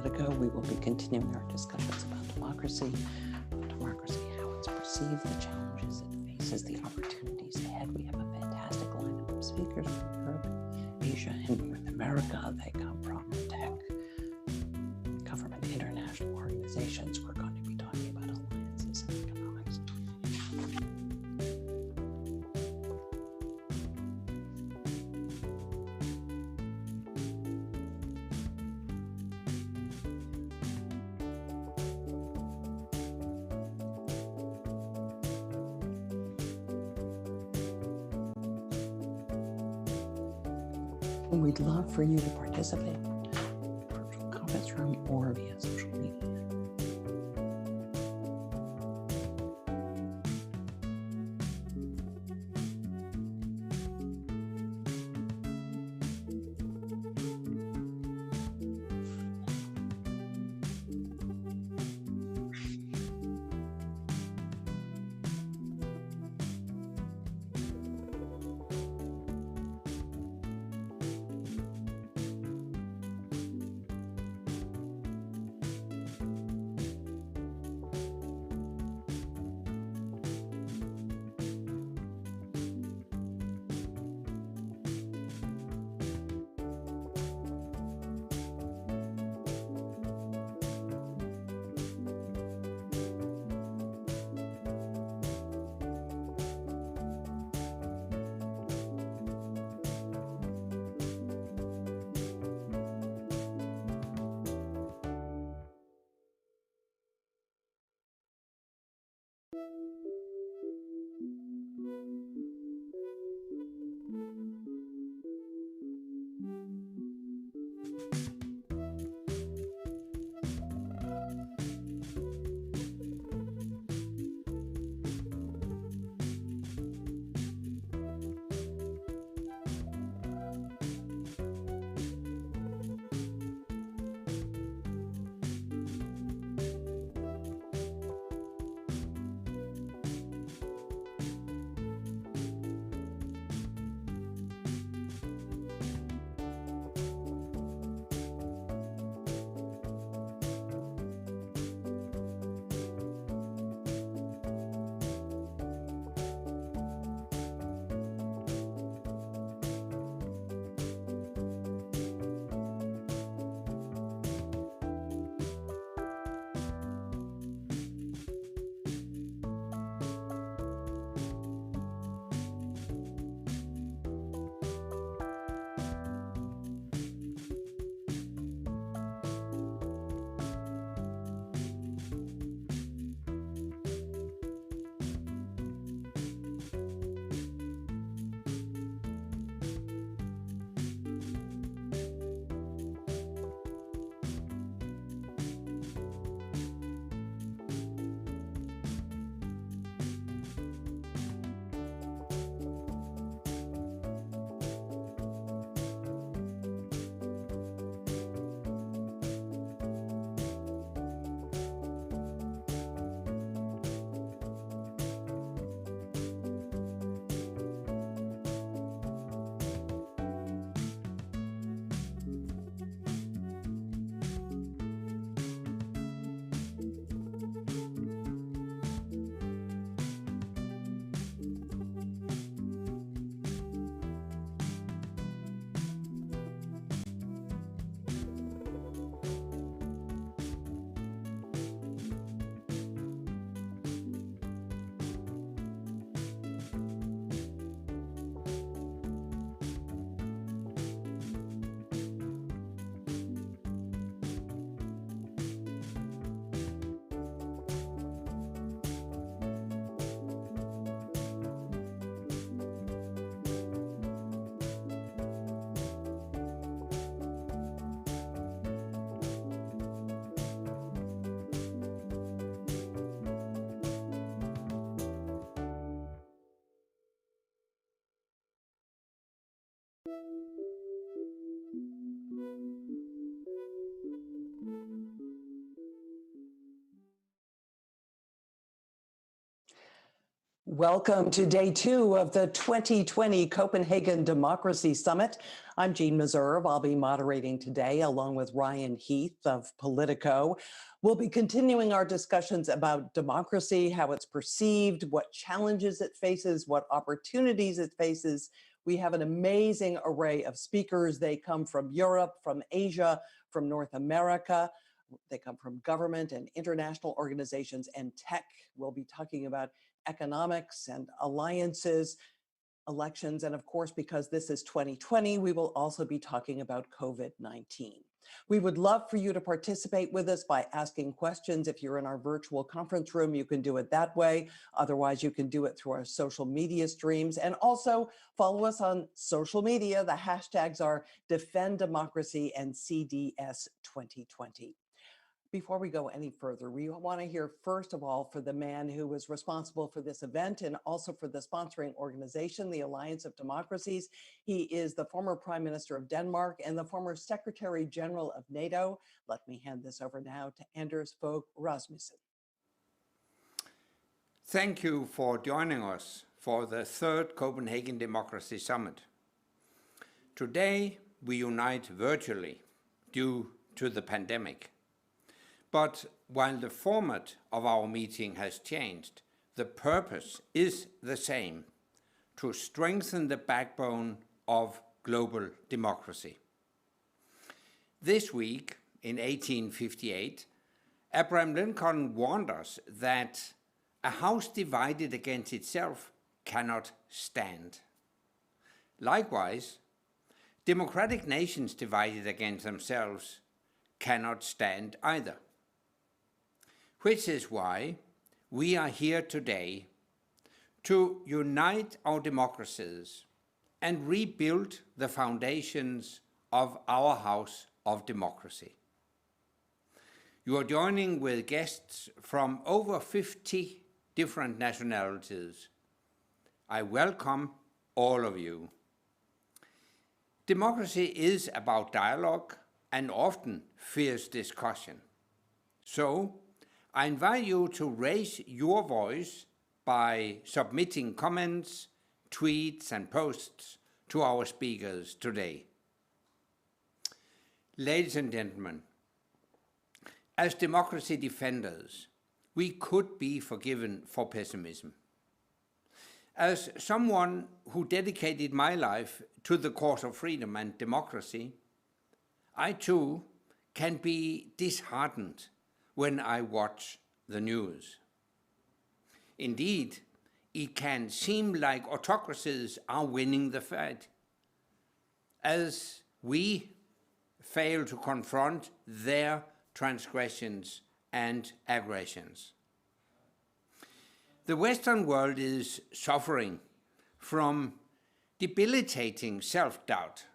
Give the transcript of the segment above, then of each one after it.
Politico, we will be continuing our discussions about democracy, how it's perceived, the challenges it faces, the opportunities ahead. We have a fantastic lineup of speakers from Europe, Asia, and North America. They come from tech, government, international organizations. We're going to be talking about alliances and economics. We'd love for you to participate in the virtual conference room or via social media. Welcome to day 2 of the 2020 Copenhagen Democracy Summit. I'm Jean Meserve. I'll be moderating today along with Ryan Heath of Politico. We'll be continuing our discussions about democracy, how it's perceived, what challenges it faces, what opportunities it faces. We have an amazing array of speakers. They come from Europe, from Asia, from North America. They come from government and international organizations and tech. We'll be talking about economics and alliances, elections, and of course, because this is 2020, we will also be talking about COVID-19. We would love for you to participate with us by asking questions. If you're in our virtual conference room, you can do it that way. Otherwise, you can do it through our social media streams, and also follow us on social media. The hashtags are Defend Democracy and CDS 2020. Before we go any further, we want to hear first of all for the man who was responsible for this event and also for the sponsoring organization, the Alliance of Democracies. He is the former Prime Minister of Denmark and the former Secretary General of NATO. Let me hand this over now to Anders Fogh Rasmussen. Thank you for joining us for the third Copenhagen Democracy Summit. Today, we unite virtually due to the pandemic. But while the format of our meeting has changed, the purpose is the same: to strengthen the backbone of global democracy. This week, in 1858, Abraham Lincoln warned us that a house divided against itself cannot stand. Likewise, democratic nations divided against themselves cannot stand either. Which is why we are here today to unite our democracies and rebuild the foundations of our house of democracy. You are joining with guests from over 50 different nationalities. I welcome all of you. Democracy is about dialogue and often fierce discussion. So, I invite you to raise your voice by submitting comments, tweets, and posts to our speakers today. Ladies and gentlemen, as democracy defenders, we could be forgiven for pessimism. As someone who dedicated my life to the cause of freedom and democracy, I too can be disheartened when I watch the news. Indeed, it can seem like autocracies are winning the fight, as we fail to confront their transgressions and aggressions. The Western world is suffering from debilitating self-doubt,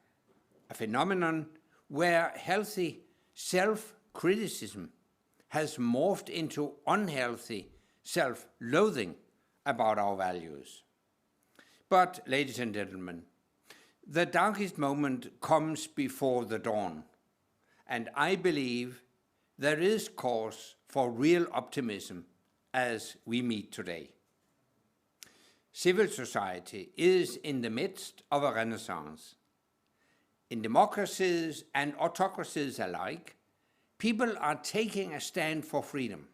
a phenomenon where healthy self-criticism has morphed into unhealthy self-loathing about our values. But, ladies and gentlemen, the darkest moment comes before the dawn, and I believe there is cause for real optimism as we meet today. Civil society is in the midst of a renaissance. In democracies and autocracies alike, people are taking a stand for freedom.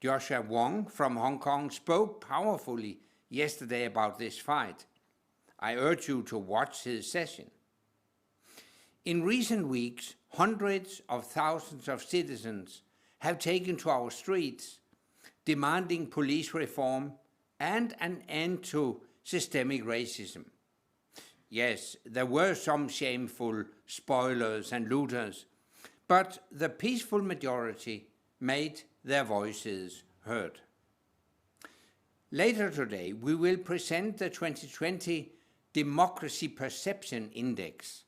Joshua Wong from Hong Kong spoke powerfully yesterday about this fight. I urge you to watch his session. In recent weeks, hundreds of thousands of citizens have taken to our streets, demanding police reform and an end to systemic racism. Yes, there were some shameful spoilers and looters, but the peaceful majority made their voices heard. Later today, we will present the 2020 Democracy Perception Index,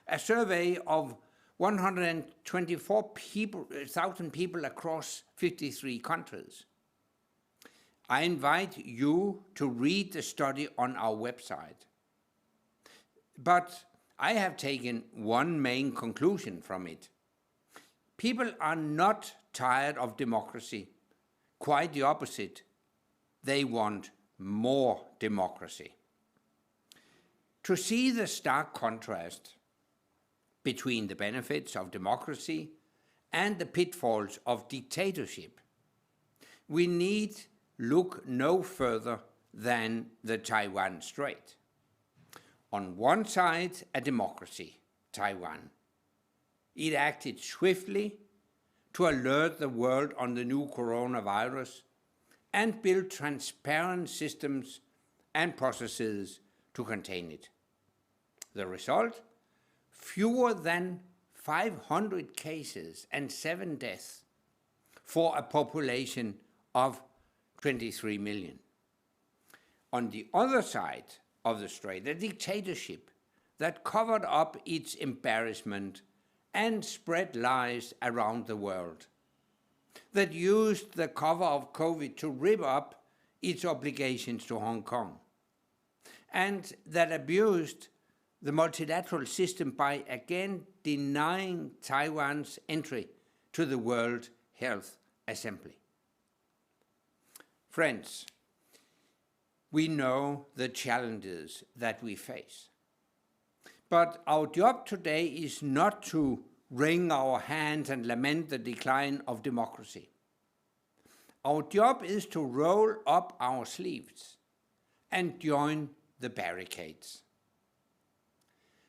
a survey of 124,000 people across 53 countries. I invite you to read the study on our website. But I have taken one main conclusion from it. People are not tired of democracy, quite the opposite. they want more democracy. To see the stark contrast between the benefits of democracy and the pitfalls of dictatorship, we need look no further than the Taiwan Strait. On one side, a democracy, Taiwan. It acted swiftly to alert the world on the new coronavirus and build transparent systems and processes to contain it. The result? Fewer than 500 cases and 7 deaths for a population of 23 million. On the other side of the strait, a dictatorship that covered up its embarrassment and spread lies around the world, that used the cover of COVID to rip up its obligations to Hong Kong, and that abused the multilateral system by again denying Taiwan's entry to the World Health Assembly. Friends, we know the challenges that we face. But our job today is not to wring our hands and lament the decline of democracy. Our job is to roll up our sleeves and join the barricades.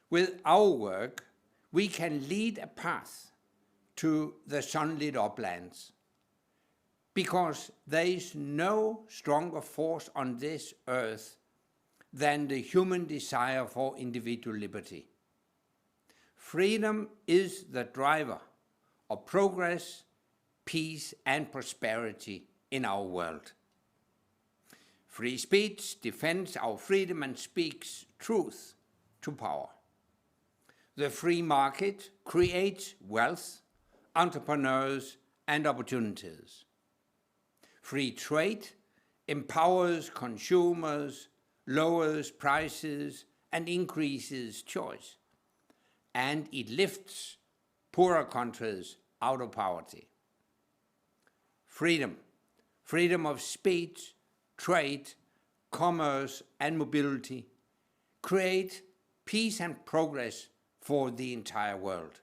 With our work, we can lead a path to the sunlit uplands, because there is no stronger force on this earth than the human desire for individual liberty. Freedom is the driver of progress, peace, and prosperity in our world. Free speech defends our freedom and speaks truth to power. The free market creates wealth, entrepreneurs, and opportunities. Free trade empowers consumers, lowers prices, and increases choice. And it lifts poorer countries out of poverty. Freedom, freedom of speech, trade, commerce, and mobility create peace and progress for the entire world.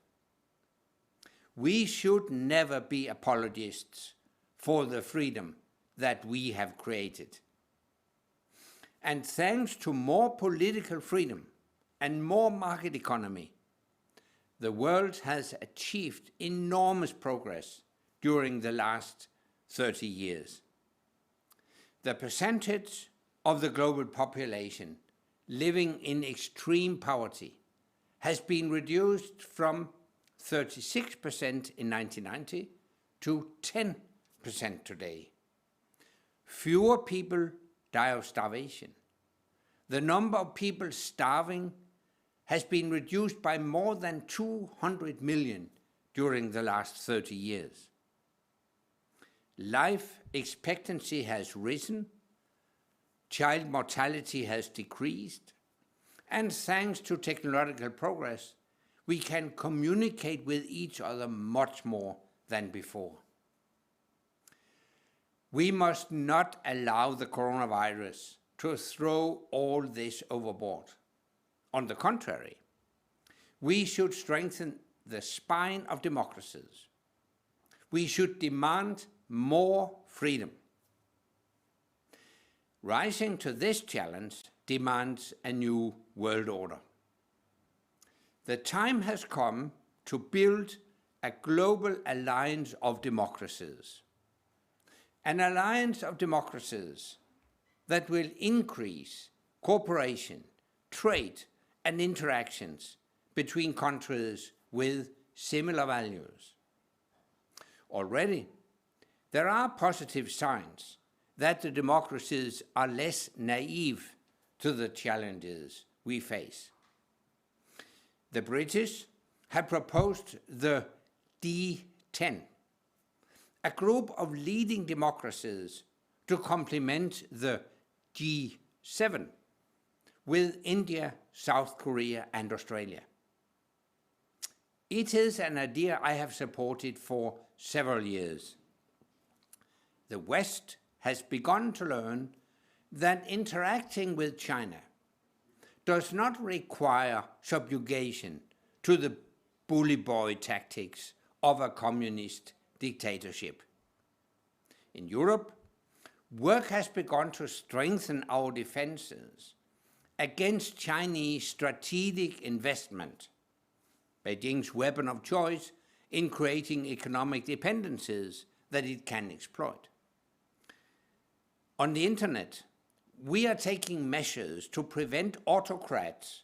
We should never be apologists for the freedom that we have created. And thanks to more political freedom and more market economy, the world has achieved enormous progress during the last 30 years. The percentage of the global population living in extreme poverty has been reduced from 36% in 1990 to 10% today. Fewer people die of starvation. The number of people starving has been reduced by more than 200 million during the last 30 years. Life expectancy has risen, child mortality has decreased, and thanks to technological progress, we can communicate with each other much more than before. We must not allow the coronavirus to throw all this overboard. On the contrary, we should strengthen the spine of democracies. We should demand more freedom. Rising to this challenge demands a new world order. The time has come to build a global alliance of democracies. An alliance of democracies that will increase cooperation, trade, and interactions between countries with similar values. Already, there are positive signs that the democracies are less naive to the challenges we face. The British have proposed the D10, a group of leading democracies to complement the G7 with India, South Korea, and Australia. It is an idea I have supported for several years. The West has begun to learn that interacting with China does not require subjugation to the bully boy tactics of a communist dictatorship. In Europe, work has begun to strengthen our defenses against Chinese strategic investment, Beijing's weapon of choice in creating economic dependencies that it can exploit. On the internet, we are taking measures to prevent autocrats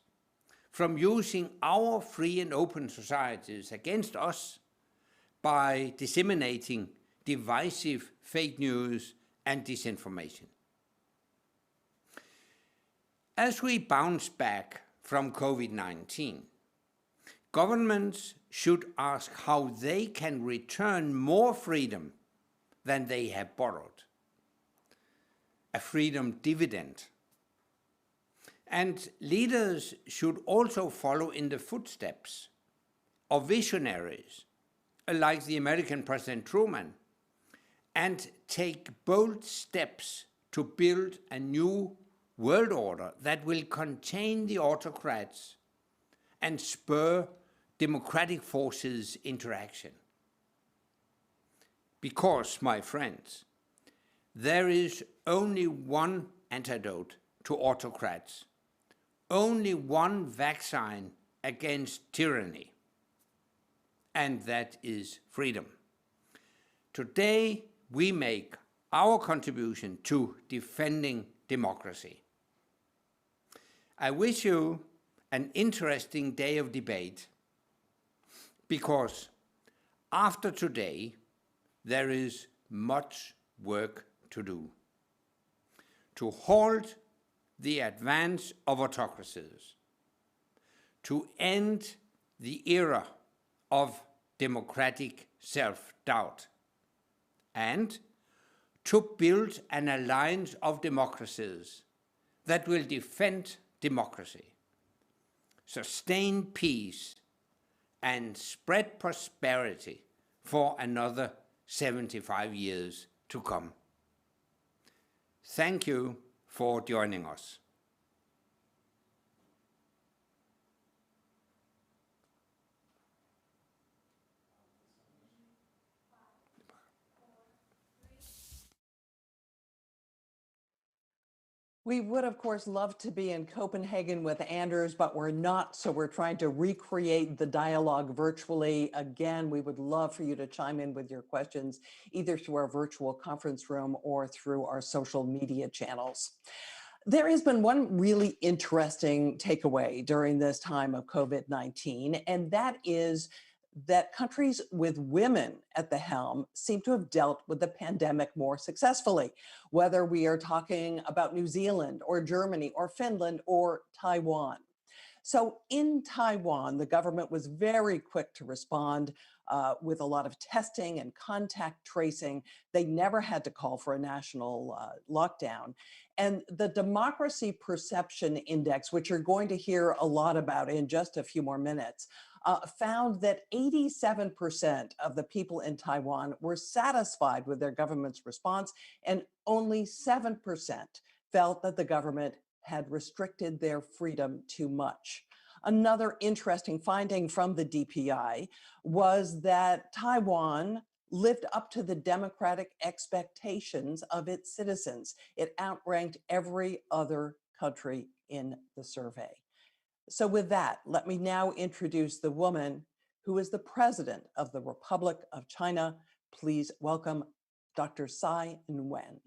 from using our free and open societies against us by disseminating divisive fake news and disinformation. As we bounce back from COVID-19, governments should ask how they can return more freedom than they have borrowed, a freedom dividend. And leaders should also follow in the footsteps of visionaries like the American President Truman and take bold steps to build a new world order that will contain the autocrats and spur democratic forces into action. Because, my friends, there is only one antidote to autocrats, only one vaccine against tyranny, and that is freedom. Today, we make our contribution to defending democracy. I wish you an interesting day of debate, because after today, there is much work to do to halt the advance of autocracies, to end the era of democratic self-doubt, and to build an alliance of democracies that will defend democracy, sustain peace, and spread prosperity for another 75 years to come. Thank you for joining us. We would, of course, love to be in Copenhagen with Anders, but we're not, so we're trying to recreate the dialogue virtually. Again, we would love for you to chime in with your questions, either through our virtual conference room or through our social media channels. There has been one really interesting takeaway during this time of COVID-19, and that is that countries with women at the helm seem to have dealt with the pandemic more successfully, whether we are talking about New Zealand or Germany or Finland or Taiwan. So in Taiwan, the government was very quick to respond with a lot of testing and contact tracing. They never had to call for a national lockdown. And the Democracy Perception Index, which you're going to hear a lot about in just a few more minutes, found that 87% of the people in Taiwan were satisfied with their government's response, and only 7% felt that the government had restricted their freedom too much. Another interesting finding from the DPI was that Taiwan lived up to the democratic expectations of its citizens. It outranked every other country in the survey. So with that, let me now introduce the woman who is the president of the Republic of China. Please welcome Dr. Tsai Ing-wen.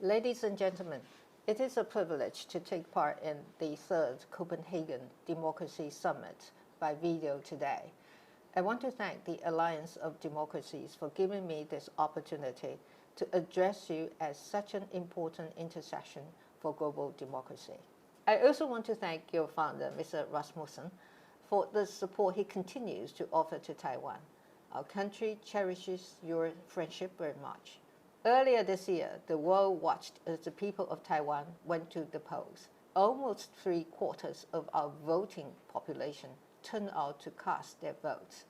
Ladies and gentlemen, it is a privilege to take part in the third Copenhagen Democracy Summit by video today. I want to thank the Alliance of Democracies for giving me this opportunity to address you at such an important intersection for global democracy. I also want to thank your founder, Mr. Rasmussen, for the support he continues to offer to Taiwan. Our country cherishes your friendship very much. Earlier this year, the world watched as the people of Taiwan went to the polls. Almost 3/4 of our voting population turned out to cast their votes.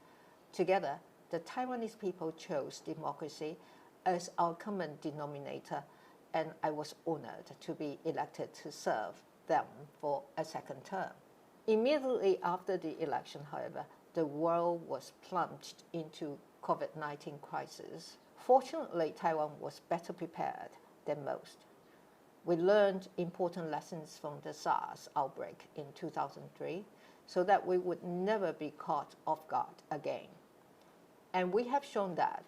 Together, the Taiwanese people chose democracy as our common denominator, and I was honored to be elected to serve them for a second term. Immediately after the election, however, the world was plunged into COVID-19 crisis. Fortunately, Taiwan was better prepared than most. We learned important lessons from the SARS outbreak in 2003 so that we would never be caught off guard again. And we have shown that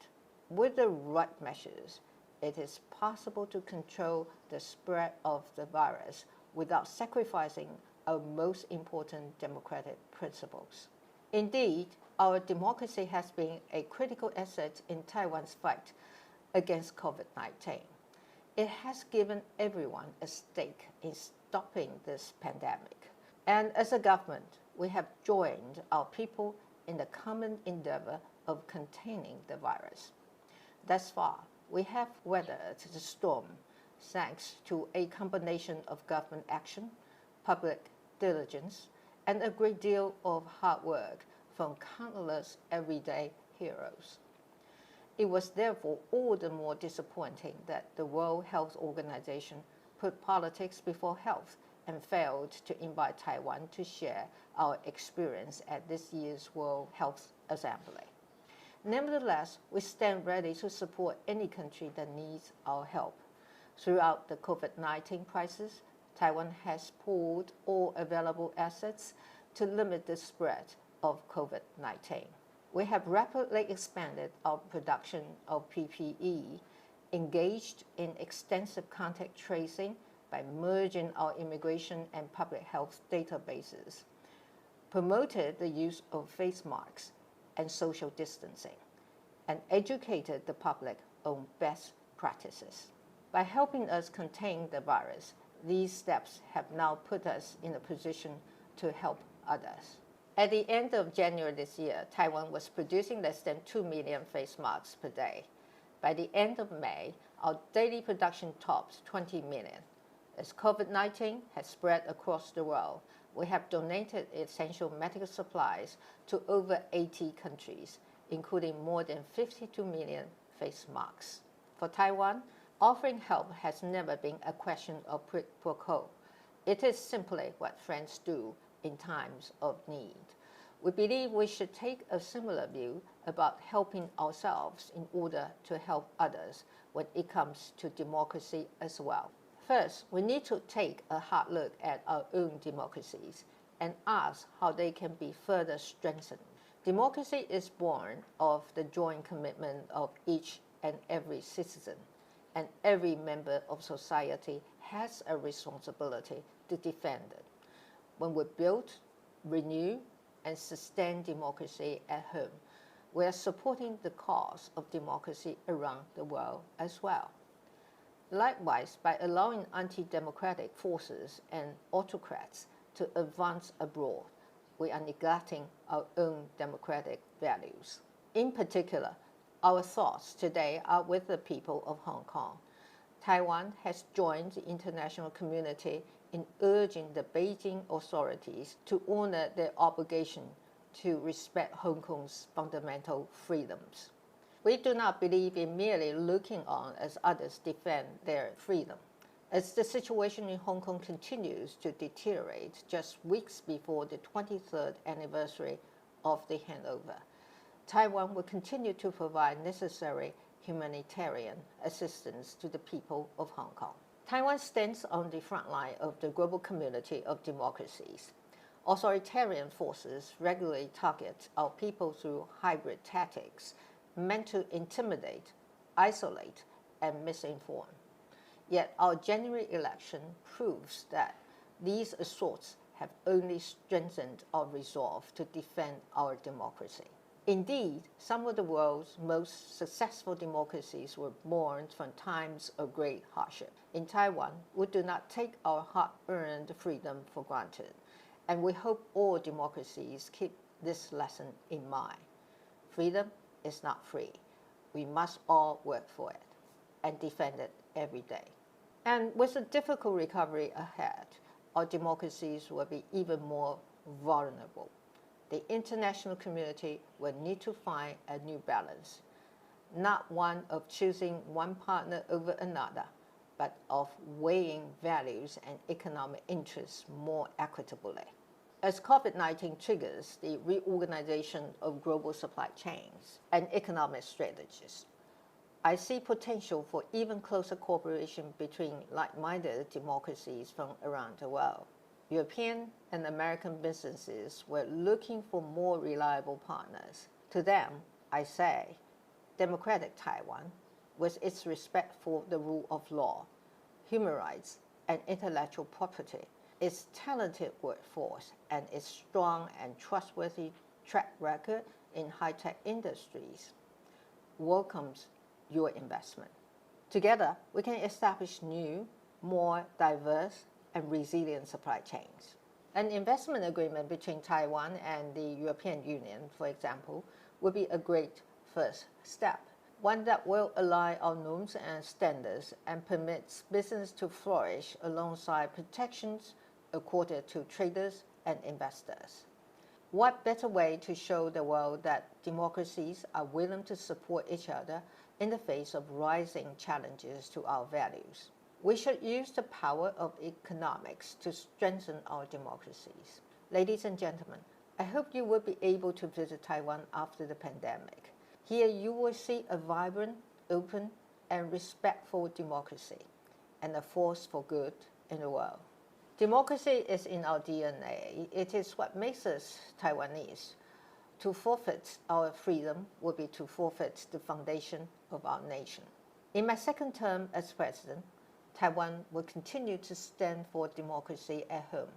with the right measures, it is possible to control the spread of the virus without sacrificing our most important democratic principles. Indeed, our democracy has been a critical asset in Taiwan's fight against COVID-19. It has given everyone a stake in stopping this pandemic. And as a government, we have joined our people in the common endeavor of containing the virus. Thus far, we have weathered the storm thanks to a combination of government action, public diligence, and a great deal of hard work from countless everyday heroes. It was therefore all the more disappointing that the World Health Organization put politics before health and failed to invite Taiwan to share our experience at this year's World Health Assembly. Nevertheless, we stand ready to support any country that needs our help. Throughout the COVID-19 crisis, Taiwan has pooled all available assets to limit the spread of COVID-19. We have rapidly expanded our production of PPE, engaged in extensive contact tracing by merging our immigration and public health databases, promoted the use of face masks and social distancing, and educated the public on best practices. By helping us contain the virus, these steps have now put us in a position to help others. At the end of January this year, Taiwan was producing less than 2 million face masks per day. By the end of May, our daily production topped 20 million. As COVID-19 has spread across the world, we have donated essential medical supplies to over 80 countries, including more than 52 million face masks. For Taiwan, offering help has never been a question of quid pro quo. It is simply what friends do in times of need. We believe we should take a similar view about helping ourselves in order to help others when it comes to democracy as well. First, we need to take a hard look at our own democracies and ask how they can be further strengthened. Democracy is born of the joint commitment of each and every citizen, and every member of society has a responsibility to defend it. When we build, renew, and sustain democracy at home, we are supporting the cause of democracy around the world as well. Likewise, by allowing anti-democratic forces and autocrats to advance abroad, we are neglecting our own democratic values. In particular, our thoughts today are with the people of Hong Kong. Taiwan has joined the international community in urging the Beijing authorities to honor their obligation to respect Hong Kong's fundamental freedoms. We do not believe in merely looking on as others defend their freedom. As the situation in Hong Kong continues to deteriorate just weeks before the 23rd anniversary of the handover, Taiwan will continue to provide necessary humanitarian assistance to the people of Hong Kong. Taiwan stands on the front line of the global community of democracies. Authoritarian forces regularly target our people through hybrid tactics meant to intimidate, isolate, and misinform. Yet our January election proves that these assaults have only strengthened our resolve to defend our democracy. Indeed, some of the world's most successful democracies were born from times of great hardship. In Taiwan, we do not take our hard-earned freedom for granted, and we hope all democracies keep this lesson in mind. Freedom is not free. We must all work for it and defend it every day. And with a difficult recovery ahead, our democracies will be even more vulnerable. The international community will need to find a new balance. not one of choosing one partner over another, but of weighing values and economic interests more equitably. As COVID-19 triggers the reorganization of global supply chains and economic strategies, I see potential for even closer cooperation between like-minded democracies from around the world. European and American businesses were looking for more reliable partners. To them, I say, democratic Taiwan, with its respect for the rule of law, human rights, and intellectual property, its talented workforce, and its strong and trustworthy track record in high-tech industries, welcomes your investment. Together, we can establish new, more diverse, and resilient supply chains. An investment agreement between Taiwan and the European Union, for example, would be a great first step, one that will align our norms and standards and permits business to flourish alongside protections accorded to traders and investors. What better way to show the world that democracies are willing to support each other in the face of rising challenges to our values? We should use the power of economics to strengthen our democracies. Ladies and gentlemen, I hope you will be able to visit Taiwan after the pandemic. Here you will see a vibrant, open, and respectful democracy, and a force for good in the world. Democracy is in our DNA. It is what makes us Taiwanese. To forfeit our freedom would be to forfeit the foundation of our nation. In my second term as president, Taiwan will continue to stand for democracy at home,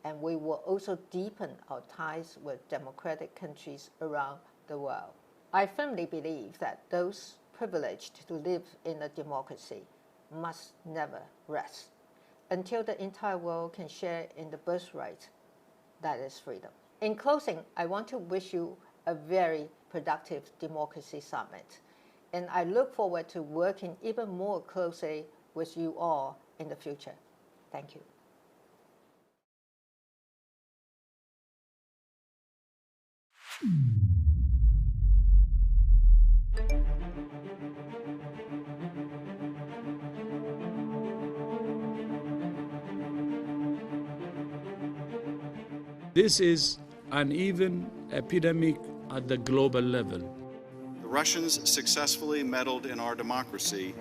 and we will also deepen our ties with democratic countries around the world. I firmly believe that those privileged to live in a democracy must never rest until the entire world can share in the birthright that is freedom. In closing, I want to wish you a very productive democracy summit, and I look forward to working even more closely with you all in the future. Thank you. This is an even epidemic at the global level. The Russians successfully meddled in our democracy.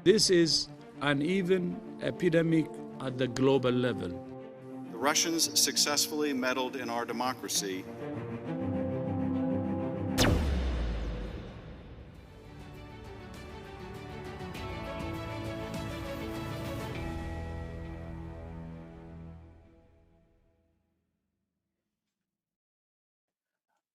This is an even epidemic at the global level. The Russians successfully meddled in our democracy.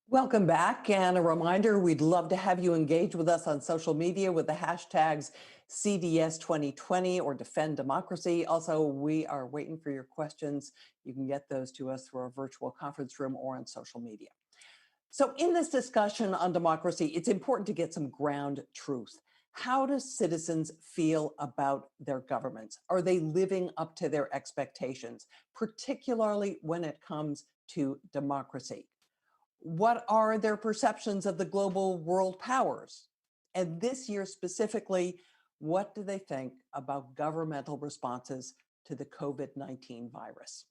Welcome back, and a reminder, we'd love to have you engage with us on social media with the hashtags CDS2020 or Defend Democracy. Also, we are waiting for your questions. You can get those to us through our virtual conference room or on social media. So in this discussion on democracy, it's important to get some ground truth. How do citizens feel about their governments? Are they living up to their expectations, particularly when it comes to democracy? What are their perceptions of the global world powers? And this year specifically, what do they think about governmental responses to the COVID-19 virus?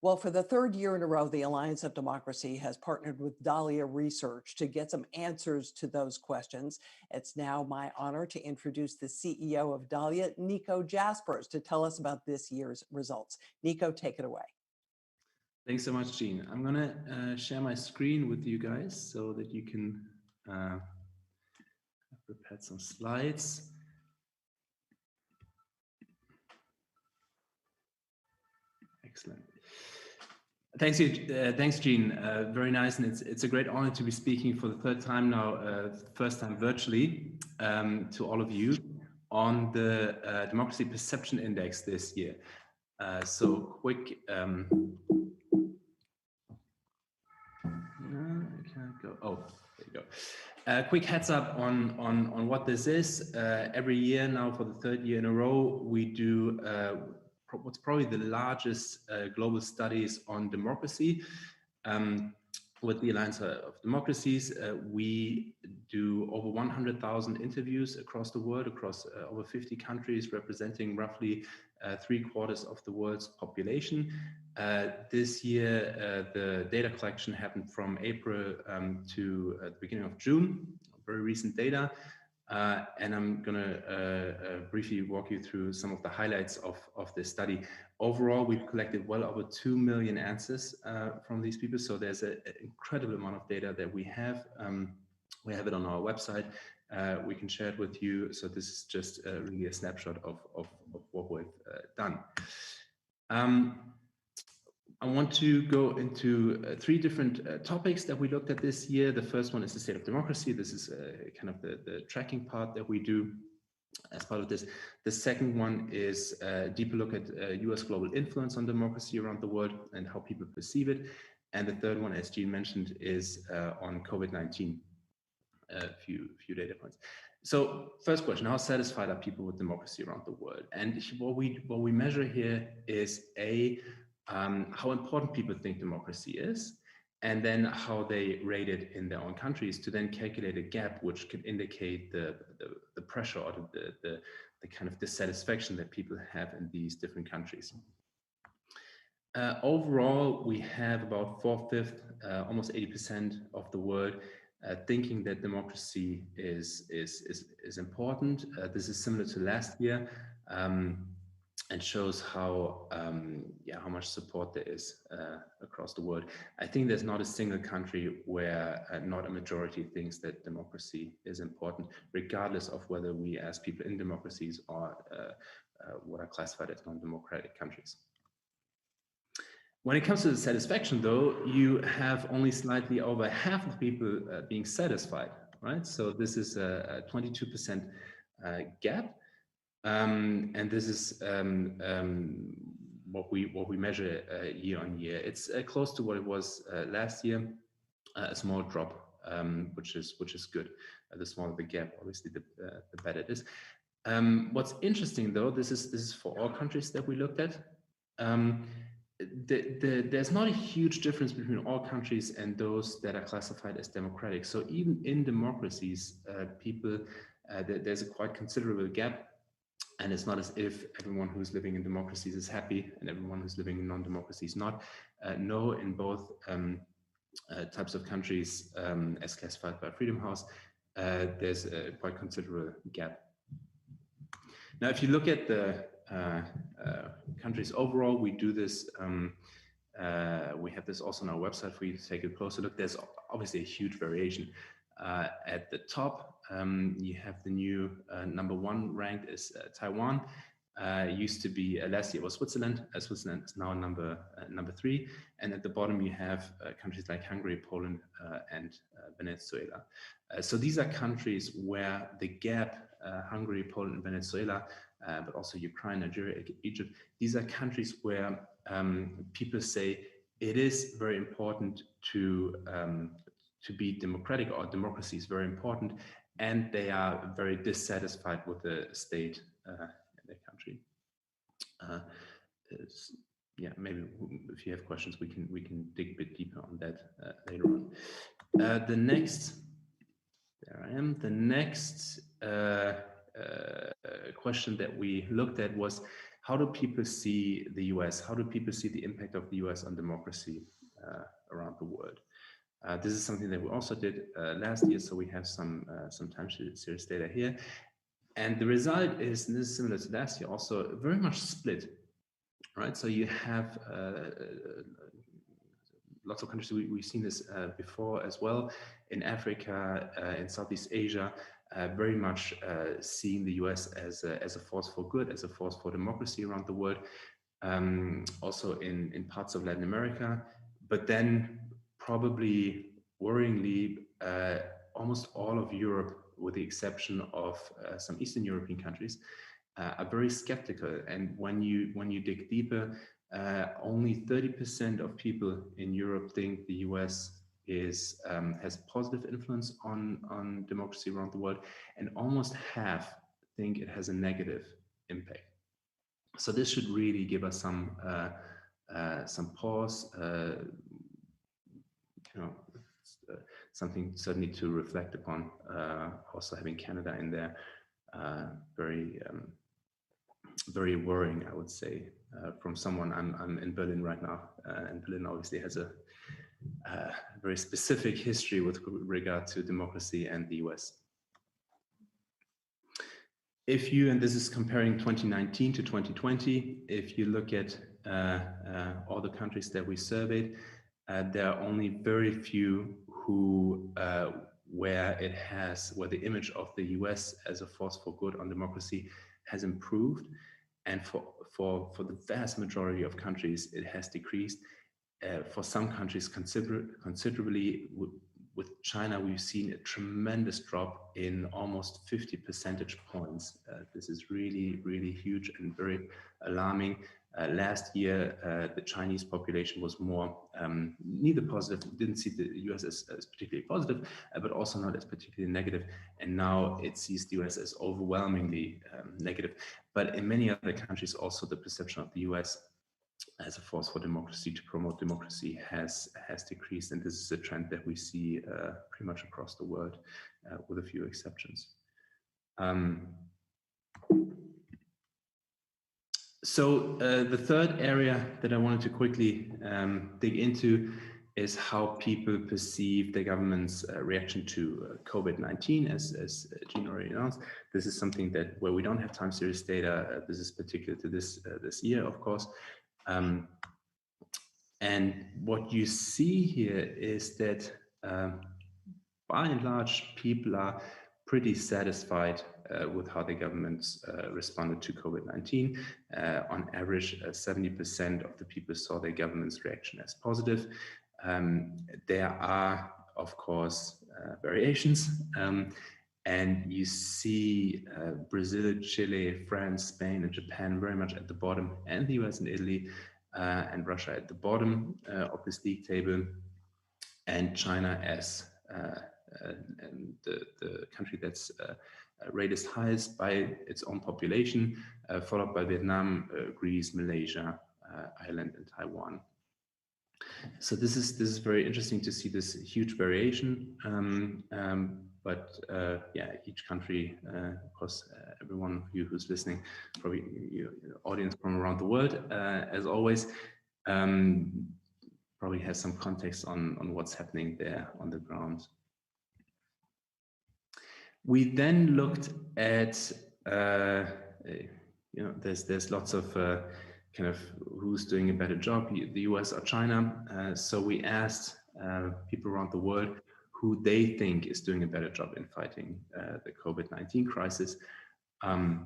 Well, for the third year in a row, the Alliance of Democracy has partnered with Dahlia Research to get some answers to those questions. It's now my honor to introduce the CEO of Dahlia, Nico Jaspers, to tell us about this year's results. Nico, take it away. Thanks so much, Jean. I'm gonna share my screen with you guys so that you can prepare some slides. Excellent. Thanks, Jean. Very nice, and it's a great honor to be speaking for the third time now, first time virtually, to all of you on the Democracy Perception Index this year. So quick. I can't go. Oh, there you go. Quick heads up on what this is. Every year now, for the third year in a row, we do what's probably the largest global studies on democracy. With the Alliance of Democracies, we do over 100,000 interviews across the world, across over 50 countries, representing roughly 3/4 of the world's population. This year, the data collection happened from April to the beginning of June, very recent data. And I'm going to briefly walk you through some of the highlights of this study. Overall, we've collected well over 2 million answers from these people. So there's an incredible amount of data that we have. We have it on our website. We can share it with you. So this is just really a snapshot of what we've done. I want to go into three different topics that we looked at this year. The first one is the state of democracy. This is kind of the tracking part that we do as part of this. The second one is a deeper look at US global influence on democracy around the world and how people perceive it. And the third one, as Jean mentioned, is on COVID-19, a few data points. So first question, how satisfied are people with democracy around the world? And what we measure here is how important people think democracy is, and then how they rate it in their own countries, to then calculate a gap which could indicate the pressure or the kind of dissatisfaction that people have in these different countries. Overall, we have about 4/5, almost 80% of the world thinking that democracy is important. This is similar to last year. And shows how much support there is across the world. I think there's not a single country where not a majority thinks that democracy is important, regardless of whether we as people in democracies or what are classified as non-democratic countries. When it comes to the satisfaction, though, you have only slightly over half of people being satisfied, right? So this is a 22% gap. And this is what we measure year on year. It's close to what it was last year, a small drop, which is good. The smaller the gap, obviously, the better it is. What's interesting, though, this is for all countries that we looked at. There's not a huge difference between all countries and those that are classified as democratic. So even in democracies, there's a quite considerable gap. And it's not as if everyone who's living in democracies is happy and everyone who's living in non-democracies not. No, in both types of countries, as classified by Freedom House, there's a quite considerable gap. Now, if you look at the countries overall, we do this. We have this also on our website for you to take a closer look. There's obviously a huge variation. At the top, you have the new #1 ranked is Taiwan. Used to be last year was Switzerland. Switzerland is now number 3, and at the bottom you have countries like Hungary, Poland, and Venezuela. So these are countries where the gap, Hungary, Poland, and Venezuela, but also Ukraine, Nigeria, Egypt. These are countries where people say it is very important to be democratic, or democracy is very important, and they are very dissatisfied with the state in their country. Yeah, maybe if you have questions, we can dig a bit deeper on that later on. The next, there I am. The next question that we looked at was, how do people see the US? How do people see the impact of the US on democracy around the world? This is something that we also did last year, so we have some time series data here. And the result is, and this is similar to last year, also very much split, right? So you have lots of countries, we've seen this before as well, in Africa, in Southeast Asia, very much seeing the US as a force for good, as a force for democracy around the world, also in parts of Latin America, but then probably worryingly, almost all of Europe, with the exception of some Eastern European countries, are very skeptical. And when you dig deeper, only 30% of people in Europe think the US has positive influence on democracy around the world, and almost half think it has a negative impact. So this should really give us some pause, something certainly to reflect upon. Also having Canada in there, very worrying, I would say, from someone. I'm in Berlin right now, and Berlin obviously has a very specific history with regard to democracy and the US. If you, and this is comparing 2019 to 2020, if you look at all the countries that we surveyed, there are only very few who where the image of the US as a force for good on democracy has improved, and for the vast majority of countries it has decreased. For some countries considerably. With China, we've seen a tremendous drop in almost 50 percentage points. This is really, really huge and very alarming. Last year, the Chinese population was more neither positive, didn't see the US as particularly positive, but also not as particularly negative. And now it sees the US as overwhelmingly negative. But in many other countries, also the perception of the US as a force for democracy, to promote democracy, has decreased, and this is a trend that we see pretty much across the world, with a few exceptions. So the third area that I wanted to quickly dig into is how people perceive the government's reaction to COVID-19, as Jean already announced. This is something where we don't have time series data. This is particular to this year, of course. And what you see here is that by and large, people are pretty satisfied with how the governments responded to COVID-19. On average, 70% of the people saw their government's reaction as positive. There are, of course, variations. And you see Brazil, Chile, France, Spain, and Japan very much at the bottom, and the US and Italy and Russia at the bottom of this league table, and China as the country that's rated highest by its own population, followed by Vietnam, Greece, Malaysia, Ireland, and Taiwan. So this is very interesting to see this huge variation. But yeah, each country, of course, everyone of you who's listening, probably your audience from around the world, as always, probably has some context on what's happening there on the ground. We then looked at There's lots of kind of who's doing a better job, the US or China. So we asked people around the world who they think is doing a better job in fighting the COVID-19 crisis. And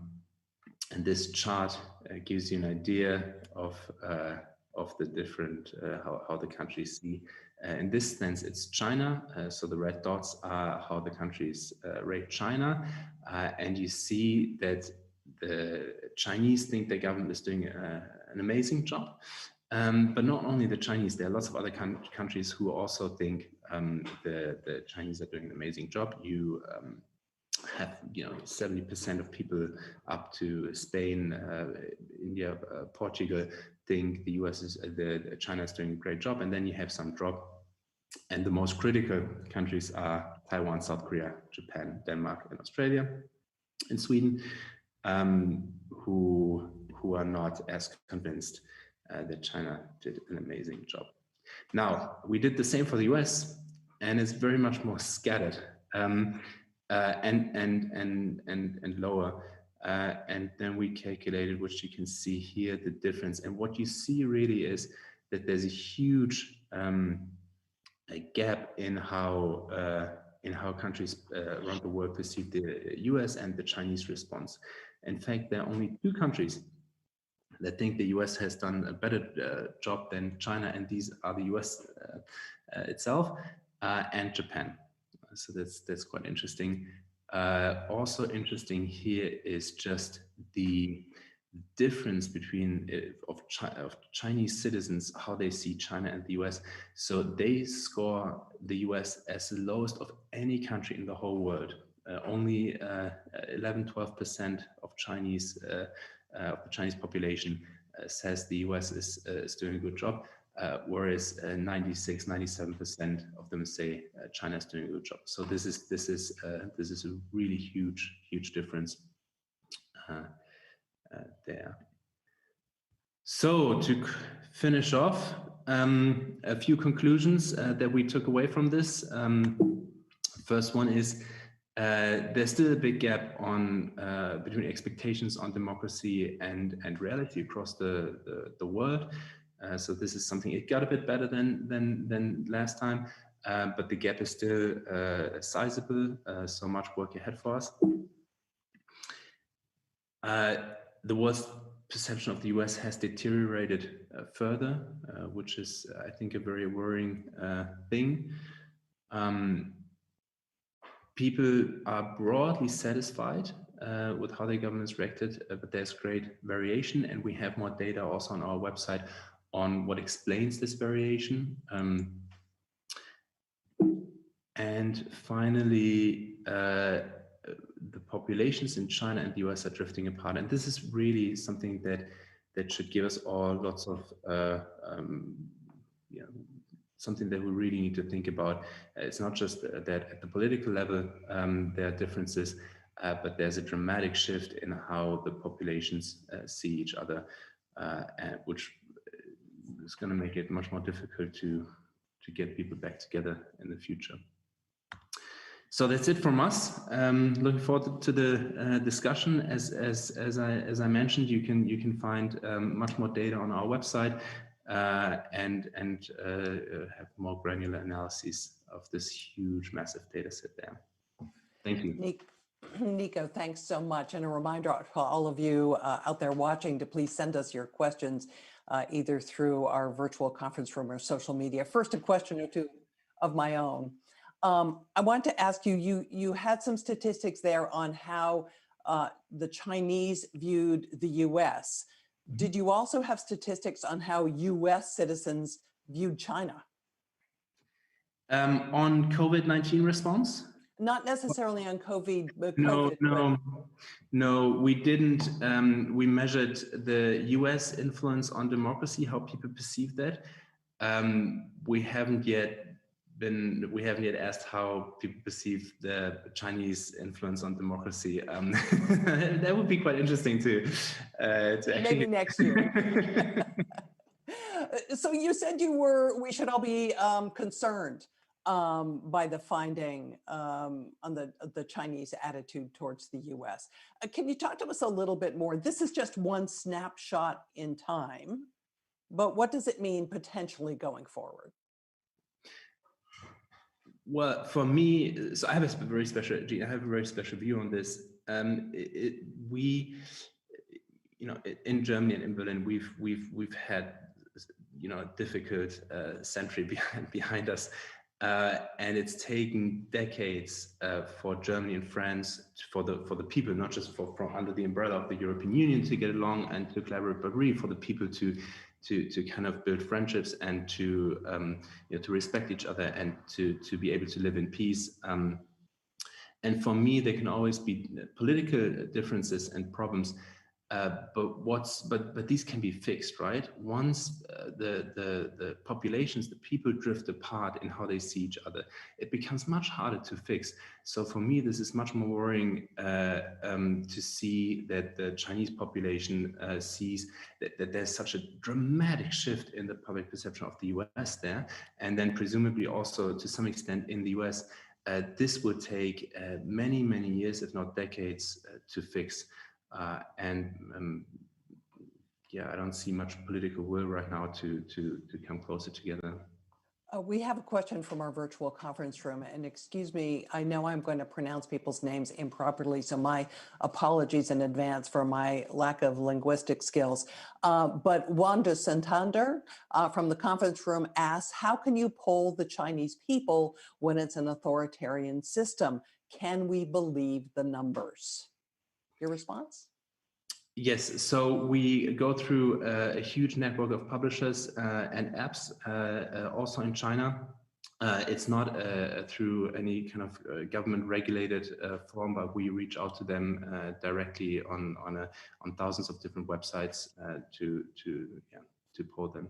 this chart gives you an idea of the different, how the countries see. In this sense, it's China. So the red dots are how the countries rate China. And you see that the Chinese think their government is doing an amazing job. But not only the Chinese, there are lots of other countries who also think the Chinese are doing an amazing job. You have 70% of people up to Spain, India, Portugal think the US is China is doing a great job, and then you have some drop. And the most critical countries are Taiwan, South Korea, Japan, Denmark, and Australia, and Sweden, who are not as convinced that China did an amazing job. Now, we did the same for the US, and it's very much more scattered and lower. And then we calculated, which you can see here, the difference. And what you see really is that there's a huge a gap in how countries around the world perceive the US and the Chinese response. In fact, there are only two countries that think the US has done a better job than China, and these are the US itself and Japan. So that's quite interesting. Also interesting here is just the difference between of Chinese citizens, how they see China and the US. So they score the US as the lowest of any country in the whole world. Only 11-12% of Chinese of the Chinese population says the US is doing a good job, whereas 96-97% of them say China is doing a good job. So this is a really huge difference there. So to finish off, a few conclusions that we took away from this. First one is there's still a big gap on between expectations on democracy and reality across the world. So this is something, it got a bit better than last time, but the gap is still sizable. So much work ahead for us. The world's perception of the US has deteriorated further, which is, I think, a very worrying thing. People are broadly satisfied with how their governments reacted, but there's great variation, and we have more data also on our website on what explains this variation. And finally, the populations in China and the US are drifting apart, and this is really something that should give us all lots of something that we really need to think about. It's not just that at the political level there are differences, but there's a dramatic shift in how the populations see each other, which is going to make it much more difficult to get people back together in the future. So that's it from us. Looking forward to the discussion. As I mentioned, you can find much more data on our website and have more granular analyses of this huge, massive data set there. Thank you. Nico, thanks so much. And a reminder to all of you out there watching to please send us your questions either through our virtual conference room or social media. First, a question or two of my own. I want to ask you, you had some statistics there on how the Chinese viewed the US. Did you also have statistics on how US citizens viewed China? On COVID-19 response? Not necessarily on COVID, but No, we didn't. We measured the US influence on democracy, how people perceive that. We haven't yet asked how people perceive the Chinese influence on democracy. That would be quite interesting to actually... Maybe next year. So you said we should all be concerned by the finding on the Chinese attitude towards the U.S. Can you talk to us a little bit more? This is just one snapshot in time, but what does it mean potentially going forward? Well, for me, so I have a very special view on this. We, in Germany and in Berlin, we've had, a difficult century behind us, and it's taken decades for Germany and France, for the people, not just from under the umbrella of the European Union, to get along and to collaborate, but really for the people to kind of build friendships and to to respect each other and to be able to live in peace. And for me, there can always be political differences and problems, but these can be fixed, right? Once the populations, the people drift apart in how they see each other, it becomes much harder to fix. So for me, this is much more worrying to see that the Chinese population sees that there's such a dramatic shift in the public perception of the US there, and then presumably also to some extent in the US. This would take many years, if not decades, to fix. Yeah, I don't see much political will right now to come closer together. We have a question from our virtual conference room, and excuse me, I know I'm going to pronounce people's names improperly, so my apologies in advance for my lack of linguistic skills. But Wanda Santander from the conference room asks, how can you poll the Chinese people when it's an authoritarian system? Can we believe the numbers? Your response? Yes, so we go through a huge network of publishers and apps, also in China. It's not through any kind of government regulated form, but we reach out to them directly on thousands of different websites to poll them.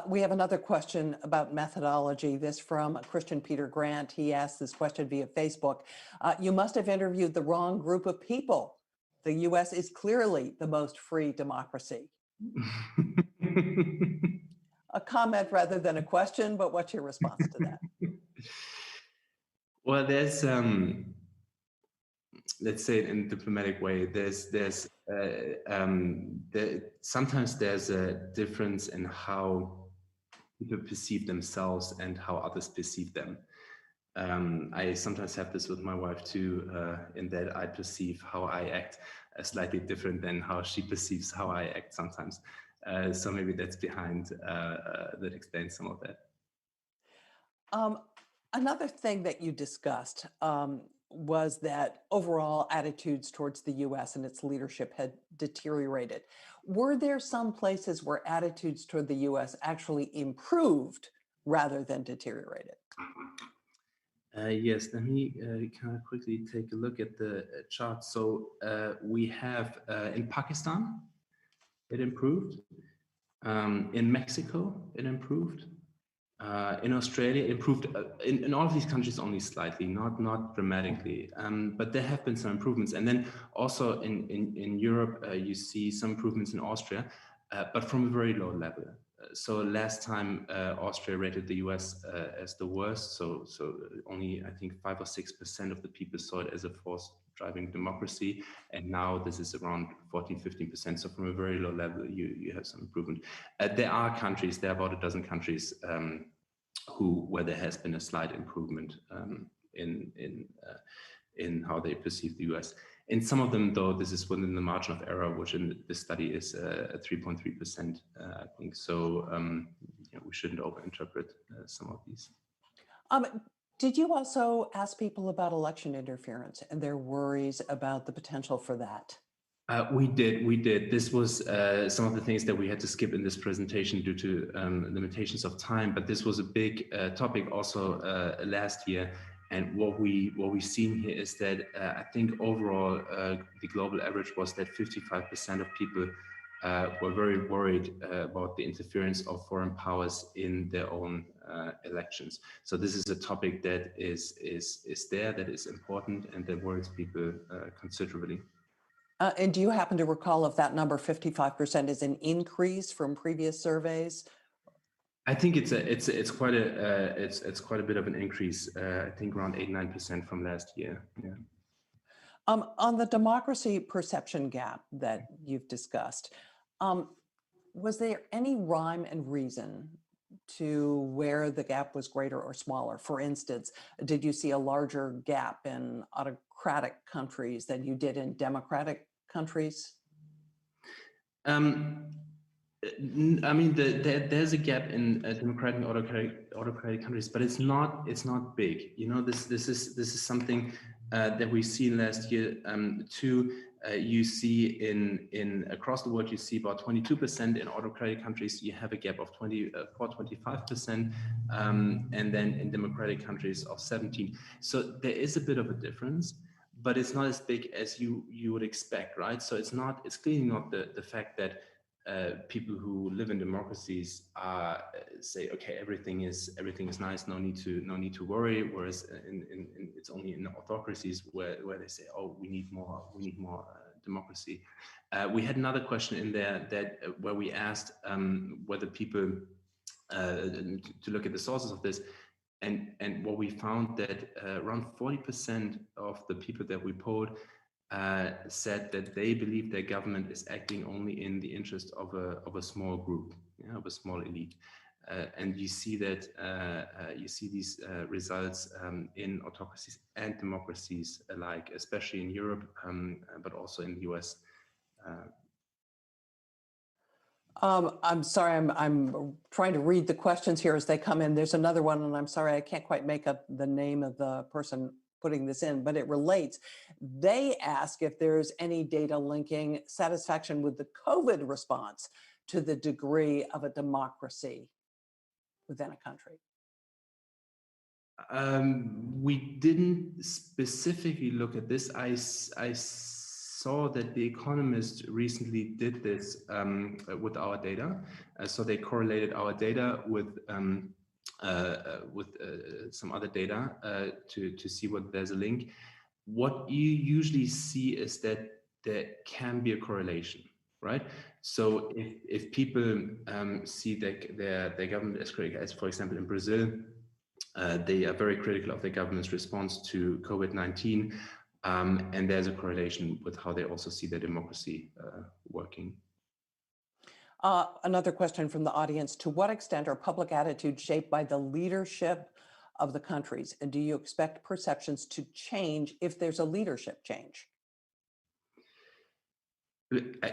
We have another question about methodology. This from Christian Peter Grant. He asked this question via Facebook. You must have interviewed the wrong group of people. The US is clearly the most free democracy. A comment rather than a question, but what's your response to that? Well, there's, let's say it in a diplomatic way, sometimes there's a difference in how people perceive themselves and how others perceive them. I sometimes have this with my wife too, in that I perceive how I act slightly different than how she perceives how I act sometimes. So maybe that's behind, that explains some of that. Another thing that you discussed was that overall attitudes towards the US and its leadership had deteriorated. Were there some places where attitudes toward the US actually improved rather than deteriorated? Yes, let me kind of quickly take a look at the chart. So we have in Pakistan, it improved. In Mexico, it improved. In Australia, it improved. In all of these countries, only slightly, not dramatically. But there have been some improvements. And then also in Europe, you see some improvements in Austria, but from a very low level. So last time Austria rated the US as the worst, so only I think 5 or 6% of the people saw it as a force driving democracy, and now this is around 14-15%. So from a very low level, you have some improvement. There are countries, there are about a dozen countries where there has been a slight improvement in how they perceive the US. In some of them, though, this is within the margin of error, which in this study is 3.3%, I think. So we shouldn't overinterpret some of these. Did you also ask people about election interference and their worries about the potential for that? We did. This was some of the things that we had to skip in this presentation due to limitations of time, but this was a big topic also last year. And what we've seen here is that I think overall the global average was that 55% of people were very worried about the interference of foreign powers in their own elections. So this is a topic that is there, that is important, and that worries people considerably. And do you happen to recall if that number 55% is an increase from previous surveys? I think it's quite a bit of an increase. I think around 8-9% from last year. Yeah. On the democracy perception gap that you've discussed, was there any rhyme and reason to where the gap was greater or smaller? For instance, did you see a larger gap in autocratic countries than you did in democratic countries? I mean, there's a gap in democratic and autocratic countries, but it's not big. You know, this is something that we've seen last year too. You see in across the world, you see about 22% in autocratic countries. You have a gap of 25%, and then in democratic countries of 17%. So there is a bit of a difference, but it's not as big as you would expect, right? So it's clearly not the fact that people who live in democracies say, okay, everything is nice, no need to worry. Whereas it's only in autocracies where they say, oh, we need more democracy. We had another question in there that where we asked whether people to look at the sources of this, and what we found that around 40% of the people that we polled said that they believe their government is acting only in the interest of a small group, of a small elite. And you see that you see these results in autocracies and democracies alike, especially in Europe, but also in the US. I'm sorry, I'm trying to read the questions here as they come in. There's another one, and I'm sorry, I can't quite make up the name of the person putting this in, but it relates. They ask if there's any data linking satisfaction with the COVID response to the degree of a democracy within a country. We didn't specifically look at this. I saw that The Economist recently did this with our data. So they correlated our data with some other data to see whether there's a link. What you usually see is that there can be a correlation, right? So if people see that their government is critical, as for example in Brazil, they are very critical of their government's response to COVID-19, and there's a correlation with how they also see their democracy working. Another question from the audience: to what extent are public attitudes shaped by the leadership of the countries? And do you expect perceptions to change if there's a leadership change?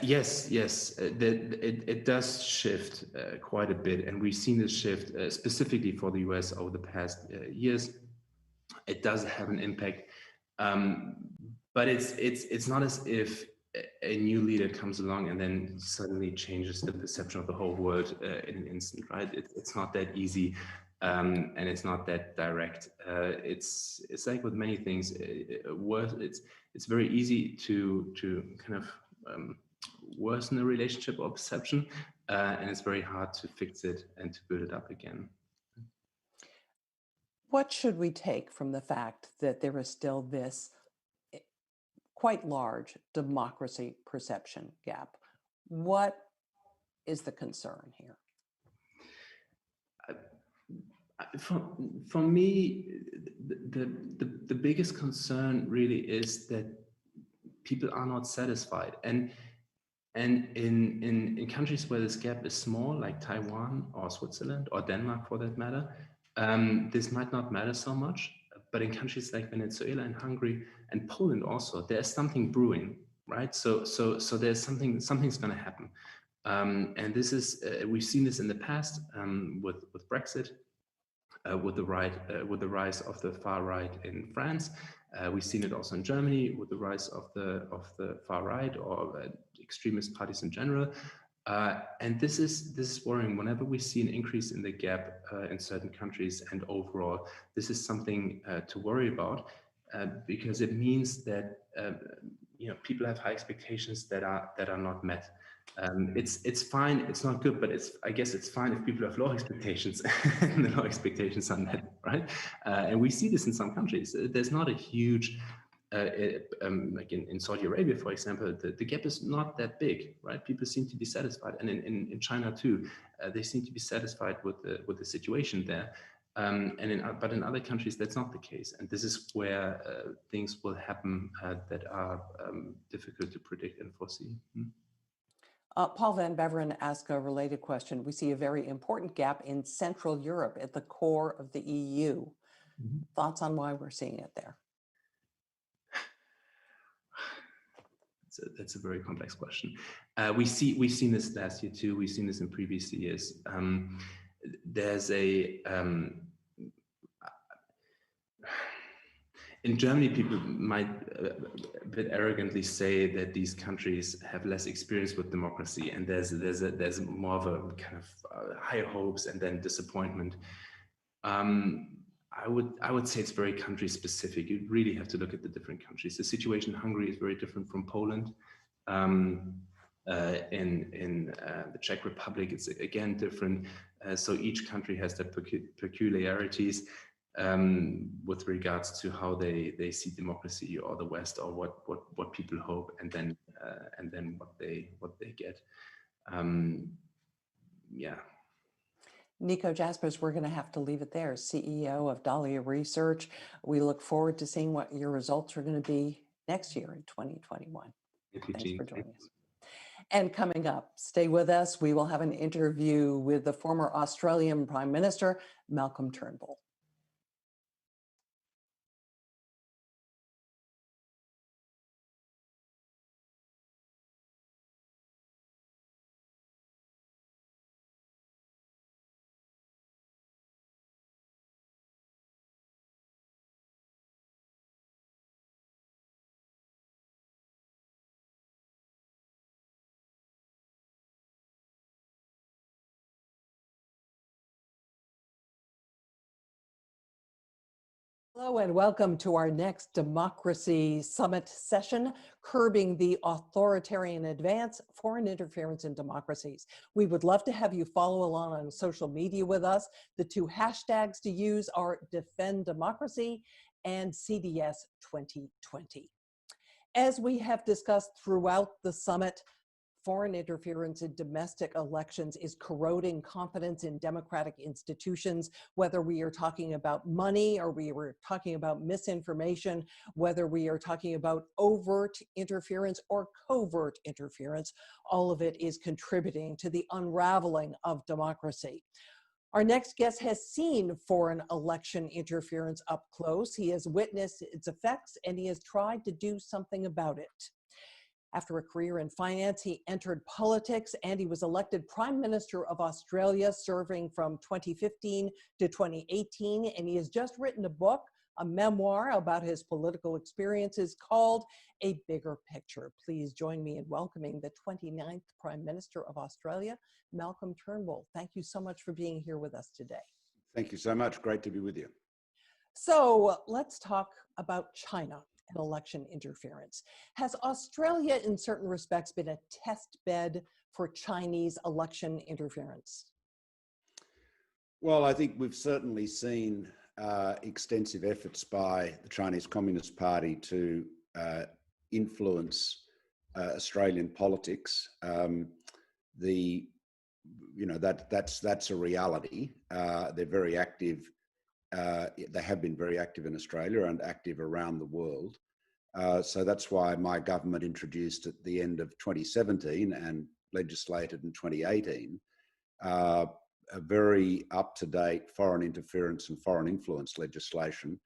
Yes. It does shift quite a bit. And we've seen this shift specifically for the US over the past years. It does have an impact. But it's not as if a new leader comes along and then suddenly changes the perception of the whole world in an instant, right? It's not that easy, and it's not that direct. It's like with many things. It's very easy to kind of worsen a relationship or perception, and it's very hard to fix it and to build it up again. What should we take from the fact that there is still this quite large democracy perception gap? What is the concern here? For me, the biggest concern really is that people are not satisfied, and in countries where this gap is small, like Taiwan or Switzerland or Denmark for that matter, this might not matter so much. But in countries like Venezuela and Hungary and Poland also, there's something brewing, right? So there's something's going to happen, and this is we've seen this in the past with Brexit, with the rise of the far right in France. We've seen it also in Germany with the rise of the far right or extremist parties in general. And this is worrying. Whenever we see an increase in the gap in certain countries and overall, this is something to worry about, because it means that people have high expectations that are not met. It's fine. It's not good, but I guess it's fine if people have low expectations and the low expectations are met, right? And we see this in some countries. There's not a huge like in Saudi Arabia, for example, the gap is not that big, right? People seem to be satisfied, and in China too, they seem to be satisfied with the situation there. But in other countries, that's not the case, and this is where things will happen that are difficult to predict and foresee. Paul Van Beveren asked a related question. We see a very important gap in Central Europe at the core of the EU. Thoughts on why we're seeing it there? That's a very complex question. We've seen this last year too. We've seen this in previous years. There's in Germany, people might a bit arrogantly say that these countries have less experience with democracy, and there's more of a kind of higher hopes and then disappointment. I would say it's very country specific. You really have to look at the different countries. The situation in Hungary is very different from Poland. In the Czech Republic, it's again different. So each country has their peculiarities with regards to how they see democracy or the West, or what people hope, and then what they get. Yeah. Nico Jaspers, we're going to have to leave it there. CEO of Dahlia Research. We look forward to seeing what your results are going to be next year in 2021. Thanks for joining us. And coming up, stay with us. We will have an interview with the former Australian Prime Minister, Malcolm Turnbull. Hello and welcome to our next Democracy Summit session, Curbing the Authoritarian Advance, Foreign Interference in Democracies. We would love to have you follow along on social media with us. The two hashtags to use are Defend Democracy and CDS 2020. As we have discussed throughout the summit, foreign interference in domestic elections is corroding confidence in democratic institutions, whether we are talking about money or we were talking about misinformation, whether we are talking about overt interference or covert interference, all of it is contributing to the unraveling of democracy. Our next guest has seen foreign election interference up close. He has witnessed its effects and he has tried to do something about it. After a career in finance, he entered politics and he was elected Prime Minister of Australia, serving from 2015 to 2018. And he has just written a book, a memoir about his political experiences called A Bigger Picture. Please join me in welcoming the 29th Prime Minister of Australia, Malcolm Turnbull. Thank you so much for being here with us today. Thank you so much. Great to be with you. So let's talk about China and election interference. Has Australia, in certain respects, been a test bed for Chinese election interference? Well, I think we've certainly seen extensive efforts by the Chinese Communist Party to influence Australian politics. That's a reality. They're very active. They have been very active in Australia and active around the world. So that's why my government introduced at the end of 2017 and legislated in 2018 a very up-to-date foreign interference and foreign influence legislation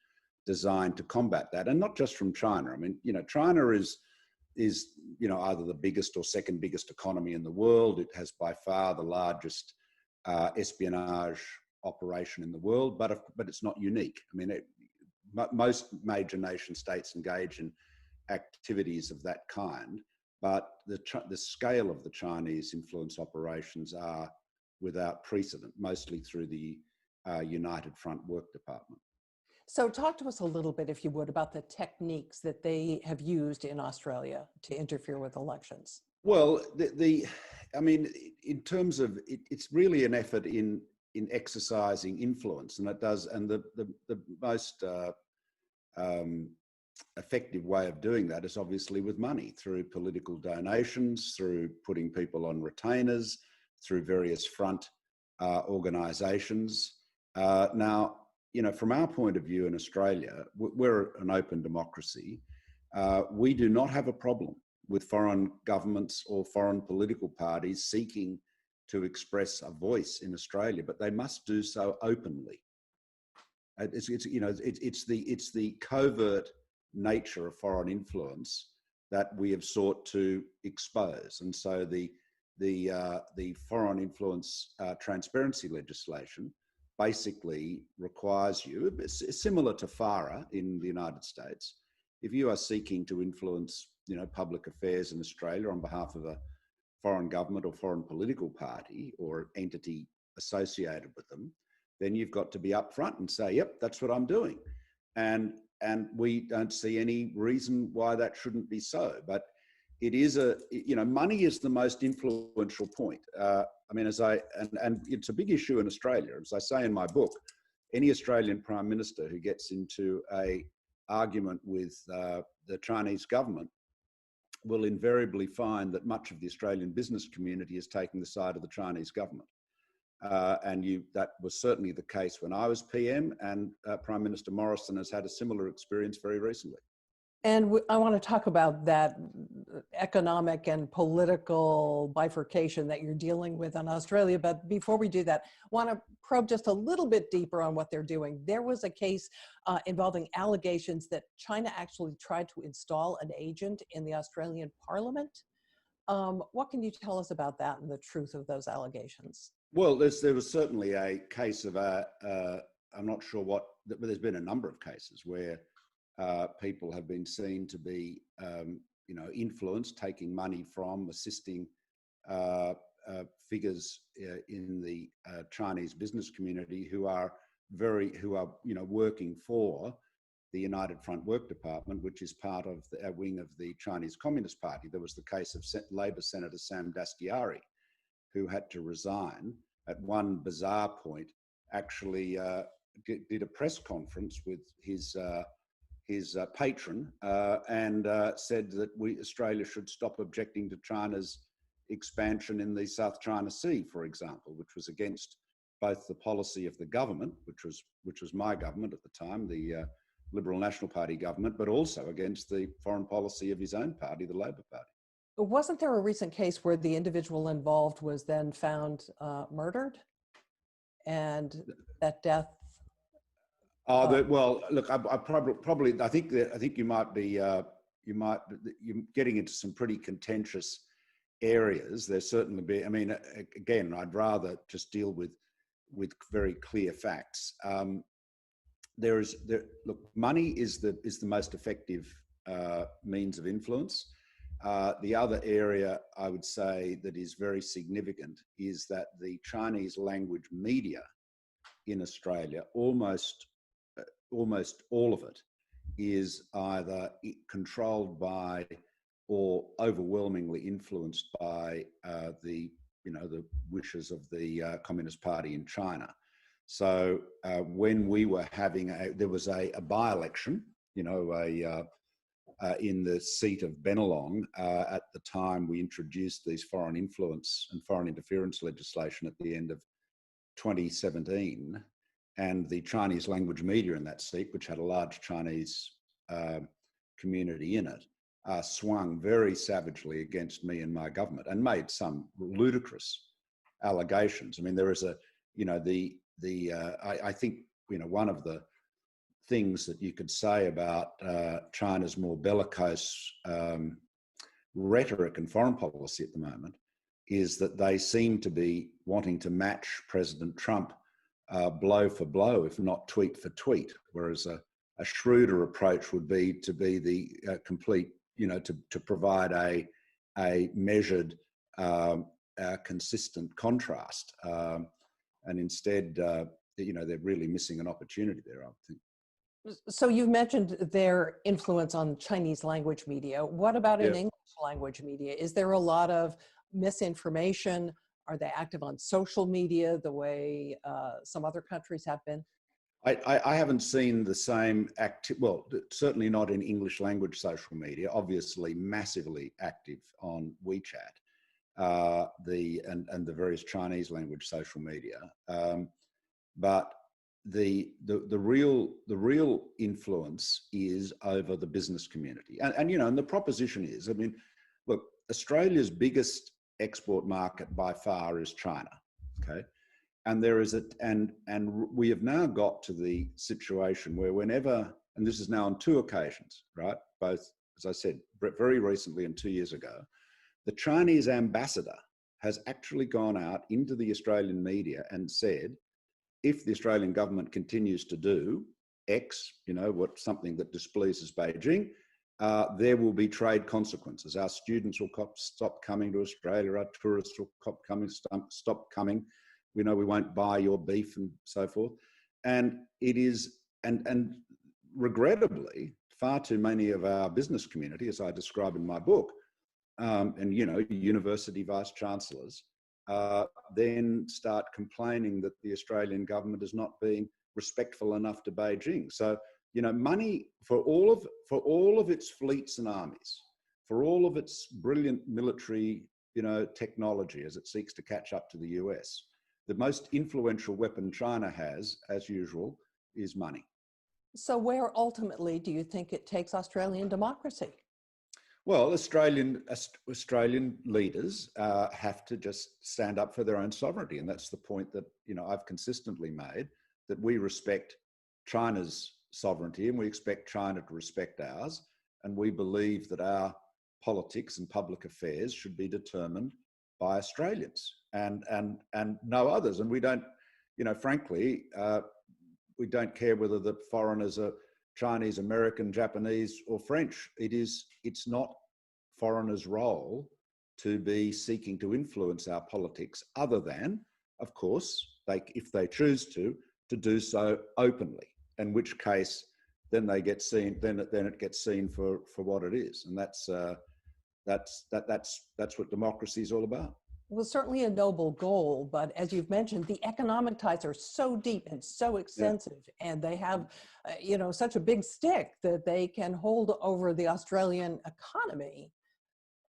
designed to combat that, and not just from China. I mean, China is either the biggest or second biggest economy in the world. It has by far the largest espionage operation in the world, but it's not unique. I mean, most major nation states engage in activities of that kind, but the scale of the Chinese influence operations are without precedent, mostly through the United Front Work Department. So talk to us a little bit, if you would, about the techniques that they have used in Australia to interfere with elections. Well, I mean, in terms of, it's really an effort in exercising influence, and it does, and the most effective way of doing that is obviously with money, through political donations, through putting people on retainers, through various front organisations. Now, you know, from our point of view in Australia, we're an open democracy. We do not have a problem with foreign governments or foreign political parties seeking to express a voice in Australia, but they must do so openly. It's the covert nature of foreign influence that we have sought to expose, and so the foreign influence transparency legislation basically requires you, it's similar to FARA in the United States. If you are seeking to influence, you know, public affairs in Australia on behalf of a foreign government or foreign political party or entity associated with them, then you've got to be upfront and say, yep, that's what I'm doing. And we don't see any reason why that shouldn't be so. But it is money is the most influential point. I mean, and it's a big issue in Australia. As I say in my book, any Australian Prime Minister who gets into an argument with the Chinese government will invariably find that much of the Australian business community is taking the side of the Chinese government. That was certainly the case when I was PM, and Prime Minister Morrison has had a similar experience very recently. And I want to talk about that economic and political bifurcation that you're dealing with in Australia. But before we do that, I want to probe just a little bit deeper on what they're doing. There was a case involving allegations that China actually tried to install an agent in the Australian Parliament. What can you tell us about that and the truth of those allegations? Well, there was certainly a case of I'm not sure what, but there's been a number of cases where people have been seen to be, influenced, taking money from, assisting figures in the Chinese business community who are working for the United Front Work Department, which is part of a wing of the Chinese Communist Party. There was the case of Labor Senator Sam Dastyari, who had to resign at one bizarre point, actually did a press conference with his patron and said that Australia should stop objecting to China's expansion in the South China Sea, for example, which was against both the policy of the government, which was my government at the time, the Liberal National Party government, but also against the foreign policy of his own party, the Labor Party. Wasn't there a recent case where the individual involved was then found murdered, and that death? Well, look, I think you might be you're getting into some pretty contentious areas. There's certainly be. I mean, again, I'd rather just deal with very clear facts. Look, money is the most effective means of influence. The other area I would say that is very significant is that the Chinese language media in Australia, almost all of it, is either controlled by or overwhelmingly influenced by the wishes of the Communist Party in China. So when we were having there was a by-election, in the seat of Bennelong, at the time we introduced these foreign influence and foreign interference legislation at the end of 2017, and the Chinese language media in that seat, which had a large Chinese community in it, swung very savagely against me and my government and made some ludicrous allegations. I mean, there is I think, one of the things that you could say about China's more bellicose rhetoric and foreign policy at the moment is that they seem to be wanting to match President Trump blow for blow, if not tweet for tweet, whereas a shrewder approach would be to be the complete, to provide a measured, consistent contrast. And instead, they're really missing an opportunity there, I think. So you've mentioned their influence on Chinese language media. What about in English language media? Is there a lot of misinformation? Are they active on social media the way some other countries have been? I haven't seen the same well, certainly not in English language social media, obviously massively active on WeChat, and the various Chinese language social media. But the real influence is over the business community. And you know, and the proposition is, I mean, look, Australia's biggest export market by far is China, okay? And there is and we have now got to the situation where whenever, and this is now on 2 occasions, right? Both, as I said, very recently and 2 years ago, the Chinese ambassador has actually gone out into the Australian media and said, if the Australian government continues to do X, you know, something that displeases Beijing, there will be trade consequences. Our students will stop coming to Australia, our tourists will stop coming. We know we won't buy your beef and so forth. And it is, and regrettably, far too many of our business community, as I describe in my book, and you know, university vice chancellors, then start complaining that the Australian government is not being respectful enough to Beijing. So, you know, money for all of its fleets and armies, for all of its brilliant military, you know, technology as it seeks to catch up to the US, the most influential weapon China has, as usual, is money. So where ultimately do you think it takes Australian democracy? Well, Australian leaders have to just stand up for their own sovereignty. And that's the point that, you know, I've consistently made, that we respect China's sovereignty and we expect China to respect ours. And we believe that our politics and public affairs should be determined by Australians and no others. And we don't, you know, frankly, we don't care whether the foreigners are Chinese, American, Japanese, or French. It's not foreigners' role to be seeking to influence our politics, other than, of course, if they choose to do so openly. In which case, then they get seen. Then it gets seen for what it is, and that's what democracy is all about. Well, certainly a noble goal, but as you've mentioned, the economic ties are so deep and so extensive, and they have, you know, such a big stick that they can hold over the Australian economy.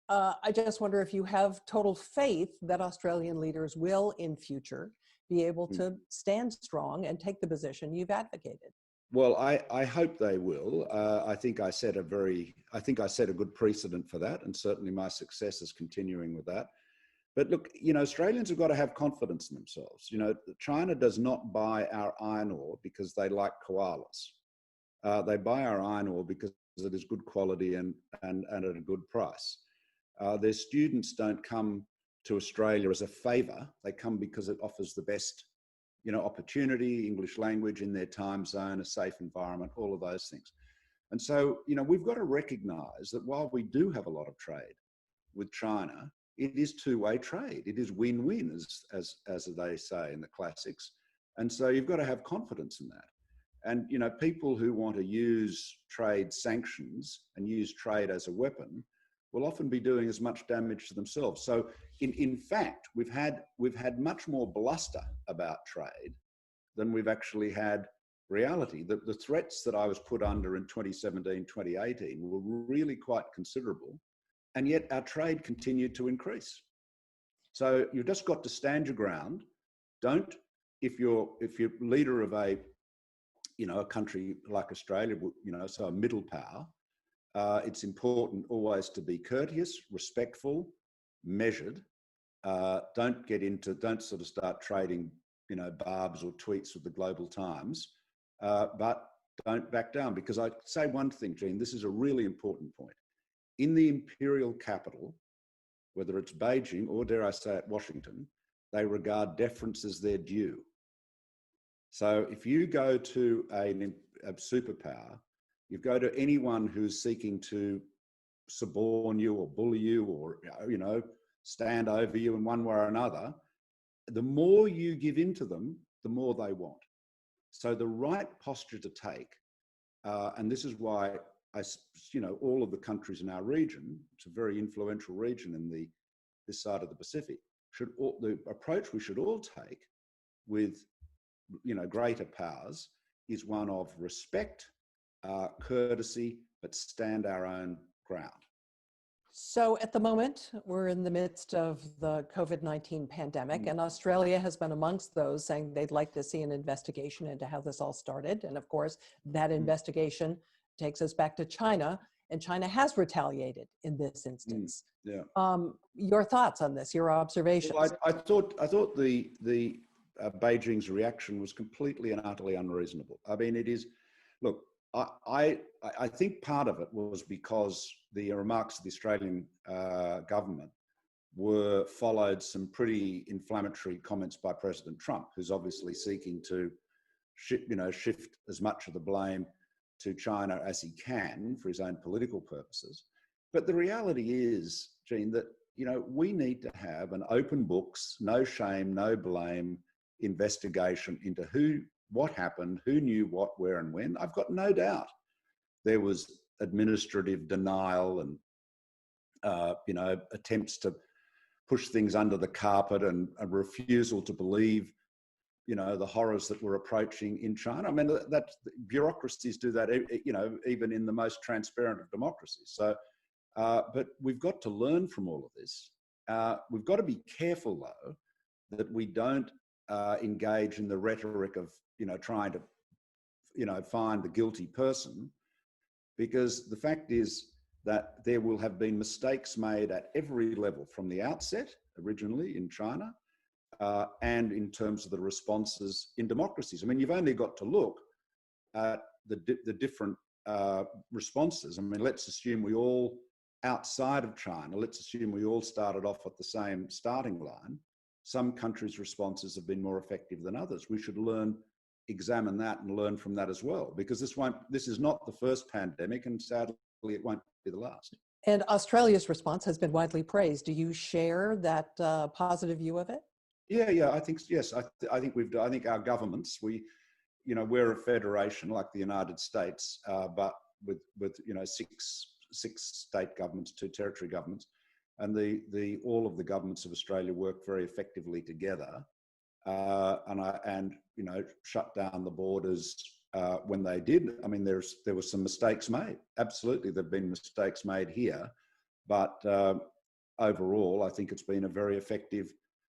I just wonder if you have total faith that Australian leaders will, in future, be able to stand strong and take the position you've advocated. Well, I hope they will. I think I set a good precedent for that, and certainly my success is continuing with that. But look, you know, Australians have got to have confidence in themselves. You know, China does not buy our iron ore because they like koalas. They buy our iron ore because it is good quality and at a good price. Their students don't come to Australia as a favour. They come because it offers the best, you know, opportunity, English language in their time zone, a safe environment, all of those things. And so, you know, we've got to recognise that while we do have a lot of trade with China, it is two-way trade. It is win-win, as they say in the classics. And so you've got to have confidence in that. And, you know, people who want to use trade sanctions and use trade as a weapon will often be doing as much damage to themselves. So in fact, we've had much more bluster about trade than we've actually had reality. The threats that I was put under in 2017, 2018 were really quite considerable. And yet our trade continued to increase. So you've just got to stand your ground. Don't, if you're leader of a country like Australia, you know, so a middle power, it's important always to be courteous, respectful, measured. Don't sort of start trading, you know, barbs or tweets with the Global Times, but don't back down. Because I say one thing, Jean, this is a really important point. In the imperial capital, whether it's Beijing or, dare I say it, Washington, they regard deference as their due. So if you go to a superpower, you go to anyone who's seeking to suborn you or bully you or, you know, stand over you in one way or another, the more you give in to them, the more they want. So the right posture to take, and this is why all of the countries in our region, it's a very influential region in this side of the Pacific, the approach we should all take with, you know, greater powers is one of respect, courtesy, but stand our own ground. So at the moment, we're in the midst of the COVID-19 pandemic, and Australia has been amongst those saying they'd like to see an investigation into how this all started. And of course, that investigation takes us back to China, and China has retaliated in this instance. Your thoughts on this, your observations? Well, I thought the Beijing's reaction was completely and utterly unreasonable. I mean, it is, look, I think part of it was because the remarks of the Australian government followed some pretty inflammatory comments by President Trump, who's obviously seeking to shift as much of the blame to China as he can for his own political purposes. But the reality is, Jean, that we need to have an open books, no shame, no blame investigation into what happened, who knew what, where, and when. I've got no doubt there was administrative denial and attempts to push things under the carpet and a refusal to believe the horrors that were approaching in China. I mean, that bureaucracies do that, even in the most transparent of democracies. So, but we've got to learn from all of this. We've got to be careful, though, that we don't engage in the rhetoric of trying to find the guilty person, because the fact is that there will have been mistakes made at every level from the outset, originally in China, and in terms of the responses in democracies. I mean, you've only got to look at the different responses. I mean, let's assume we all, outside of China, let's assume we all started off at the same starting line. Some countries' responses have been more effective than others. We should examine that and learn from that as well, because this is not the first pandemic, and sadly it won't be the last. And Australia's response has been widely praised. Do you share that positive view of it? Yeah, I think yes. I think our governments, we're a federation like the United States, but with six state governments, 2 territory governments, and all of the governments of Australia work very effectively together, and shut down the borders when they did. I mean, there were some mistakes made. Absolutely, there've been mistakes made here, but overall, I think it's been a very effective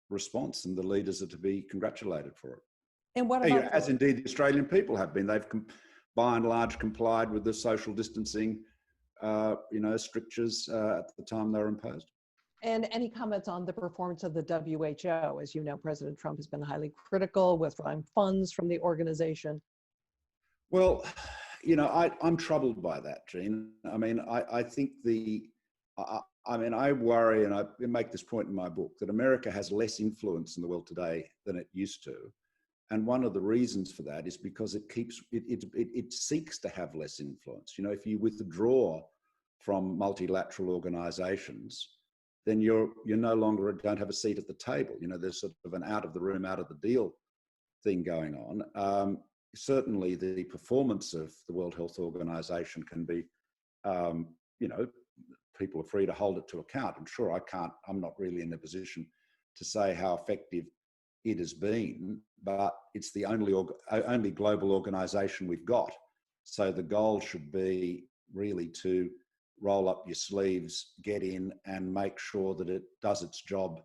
response, and the leaders are to be congratulated for it. And what about as indeed the Australian people have been? They've by and large complied with the social distancing strictures at the time they were imposed. And any comments on the performance of the WHO? As you know, President Trump has been highly critical, withdrawing funds from the organization. Well, I'm troubled by that, Jean. I mean, I think I worry, and I make this point in my book, that America has less influence in the world today than it used to. And one of the reasons for that is because it seeks to have less influence. If you withdraw from multilateral organizations, then you're no longer don't have a seat at the table. There's sort of an out of the room, out of the deal thing going on. Certainly the performance of the World Health Organization can be, people are free to hold it to account. I'm sure I'm not really in a position to say how effective it has been, but it's the only global organization we've got. So the goal should be really to roll up your sleeves, get in, and make sure that it does its job,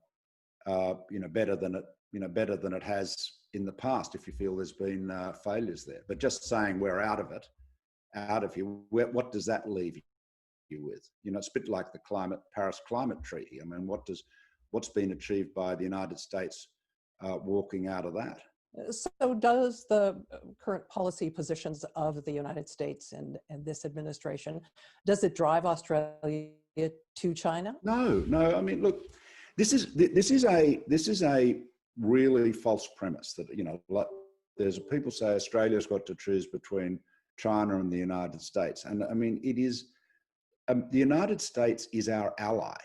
better than it has in the past. If you feel there's been failures there, but just saying we're out of here, what does that leave you with? It's a bit like the Paris Climate Treaty. I mean, what's been achieved by the United States walking out of that? So does the current policy positions of the United States and this administration, does it drive Australia to China? No. I mean, look, this is a really false premise that, there's people say Australia's got to choose between China and the United States. And I mean, it is, the United States is our ally.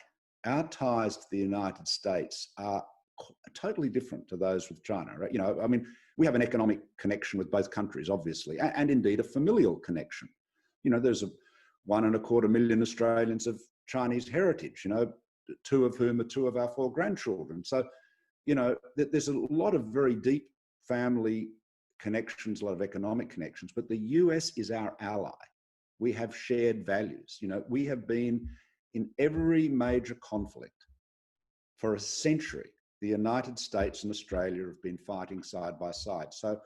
Our ties to the United States are totally different to those with China, right? I mean, we have an economic connection with both countries, obviously, and indeed a familial connection. There's 1.25 million Australians of Chinese heritage, 2 of whom are 2 of our 4 grandchildren. So, there's a lot of very deep family connections, a lot of economic connections, but the US is our ally. We have shared values. You know, we have been in every major conflict for a century. The United States and Australia have been fighting side by side. So,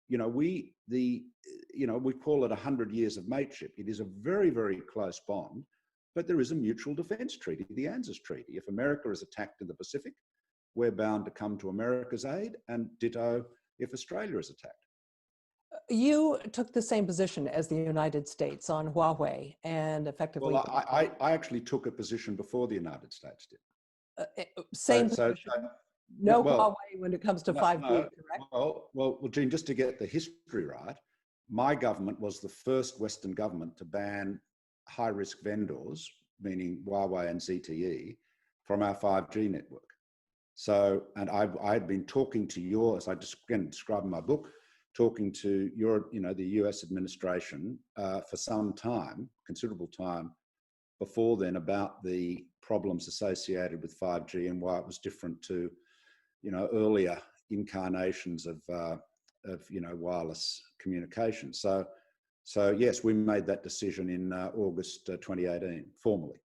you know, we call it 100 years of mateship. It is a very, very close bond, but there is a mutual defense treaty, the ANZUS Treaty. If America is attacked in the Pacific, we're bound to come to America's aid, and ditto if Australia is attacked. You took the same position as the United States on Huawei and effectively... Well, I actually took a position before the United States did. Same position. Huawei when it comes to 5G, correct? Well, Jean, just to get the history right, my government was the first Western government to ban high-risk vendors, meaning Huawei and ZTE, from our 5G network. So, and I'd been talking to as I just again described in my book, talking to the US administration for some time, considerable time before then, about the problems associated with 5G and why it was different to, earlier incarnations of wireless communication. So yes, we made that decision in August 2018, formally.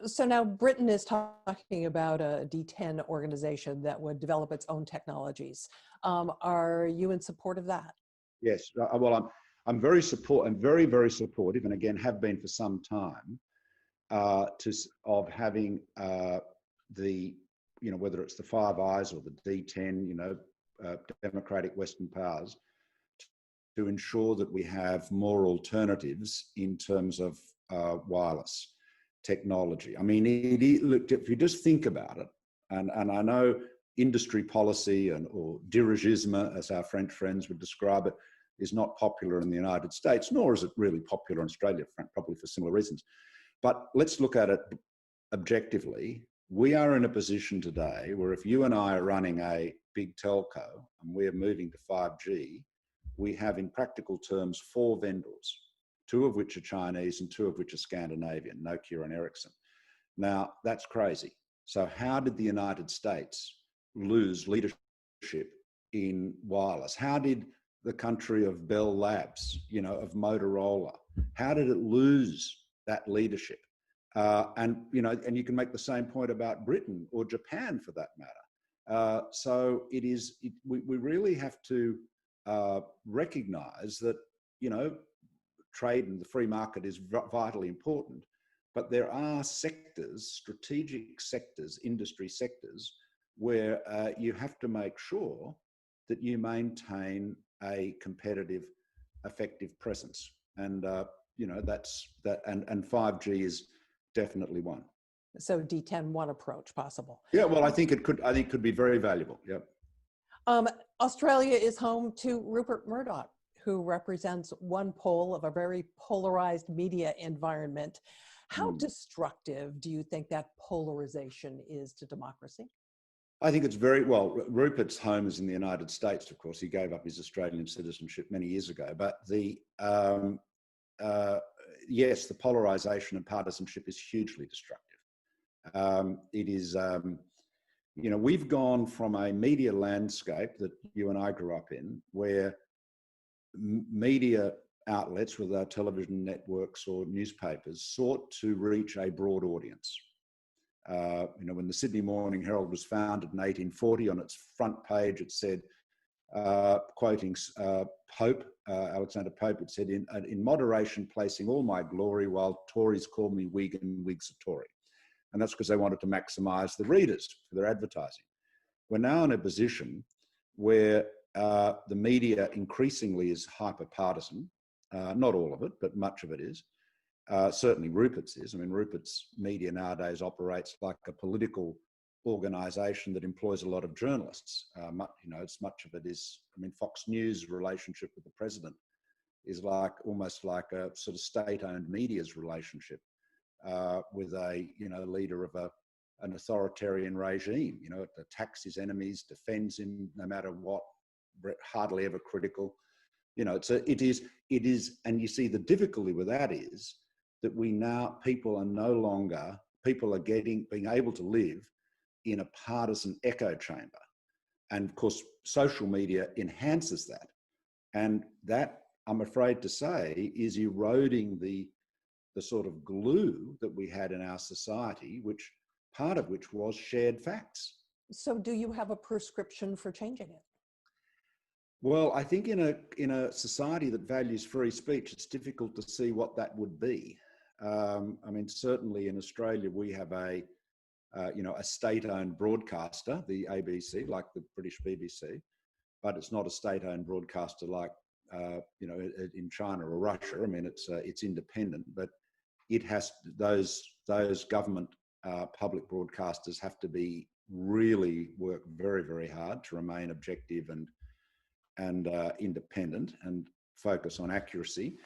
So now Britain is talking about a D10 organization that would develop its own technologies. Are you in support of that? Yes. Well, I'm very very supportive, and again have been for some time, of having whether it's the Five Eyes or the D10, democratic Western powers, to ensure that we have more alternatives in terms of wireless technology. I mean, look, if you just think about it, and I know industry policy or dirigisme, as our French friends would describe it, is not popular in the United States, nor is it really popular in Australia, probably for similar reasons. But let's look at it objectively. We are in a position today where if you and I are running a big telco and we're moving to 5G, we have in practical terms 4 vendors, 2 of which are Chinese and 2 of which are Scandinavian, Nokia and Ericsson. Now, that's crazy. So how did the United States lose leadership in wireless? How did the country of Bell Labs, of Motorola, how did it lose that leadership? And you can make the same point about Britain or Japan for that matter. So we really have to recognize that, trade and the free market is vitally important, but there are sectors, strategic sectors, industry sectors, where you have to make sure that you maintain a competitive, effective presence. And, that's that, and 5G is definitely one. So D10 one approach possible. Yeah, well, I think it could be very valuable. Yep. Australia is home to Rupert Murdoch, who represents one pole of a very polarized media environment. How destructive do you think that polarization is to democracy? I think it's very well. Rupert's home is in the United States, of course. He gave up his Australian citizenship many years ago. But yes, the polarization and partisanship is hugely destructive. It is, we've gone from a media landscape that you and I grew up in, where media outlets, whether they're television networks or newspapers, sought to reach a broad audience. When the Sydney Morning Herald was founded in 1840, on its front page it said, quoting Pope, Alexander Pope, it said, in moderation placing all my glory, while Tories call me Whig and Whigs a Tory. And that's because they wanted to maximise the readers for their advertising. We're now in a position where the media increasingly is hyper-partisan. Not all of it, but much of it is. Certainly Rupert's is. I mean, Rupert's media nowadays operates like a political organisation that employs a lot of journalists. It's much of it is, Fox News' relationship with the president is almost like a sort of state-owned media's relationship with a, leader of an authoritarian regime. It attacks his enemies, defends him no matter what, hardly ever critical. It is, and you see the difficulty with that is that people are being able to live in a partisan echo chamber. And of course, social media enhances that. And that, I'm afraid to say, is eroding the sort of glue that we had in our society, which part of which was shared facts. So do you have a prescription for changing it? Well, I think in a society that values free speech, it's difficult to see what that would be. I mean, certainly in Australia, we have a state-owned broadcaster, the ABC, like the British BBC, but it's not a state-owned broadcaster like in China or Russia. I mean, it's independent, but it has those government public broadcasters have to be really work very, very hard to remain objective and independent and focus on accuracy.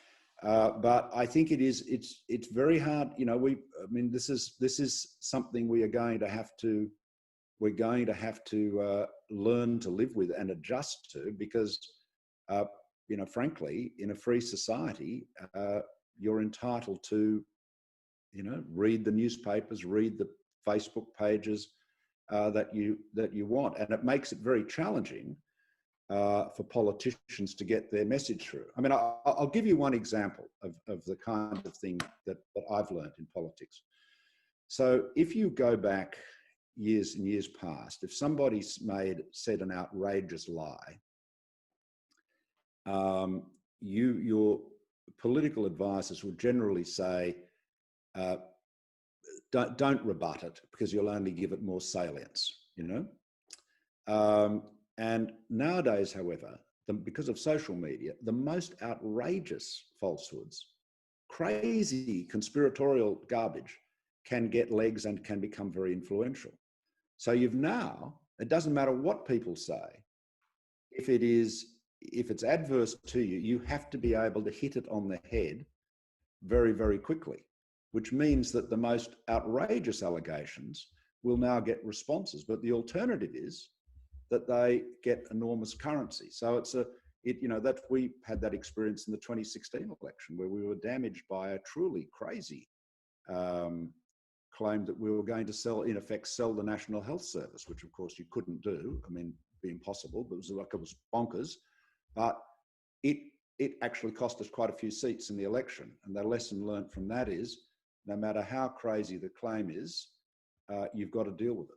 But I think it's very hard. This is something we are going to have to learn to live with and adjust to, because frankly, in a free society, you're entitled to read the newspapers, read the Facebook pages that you want, and it makes it very challenging for politicians to get their message through. I mean, I'll give you one example of the kind of thing that I've learned in politics. So if you go back years and years past, if somebody said an outrageous lie, your political advisors would generally say, don't rebut it, because you'll only give it more salience, and nowadays, however, because of social media, the most outrageous falsehoods, crazy conspiratorial garbage, can get legs and can become very influential. So it doesn't matter what people say, if it's adverse to you, you have to be able to hit it on the head very, very quickly, which means that the most outrageous allegations will now get responses. But the alternative is that they get enormous currency. So we had that experience in the 2016 election, where we were damaged by a truly crazy claim that we were going to sell the National Health Service, which of course you couldn't do. I mean, it'd be impossible, but it was bonkers. But it actually cost us quite a few seats in the election. And the lesson learned from that is, no matter how crazy the claim is, you've got to deal with it.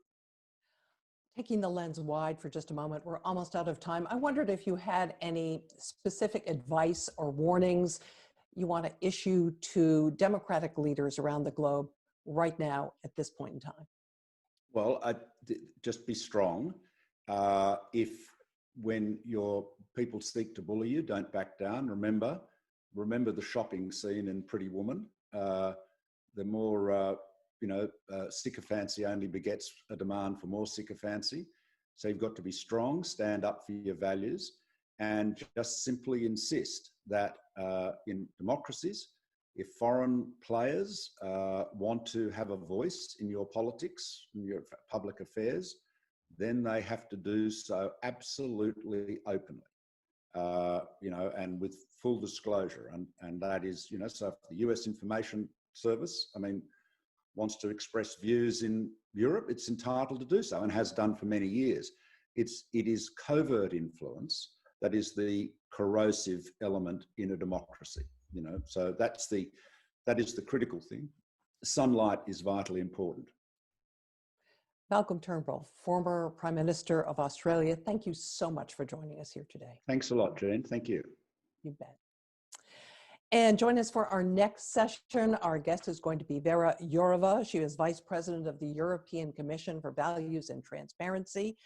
Taking the lens wide for just a moment, we're almost out of time. I wondered if you had any specific advice or warnings you want to issue to democratic leaders around the globe right now at this point in time. Well, just be strong. When your people seek to bully you, don't back down. Remember the shopping scene in Pretty Woman. The more sycophancy only begets a demand for more sycophancy. So you've got to be strong, stand up for your values, and just simply insist that in democracies, if foreign players want to have a voice in your politics, in your public affairs, then they have to do so absolutely openly, and with full disclosure. And that is, so if the US Information Service, wants to express views in Europe, it's entitled to do so and has done for many years. It is covert influence that is the corrosive element in a democracy, so that is the critical thing. Sunlight is vitally important. Malcolm Turnbull, former Prime Minister of Australia, thank you so much for joining us here today. Thanks a lot, Jane. Thank you. You bet. And join us for our next session. Our guest is going to be Vera Jourova. She is Vice President of the European Commission for Values and Transparency.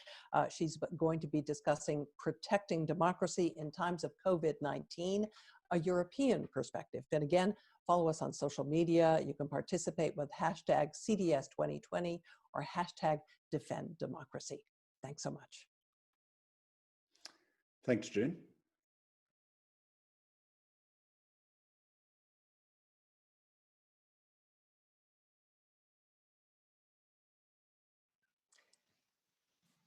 She's going to be discussing protecting democracy in times of COVID-19, a European perspective. And again, follow us on social media. You can participate with hashtag CDS2020 or hashtag Defend Democracy. Thanks so much. Thanks, June.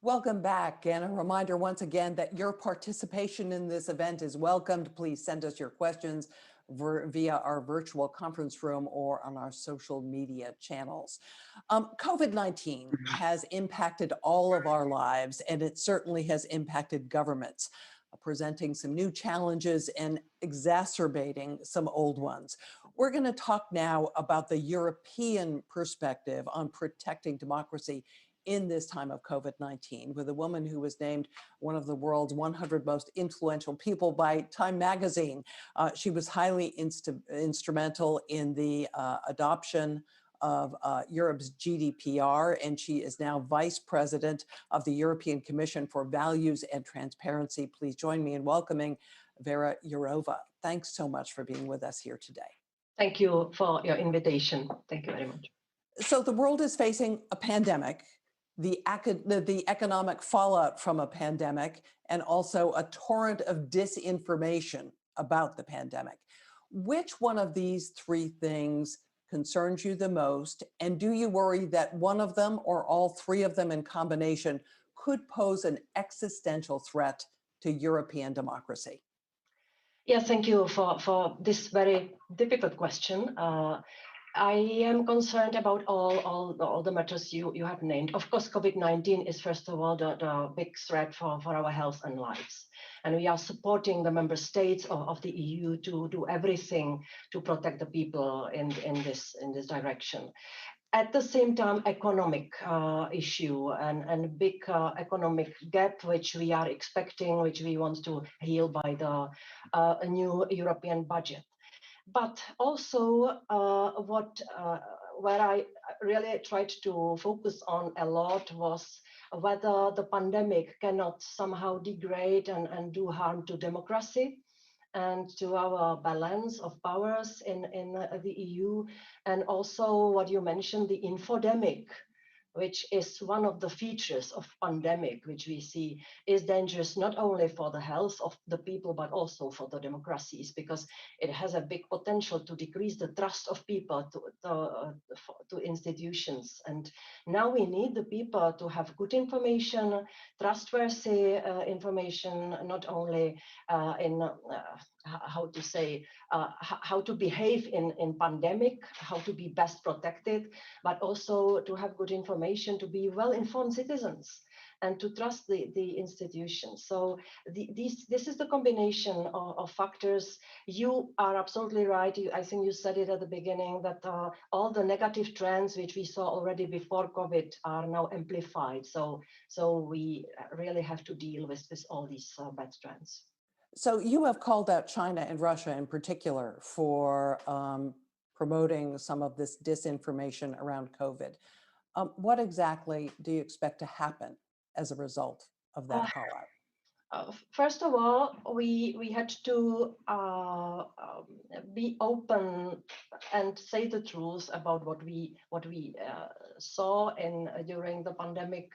Welcome back, and a reminder once again that your participation in this event is welcomed. Please send us your questions via our virtual conference room or on our social media channels. COVID-19 has impacted all of our lives, and it certainly has impacted governments. presenting some new challenges and exacerbating some old ones. We're going to talk now about the European perspective on protecting democracy in this time of COVID-19 with a woman who was named one of the world's 100 most influential people by Time magazine. She was highly instrumental in the adoption of Europe's GDPR, and she is now Vice President of the European Commission for Values and Transparency. Please join me in welcoming Vera Jourova. Thanks so much for being with us here today. Thank you for your invitation. Thank you very much. So the world is facing a pandemic, the economic fallout from a pandemic, and also a torrent of disinformation about the pandemic. Which one of these three things concerns you the most? And do you worry that one of them or all three of them in combination could pose an existential threat to European democracy? Yeah, thank you for this very difficult question. I am concerned about all the matters you have named. Of course, COVID-19 is first of all the big threat for our health and lives. And we are supporting the member states of the EU to do everything to protect the people in this direction. At the same time, economic issue and big economic gap, which we are expecting, which we want to heal by the new European budget. But also where I really tried to focus on a lot was whether the pandemic cannot somehow degrade and do harm to democracy and to our balance of powers in the EU. And also what you mentioned, the infodemic, which is one of the features of pandemic, which we see is dangerous not only for the health of the people, but also for the democracies, because it has a big potential to decrease the trust of people to institutions. And now we need the people to have good information, trustworthy information, not only in how to say, how to behave in pandemic, how to be best protected, but also to have good information, to be well-informed citizens and to trust the institutions. So this is the combination of factors. You are absolutely right. I think you said it at the beginning that all the negative trends which we saw already before COVID are now amplified. So we really have to deal with all these bad trends. So you have called out China and Russia in particular for promoting some of this disinformation around COVID. What exactly do you expect to happen as a result of that call out? First of all, we had to be open and say the truth about what we saw during the pandemic.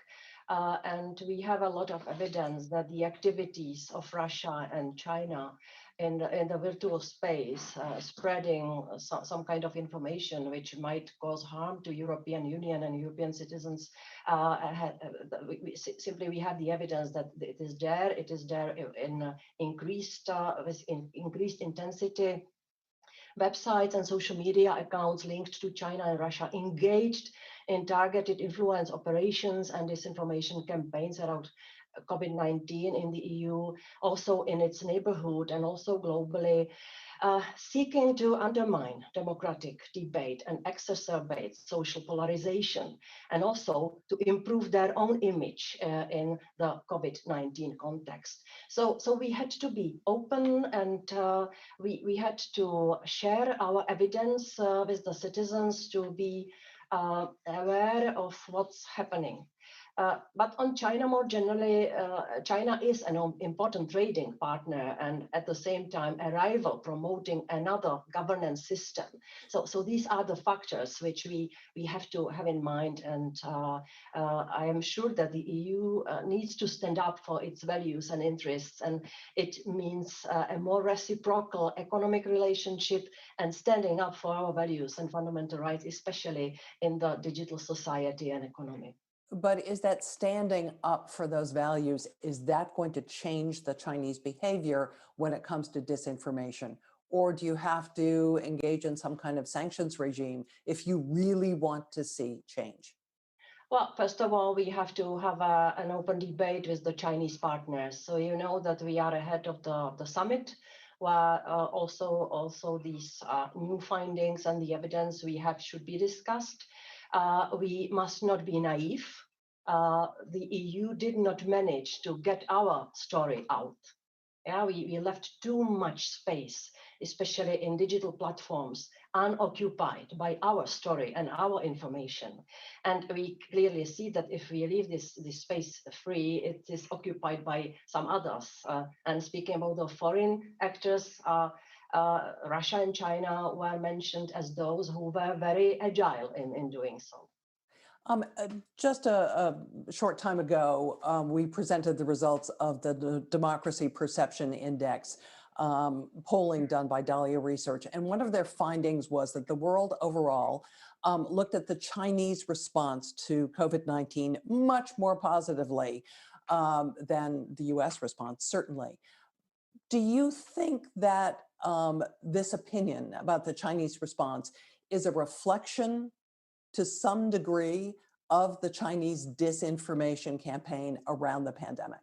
And we have a lot of evidence that the activities of Russia and China in the virtual space, spreading some kind of information which might cause harm to European Union and European citizens, we have the evidence that it is there in increased intensity. Websites and social media accounts linked to China and Russia engaged in targeted influence operations and disinformation campaigns around COVID-19 in the EU, also in its neighborhood and also globally, seeking to undermine democratic debate and exacerbate social polarization, and also to improve their own image in the COVID-19 context. So we had to be open, and we had to share our evidence with the citizens to be aware of what's happening. But on China more generally, China is an important trading partner and at the same time a rival promoting another governance system. So these are the factors which we have to have in mind, and I am sure that the EU needs to stand up for its values and interests, and it means a more reciprocal economic relationship and standing up for our values and fundamental rights, especially in the digital society and economy. But is that standing up for those values, is that going to change the Chinese behavior when it comes to disinformation? Or do you have to engage in some kind of sanctions regime if you really want to see change? Well, first of all, we have to have an open debate with the Chinese partners. So you know that we are ahead of the summit, where also these new findings and the evidence we have should be discussed. We must not be naive. The EU did not manage to get our story out. Yeah, we left too much space, especially in digital platforms, unoccupied by our story and our information. And we clearly see that if we leave this space free, it is occupied by some others. And speaking about the foreign actors, Russia and China were mentioned as those who were very agile in doing so. Just a short time ago, we presented the results of the Democracy Perception Index, polling done by Dahlia Research. And one of their findings was that the world overall looked at the Chinese response to COVID-19 much more positively than the US response, certainly. Do you think that this opinion about the Chinese response is a reflection to some degree of the Chinese disinformation campaign around the pandemic?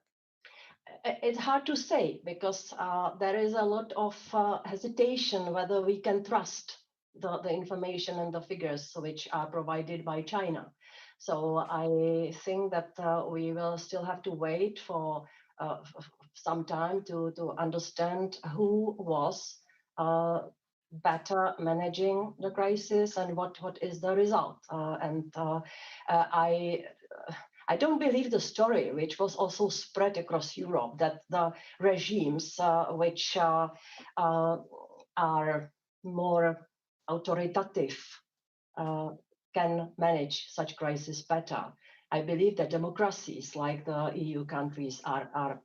It's hard to say because there is a lot of hesitation whether we can trust the information and the figures which are provided by China. So I think that we will still have to wait for some time to understand who was better managing the crisis and what is the result. I don't believe the story, which was also spread across Europe, that the regimes which are more authoritative can manage such crisis better. I believe that democracies like the EU countries are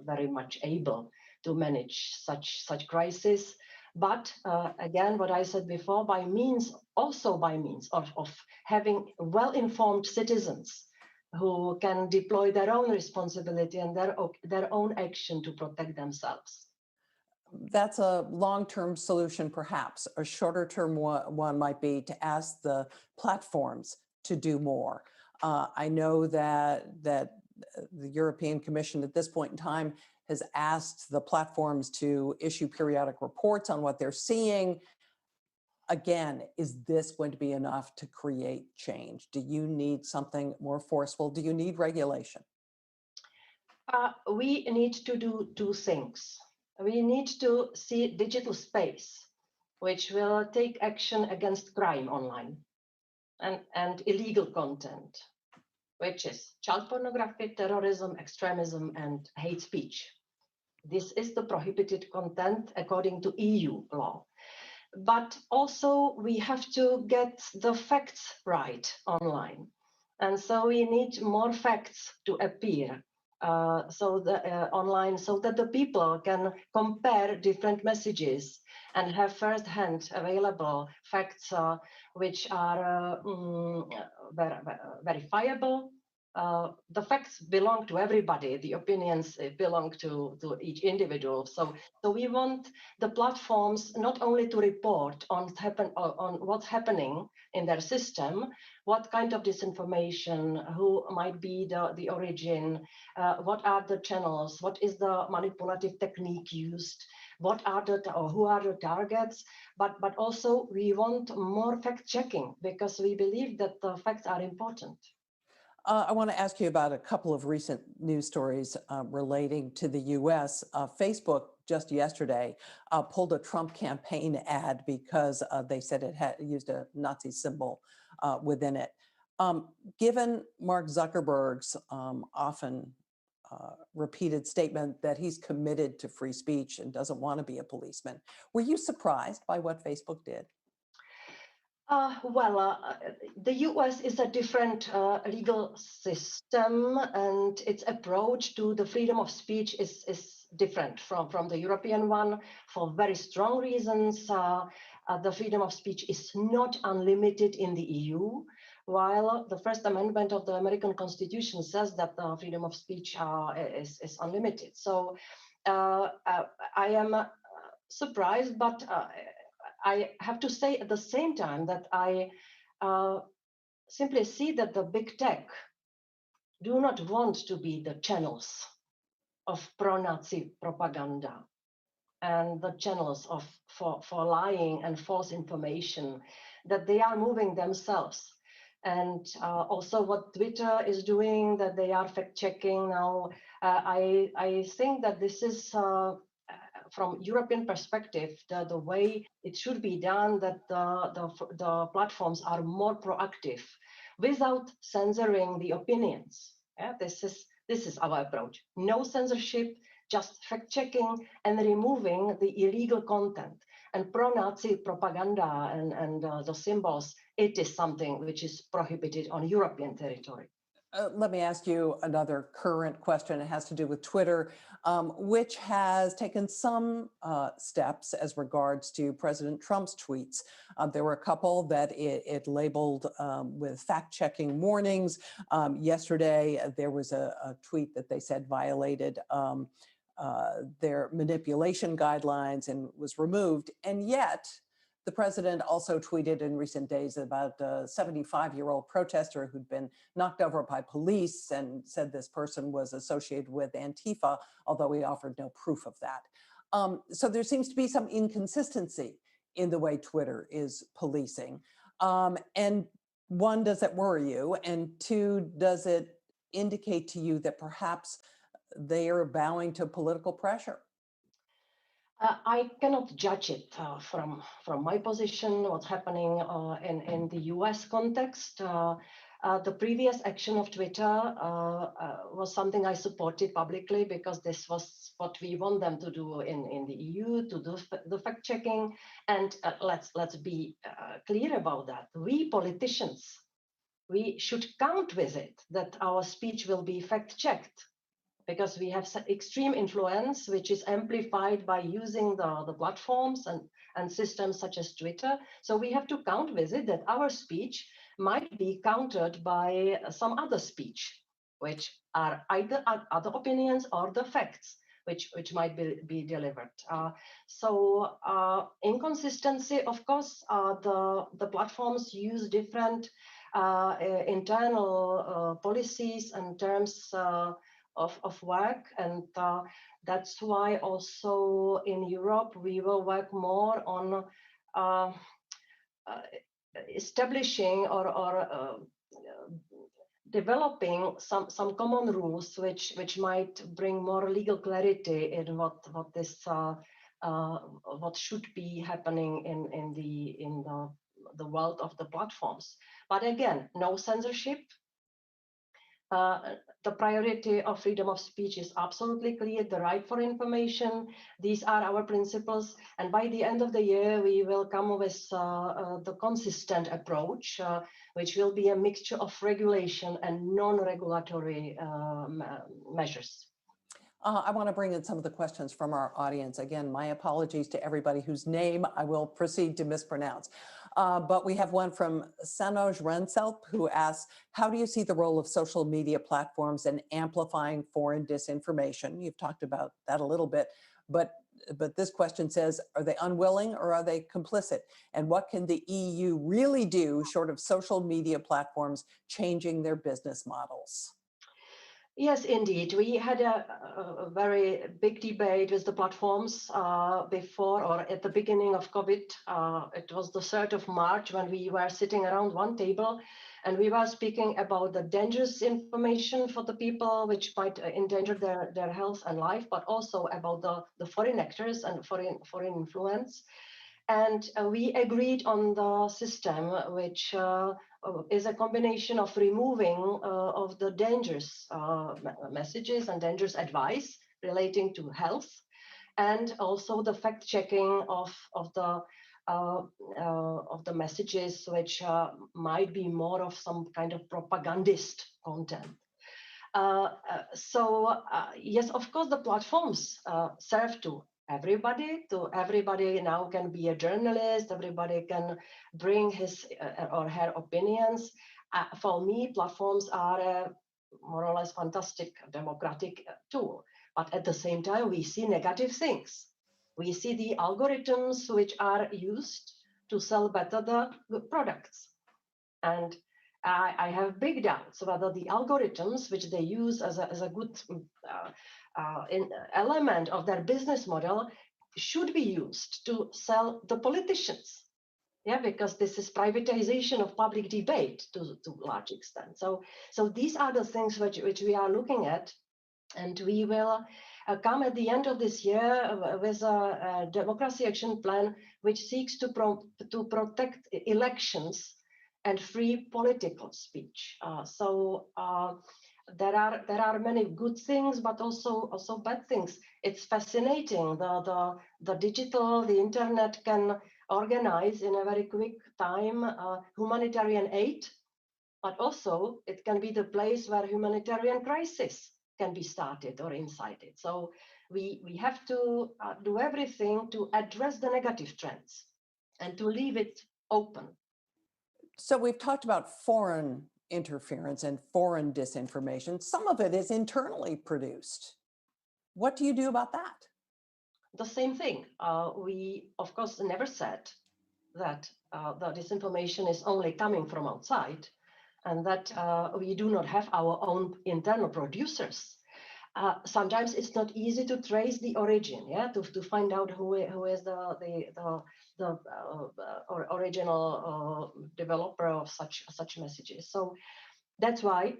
very much able to manage such crisis. But again, what I said before, by means of having well-informed citizens who can deploy their own responsibility and their own action to protect themselves. That's a long-term solution, perhaps. A shorter-term one might be to ask the platforms to do more. I know that the European Commission at this point in time has asked the platforms to issue periodic reports on what they're seeing. Again, is this going to be enough to create change? Do you need something more forceful? Do you need regulation? We need to do two things. We need to see digital space, which will take action against crime online and illegal content, which is child pornography, terrorism, extremism, and hate speech. This is the prohibited content according to EU law. But also we have to get the facts right online. And so we need more facts to appear online so that the people can compare different messages and have first-hand available facts which are verifiable. The facts belong to everybody. The opinions belong to each individual. So we want the platforms not only to report on what's happening in their system, what kind of disinformation, who might be the origin, what are the channels, what is the manipulative technique used, what are who are the targets, but also we want more fact-checking because we believe that the facts are important. I want to ask you about a couple of recent news stories relating to the US. Facebook just yesterday pulled a Trump campaign ad because they said it had used a Nazi symbol within it. Given Mark Zuckerberg's often repeated statement that he's committed to free speech and doesn't want to be a policeman, were you surprised by what Facebook did? The US is a different legal system, and its approach to the freedom of speech is different from the European one for very strong reasons. The freedom of speech is not unlimited in the EU, while the First Amendment of the American Constitution says that the freedom of speech is unlimited. So I am surprised, but I have to say at the same time that I simply see that the big tech do not want to be the channels of pro-Nazi propaganda and the channels for lying and false information, that they are moving themselves. And also what Twitter is doing, that they are fact-checking now. I think that this is, from European perspective, the way it should be done, that the platforms are more proactive without censoring the opinions. Yeah, this is our approach. No censorship, just fact-checking and removing the illegal content. And pro-Nazi propaganda and the symbols, it is something which is prohibited on European territory. Let me ask you another current question. It has to do with Twitter, which has taken some steps as regards to President Trump's tweets. There were a couple that it labeled with fact-checking warnings. Yesterday, there was a tweet that they said violated their manipulation guidelines and was removed. And yet, the president also tweeted in recent days about a 75-year-old protester who'd been knocked over by police and said this person was associated with Antifa, although he offered no proof of that. So there seems to be some inconsistency in the way Twitter is policing. And one, does it worry you? And two, does it indicate to you that perhaps they are bowing to political pressure? I cannot judge it from my position, what's happening in the US context. The previous action of Twitter was something I supported publicly, because this was what we want them to do in the EU, to do the fact-checking. And let's be clear about that. We politicians, we should count with it that our speech will be fact-checked, because we have extreme influence, which is amplified by using the platforms and systems such as Twitter. So we have to count with it that our speech might be countered by some other speech, which are either other opinions or the facts, which might be delivered. So inconsistency, of course, the platforms use different internal policies and terms of work, and that's why also in Europe we will work more on establishing or developing some common rules which might bring more legal clarity in what should be happening in the world of the platforms. But again, no censorship. The priority of freedom of speech is absolutely clear, the right for information. These are our principles. And by the end of the year, we will come with the consistent approach, which will be a mixture of regulation and non-regulatory measures. I want to bring in some of the questions from our audience. Again, my apologies to everybody whose name I will proceed to mispronounce. But we have one from Sanoj Renselp, who asks, how do you see the role of social media platforms in amplifying foreign disinformation? You've talked about that a little bit, but this question says, are they unwilling or are they complicit? And what can the EU really do short of social media platforms changing their business models? Yes, indeed. We had a very big debate with the platforms before or at the beginning of COVID. It was the 3rd of March when we were sitting around one table and we were speaking about the dangerous information for the people which might endanger their health and life, but also about the foreign actors and foreign influence. And we agreed on the system, which is a combination of removing of the dangerous messages and dangerous advice relating to health, and also the fact-checking of the messages which might be more of some kind of propagandist content. Yes, of course, the platforms serve to everybody now can be a journalist, everybody can bring his or her opinions. For me, platforms are a more or less fantastic democratic tool, but at the same time we see negative things. We see the algorithms which are used to sell better the products, and I have big doubts whether the algorithms which they use as a good element of their business model should be used to sell the politicians. Yeah, because this is privatization of public debate to a large extent. So these are the things which we are looking at, and we will come at the end of this year with a democracy action plan which seeks to protect elections and free political speech. There are many good things, but also bad things. It's fascinating. The internet can organize in a very quick time humanitarian aid, but also it can be the place where humanitarian crisis can be started or incited. So we have to do everything to address the negative trends and to leave it open. So we've talked about foreign interference and foreign disinformation. Some of it is internally produced. What do you do about that? The same thing. We, of course, never said that the disinformation is only coming from outside and that we do not have our own internal producers. Sometimes it's not easy to trace the origin, yeah, to find out who is the original developer of such messages. So that's why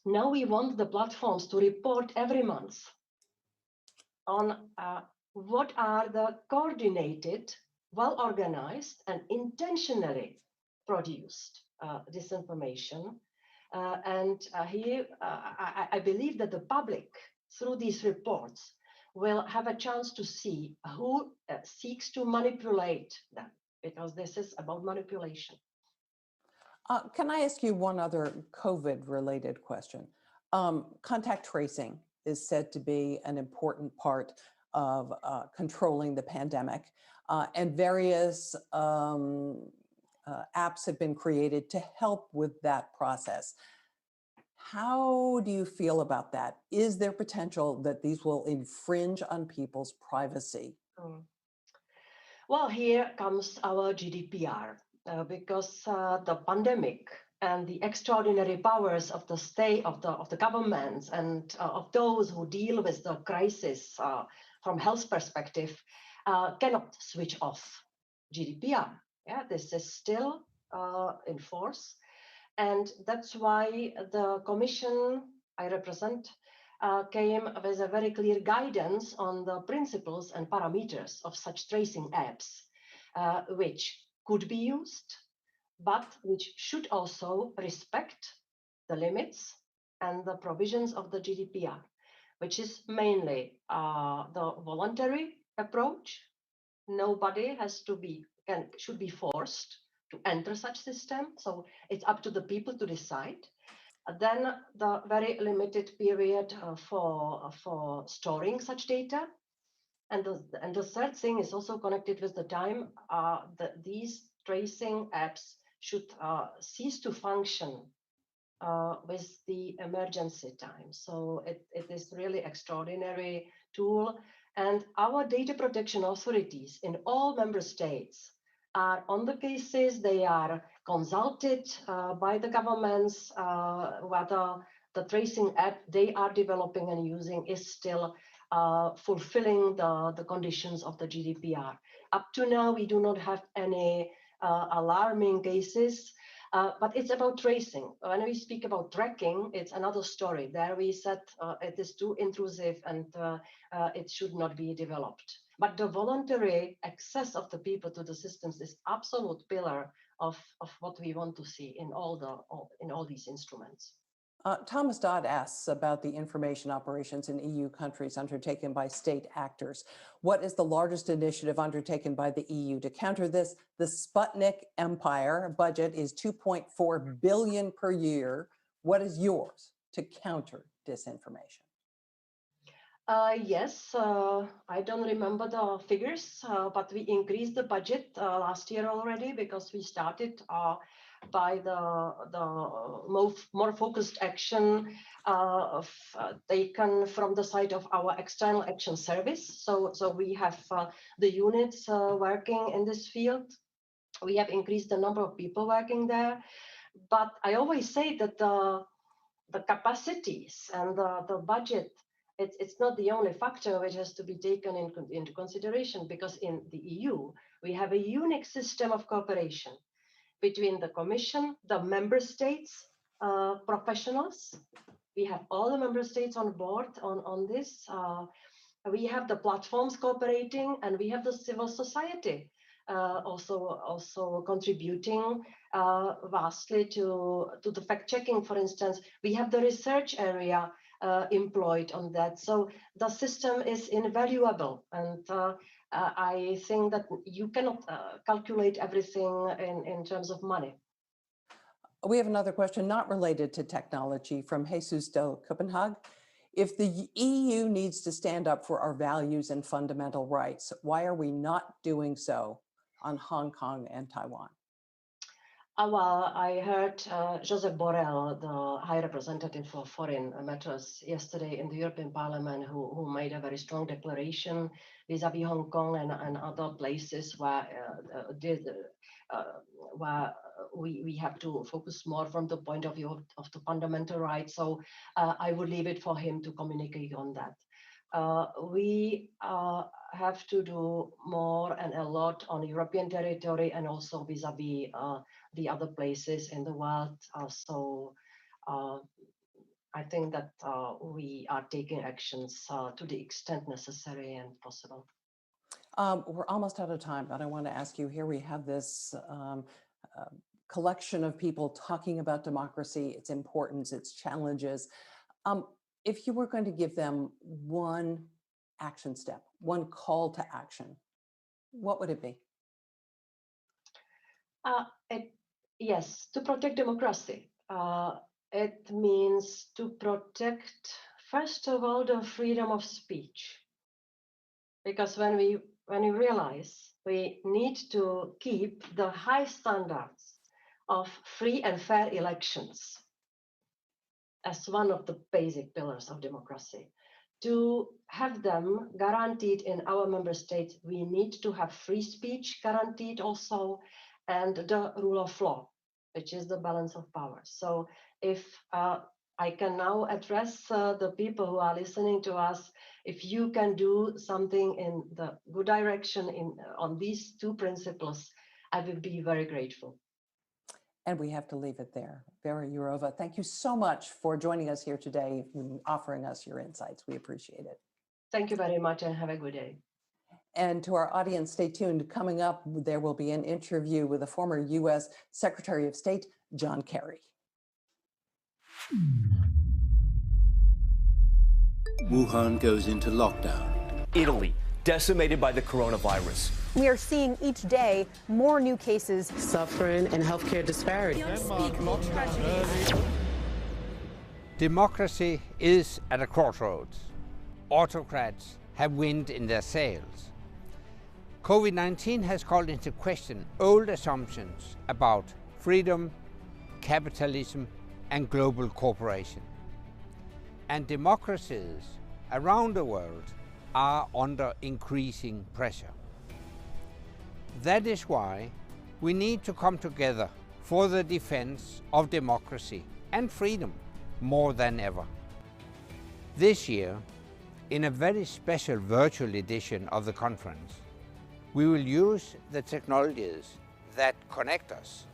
now we want the platforms to report every month on what are the coordinated, well-organized, and intentionally produced disinformation. Here, I believe that the public, through these reports, will have a chance to see who seeks to manipulate them, because this is about manipulation. Can I ask you one other COVID-related question? Contact tracing is said to be an important part of controlling the pandemic, and various apps have been created to help with that process. How do you feel about that? Is there potential that these will infringe on people's privacy? Well, here comes our GDPR, because the pandemic and the extraordinary powers of the state, of the governments, and of those who deal with the crisis from health perspective cannot switch off GDPR. Yeah, this is still in force, and that's why the Commission I represent came with a very clear guidance on the principles and parameters of such tracing apps, which could be used, but which should also respect the limits and the provisions of the GDPR, which is mainly the voluntary approach. Nobody should be forced to enter such system, so it's up to the people to decide. Then the very limited period for storing such data. And the third thing is also connected with the time that these tracing apps should cease to function with the emergency time. So it is really extraordinary tool. And our data protection authorities in all member states are on the cases. They are consulted by the governments whether the tracing app they are developing and using is still fulfilling the conditions of the GDPR. Up to now, we do not have any alarming cases, but it's about tracing. When we speak about tracking, it's another story. There we said it is too intrusive and it should not be developed. But the voluntary access of the people to the systems is absolute pillar of what we want to see in all these instruments. Thomas Dodd asks about the information operations in EU countries undertaken by state actors. What is the largest initiative undertaken by the EU to counter this? The Sputnik empire budget is 2.4 billion per year. What is yours to counter disinformation? Yes, I don't remember the figures, but we increased the budget last year already because we started by the more focused action taken from the side of our external action service. So we have the units working in this field. We have increased the number of people working there. But I always say that the capacities and the budget, it's not the only factor which has to be taken into consideration, because in the EU, we have a unique system of cooperation between the Commission, the member states, professionals. We have all the member states on board on this. We have the platforms cooperating, and we have the civil society also contributing vastly to the fact-checking. For instance, we have the research area employed on that. So the system is invaluable, and I think that you cannot calculate everything in terms of money. We have another question not related to technology from Jesus de Copenhagen. If the EU needs to stand up for our values and fundamental rights, why are we not doing so on Hong Kong and Taiwan? Well, I heard Josep Borrell, the High Representative for Foreign Matters, yesterday in the European Parliament, who made a very strong declaration vis-à-vis Hong Kong and other places where we have to focus more from the point of view of the fundamental rights. So I would leave it for him to communicate on that. We have to do more and a lot on European territory, and also vis-à-vis the other places in the world. So I think that we are taking actions to the extent necessary and possible. We're almost out of time, but I want to ask you, here we have this collection of people talking about democracy, its importance, its challenges. If you were going to give them one action step, one call to action, what would it be? Yes, to protect democracy. It means to protect, first of all, the freedom of speech. Because when we realize we need to keep the high standards of free and fair elections as one of the basic pillars of democracy, to have them guaranteed in our member states, we need to have free speech guaranteed also, and the rule of law, which is the balance of power. So if I can now address the people who are listening to us, if you can do something in the good direction on these two principles, I would be very grateful. And we have to leave it there. Vera Jourova, thank you so much for joining us here today and offering us your insights. We appreciate it. Thank you very much, and have a good day. And to our audience, stay tuned. Coming up, there will be an interview with the former US Secretary of State, John Kerry. Wuhan goes into lockdown. Italy, decimated by the coronavirus. We are seeing each day more new cases. Suffering and healthcare disparity. Democracy is at a crossroads. Autocrats have wind in their sails. COVID-19 has called into question old assumptions about freedom, capitalism, and global cooperation. And democracies around the world are under increasing pressure. That is why we need to come together for the defense of democracy and freedom more than ever. This year, in a very special virtual edition of the conference, we will use the technologies that connect us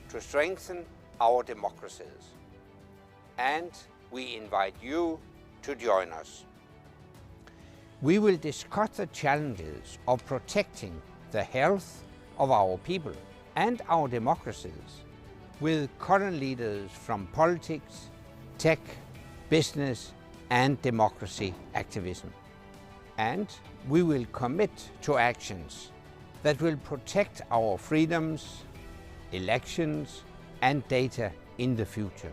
to strengthen our democracies. And we invite you to join us. We will discuss the challenges of protecting the health of our people and our democracies with current leaders from politics, tech, business, and democracy activism. And we will commit to actions that will protect our freedoms, elections, and data in the future.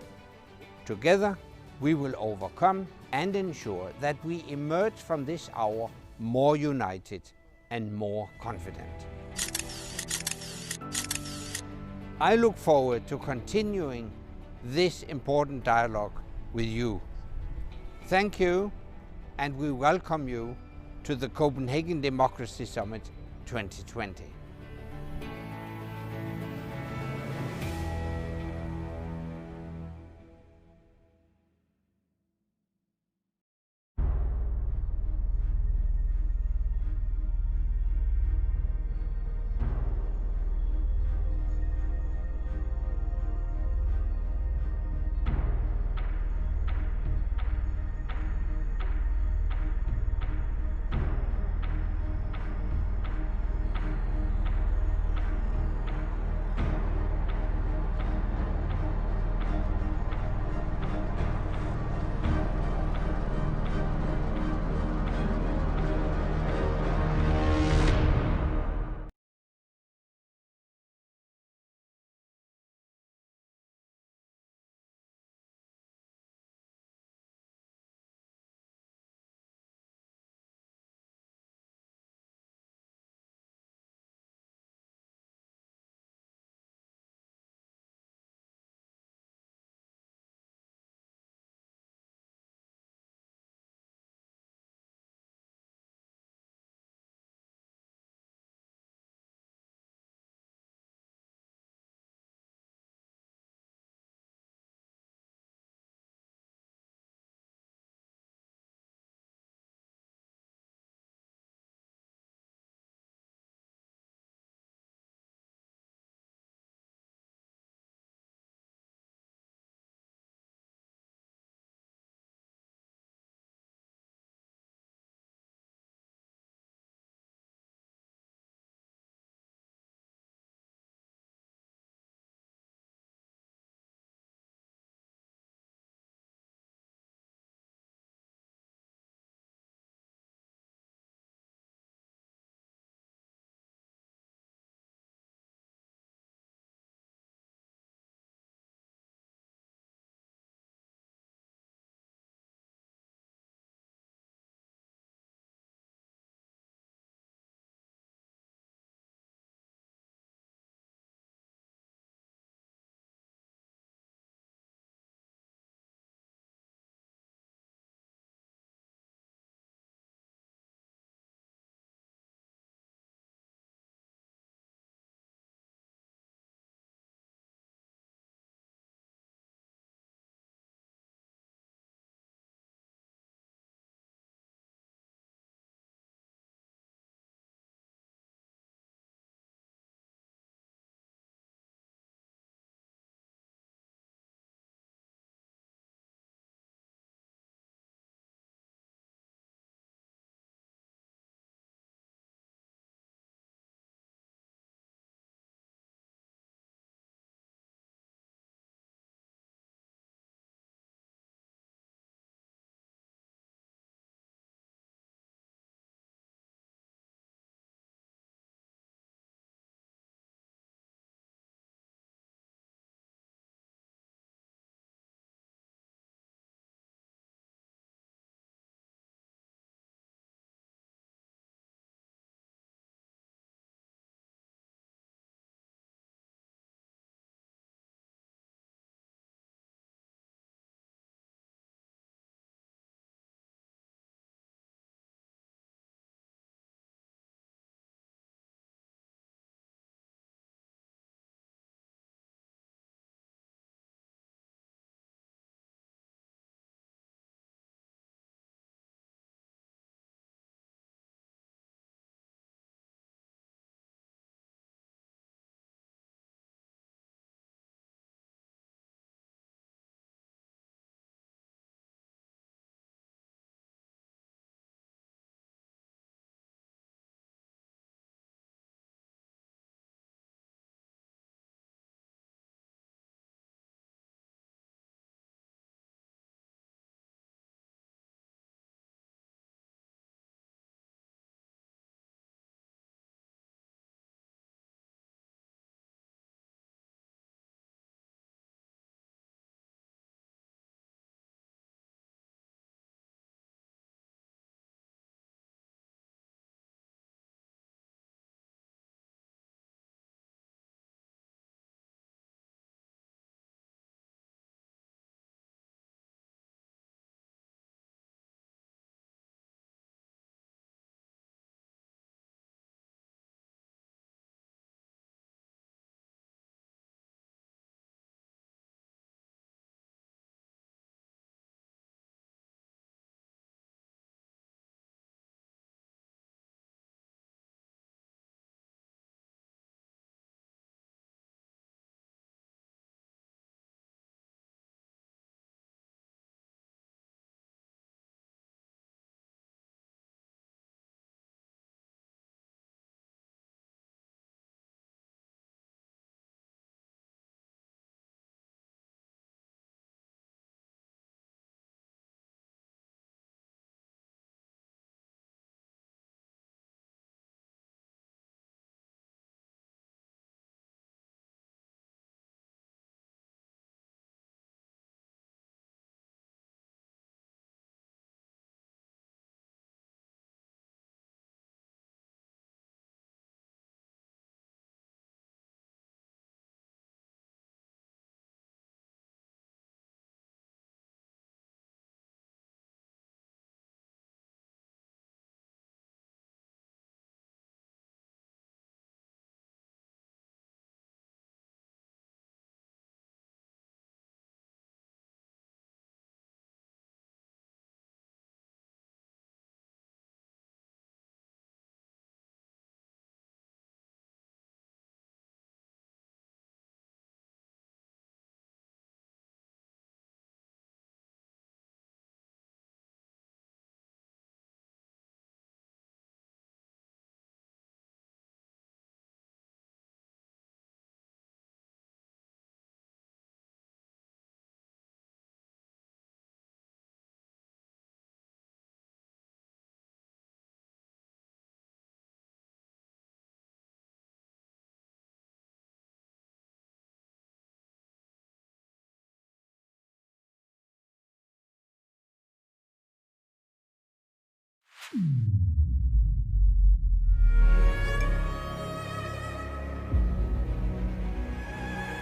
Together, we will overcome and ensure that we emerge from this hour more united and more confident. I look forward to continuing this important dialogue with you. Thank you, and we welcome you to the Copenhagen Democracy Summit 2020.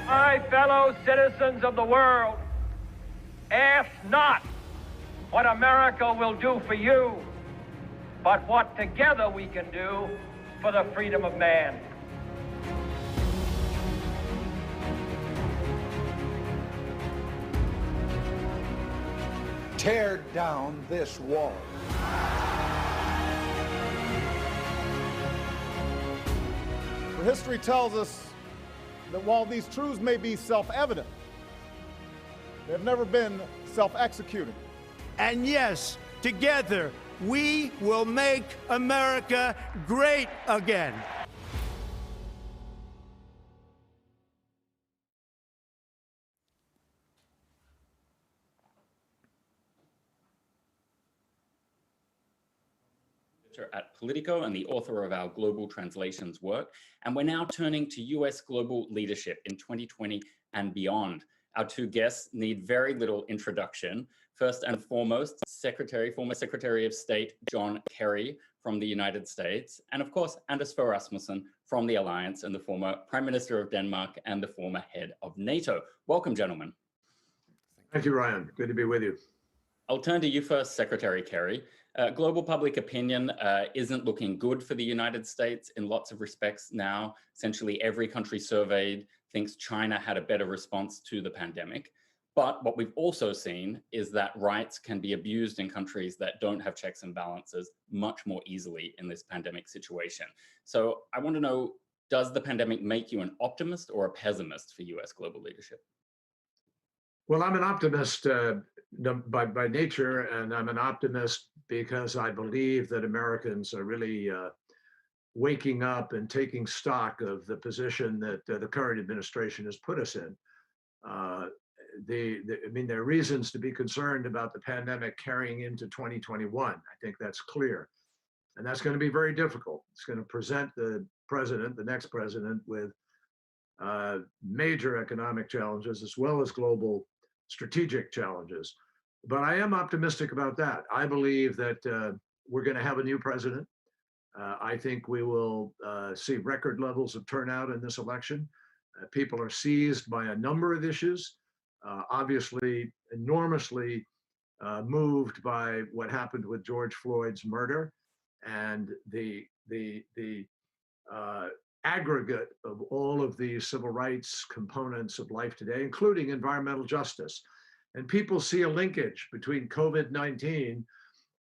My fellow citizens of the world, ask not what America will do for you, but what together we can do for the freedom of man. Tear down this wall. For history tells us that while these truths may be self-evident, they've never been self-executing. And yes, together, we will make America great again. At Politico and the author of our Global Translations work. And we're now turning to US global leadership in 2020 and beyond. Our two guests need very little introduction. First and foremost, former Secretary of State John Kerry from the United States, and of course, Anders Fogh Rasmussen from the Alliance and the former Prime Minister of Denmark and the former head of NATO. Welcome, gentlemen. Thank you, Ryan. Good to be with you. I'll turn to you first, Secretary Kerry. Global public opinion isn't looking good for the United States in lots of respects now. Essentially, every country surveyed thinks China had a better response to the pandemic. But what we've also seen is that rights can be abused in countries that don't have checks and balances much more easily in this pandemic situation. So I want to know, does the pandemic make you an optimist or a pessimist for US global leadership? Well, I'm an optimist by nature, and I'm an optimist because I believe that Americans are really waking up and taking stock of the position that the current administration has put us in. I mean, there are reasons to be concerned about the pandemic carrying into 2021. I think that's clear. And that's going to be very difficult. It's going to present the president, the next president, with major economic challenges as well as global strategic challenges. But I am optimistic about that. I believe that we're going to have a new president. I think we will see record levels of turnout in this election. People are seized by a number of issues, obviously enormously moved by what happened with George Floyd's murder and the aggregate of all of these civil rights components of life today, including environmental justice. And people see a linkage between COVID-19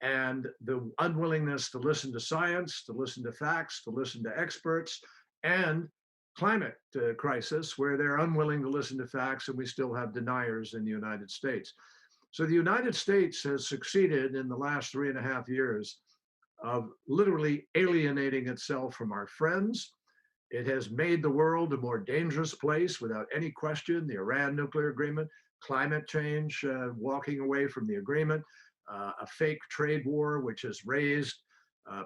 and the unwillingness to listen to science, to listen to facts, to listen to experts, and climate crisis, where they're unwilling to listen to facts, and we still have deniers in the United States. So the United States has succeeded in the last 3.5 years of literally alienating itself from our friends. It has made the world a more dangerous place without any question. The Iran nuclear agreement, climate change, walking away from the agreement, a fake trade war, which has raised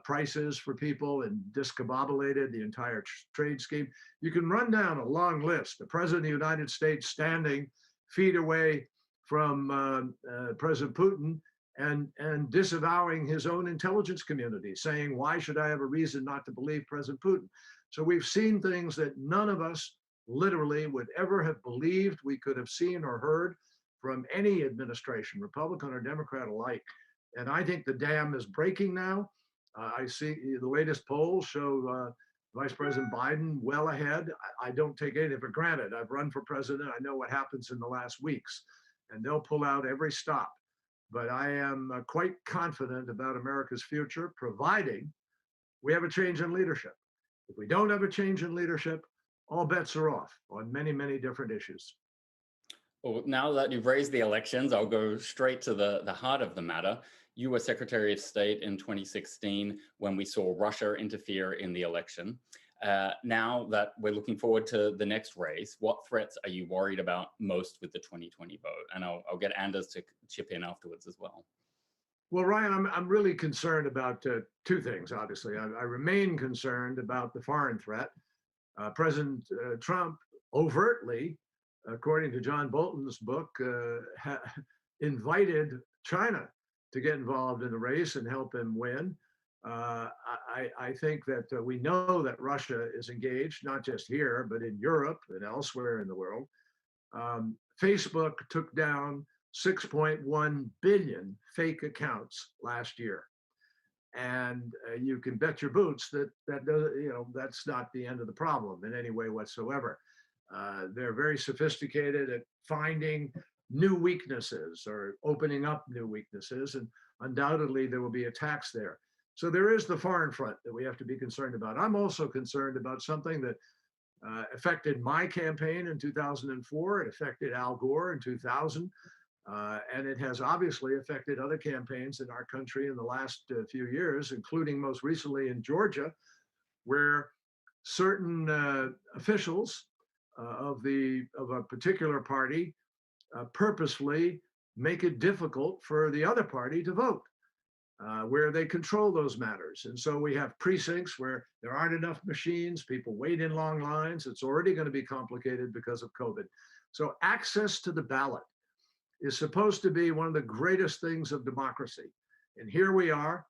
prices for people and discombobulated the entire trade scheme. You can run down a long list. The President of the United States standing feet away from President Putin and disavowing his own intelligence community, saying, why should I have a reason not to believe President Putin? So we've seen things that none of us literally would ever have believed we could have seen or heard from any administration, Republican or Democrat alike. And I think the dam is breaking now. I see the latest polls show Vice President Biden well ahead. I don't take anything for granted. I've run for president. I know what happens in the last weeks, and they'll pull out every stop. But I am quite confident about America's future, providing we have a change in leadership. If we don't have a change in leadership, all bets are off on many, many different issues. Well, now that you've raised the elections, I'll go straight to the heart of the matter. You were Secretary of State in 2016 when we saw Russia interfere in the election. Now that we're looking forward to the next race, what threats are you worried about most with the 2020 vote? And I'll get Anders to chip in afterwards as well. Well, Ryan, I'm really concerned about two things, obviously. I remain concerned about the foreign threat. President Trump overtly, according to John Bolton's book, invited China to get involved in the race and help him win. I think that we know that Russia is engaged, not just here, but in Europe and elsewhere in the world. Facebook took down 6.1 billion fake accounts last year. And you can bet your boots that that's not the end of the problem in any way whatsoever. They're very sophisticated at finding new weaknesses or opening up new weaknesses, and undoubtedly there will be attacks there. So there is the foreign front that we have to be concerned about. I'm also concerned about something that affected my campaign in 2004. It affected Al Gore in 2000. And it has obviously affected other campaigns in our country in the last few years, including most recently in Georgia, where certain officials of a particular party purposefully make it difficult for the other party to vote, where they control those matters. And so we have precincts where there aren't enough machines, people wait in long lines. It's already going to be complicated because of COVID. So access to the ballot is supposed to be one of the greatest things of democracy. And here we are,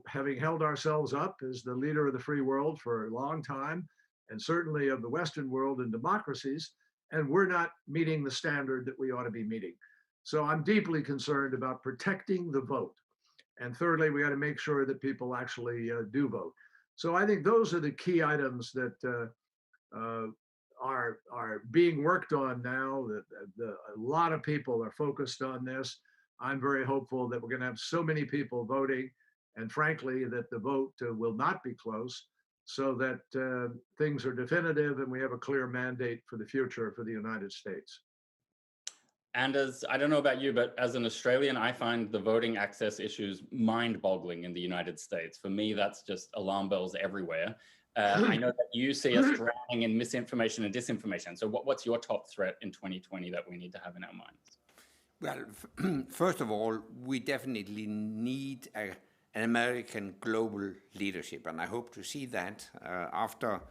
having held ourselves up as the leader of the free world for a long time, and certainly of the Western world and democracies, and we're not meeting the standard that we ought to be meeting. So I'm deeply concerned about protecting the vote. And thirdly, we got to make sure that people actually do vote. So I think those are the key items that are being worked on now. A lot of people are focused on this. I'm very hopeful that we're going to have so many people voting, and frankly, that the vote will not be close, so that things are definitive and we have a clear mandate for the future for the United States. And I don't know about you, but as an Australian, I find the voting access issues mind-boggling in the United States. For me, that's just alarm bells everywhere. I know that you see us drowning in misinformation and disinformation. So what's your top threat in 2020 that we need to have in our minds? Well, first of all, we definitely need an American global leadership, and I hope to see that after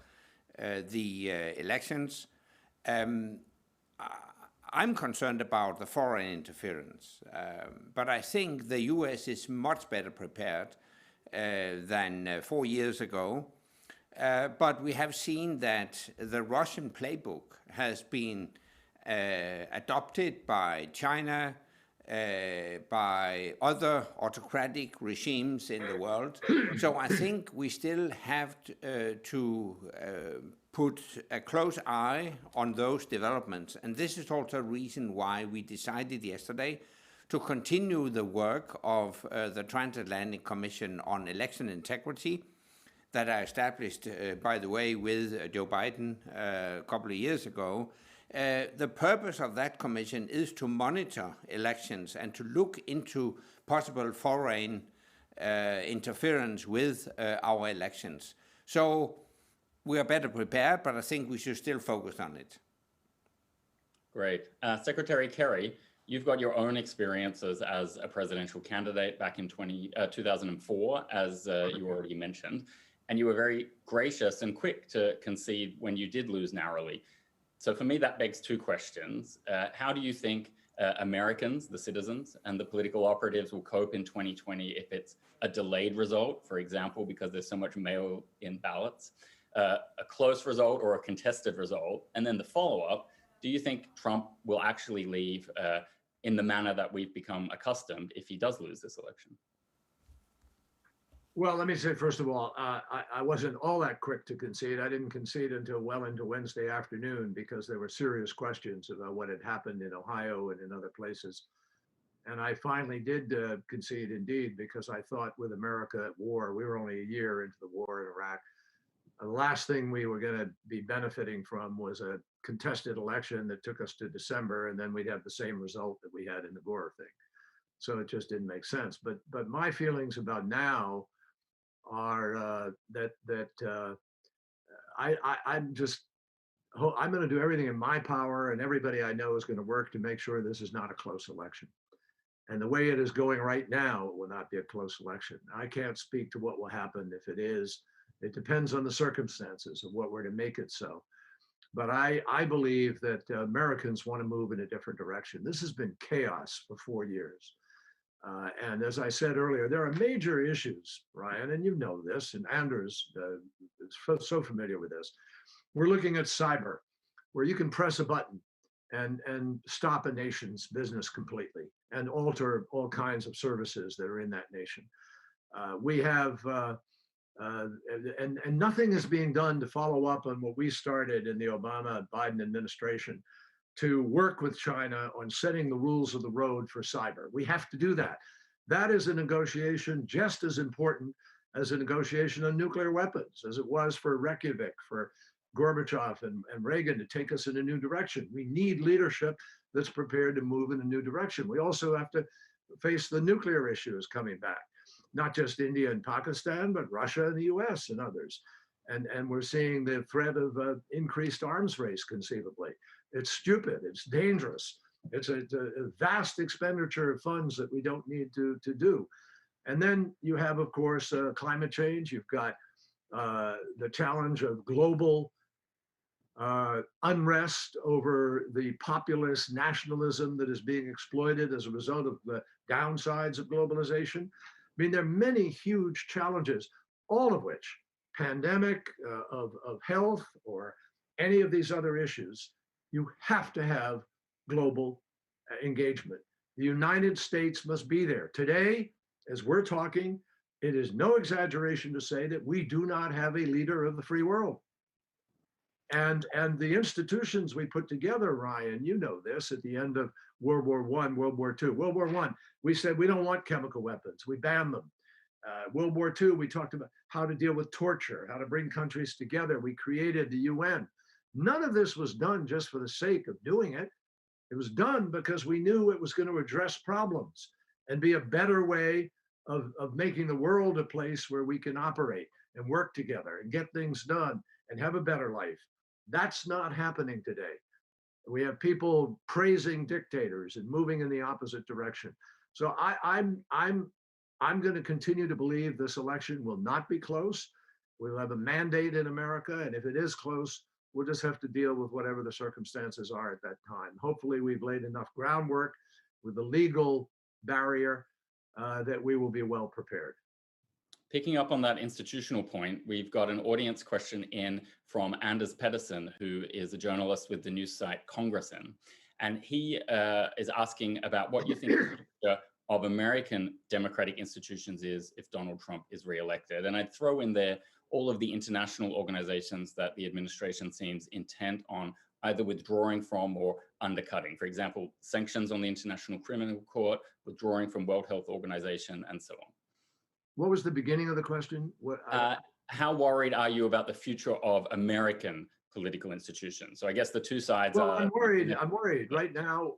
the elections. I'm concerned about the foreign interference, but I think the US is much better prepared than 4 years ago. But we have seen that the Russian playbook has been adopted by China, by other autocratic regimes in the world. So I think we still have to put a close eye on those developments. And this is also a reason why we decided yesterday to continue the work of the Transatlantic Commission on Election Integrity that I established, by the way, with Joe Biden a couple of years ago. The purpose of that commission is to monitor elections and to look into possible foreign interference with our elections. So we are better prepared, but I think we should still focus on it. Great. Secretary Kerry, you've got your own experiences as a presidential candidate back in 2004, as you already mentioned, and you were very gracious and quick to concede when you did lose narrowly. So for me, that begs two questions. How do you think Americans, the citizens, and the political operatives will cope in 2020 if it's a delayed result, for example, because there's so much mail-in ballots, a close result or a contested result? And then the follow-up, do you think Trump will actually leave in the manner that we've become accustomed if he does lose this election? Well, let me say, first of all, I wasn't all that quick to concede. I didn't concede until well into Wednesday afternoon because there were serious questions about what had happened in Ohio and in other places. And I finally did concede indeed, because I thought with America at war, we were only a year into the war in Iraq. The last thing we were going to be benefiting from was a contested election that took us to December, and then we'd have the same result that we had in the Gore thing. So it just didn't make sense. But my feelings about now are I'm going to do everything in my power, and everybody I know is going to work to make sure this is not a close election. And the way it is going right now, it will not be a close election. I can't speak to what will happen if it is. It depends on the circumstances of what were to make it so. But I believe that Americans want to move in a different direction. This has been chaos for 4 years. And as I said earlier, there are major issues, Ryan, and you know this, and Anders is so familiar with this. We're looking at cyber, where you can press a button and stop a nation's business completely and alter all kinds of services that are in that nation. We have, and nothing is being done to follow up on what we started in the Obama-Biden administration to work with China on setting the rules of the road for cyber. We have to do that. That is a negotiation just as important as a negotiation on nuclear weapons, as it was for Reykjavik, for Gorbachev and Reagan to take us in a new direction. We need leadership that's prepared to move in a new direction. We also have to face the nuclear issues coming back, not just India and Pakistan, but Russia and the US and others. And we're seeing the threat of increased arms race conceivably. It's stupid, it's dangerous. It's a vast expenditure of funds that we don't need to do. And then you have, of course, climate change. You've got the challenge of global unrest over the populist nationalism that is being exploited as a result of the downsides of globalization. I mean, there are many huge challenges, all of which, pandemic of health or any of these other issues, you have to have global engagement. The United States must be there. Today, as we're talking, it is no exaggeration to say that we do not have a leader of the free world. And the institutions we put together, Ryan, you know this, at the end of World War I, World War II. World War I, we said we don't want chemical weapons. We banned them. World War II, we talked about how to deal with torture, how to bring countries together. We created the UN. None of this was done just for the sake of doing it. It was done because we knew it was going to address problems and be a better way of making the world a place where we can operate and work together and get things done and have a better life. That's not happening today. We have people praising dictators and moving in the opposite direction. So I'm going to continue to believe this election will not be close. We'll have a mandate in America, and if it is close, we'll just have to deal with whatever the circumstances are at that time. Hopefully, we've laid enough groundwork with the legal barrier that we will be well prepared. Picking up on that institutional point, we've got an audience question in from Anders Pedersen, who is a journalist with the news site Congressin. And he is asking about what you think the future of American democratic institutions is if Donald Trump is reelected. And I'd throw in there all of the international organizations that the administration seems intent on either withdrawing from or undercutting. For example, sanctions on the International Criminal Court, withdrawing from World Health Organization, and so on. What was the beginning of the question? How worried are you about the future of American political institutions? So I guess the two sides are— I'm worried. I'm worried. Right now,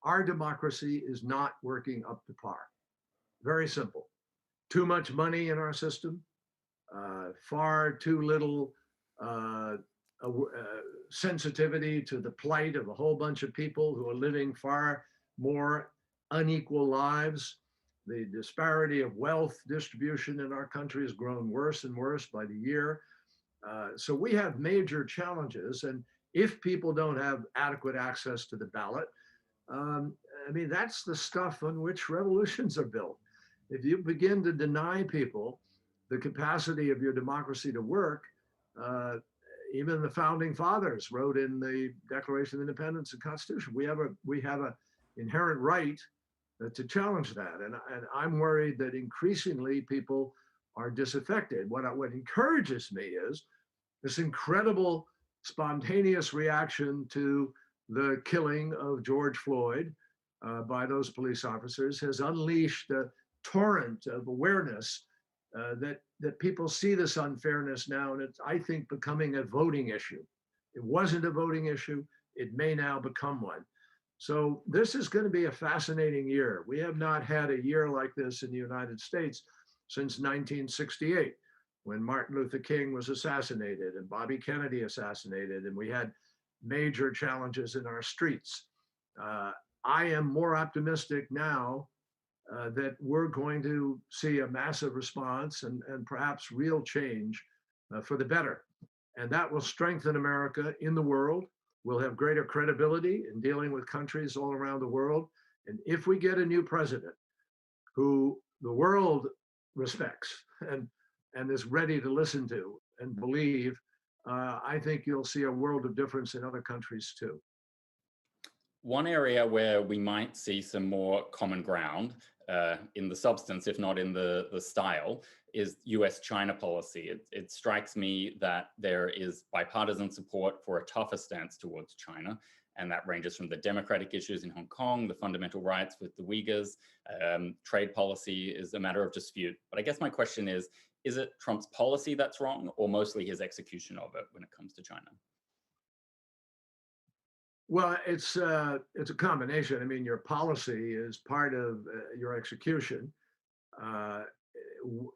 our democracy is not working up to par. Very simple. Too much money in our system, far too little sensitivity to the plight of a whole bunch of people who are living far more unequal lives. The disparity of wealth distribution in our country has grown worse and worse by the year. So we have major challenges. And if people don't have adequate access to the ballot, I mean, that's the stuff on which revolutions are built. If you begin to deny people the capacity of your democracy to work, even the founding fathers wrote in the Declaration of Independence and Constitution, we have a inherent right to challenge that. And I'm worried that increasingly people are disaffected. What encourages me is this incredible spontaneous reaction to the killing of George Floyd by those police officers has unleashed a torrent of awareness that people see this unfairness now, and it's, I think, becoming a voting issue. It wasn't a voting issue. It may now become one. So this is going to be a fascinating year. We have not had a year like this in the United States since 1968, when Martin Luther King was assassinated and Bobby Kennedy assassinated, and we had major challenges in our streets. I am more optimistic now that we're going to see a massive response and perhaps real change for the better. And that will strengthen America in the world. We'll have greater credibility in dealing with countries all around the world. And if we get a new president who the world respects and is ready to listen to and believe, I think you'll see a world of difference in other countries too. One area where we might see some more common ground in the substance, if not in the style, is US-China policy. It strikes me that there is bipartisan support for a tougher stance towards China, and that ranges from the democratic issues in Hong Kong, the fundamental rights with the Uyghurs, trade policy is a matter of dispute. But I guess my question is it Trump's policy that's wrong, or mostly his execution of it when it comes to China? Well, it's a combination. I mean, your policy is part of your execution.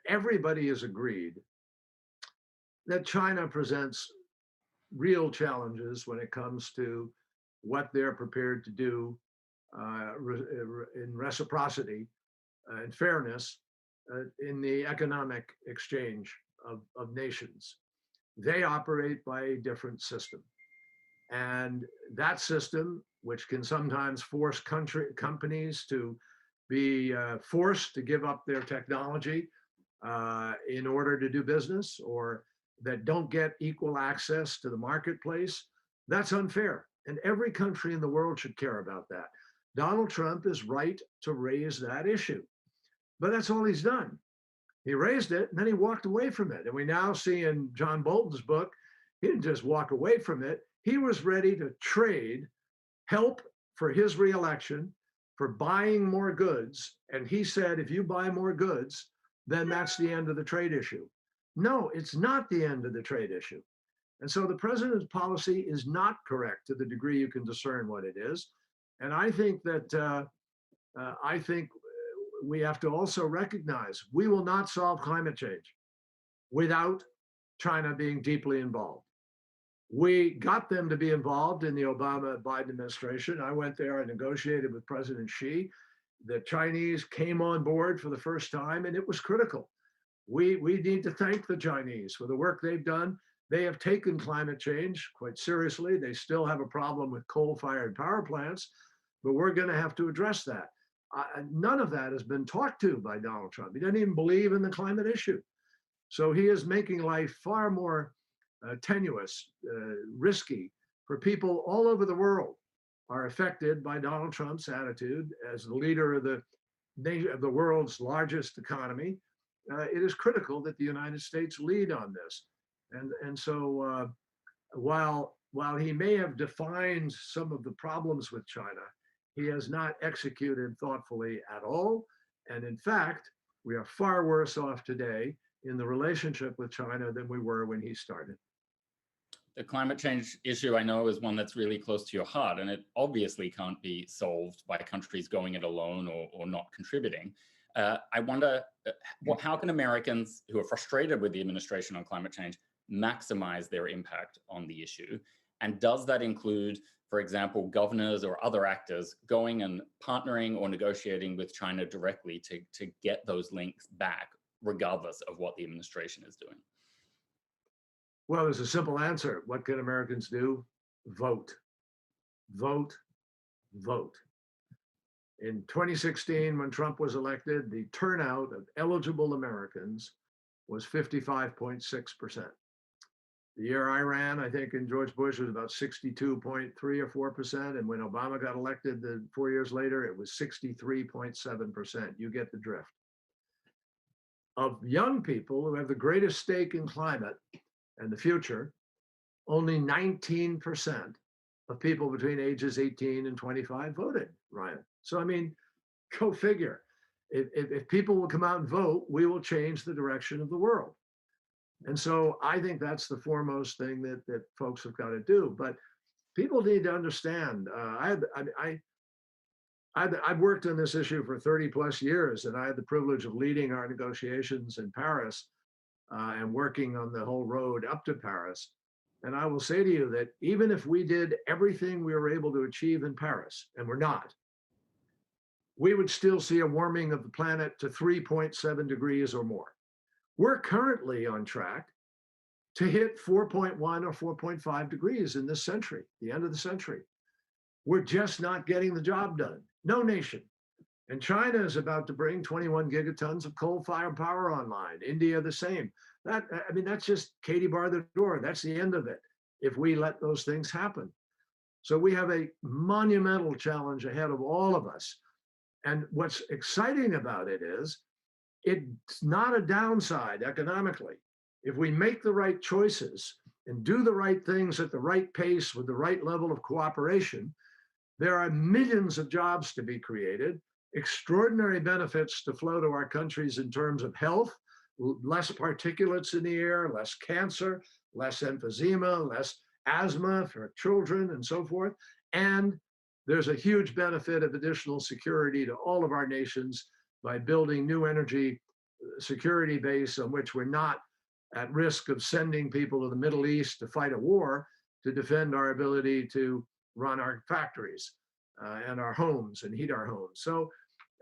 Everybody has agreed that China presents real challenges when it comes to what they're prepared to do in reciprocity and fairness in the economic exchange of nations. They operate by a different system. And that system, which can sometimes force companies to be forced to give up their technology in order to do business, or that don't get equal access to the marketplace, that's unfair. And every country in the world should care about that. Donald Trump is right to raise that issue, but that's all he's done. He raised it and then he walked away from it. And we now see in John Bolton's book, he didn't just walk away from it. He was ready to trade help for his reelection for buying more goods. And he said, if you buy more goods, then that's the end of the trade issue. No, it's not the end of the trade issue. And so the president's policy is not correct to the degree you can discern what it is. And I think that we have to also recognize we will not solve climate change without China being deeply involved. We got them to be involved in the Obama-Biden administration. I went there, I negotiated with President Xi. The Chinese came on board for the first time, and it was critical. We need to thank the Chinese for the work they've done. They have taken climate change quite seriously. They still have a problem with coal-fired power plants, but we're going to have to address that. None of that has been talked to by Donald Trump. He doesn't even believe in the climate issue. So he is making life far more tenuous, risky for people all over the world are affected by Donald Trump's attitude as the leader of the world's largest economy. It is critical that the United States lead on this. And so while he may have defined some of the problems with China, he has not executed thoughtfully at all. And in fact, we are far worse off today in the relationship with China than we were when he started. The climate change issue, I know, is one that's really close to your heart, and it obviously can't be solved by countries going it alone or not contributing. I wonder, how can Americans who are frustrated with the administration on climate change maximize their impact on the issue? And does that include, for example, governors or other actors going and partnering or negotiating with China directly to get those links back, regardless of what the administration is doing? Well, there's a simple answer. What can Americans do? Vote. Vote. Vote. In 2016, when Trump was elected, the turnout of eligible Americans was 55.6%. The year I ran, I think, in George Bush was about 62.3 or 4%. And when Obama got elected 4 years later, it was 63.7%. You get the drift. Of young people who have the greatest stake in climate and the future, only 19% of people between ages 18 and 25 voted, Ryan. So, I mean, go figure. If people will come out and vote, we will change the direction of the world. And so I think that's the foremost thing that folks have got to do. But people need to understand, I've worked on this issue for 30 plus years, and I had the privilege of leading our negotiations in Paris and working on the whole road up to Paris. And I will say to you that even if we did everything we were able to achieve in Paris, and we're not, we would still see a warming of the planet to 3.7 degrees or more. We're currently on track to hit 4.1 or 4.5 degrees in this century, the end of the century. We're just not getting the job done. No nation. And China is about to bring 21 gigatons of coal-fired power online. India, the same. That's just Katie bar the door. That's the end of it if we let those things happen. So we have a monumental challenge ahead of all of us. And what's exciting about it is it's not a downside economically. If we make the right choices and do the right things at the right pace with the right level of cooperation, there are millions of jobs to be created, extraordinary benefits to flow to our countries in terms of health, less particulates in the air, less cancer, less emphysema, less asthma for children and so forth. And there's a huge benefit of additional security to all of our nations by building new energy security base on which we're not at risk of sending people to the Middle East to fight a war to defend our ability to run our factories and our homes and heat our homes. So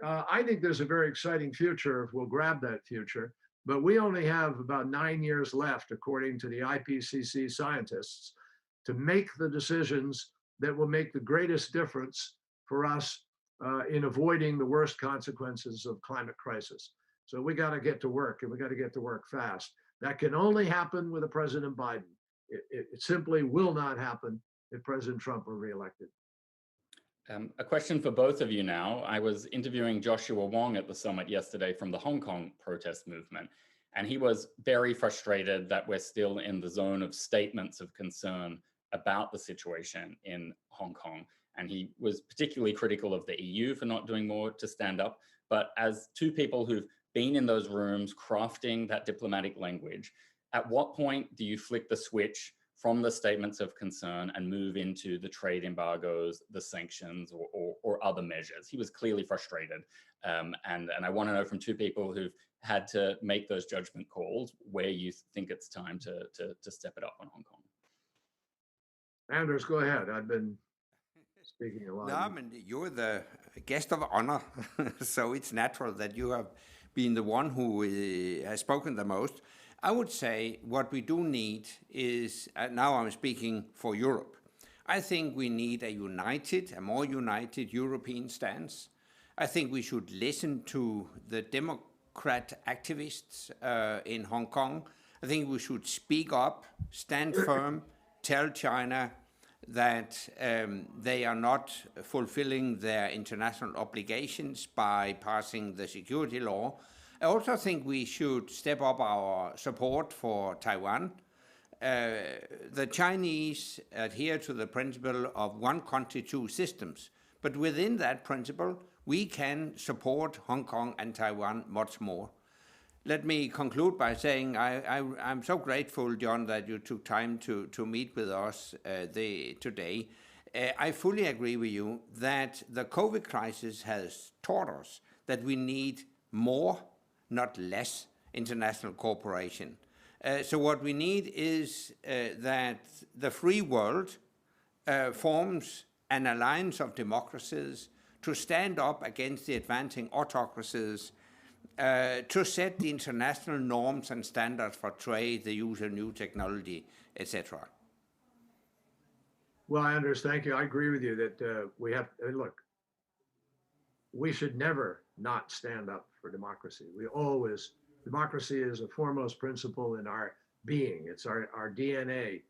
I think there's a very exciting future if we'll grab that future, but we only have about 9 years left, according to the IPCC scientists, to make the decisions that will make the greatest difference for us in avoiding the worst consequences of climate crisis. So we got to get to work, and we got to get to work fast. That can only happen with a President Biden. It simply will not happen if President Trump were reelected. A question for both of you now. I was interviewing Joshua Wong at the summit yesterday from the Hong Kong protest movement, and he was very frustrated that we're still in the zone of statements of concern about the situation in Hong Kong. And he was particularly critical of the EU for not doing more to stand up. But as two people who've been in those rooms crafting that diplomatic language, at what point do you flick the switch from the statements of concern and move into the trade embargoes, the sanctions, or other measures? He was clearly frustrated. And I want to know from two people who've had to make those judgment calls where you think it's time to step it up on Hong Kong. Anders, go ahead. I've been speaking a lot. No, I mean, you're the guest of honor, so it's natural that you have been the one who has spoken the most. I would say what we do need is, now I'm speaking for Europe, I think we need a more united European stance. I think we should listen to the Democrat activists in Hong Kong. I think we should speak up, stand firm, tell China that they are not fulfilling their international obligations by passing the security law. I also think we should step up our support for Taiwan. The Chinese adhere to the principle of one country, two systems. But within that principle, we can support Hong Kong and Taiwan much more. Let me conclude by saying I'm so grateful, John, that you took time to meet with us today. I fully agree with you that the COVID crisis has taught us that we need more, not less, international cooperation. So what we need is that the free world forms an alliance of democracies to stand up against the advancing autocracies, to set the international norms and standards for trade, the use of new technology, etc. Well, Anders, thank you. I agree with you that we have, look, we should never not stand up for democracy. Democracy is a foremost principle in our being. It's our DNA.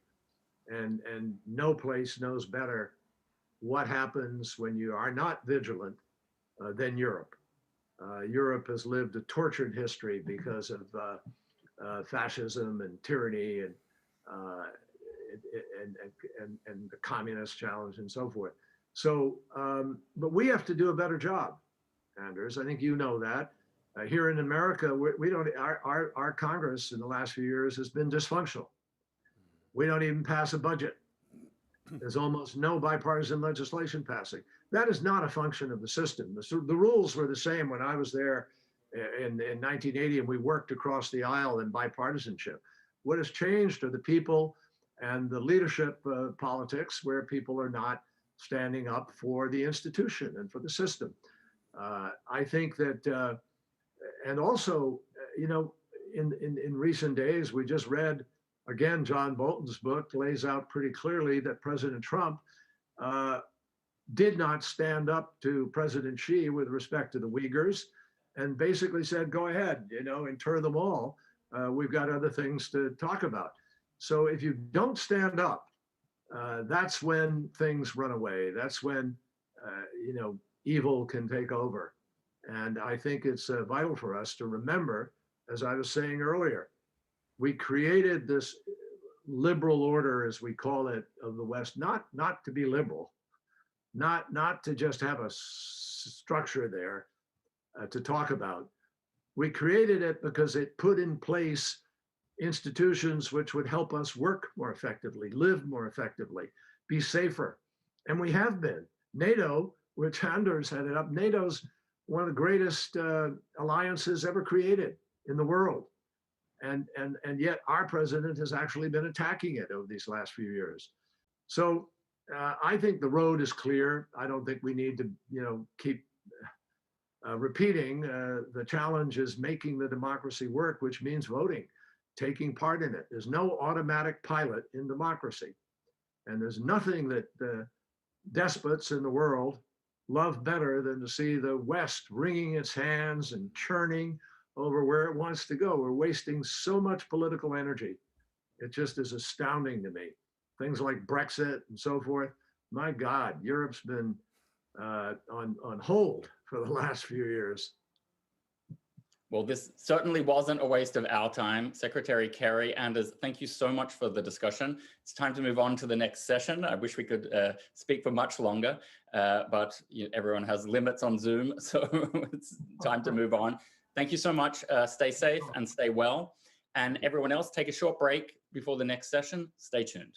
And no place knows better what happens when you are not vigilant than Europe. Europe has lived a tortured history because of fascism and tyranny and the communist challenge and so forth. So, but we have to do a better job, Anders. I think you know that. Here in America, our Congress in the last few years has been dysfunctional. We don't even pass a budget. There's almost no bipartisan legislation passing. That is not a function of the system. The rules were the same when I was there in 1980, and we worked across the aisle in bipartisanship. What has changed are the people and the leadership politics, where people are not standing up for the institution and for the system. I think that, and also, you know, in recent days, we just read, again, John Bolton's book lays out pretty clearly that President Trump did not stand up to President Xi with respect to the Uyghurs and basically said, go ahead, inter them all. We've got other things to talk about. So if you don't stand up, that's when things run away. That's when, evil can take over. And I think it's vital for us to remember, as I was saying earlier, we created this liberal order, as we call it, of the West, not to be liberal, not to just have a structure there to talk about. We created it because it put in place institutions which would help us work more effectively, live more effectively, be safer. And we have been. NATO, which Anders headed up, NATO's one of the greatest alliances ever created in the world. And yet our president has actually been attacking it over these last few years. So I think the road is clear. I don't think we need to, keep repeating. The challenge is making the democracy work, which means voting, taking part in it. There's no automatic pilot in democracy. And there's nothing that despots in the world love better than to see the West wringing its hands and churning over where it wants to go. We're wasting so much political energy. It just is astounding to me. Things like Brexit and so forth. My God, Europe's been on hold for the last few years. Well, this certainly wasn't a waste of our time. Secretary Kerry, Anders, thank you so much for the discussion. It's time to move on to the next session. I wish we could speak for much longer, but everyone has limits on Zoom, so it's time to move on. Thank you so much. Stay safe and stay well. And everyone else, take a short break before the next session. Stay tuned.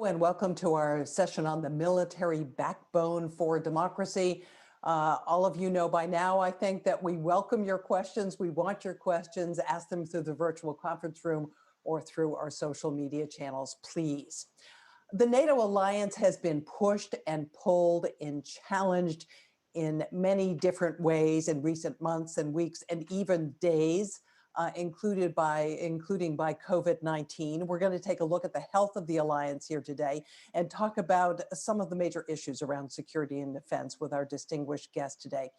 And welcome to our session on the military backbone for democracy. All of you know by now, I think, that we welcome your questions. We want your questions. Ask them through the virtual conference room or through our social media channels, please. The NATO alliance has been pushed and pulled and challenged in many different ways in recent months and weeks and even days. Including by COVID-19. We're going to take a look at the health of the alliance here today and talk about some of the major issues around security and defense with our distinguished guest today.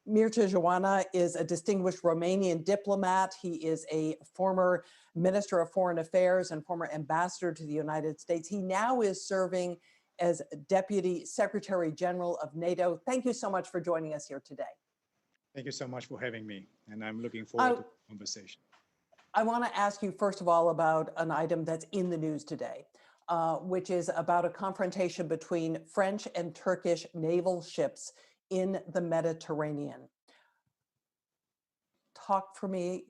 Mircea Geoană is a distinguished Romanian diplomat. He is a former Minister of Foreign Affairs and former ambassador to the United States. He now is serving as Deputy Secretary General of NATO. Thank you so much for joining us here today. Thank you so much for having me, and I'm looking forward to the conversation. I want to ask you, first of all, about an item that's in the news today, which is about a confrontation between French and Turkish naval ships in the Mediterranean. Talk to me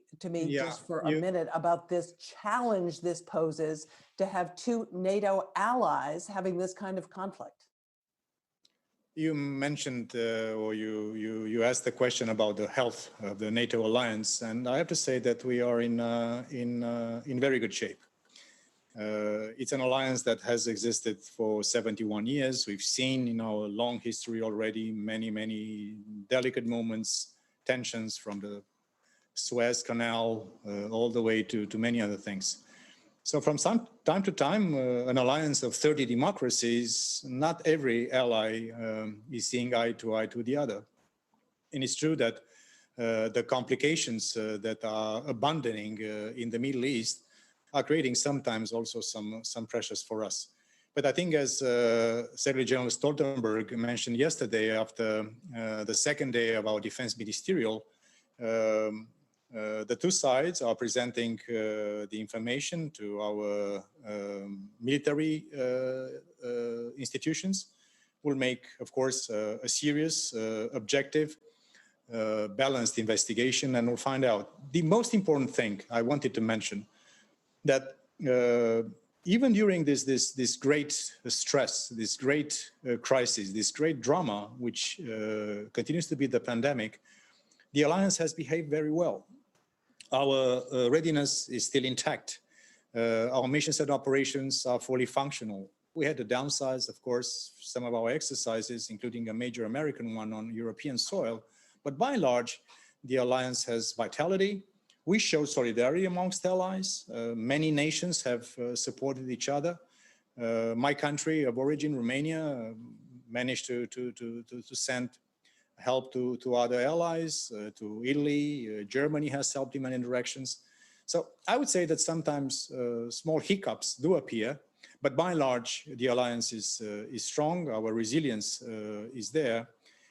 just for a minute about this challenge this poses to have two NATO allies having this kind of conflict. You mentioned, or you asked the question about the health of the NATO alliance, and I have to say that we are in very good shape. It's an alliance that has existed for 71 years. We've seen in our long history already many delicate moments, tensions from the Suez Canal all the way to many other things. So from time to time, an alliance of 30 democracies, not every ally is seeing eye to eye to the other. And it's true that the complications that are abandoning in the Middle East are creating sometimes also some pressures for us. But I think, as Secretary General Stoltenberg mentioned yesterday after the second day of our defense ministerial, the two sides are presenting the information to our military institutions. We'll make, of course, a serious, objective, balanced investigation, and we'll find out. The most important thing I wanted to mention, that even during this great stress, this great crisis, this great drama, which continues to be the pandemic, the alliance has behaved very well. Our readiness is still intact. Our missions and operations are fully functional. We had to downsize, of course, some of our exercises, including a major American one on European soil. But by and large, the alliance has vitality. We show solidarity amongst allies. Many nations have supported each other. My country of origin, Romania, managed to send help to other allies, to Italy. Germany has helped in many directions. So I would say that sometimes small hiccups do appear, but by and large, the alliance is strong. Our resilience is there,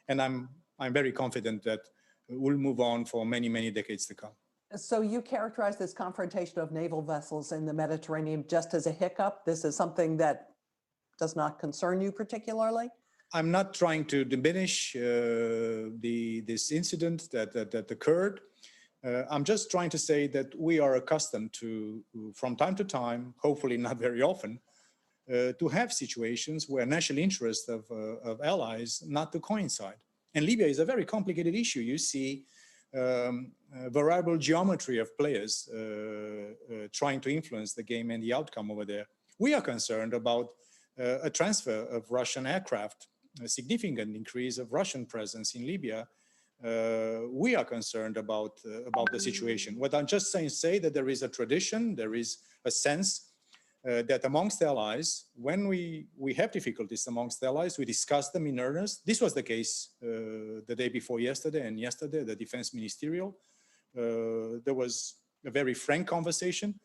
and I'm very confident that we'll move on for many decades to come. So you characterize this confrontation of naval vessels in the Mediterranean just as a hiccup? This is something that does not concern you particularly? I'm not trying to diminish this incident that occurred. I'm just trying to say that we are accustomed to, from time to time, hopefully not very often, to have situations where national interests of allies not to coincide. And Libya is a very complicated issue. You see variable geometry of players trying to influence the game and the outcome over there. We are concerned about a transfer of Russian aircraft, a significant increase of Russian presence in Libya. We are concerned about the situation. What I'm just saying, that there is a tradition, there is a sense that amongst allies, when we have difficulties amongst allies, we discuss them in earnest. This was the case the day before yesterday and yesterday, the defense ministerial. There was a very frank conversation,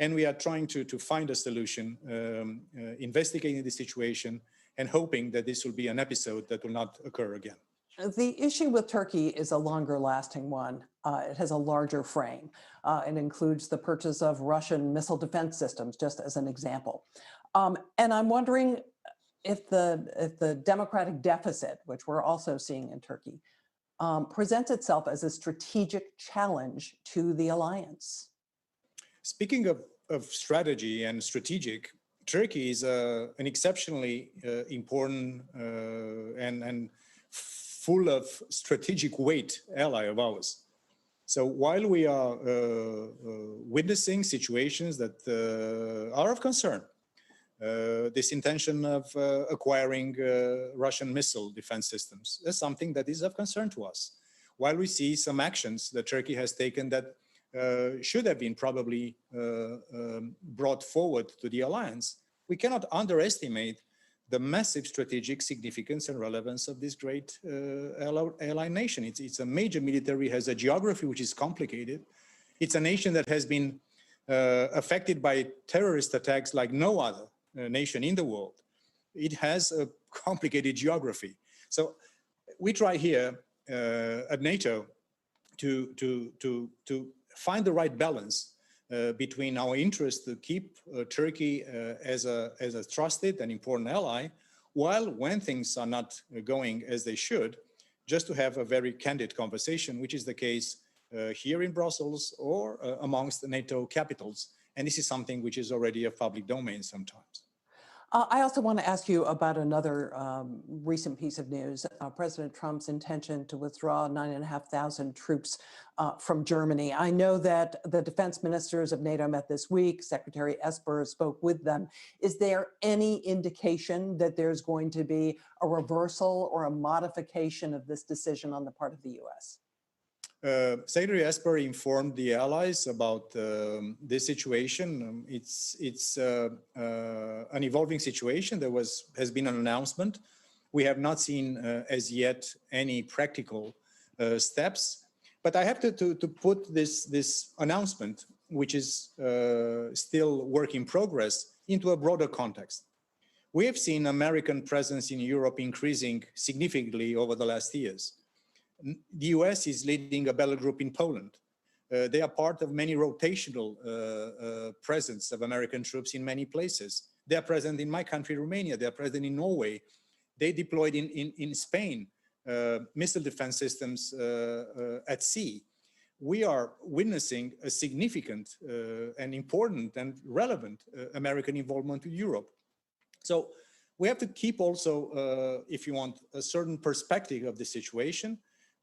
and we are trying to find a solution, investigating the situation, and hoping that this will be an episode that will not occur again. The issue with Turkey is a longer lasting one. It has a larger frame and includes the purchase of Russian missile defense systems, just as an example. And I'm wondering if the democratic deficit, which we're also seeing in Turkey, presents itself as a strategic challenge to the alliance. Speaking of strategy and strategic, Turkey is an exceptionally important and full of strategic weight ally of ours. So while we are witnessing situations that are of concern, this intention of acquiring Russian missile defense systems is something that is of concern to us. While we see some actions that Turkey has taken that should have been probably brought forward to the alliance, we cannot underestimate the massive strategic significance and relevance of this great ally nation. It's a major military, has a geography which is complicated. It's a nation that has been affected by terrorist attacks like no other nation in the world. It has a complicated geography. So we try here at NATO to find the right balance between our interest to keep Turkey as a trusted and important ally, while when things are not going as they should, just to have a very candid conversation, which is the case here in Brussels or amongst the NATO capitals. And this is something which is already a public domain sometimes. I also want to ask you about another recent piece of news, President Trump's intention to withdraw 9,500 troops from Germany. I know that the defense ministers of NATO met this week. Secretary Jasper spoke with them. Is there any indication that there's going to be a reversal or a modification of this decision on the part of the U.S.? Secretary Jasper informed the allies about this situation. It's an evolving situation. There has been an announcement. We have not seen as yet any practical steps. But I have to put this announcement, which is still work in progress, into a broader context. We have seen American presence in Europe increasing significantly over the last years. The US is leading a battle group in Poland. They are part of many rotational presence of American troops in many places. They are present in my country, Romania. They are present in Norway. They deployed in Spain missile defense systems at sea. We are witnessing a significant and important and relevant American involvement in Europe. So we have to keep also, if you want, a certain perspective of the situation.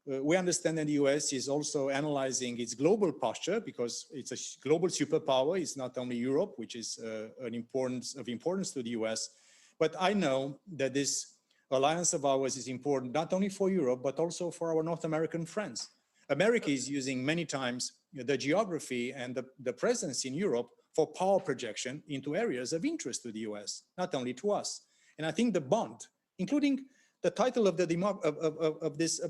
We understand that the US is also analyzing its global posture because it's a global superpower. It's not only Europe, which is of importance to the US. But I know that this alliance of ours is important not only for Europe, but also for our North American friends. America is using many times the geography and the presence in Europe for power projection into areas of interest to the US, not only to us. And I think the bond, including the title of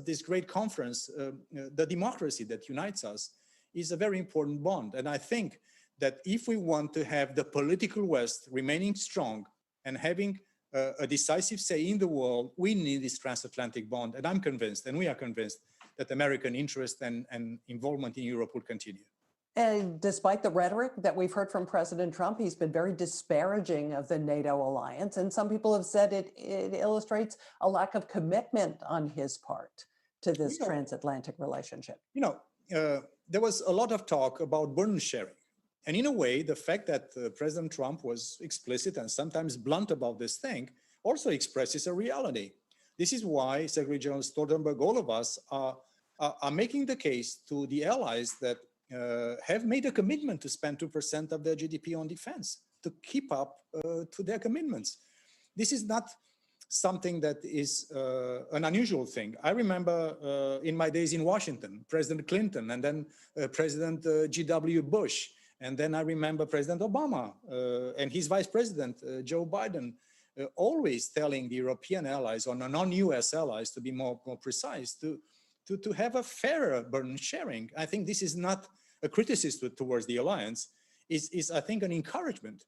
this great conference, the democracy that unites us, is a very important bond. And I think that if we want to have the political West remaining strong and having a decisive say in the world, we need this transatlantic bond. And I'm convinced, and we are convinced, that American interest and involvement in Europe will continue. And despite the rhetoric that we've heard from President Trump, he's been very disparaging of the NATO alliance. And some people have said it illustrates a lack of commitment on his part to this transatlantic relationship. There was a lot of talk about burden sharing. And in a way, the fact that President Trump was explicit and sometimes blunt about this thing also expresses a reality. This is why Secretary General Stoltenberg, all of us are making the case to the allies that have made a commitment to spend 2% of their GDP on defense, to keep up to their commitments. This is not something that is an unusual thing. I remember in my days in Washington, President Clinton, and then President G.W. Bush, and then I remember President Obama and his Vice President, Joe Biden, always telling the European allies, or non-US allies to be more precise, to have a fairer burden sharing. I think this is not a criticism towards the alliance, is I think an encouragement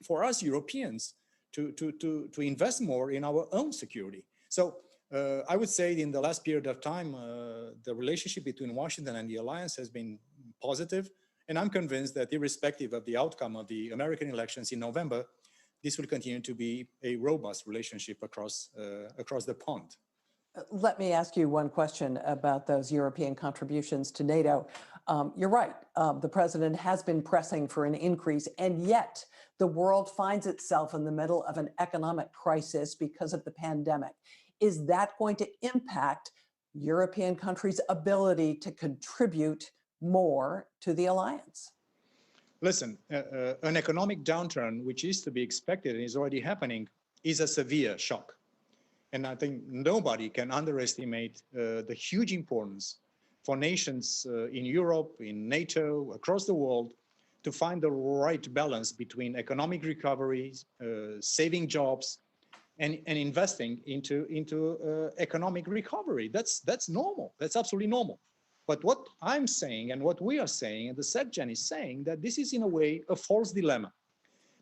for us Europeans to invest more in our own security. So I would say in the last period of time, the relationship between Washington and the alliance has been positive. And I'm convinced that irrespective of the outcome of the American elections in November, this will continue to be a robust relationship across the pond. Let me ask you one question about those European contributions to NATO. You're right. The president has been pressing for an increase, and yet the world finds itself in the middle of an economic crisis because of the pandemic. Is that going to impact European countries' ability to contribute more to the alliance? Listen, an economic downturn, which is to be expected and is already happening, is a severe shock. And I think nobody can underestimate the huge importance for nations in Europe, in NATO, across the world, to find the right balance between economic recovery, saving jobs, and investing into economic recovery. That's normal. That's absolutely normal. But what I'm saying and what we are saying, and the SecGen is saying, that this is in a way a false dilemma.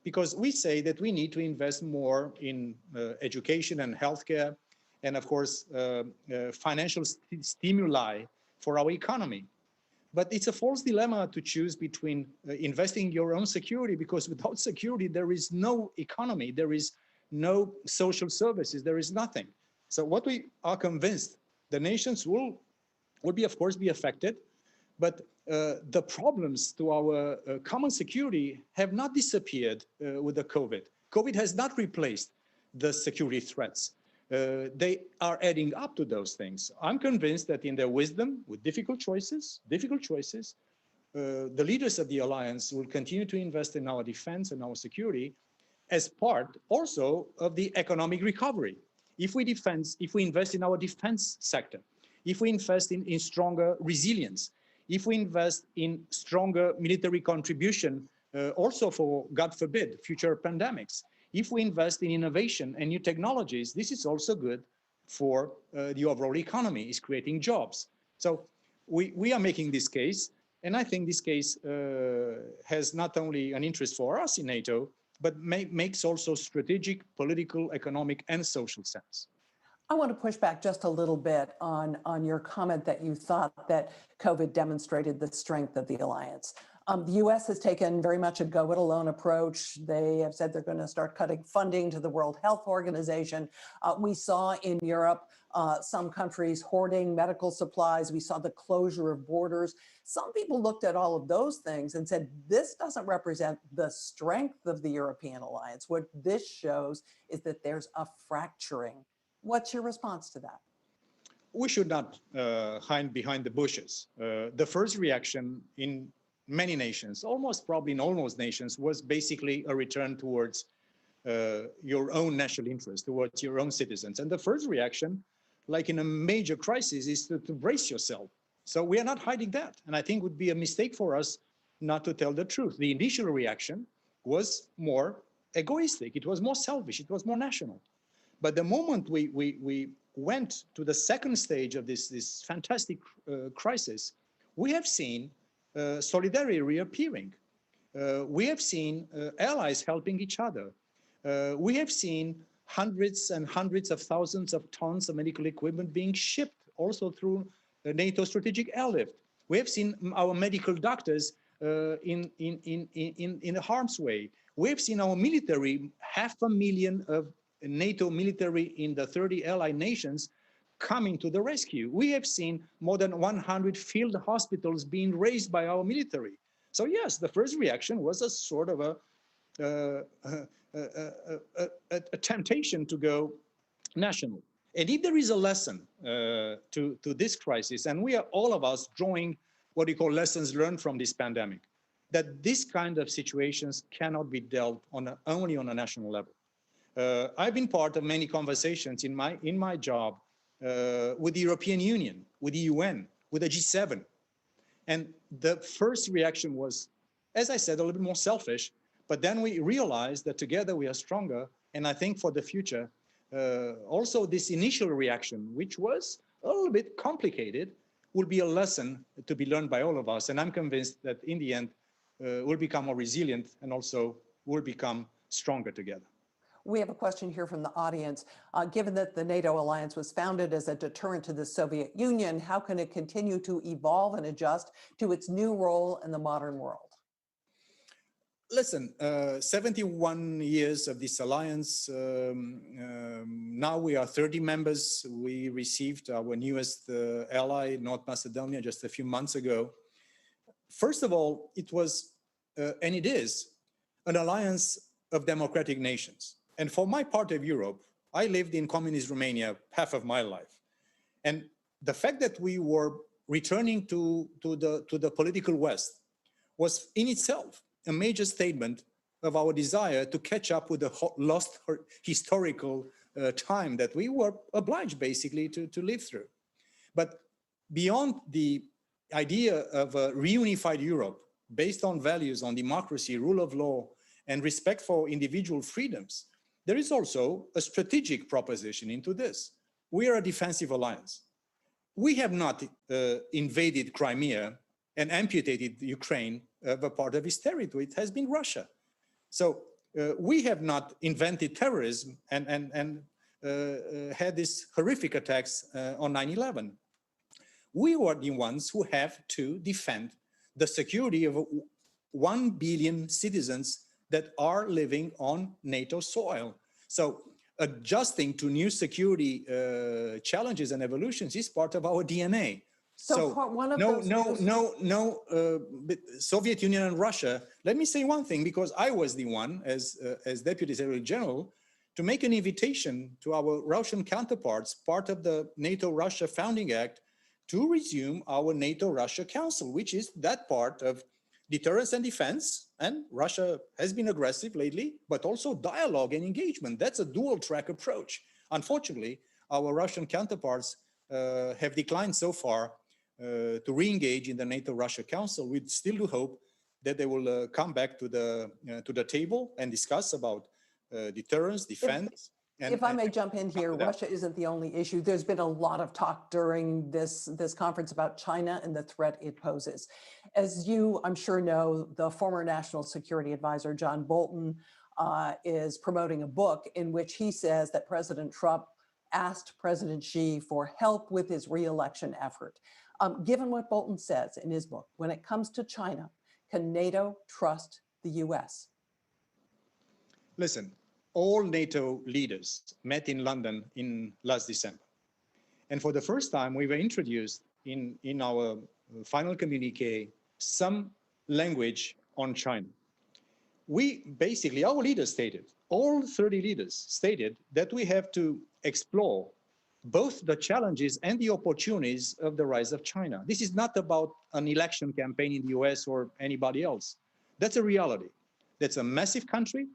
Because we say that we need to invest more in education and healthcare, and of course, financial stimuli for our economy. But it's a false dilemma to choose between investing in your own security, because without security, there is no economy, there is no social services, there is nothing. So what we are convinced, the nations will be, of course, be affected, but the problems to our common security have not disappeared with the COVID. COVID has not replaced the security threats. They are adding up to those things. I'm convinced that in their wisdom, with difficult choices, the leaders of the alliance will continue to invest in our defense and our security as part also of the economic recovery. If we invest in our defense sector, if we invest in stronger resilience, if we invest in stronger military contribution, also for, God forbid, future pandemics, if we invest in innovation and new technologies, this is also good for the overall economy, is creating jobs. So we are making this case, and I think this case has not only an interest for us in NATO, but makes also strategic, political, economic, and social sense. I want to push back just a little bit on your comment that you thought that COVID demonstrated the strength of the alliance. The US has taken very much a go-it-alone approach. They have said they're going to start cutting funding to the World Health Organization. We saw in Europe some countries hoarding medical supplies. We saw the closure of borders. Some people looked at all of those things and said, this doesn't represent the strength of the European alliance. What this shows is that there's a fracturing. What's your response to that? We should not hide behind the bushes. The first reaction in many nations, almost probably in almost nations, was basically a return towards your own national interest, towards your own citizens. And the first reaction, like in a major crisis, is to brace yourself. So we are not hiding that. And I think it would be a mistake for us not to tell the truth. The initial reaction was more egoistic. It was more selfish. It was more national. But the moment we went to the second stage of this fantastic crisis, we have seen solidarity reappearing. We have seen allies helping each other. We have seen hundreds and hundreds of thousands of tons of medical equipment being shipped also through NATO strategic airlift. We have seen our medical doctors in harm's way. We have seen our military, 500,000 of NATO military in the 30 allied nations coming to the rescue. We have seen more than 100 field hospitals being raised by our military. So yes, the first reaction was a sort of a temptation to go national. And if there is a lesson to this crisis, and we are all of us drawing what we call lessons learned from this pandemic, that this kind of situations cannot be dealt only on a national level. I've been part of many conversations in my job with the European Union, with the UN, with the G7. And the first reaction was, as I said, a little bit more selfish, but then we realized that together we are stronger. And I think for the future, also this initial reaction, which was a little bit complicated, will be a lesson to be learned by all of us. And I'm convinced that in the end, we'll become more resilient and also will become stronger together. We have a question here from the audience. Given that the NATO alliance was founded as a deterrent to the Soviet Union, how can it continue to evolve and adjust to its new role in the modern world? listen, 71 years of this alliance. Now we are 30 members. We received our newest ally, North Macedonia, just a few months ago. First of all, it was, and it is, an alliance of democratic nations. And for my part of Europe, I lived in communist Romania half of my life. And the fact that we were returning to the political West was in itself a major statement of our desire to catch up with the lost historical time that we were obliged basically to live through. But beyond the idea of a reunified Europe based on values, on democracy, rule of law, and respect for individual freedoms, there is also a strategic proposition into this. We are a defensive alliance. We have not invaded Crimea and amputated Ukraine of a part of its territory. It has been Russia. So we have not invented terrorism and had these horrific attacks on 9/11. We were the ones who have to defend the security of 1 billion citizens that are living on NATO soil. So adjusting to new security challenges and evolutions is part of our DNA. So Soviet Union and Russia. Let me say one thing, because I was the one, as Deputy Secretary General, to make an invitation to our Russian counterparts, part of the NATO-Russia Founding Act, to resume our NATO-Russia Council, which is that part of deterrence and defense. And Russia has been aggressive lately, but also dialogue and engagement. That's a dual-track approach. Unfortunately, our Russian counterparts have declined so far to re-engage in the NATO-Russia Council. We still do hope that they will come back to the table and discuss about deterrence, defense. If I may jump in here, Russia isn't the only issue. There's been a lot of talk during this conference about China and the threat it poses. As you, I'm sure, know, the former National Security Advisor, John Bolton, is promoting a book in which he says that President Trump asked President Xi for help with his re-election effort. Given what Bolton says in his book, when it comes to China, can NATO trust the US? Listen, all NATO leaders met in London in last December. And for the first time, we were introduced in our final communique some language on China. We basically, our leaders stated, all 30 leaders stated that we have to explore both the challenges and the opportunities of the rise of China. This is not about an election campaign in the US or anybody else. That's a reality. That's a massive country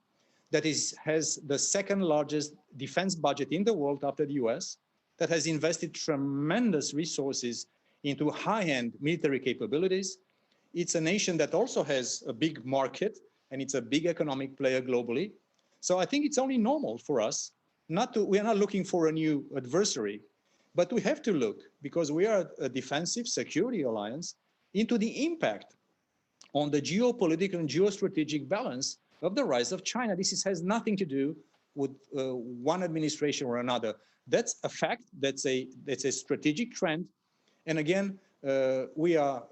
that has the second largest defense budget in the world after the US, that has invested tremendous resources into high-end military capabilities. It's a nation that also has a big market, and it's a big economic player globally. So I think it's only normal for us we are not looking for a new adversary, but we have to look, because we are a defensive security alliance, into the impact on the geopolitical and geostrategic balance of the rise of China. This has nothing to do with one administration or another. That's a fact. That's a strategic trend. And again, we are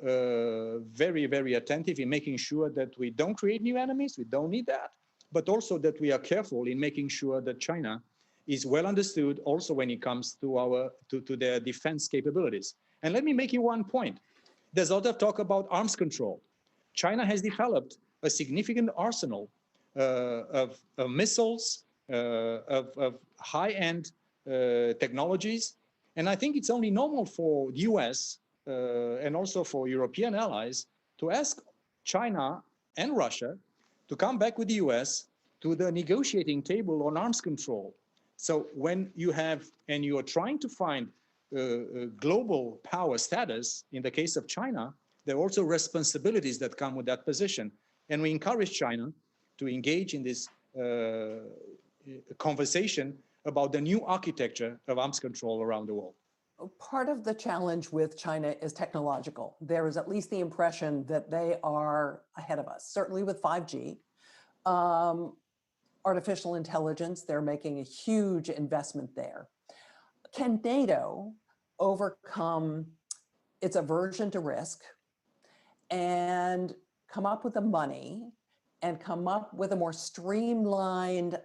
very, very attentive in making sure that we don't create new enemies. We don't need that. But also that we are careful in making sure that China is well understood also when it comes to their defense capabilities. And let me make you one point. There's a lot of talk about arms control. China has developed a significant arsenal of missiles, of high-end technologies. And I think it's only normal for the US and also for European allies to ask China and Russia to come back with the US to the negotiating table on arms control. So when you have, and you are trying to find global power status, in the case of China, there are also responsibilities that come with that position. And we encourage China to engage in this conversation about the new architecture of arms control around the world. Part of the challenge with China is technological. There is at least the impression that they are ahead of us, certainly with 5G. Artificial intelligence, they're making a huge investment there. Can NATO overcome its aversion to risk and come up with the money and come up with a more streamlined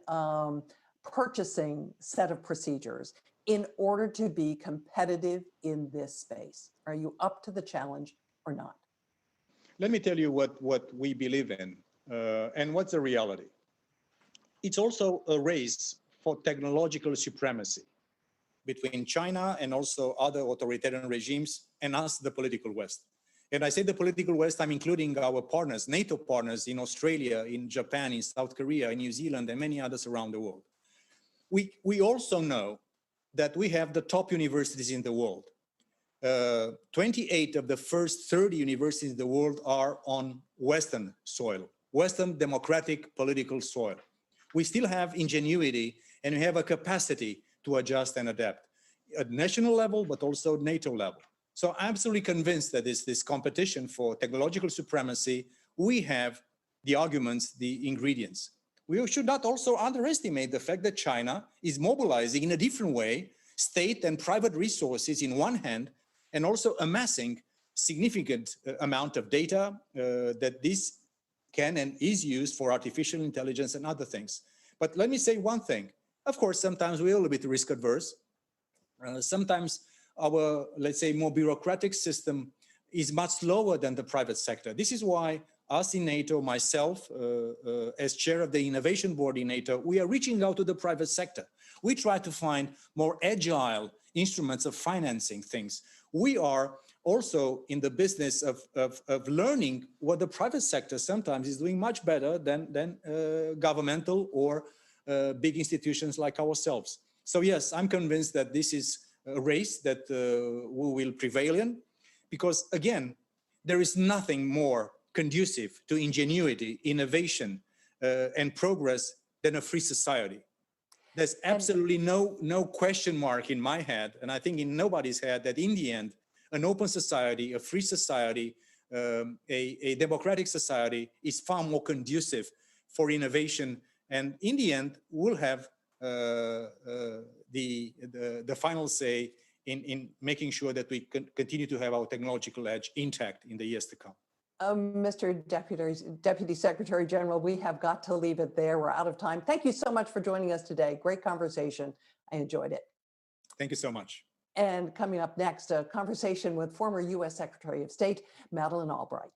purchasing set of procedures in order to be competitive in this space? Are you up to the challenge or not? Let me tell you what we believe in and what's the reality. It's also a race for technological supremacy between China and also other authoritarian regimes and us, the political West. And I say the political West, I'm including our partners, NATO partners in Australia, in Japan, in South Korea, in New Zealand, and many others around the world. We also know that we have the top universities in the world. 28 of the first 30 universities in the world are on Western soil, Western democratic political soil. We still have ingenuity and we have a capacity to adjust and adapt at national level, but also NATO level. So I'm absolutely convinced that this competition for technological supremacy, we have the arguments, the ingredients. We should not also underestimate the fact that China is mobilizing in a different way state and private resources in one hand, and also amassing significant amount of data that this can and is used for artificial intelligence and other things. But let me say one thing. Of course, sometimes we're a little bit risk adverse. Sometimes our, let's say, more bureaucratic system is much slower than the private sector. This is why us in NATO, myself, as chair of the innovation board in NATO, we are reaching out to the private sector. We try to find more agile instruments of financing things. We are also in the business of learning what the private sector sometimes is doing much better than governmental or big institutions like ourselves. So yes, I'm convinced that this is a race that we will prevail in, because again, there is nothing more conducive to ingenuity, innovation, and progress than a free society. There's absolutely no question mark in my head, and I think in nobody's head, that in the end, an open society, a free society, a democratic society is far more conducive for innovation. And in the end, we'll have the final say in making sure that we continue to have our technological edge intact in the years to come. Mr. Deputy Secretary General, we have got to leave it there. We're out of time. Thank you so much for joining us today. Great conversation. I enjoyed it. Thank you so much. And coming up next, a conversation with former U.S. Secretary of State, Madeleine Albright.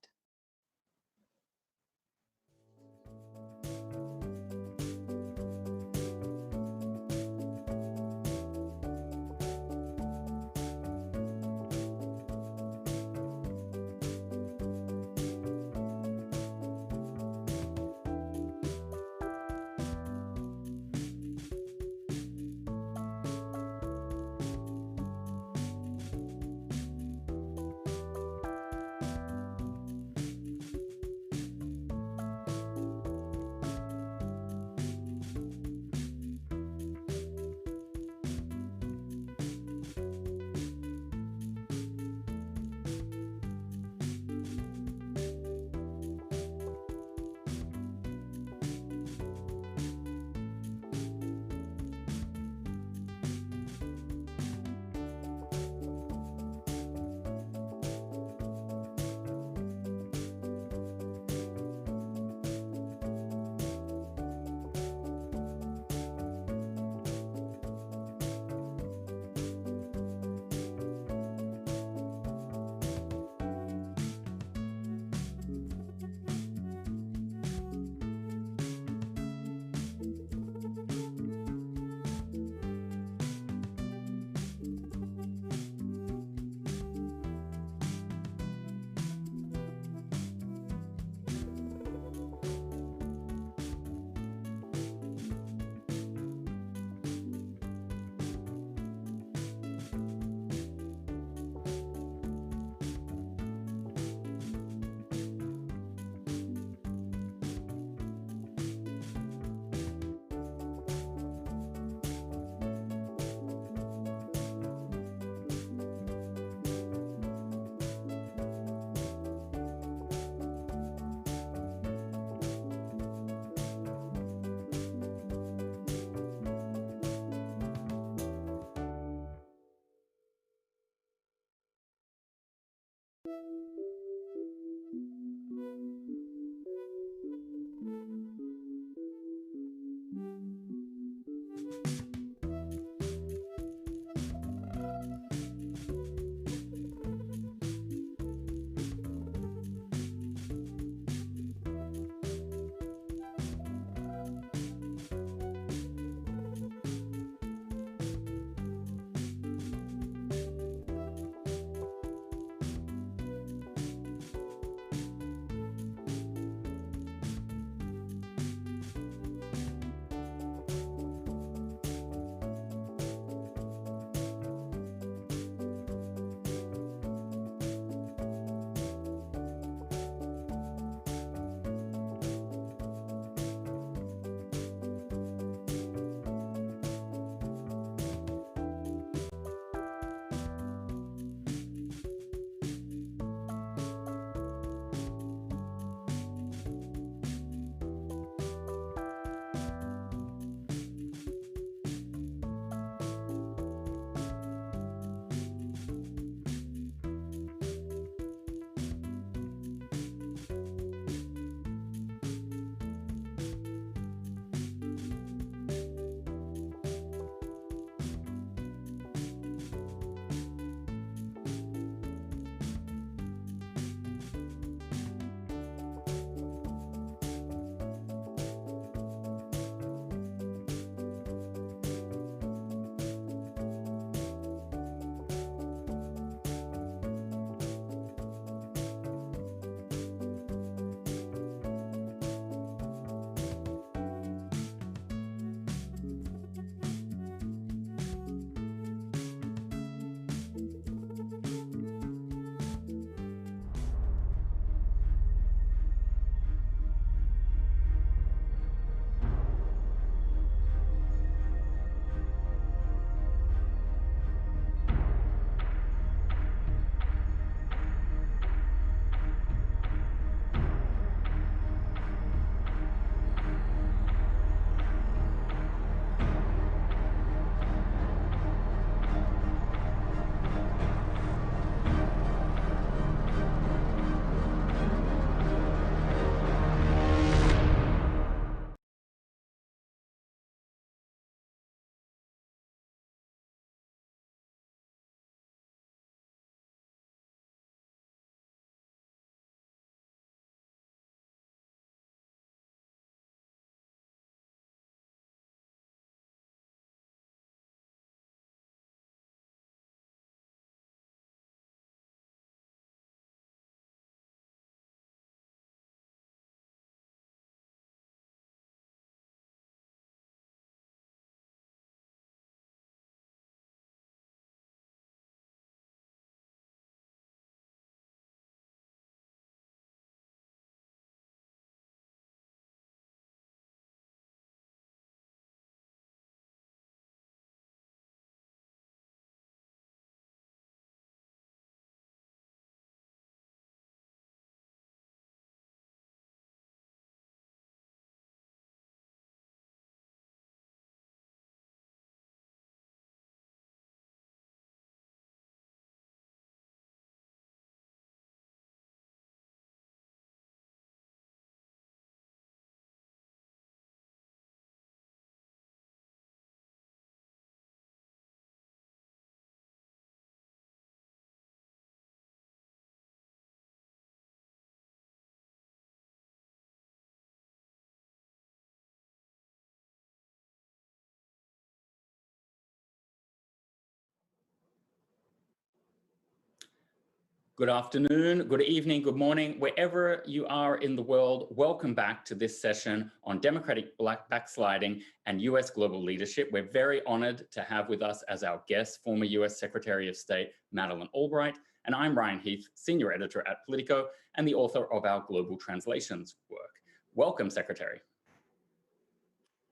Good afternoon, good evening, good morning, wherever you are in the world. Welcome back to this session on democratic backsliding and US global leadership. We're very honored to have with us as our guest, former US Secretary of State, Madeleine Albright, and I'm Ryan Heath, Senior Editor at Politico and the author of our Global Translations work. Welcome, Secretary.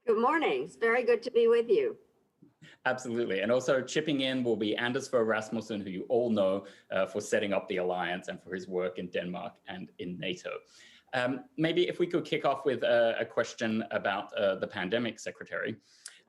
Good morning. It's very good to be with you. Absolutely. And also chipping in will be Anders Fogh Rasmussen, who you all know for setting up the alliance and for his work in Denmark and in NATO. Maybe if we could kick off with a question about the pandemic, Secretary.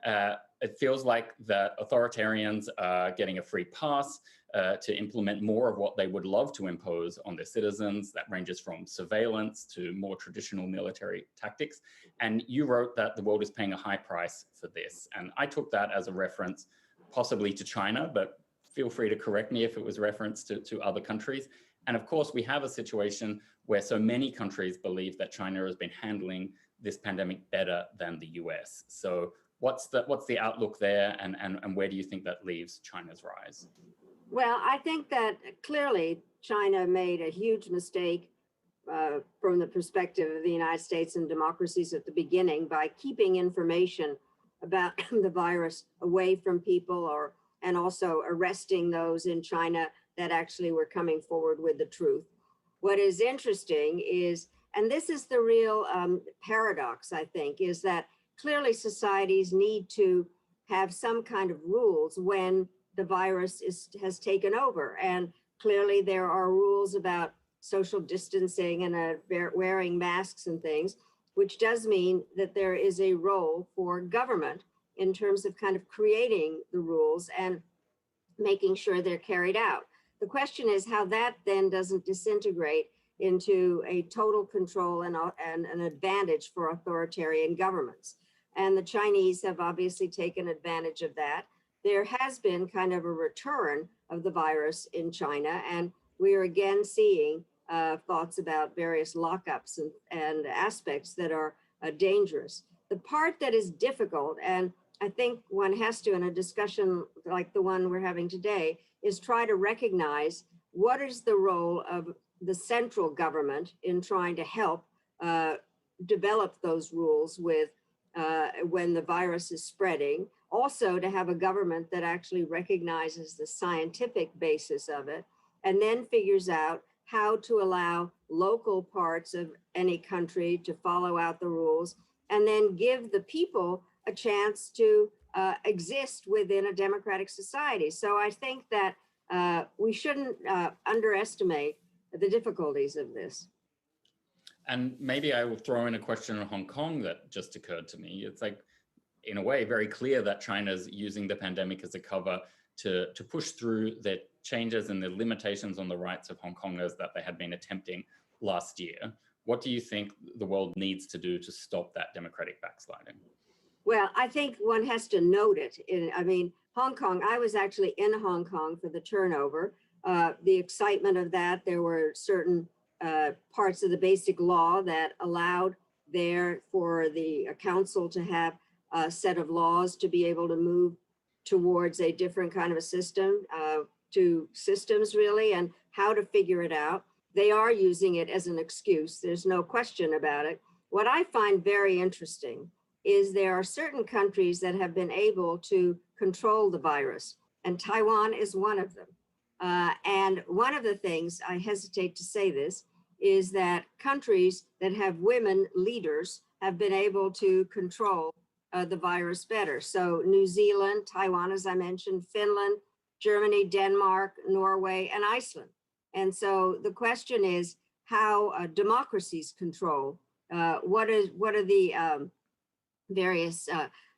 It feels like the authoritarians are getting a free pass to implement more of what they would love to impose on their citizens. That ranges from surveillance to more traditional military tactics. And you wrote that the world is paying a high price for this. And I took that as a reference possibly to China, but feel free to correct me if it was reference to other countries. And of course, we have a situation where so many countries believe that China has been handling this pandemic better than the US. So what's the outlook there, and where do you think that leaves China's rise? Well, I think that clearly China made a huge mistake from the perspective of the United States and democracies at the beginning by keeping information about the virus away from people, and also arresting those in China that actually were coming forward with the truth. What is interesting is, and this is the real paradox, I think, is that clearly societies need to have some kind of rules when the virus has taken over. And clearly there are rules about social distancing and wearing masks and things, which does mean that there is a role for government in terms of kind of creating the rules and making sure they're carried out. The question is how that then doesn't disintegrate into a total control and an advantage for authoritarian governments. And the Chinese have obviously taken advantage of that. There has been kind of a return of the virus in China, and we are again seeing thoughts about various lockups and aspects that are dangerous. The part that is difficult, and I think one has to, in a discussion like the one we're having today, is try to recognize what is the role of the central government in trying to help develop those rules with when the virus is spreading. Also to have a government that actually recognizes the scientific basis of it, and then figures out how to allow local parts of any country to follow out the rules, and then give the people a chance to exist within a democratic society. So I think that we shouldn't underestimate the difficulties of this. And maybe I will throw in a question on Hong Kong that just occurred to me. It's like, in a way, very clear that China's using the pandemic as a cover to push through the changes and the limitations on the rights of Hong Kongers that they had been attempting last year. What do you think the world needs to do to stop that democratic backsliding? Well, I think one has to note it. I mean, Hong Kong, I was actually in Hong Kong for the turnover. The excitement of that, there were certain parts of the basic law that allowed there for the council to have a set of laws to be able to move towards a different kind of a system, to systems really, and how to figure it out. They are using it as an excuse. There's no question about it. What I find very interesting is there are certain countries that have been able to control the virus, and Taiwan is one of them. And one of the things, I hesitate to say this, is that countries that have women leaders have been able to control the virus better. So New Zealand, Taiwan, as I mentioned, Finland, Germany, Denmark, Norway, and Iceland. And so the question is how democracies control, what are the various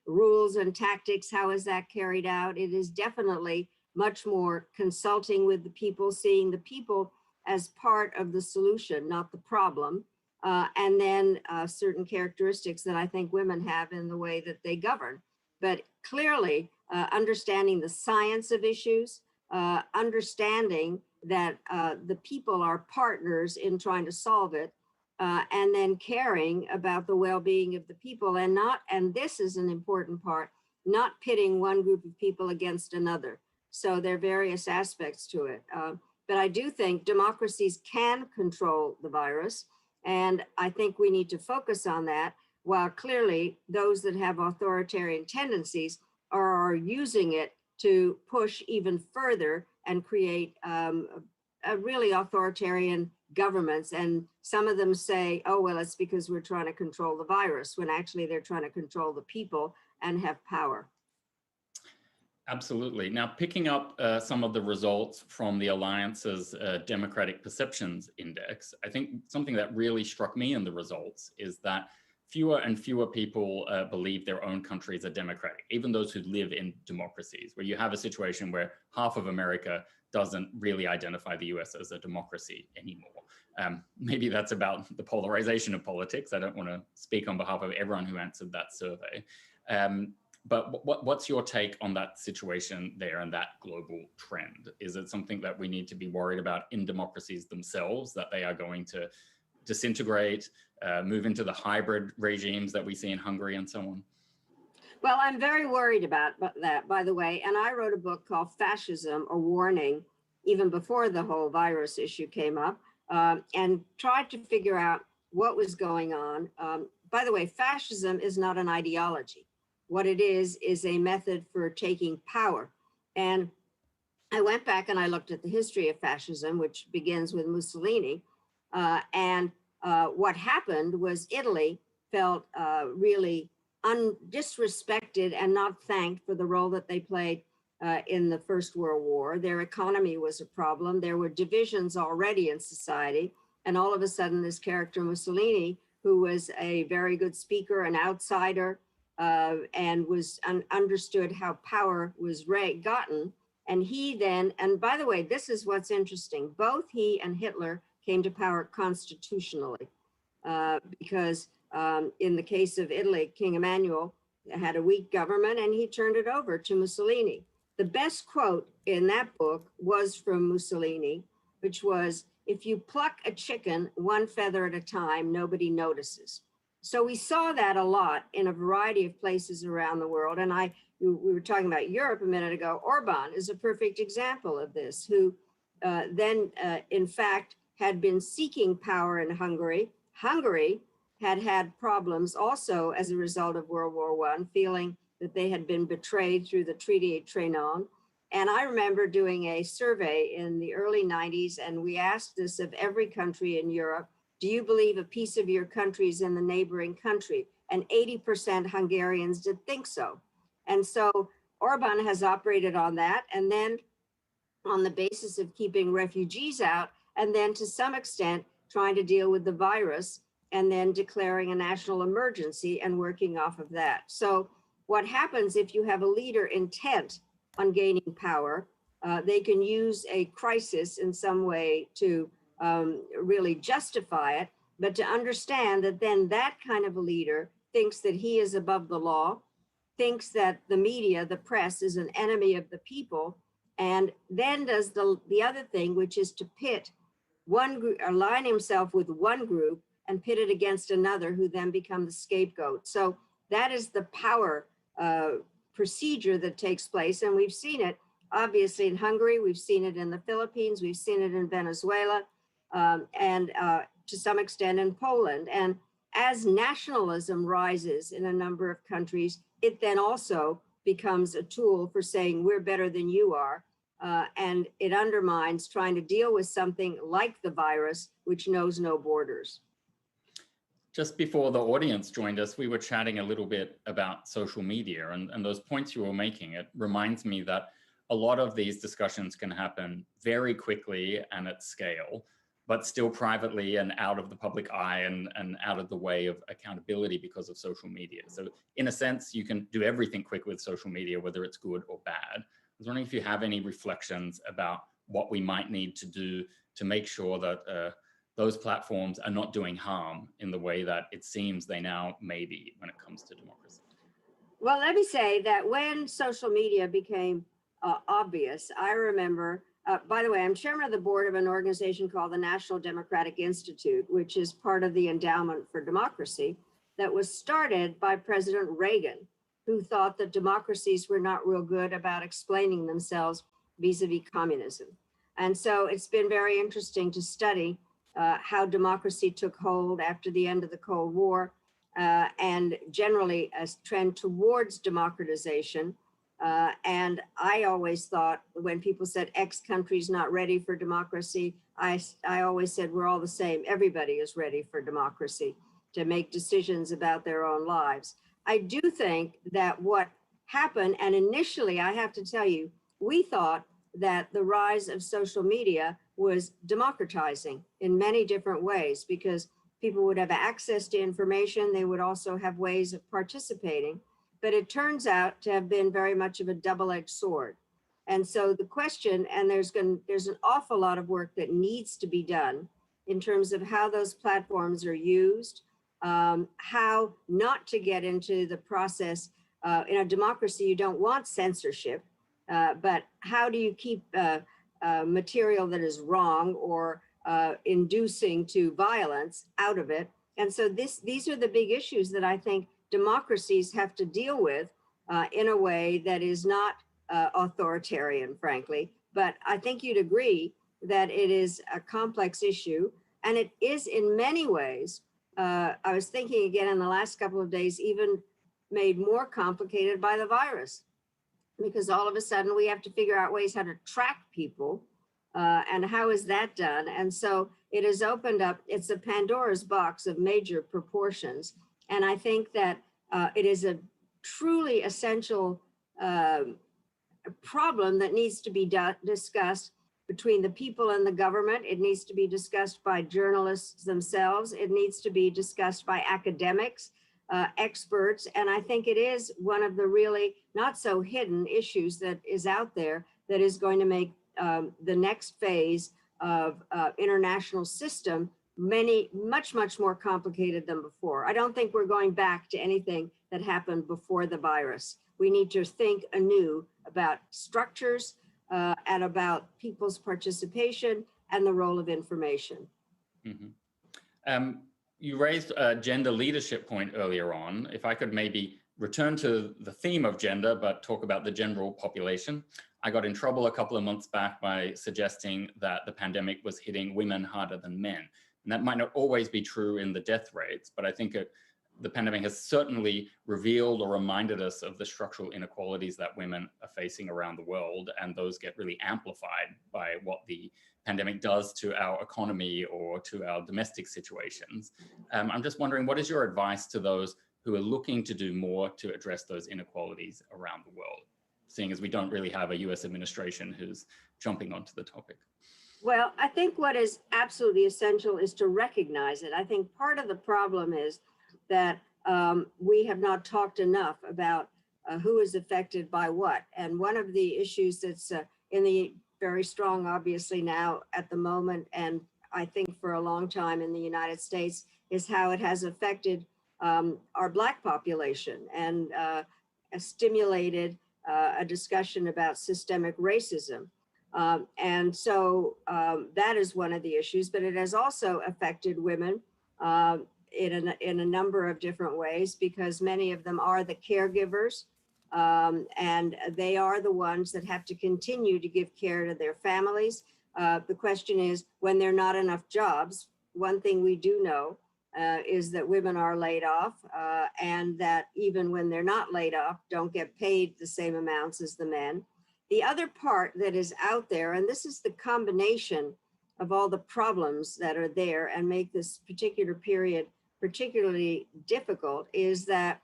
rules and tactics, how is that carried out? It is definitely much more consulting with the people, seeing the people as part of the solution, not the problem. And then certain characteristics that I think women have in the way that they govern. But clearly, understanding the science of issues, understanding that the people are partners in trying to solve it, and then caring about the well-being of the people, and this is an important part, not pitting one group of people against another. So there are various aspects to it. But I do think democracies can control the virus. And I think we need to focus on that, while clearly those that have authoritarian tendencies are using it to push even further and create a really authoritarian governments. And some of them say, oh, well, it's because we're trying to control the virus, when actually they're trying to control the people and have power. Absolutely. Now, picking up some of the results from the Alliance's Democratic Perceptions Index, I think something that really struck me in the results is that fewer and fewer people believe their own countries are democratic, even those who live in democracies, where you have a situation where half of America doesn't really identify the US as a democracy anymore. Maybe that's about the polarization of politics. I don't want to speak on behalf of everyone who answered that survey. But what's your take on that situation there and that global trend? Is it something that we need to be worried about in democracies themselves, that they are going to disintegrate, move into the hybrid regimes that we see in Hungary and so on? Well, I'm very worried about that, by the way. And I wrote a book called Fascism, A Warning, even before the whole virus issue came up, and tried to figure out what was going on. By the way, fascism is not an ideology. What it is a method for taking power. And I went back and I looked at the history of fascism, which begins with Mussolini. What happened was Italy felt really disrespected and not thanked for the role that they played in the First World War. Their economy was a problem. There were divisions already in society. And all of a sudden, this character Mussolini, who was a very good speaker, an outsider, and was understood how power was gotten. And he then, and by the way, this is what's interesting, both he and Hitler came to power constitutionally, because in the case of Italy, King Emmanuel had a weak government and he turned it over to Mussolini. The best quote in that book was from Mussolini, which was, "If you pluck a chicken one feather at a time, nobody notices." So we saw that a lot in a variety of places around the world. And we were talking about Europe a minute ago. Orban is a perfect example of this, who then, in fact, had been seeking power in Hungary. Hungary had problems also as a result of World War I, feeling that they had been betrayed through the Treaty of Trianon. And I remember doing a survey in the early 90s, and we asked this of every country in Europe: do you believe a piece of your country is in the neighboring country? And 80% Hungarians did think so. And so Orban has operated on that, and then on the basis of keeping refugees out, and then to some extent trying to deal with the virus, and then declaring a national emergency and working off of that. So what happens if you have a leader intent on gaining power, they can use a crisis in some way to really justify it, but to understand that then that kind of a leader thinks that he is above the law, thinks that the media, the press, is an enemy of the people, and then does the other thing, which is to pit one group, align himself with one group and pit it against another, who then become the scapegoat. So that is the power procedure that takes place. And we've seen it obviously in Hungary, we've seen it in the Philippines, we've seen it in Venezuela, and to some extent in Poland. And as nationalism rises in a number of countries, it then also becomes a tool for saying we're better than you are. And it undermines trying to deal with something like the virus, which knows no borders. Just before the audience joined us, we were chatting a little bit about social media, and those points you were making. It reminds me that a lot of these discussions can happen very quickly and at scale, but still privately and out of the public eye and out of the way of accountability because of social media. So in a sense, you can do everything quick with social media, whether it's good or bad. I was wondering if you have any reflections about what we might need to do to make sure that those platforms are not doing harm in the way that it seems they now may be when it comes to democracy. Well, let me say that when social media became obvious, I remember, by the way, I'm chairman of the board of an organization called the National Democratic Institute, which is part of the Endowment for Democracy, that was started by President Reagan, who thought that democracies were not real good about explaining themselves vis-a-vis communism. And so it's been very interesting to study how democracy took hold after the end of the Cold War, and generally a trend towards democratization. And I always thought when people said X country's not ready for democracy, I always said we're all the same. Everybody is ready for democracy to make decisions about their own lives. I do think that what happened, and initially I have to tell you, we thought that the rise of social media was democratizing in many different ways because people would have access to information. They would also have ways of participating, but it turns out to have been very much of a double-edged sword. And so the question, and there's an awful lot of work that needs to be done in terms of how those platforms are used, how not to get into the process. In a democracy, you don't want censorship, but how do you keep material that is wrong or inducing to violence out of it? And so these are the big issues that I think democracies have to deal with in a way that is not authoritarian, frankly. But I think you'd agree that it is a complex issue, and it is in many ways, I was thinking again in the last couple of days, even made more complicated by the virus, because all of a sudden we have to figure out ways how to track people, and how is that done? And so it has opened up, it's a Pandora's box of major proportions. And I think that it is a truly essential problem that needs to be discussed between the people and the government. It needs to be discussed by journalists themselves. It needs to be discussed by academics, experts. And I think it is one of the really not so hidden issues that is out there that is going to make the next phase of international system much more complicated than before. I don't think we're going back to anything that happened before the virus. We need to think anew about structures and about people's participation and the role of information. Mm-hmm. You raised a gender leadership point earlier on. If I could maybe return to the theme of gender, but talk about the general population. I got in trouble a couple of months back by suggesting that the pandemic was hitting women harder than men. And that might not always be true in the death rates, but I think the pandemic has certainly revealed or reminded us of the structural inequalities that women are facing around the world, and those get really amplified by what the pandemic does to our economy or to our domestic situations. I'm just wondering, what is your advice to those who are looking to do more to address those inequalities around the world, seeing as we don't really have a US administration who's jumping onto the topic? Well, I think what is absolutely essential is to recognize it. I think part of the problem is that we have not talked enough about who is affected by what. And one of the issues that's in the very strong, obviously now at the moment, and I think for a long time in the United States, is how it has affected our Black population and stimulated a discussion about systemic racism. And so that is one of the issues, but it has also affected women in a number of different ways, because many of them are the caregivers, and they are the ones that have to continue to give care to their families. The question is, when there are not enough jobs, one thing we do know is that women are laid off, and that even when they're not laid off, don't get paid the same amounts as the men. The other part that is out there, and this is the combination of all the problems that are there and make this particular period particularly difficult, is that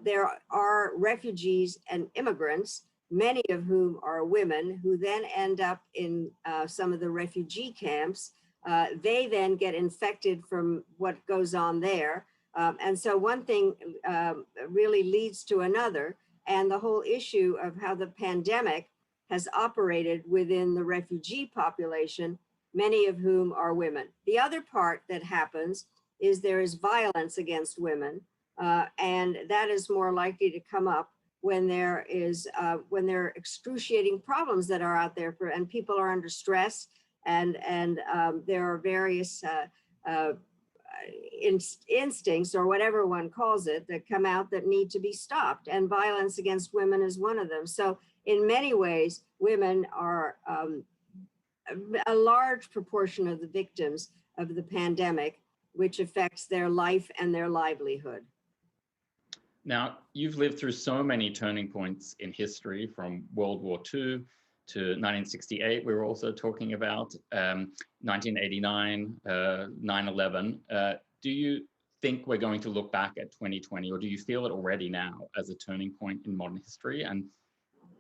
there are refugees and immigrants, many of whom are women, who then end up in some of the refugee camps. They then get infected from what goes on there. And so one thing really leads to another. And the whole issue of how the pandemic has operated within the refugee population, many of whom are women. The other part that happens is there is violence against women, and that is more likely to come up when there are excruciating problems that are out there and people are under stress, and there are various instincts, or whatever one calls it, that come out that need to be stopped, and violence against women is one of them. So in many ways, women are a large proportion of the victims of the pandemic, which affects their life and their livelihood. Now, you've lived through so many turning points in history, from World War II to 1968. We were also talking about 1989, 9/11. Do you think we're going to look back at 2020, or do you feel it already now as a turning point in modern history? And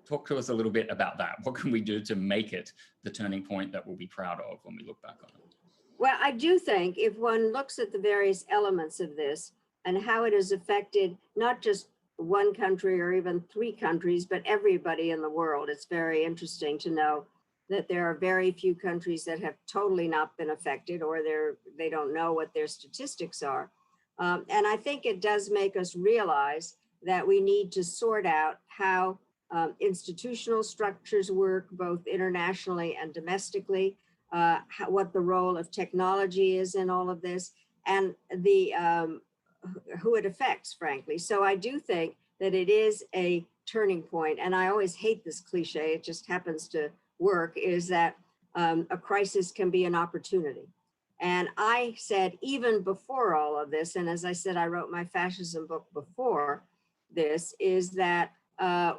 talk to us a little bit about that. What can we do to make it the turning point that we'll be proud of when we look back on it? Well, I do think if one looks at the various elements of this and how it has affected not just one country or even three countries, but everybody in the world, it's very interesting to know that there are very few countries that have totally not been affected, or they don't know what their statistics are. And I think it does make us realize that we need to sort out how institutional structures work, both internationally and domestically, what the role of technology is in all of this, and who it affects, frankly. So I do think that it is a turning point, and I always hate this cliche, it just happens to work, is that a crisis can be an opportunity. And I said, even before all of this, and as I said, I wrote my fascism book before this, is that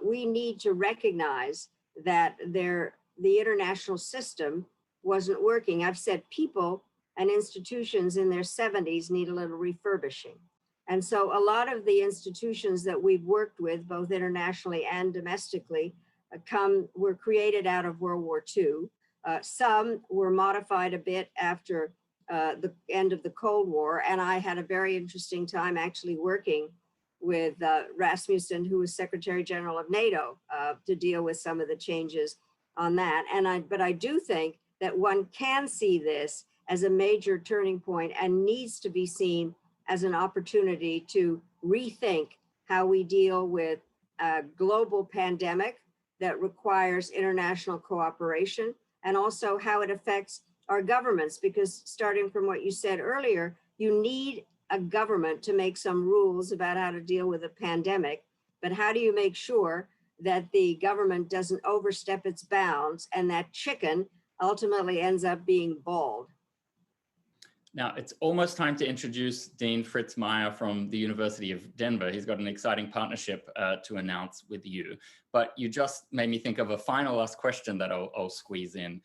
we need to recognize that the international system wasn't working. I've said people and institutions in their 70s need a little refurbishing. And so a lot of the institutions that we've worked with, both internationally and domestically, were created out of World War II. Some were modified a bit after the end of the Cold War. And I had a very interesting time actually working with Rasmussen, who was Secretary General of NATO, to deal with some of the changes on that. But I do think that one can see this as a major turning point and needs to be seen as an opportunity to rethink how we deal with a global pandemic that requires international cooperation, and also how it affects our governments, because starting from what you said earlier, you need a government to make some rules about how to deal with a pandemic, but how do you make sure that the government doesn't overstep its bounds and that chicken ultimately ends up being bald? Now, it's almost time to introduce Dean Fritz Meyer from the University of Denver. He's got an exciting partnership to announce with you. But you just made me think of a final last question that I'll squeeze in.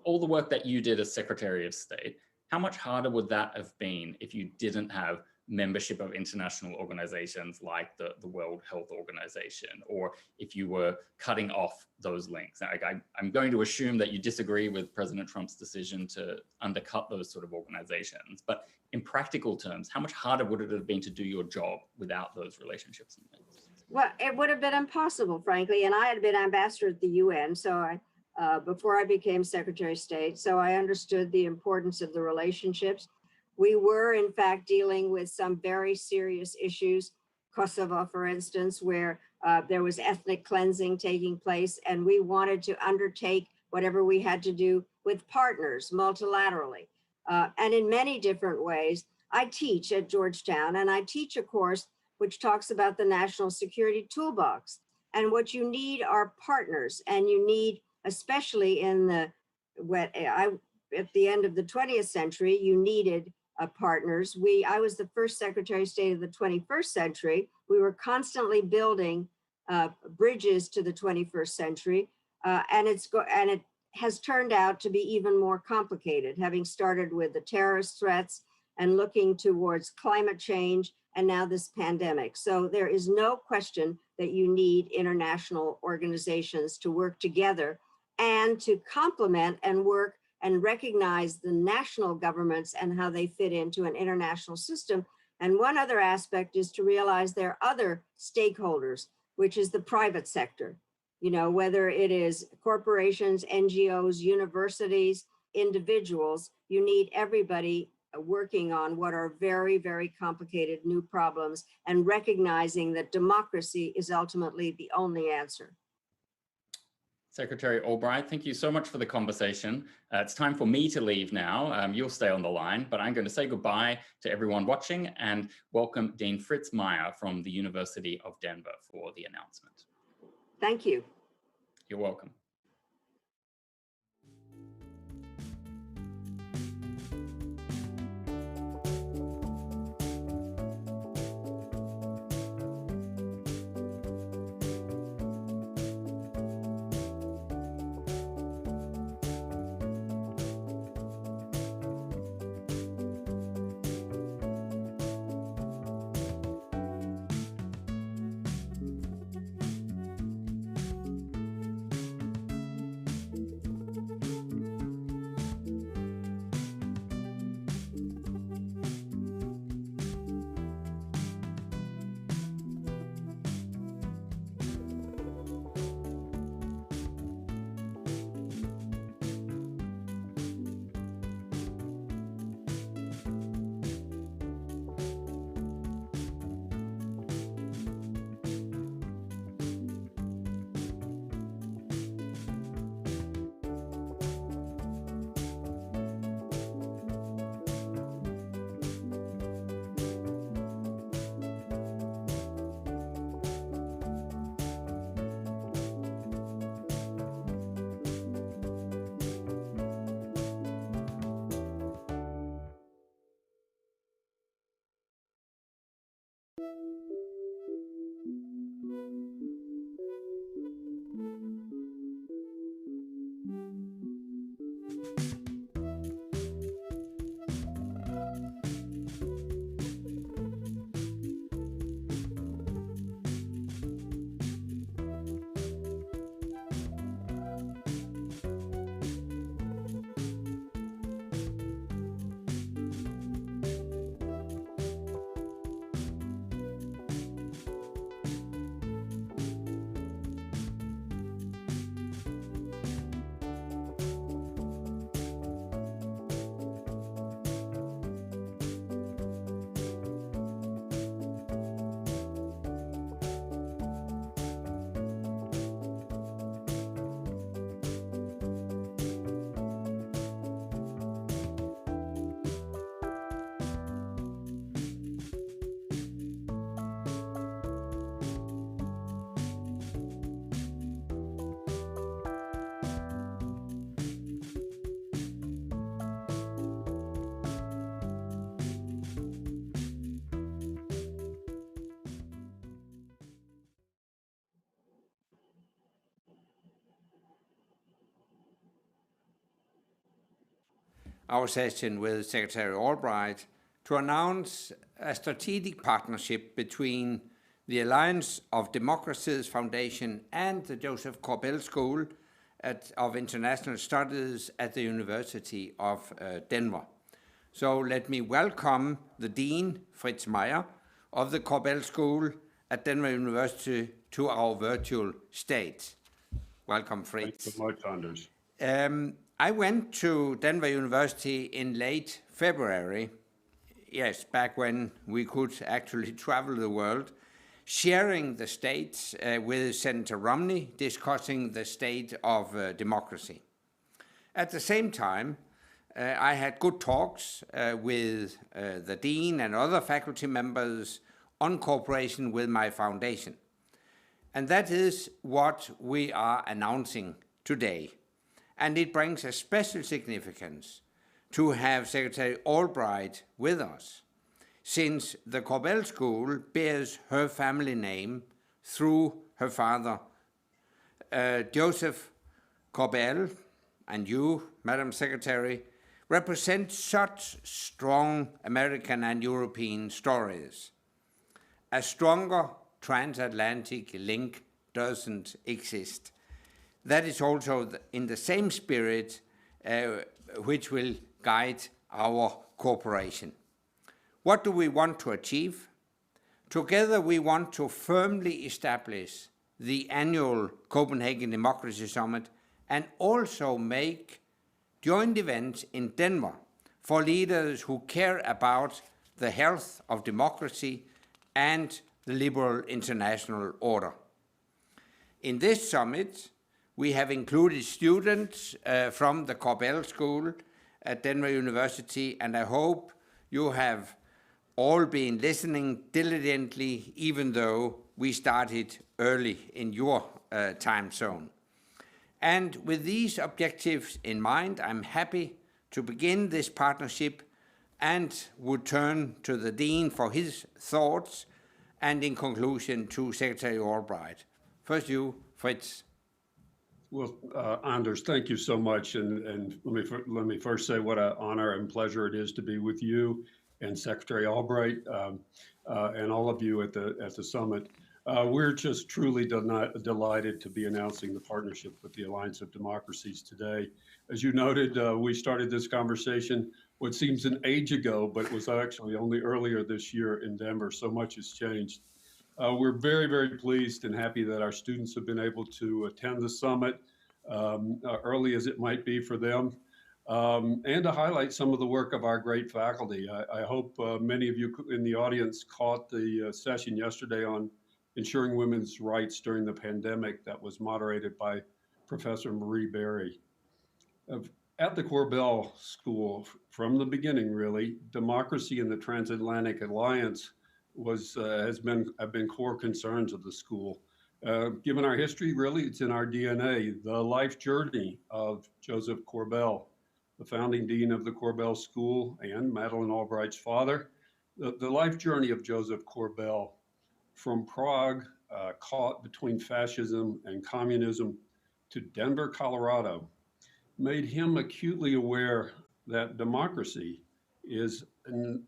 All the work that you did as Secretary of State, how much harder would that have been if you didn't have membership of international organizations like the World Health Organization, or if you were cutting off those links? I'm going to assume that you disagree with President Trump's decision to undercut those sort of organizations, but in practical terms, how much harder would it have been to do your job without those relationships and things? Well, it would have been impossible, frankly, and I had been ambassador at the UN, so before I became Secretary of State, so I understood the importance of the relationships. We were, in fact, dealing with some very serious issues, Kosovo, for instance, where there was ethnic cleansing taking place, and we wanted to undertake whatever we had to do with partners multilaterally. And in many different ways. I teach at Georgetown, and I teach a course which talks about the National Security Toolbox. And what you need are partners, and you need, especially in at the end of the 20th century, you needed partners. I was the first Secretary of State of the 21st century. We were constantly building bridges to the 21st century, and it has turned out to be even more complicated, having started with the terrorist threats and looking towards climate change and now this pandemic. So there is no question that you need international organizations to work together and to complement and work and recognize the national governments and how they fit into an international system. And one other aspect is to realize there are other stakeholders, which is the private sector. You know, whether it is corporations, NGOs, universities, individuals, you need everybody working on what are very, very complicated new problems and recognizing that democracy is ultimately the only answer. Secretary Albright, thank you so much for the conversation. It's time for me to leave now. You'll stay on the line, but I'm going to say goodbye to everyone watching and welcome Dean Fritz Meyer from the University of Denver for the announcement. Thank you. You're welcome. our session with Secretary Albright to announce a strategic partnership between the Alliance of Democracies Foundation and the Joseph Corbell School of International Studies at the University of Denver. So let me welcome the Dean, Fritz Meyer, of the Corbell School at Denver University to our virtual stage. Welcome, Fritz. Thanks so much, Anders. I went to Denver University in late February, yes, back when we could actually travel the world, sharing the stage with Senator Romney, discussing the state of democracy. At the same time, I had good talks with the dean and other faculty members on cooperation with my foundation. And that is what we are announcing today. And it brings a special significance to have Secretary Albright with us, since the Corbell School bears her family name through her father, Joseph Corbell, and you, Madam Secretary, represent such strong American and European stories. A stronger transatlantic link doesn't exist. That is also in the same spirit which will guide our cooperation. What do we want to achieve? Together we want to firmly establish the annual Copenhagen Democracy Summit and also make joint events in Denver for leaders who care about the health of democracy and the liberal international order. In this summit, we have included students from the Corbell School at Denver University, and I hope you have all been listening diligently, even though we started early in your time zone. And with these objectives in mind, I'm happy to begin this partnership and would turn to the Dean for his thoughts and in conclusion to Secretary Albright. First you, Fritz. Well, Anders, thank you so much. And let me first say what an honor and pleasure it is to be with you and Secretary Albright and all of you at the summit. We're just truly delighted to be announcing the partnership with the Alliance of Democracies today. As you noted, we started this conversation what seems an age ago, but it was actually only earlier this year in Denver. So much has changed. We're very, very pleased and happy that our students have been able to attend the summit, early as it might be for them, and to highlight some of the work of our great faculty. I hope many of you in the audience caught the session yesterday on ensuring women's rights during the pandemic that was moderated by Professor Marie Berry. At the Corbell School, from the beginning, really, democracy and the Transatlantic Alliance have been core concerns of the school. Given our history, really, it's in our DNA. The life journey of Joseph Corbell, the founding dean of the Corbell School and Madeleine Albright's father, the life journey of Joseph Corbell from Prague, caught between fascism and communism, to Denver, Colorado, made him acutely aware that democracy is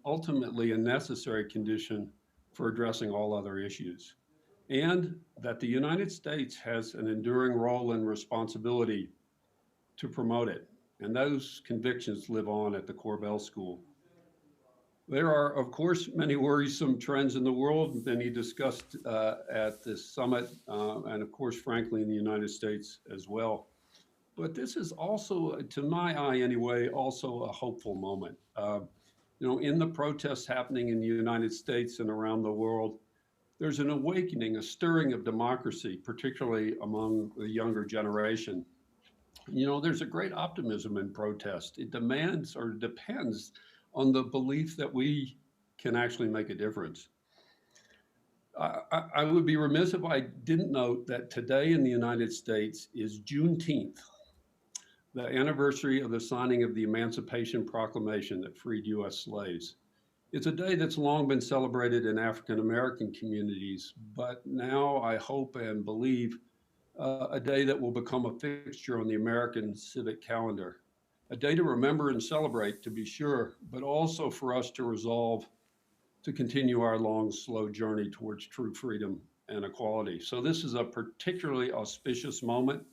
ultimately a necessary condition for addressing all other issues, and that the United States has an enduring role and responsibility to promote it. And those convictions live on at the Corbell School. There are, of course, many worrisome trends in the world, many discussed at this summit, and of course, frankly, in the United States as well. But this is also, to my eye anyway, also a hopeful moment. In the protests happening in the United States and around the world, there's an awakening, a stirring of democracy, particularly among the younger generation. There's a great optimism in protest. It demands or depends on the belief that we can actually make a difference. I would be remiss if I didn't note that today in the United States is Juneteenth, the anniversary of the signing of the Emancipation Proclamation that freed U.S. slaves. It's a day that's long been celebrated in African American communities, but now I hope and believe a day that will become a fixture on the American civic calendar. A day to remember and celebrate, to be sure, but also for us to resolve to continue our long, slow journey towards true freedom and equality. So this is a particularly auspicious moment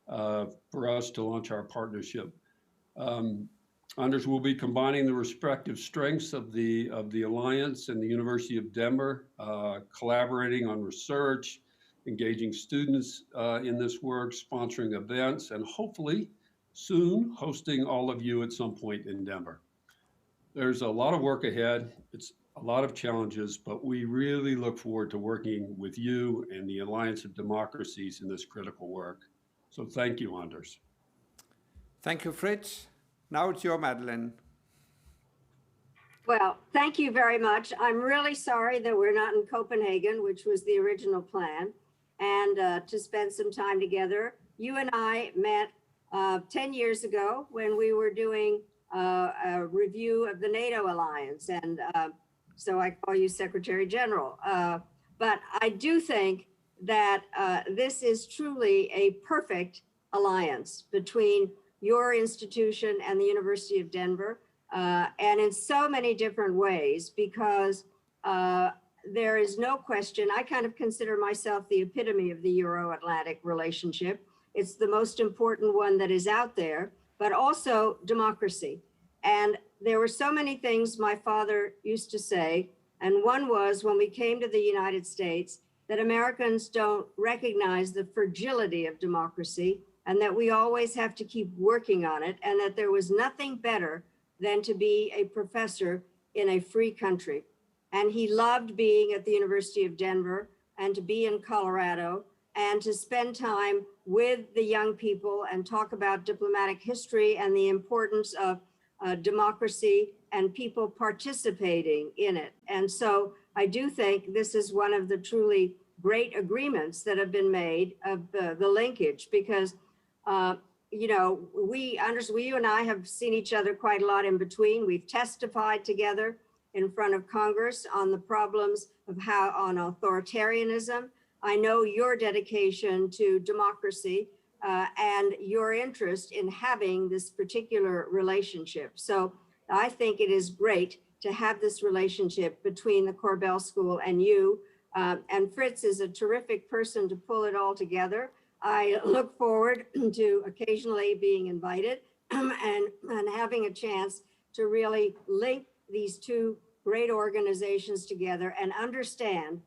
for us to launch our partnership. Anders will be combining the respective strengths of the Alliance and the University of Denver, collaborating on research, engaging students in this work, sponsoring events, and hopefully soon hosting all of you at some point in Denver. There's a lot of work ahead. It's a lot of challenges, but we really look forward to working with you and the Alliance of Democracies in this critical work. So thank you, Anders. Thank you, Fritz. Now it's your Madeleine. Well, thank you very much. I'm really sorry that we're not in Copenhagen, which was the original plan, and to spend some time together. You and I met 10 years ago when we were doing a review of the NATO alliance, and so I call you Secretary General. But I do think that this is truly a perfect alliance between your institution and the University of Denver, and in so many different ways, because there is no question, I kind of consider myself the epitome of the Euro-Atlantic relationship. It's the most important one that is out there, but also democracy. And there were so many things my father used to say, and one was when we came to the United States, that Americans don't recognize the fragility of democracy, and that we always have to keep working on it, and that there was nothing better than to be a professor in a free country. And he loved being at the University of Denver and to be in Colorado and to spend time with the young people and talk about diplomatic history and the importance of democracy and people participating in it. And so I do think this is one of the truly great agreements that have been made of the linkage, because you know, Anders, you and I have seen each other quite a lot in between. We've testified together in front of Congress on the problems of on authoritarianism. I know your dedication to democracy and your interest in having this particular relationship. So I think it is great to have this relationship between the Korbel School and you. And Fritz is a terrific person to pull it all together. I look forward to occasionally being invited and having a chance to really link these two great organizations together and understand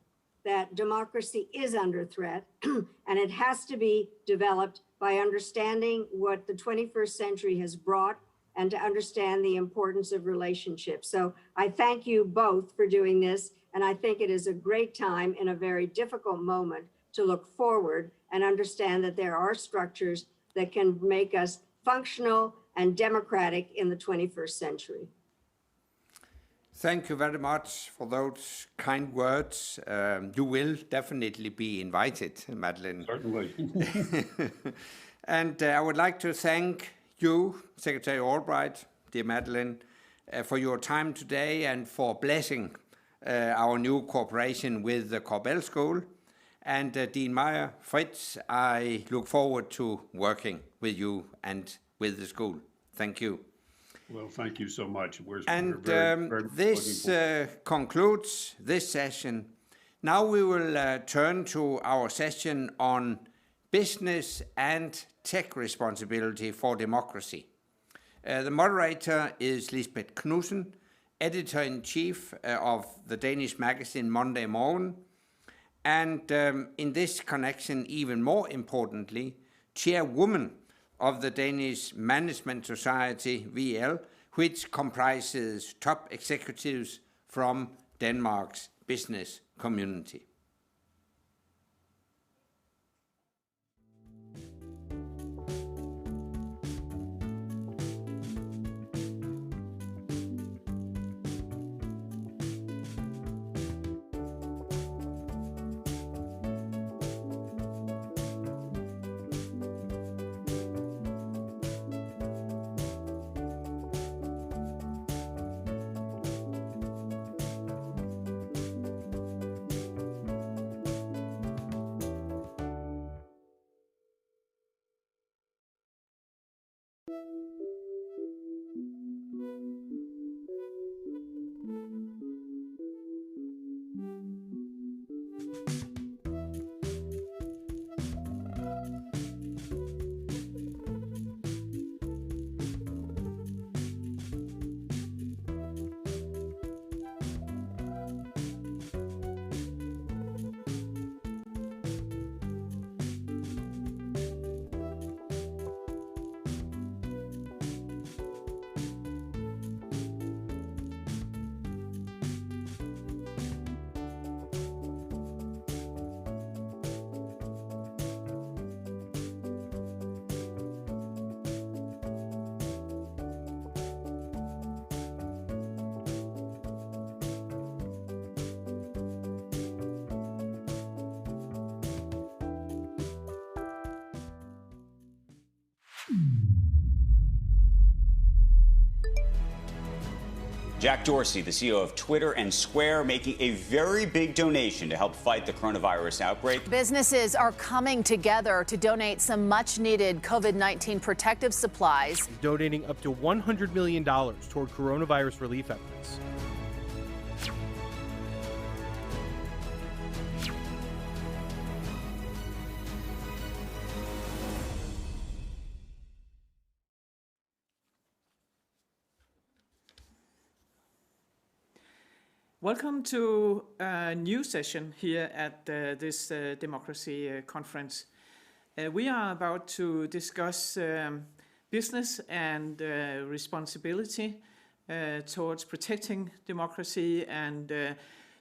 that democracy is under threat and it has to be developed by understanding what the 21st century has brought and to understand the importance of relationships. So I thank you both for doing this, and I think it is a great time in a very difficult moment to look forward and understand that there are structures that can make us functional and democratic in the 21st century. Thank you very much for those kind words. You will definitely be invited, Madeleine. Certainly. And I would like to thank you, Secretary Albright, dear Madeleine, for your time today and for blessing our new cooperation with the Korbel School. And Dean Meyer, Fritz, I look forward to working with you and with the school. Thank you. Well, thank you so much. We're very this concludes this session. Now we will turn to our session on business and tech responsibility for democracy. The moderator is Lisbeth Knudsen, editor-in-chief of the Danish magazine Monday Morgen, and in this connection, even more importantly, chairwoman of the Danish Management Society, VL, which comprises top executives from Denmark's business community. Jack Dorsey, the CEO of Twitter and Square, making a very big donation to help fight the coronavirus outbreak. Businesses are coming together to donate some much-needed COVID-19 protective supplies. Donating up to $100 million toward coronavirus relief efforts. Welcome to a new session here at this democracy conference. We are about to discuss business and responsibility towards protecting democracy and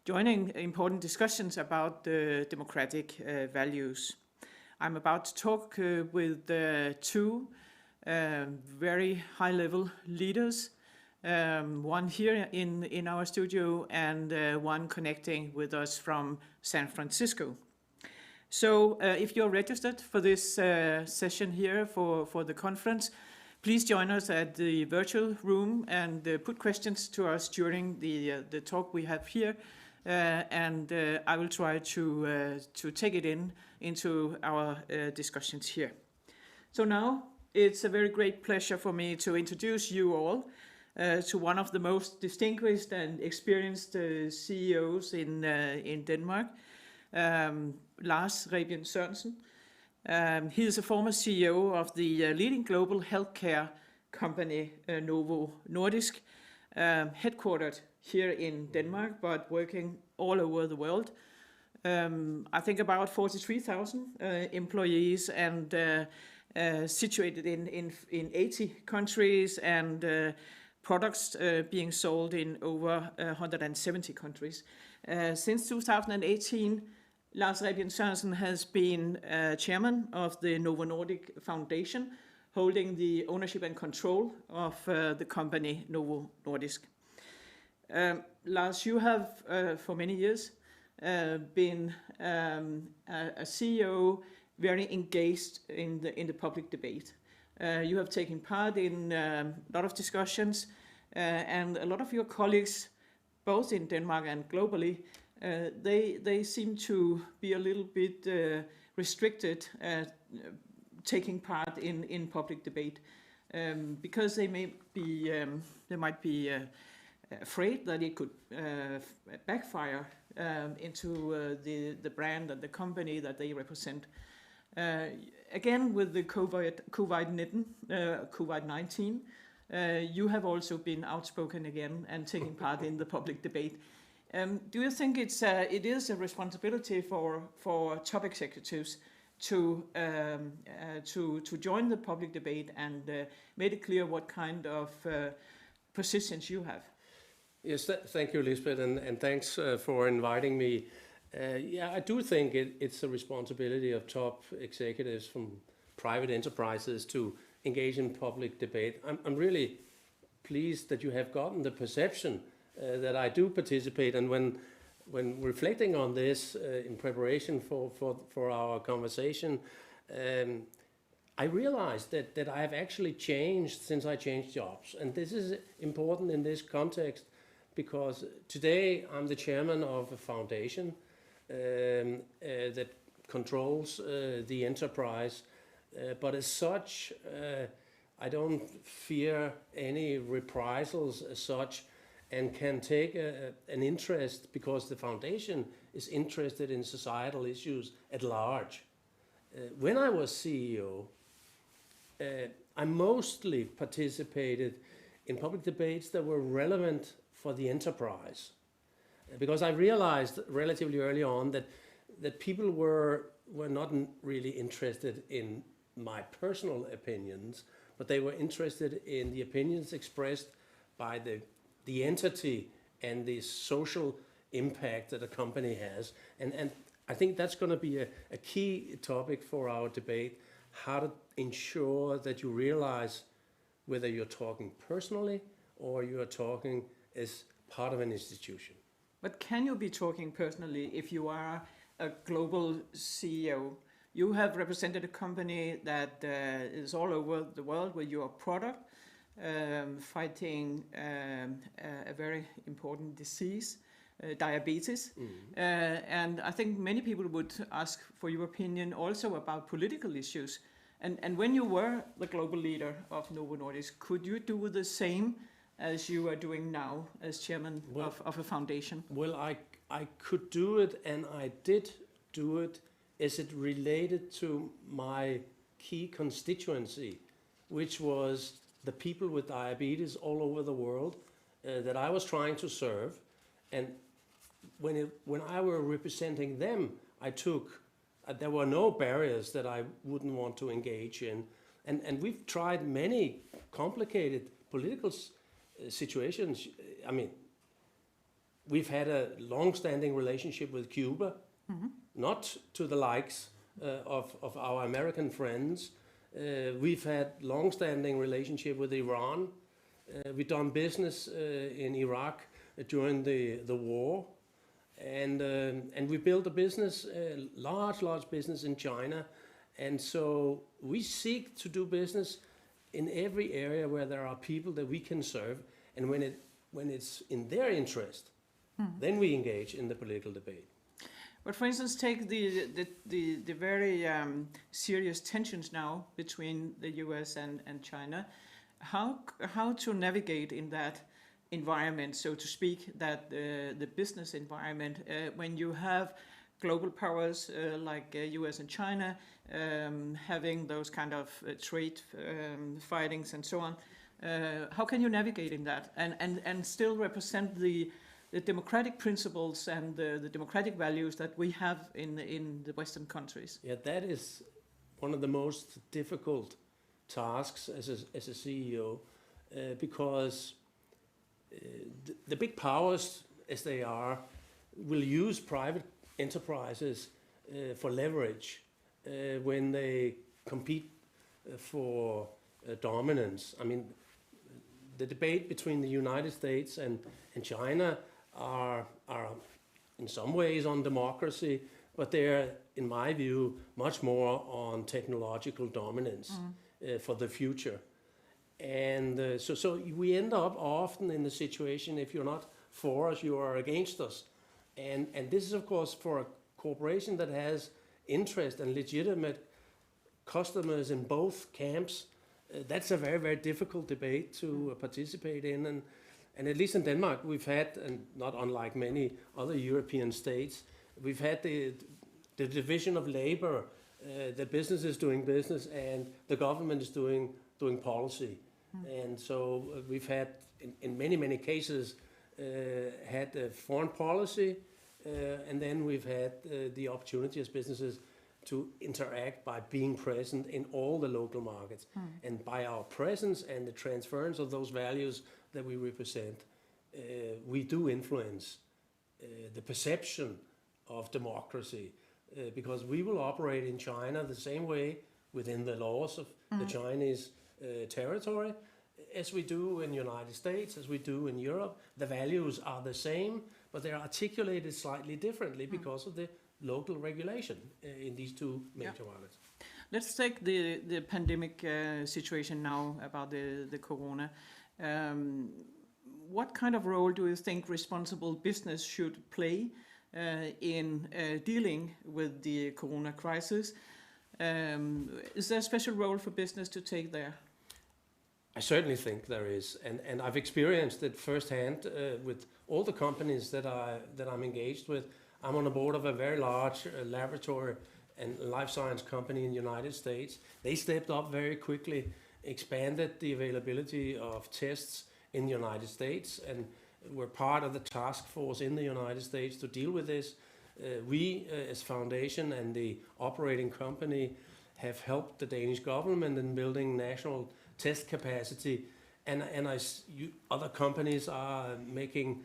joining important discussions about democratic values. I'm about to talk with two very high-level leaders. One here in our studio and one connecting with us from San Francisco. So if you're registered for this session here for the conference, please join us at the virtual room and put questions to us during the talk we have here. And I will try to take it into our discussions here. So now it's a very great pleasure for me to introduce you all to one of the most distinguished and experienced CEOs in Denmark, Lars Rebien Sørensen. He is a former CEO of the leading global healthcare company Novo Nordisk, headquartered here in Denmark, but working all over the world. I think about 43,000 employees and situated in 80 countries and products being sold in over 170 countries. Since 2018, Lars Rebien Sørensen has been chairman of the Novo Nordisk Foundation, holding the ownership and control of the company Novo Nordisk. Lars, you have for many years been a CEO very engaged in the public debate. You have taken part in a lot of discussions, and a lot of your colleagues, both in Denmark and globally, they seem to be a little bit restricted taking part in public debate because they might be afraid that it could backfire into the brand and the company that they represent. Again, with the COVID-19, you have also been outspoken again and taking part in the public debate. Do you think it is a responsibility for top executives to join the public debate and make it clear what kind of positions you have? Yes, thank you, Lisbeth, and thanks for inviting me. Yeah, I do think it's a responsibility of top executives from private enterprises to engage in public debate. I'm really pleased that you have gotten the perception that I do participate, and when reflecting on this in preparation for our conversation, I realized that I have actually changed since I changed jobs, and this is important in this context because today I'm the chairman of a foundation that controls the enterprise, but as such, I don't fear any reprisals as such, and can take an interest because the foundation is interested in societal issues at large. When I was CEO, I mostly participated in public debates that were relevant for the enterprise, because I realized relatively early on that people were not really interested in my personal opinions, but they were interested in the opinions expressed by the entity and the social impact that a company has. And I think that's going to be a key topic for our debate, how to ensure that you realize whether you're talking personally or you're talking as part of an institution. But can you be talking personally if you are a global CEO? You have represented a company that is all over the world with your product. fighting a very important disease, diabetes. And I think many people would ask for your opinion also about political issues. And when you were the global leader of Novo Nordisk, could you do the same as you are doing now as chairman of a foundation? Well, I could do it, and I did do it. Is it related to my key constituency, which was the people with diabetes all over the world that I was trying to serve? And when I were representing them, I took, there were no barriers that I wouldn't want to engage in. And we've tried many complicated political situations. I mean, we've had a long-standing relationship with Cuba, not to the likes of our American friends. We've had long-standing relationship with Iran. We've done business in Iraq during the war. And we built a business, large business in China. And so we seek to do business in every area where there are people that we can serve. And when it's in their interest, then we engage in the political debate. But for instance, take the very serious tensions now between the US and China. How to navigate in that environment, so to speak, that the business environment, when you have global powers like US and China having those kind of trade fightings and so on, how can you navigate in that and still represent the democratic principles and the democratic values that we have in the Western countries? Yeah, that is one of the most difficult tasks as a CEO, because the big powers, as they are, will use private enterprises for leverage when they compete for dominance. I mean, the debate between the United States and China are in some ways on democracy, but they're, in my view, much more on technological dominance for the future. And so we end up often in the situation, if you're not for us, you are against us. And this is, of course, for a corporation that has interest and legitimate customers in both camps, that's a very, very difficult debate to participate in. And at least in Denmark, we've had, and not unlike many other European states, we've had the division of labor, the business is doing business and the government is doing policy. And so we've had, in many cases, had foreign policy, and then we've had the opportunity as businesses to interact by being present in all the local markets. And by our presence and the transference of those values that we represent, we do influence the perception of democracy, because we will operate in China the same way within the laws of the Chinese territory as we do in the United States, as we do in Europe. The values are the same, but they're articulated slightly differently because of the local regulation in these two major markets. Let's take the pandemic situation now about the corona. What kind of role do you think responsible business should play in dealing with the corona crisis? Is there a special role for business to take there? I certainly think there is, and I've experienced it firsthand with all the companies that I'm engaged with. I'm on the board of a very large laboratory and life science company in the United States. They stepped up very quickly, expanded the availability of tests in the United States, and we're part of the task force in the United States to deal with this. We, as foundation and the operating company, have helped the Danish government in building national test capacity, and other companies are making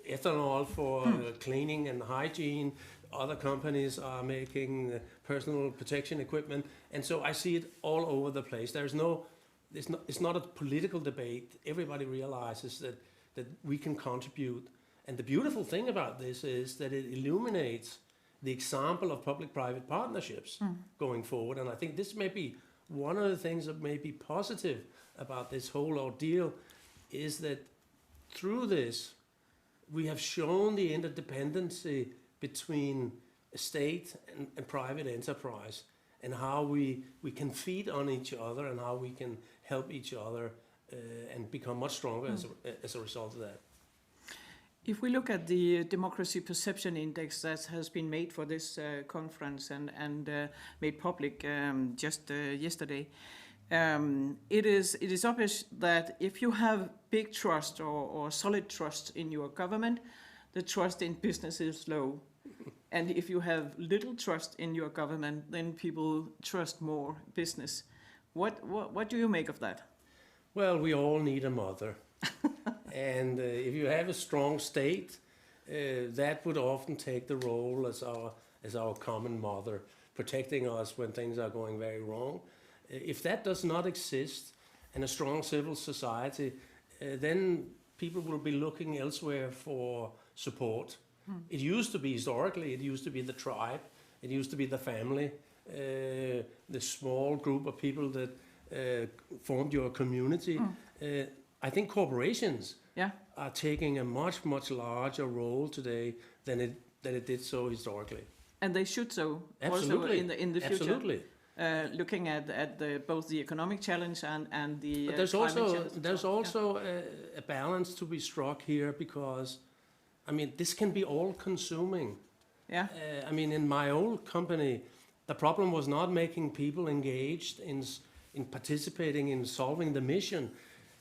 ethanol for cleaning and hygiene. Other companies are making personal protection equipment, and so I see it all over the place. It's not a political debate. Everybody realizes that we can contribute, and the beautiful thing about this is that it illuminates the example of public-private partnerships going forward, and I think this may be one of the things that may be positive about this whole ordeal is that through this, we have shown the interdependency between state and private enterprise, and how we can feed on each other and how we can help each other and become much stronger as a result of that. If we look at the Democracy Perception Index that has been made for this conference and made public just yesterday, it is obvious that if you have big trust or solid trust in your government, the trust in business is low. And if you have little trust in your government, then people trust more business. What do you make of that? Well, we all need a mother. And if you have a strong state, that would often take the role as our common mother, protecting us when things are going very wrong. If that does not exist, and a strong civil society, then people will be looking elsewhere for support. It used to be, historically, it used to be the tribe, it used to be the family, the small group of people that formed your community. I think corporations are taking a much, much larger role today than it did so historically. And they should so. Absolutely. Also in the future. Absolutely. Looking at both the economic challenge and the but there's also a balance to be struck here, because I mean, this can be all-consuming. Yeah. I mean, in my old company, the problem was not making people engaged in participating in solving the mission.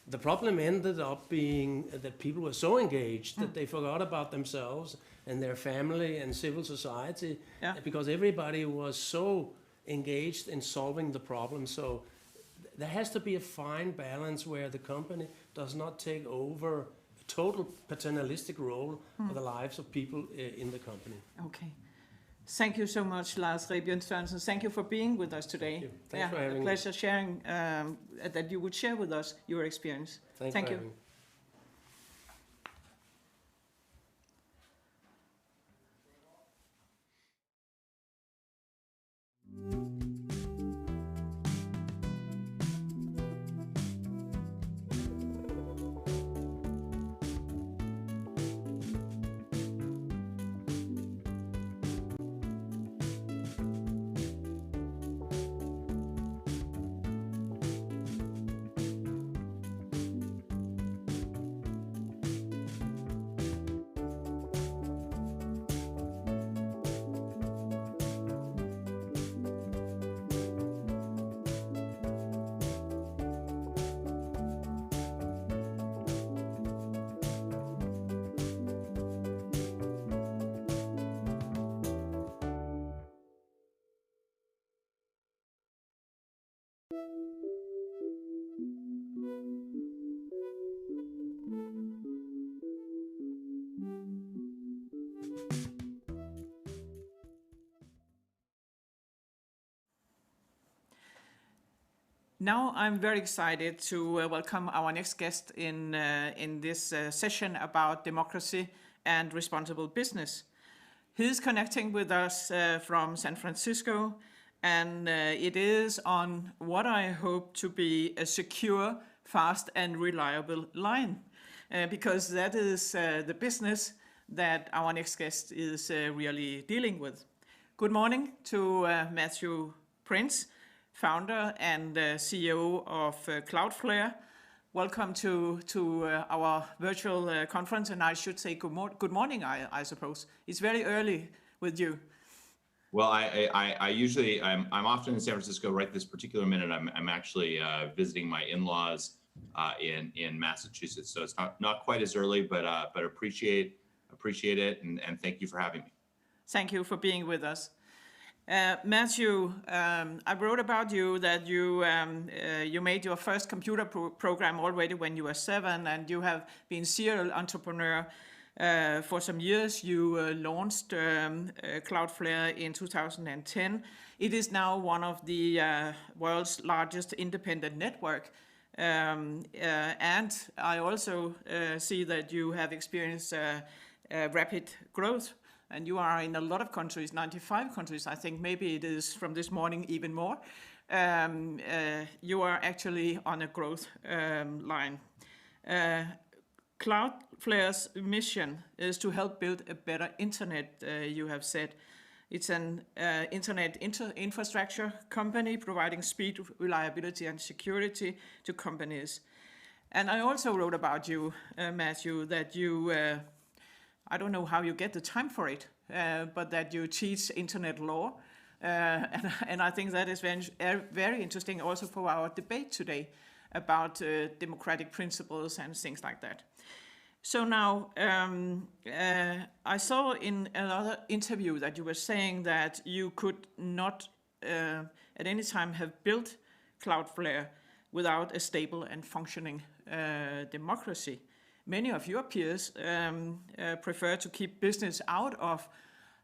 The problem ended up being that people were so engaged that they forgot about themselves and their family and civil society, because everybody was so engaged in solving the problem. So there has to be a fine balance where the company does not take over a total paternalistic role for the lives of people in the company. Okay. Thank you so much, Lars Rebjørn Sørensen. Thank you for being with us today. Thanks for having me. A pleasure sharing that you would share with us your experience. Thank you. Now I'm very excited to welcome our next guest in this session about democracy and responsible business. He's connecting with us from San Francisco, and it is on what I hope to be a secure, fast and reliable line, because that is the business that our next guest is really dealing with. Good morning to Matthew Prince, founder and CEO of Cloudflare. Welcome to our virtual conference, and I should say good morning, I suppose. It's very early with you. Well, I usually, I'm often in San Francisco. Right this particular minute, I'm actually visiting my in-laws in Massachusetts. So it's not quite as early, but appreciate it, and thank you for having me. Thank you for being with us. Matthew, I wrote about you that you made your first computer program already when you were 7, and you have been serial entrepreneur for some years. You launched Cloudflare in 2010. It is now one of the world's largest independent network. And I also see that you have experienced rapid growth. And you are in a lot of countries, 95 countries, I think. Maybe it is from this morning even more. you are actually on a growth line. Cloudflare's mission is to help build a better internet, you have said. It's an internet infrastructure company providing speed, reliability, and security to companies. And I also wrote about you, Matthew, that you, I don't know how you get the time for it, but that you teach internet law. And I think that is very interesting also for our debate today about democratic principles and things like that. So now, I saw in another interview that you were saying that you could not at any time have built Cloudflare without a stable and functioning democracy. Many of your peers prefer to keep business out of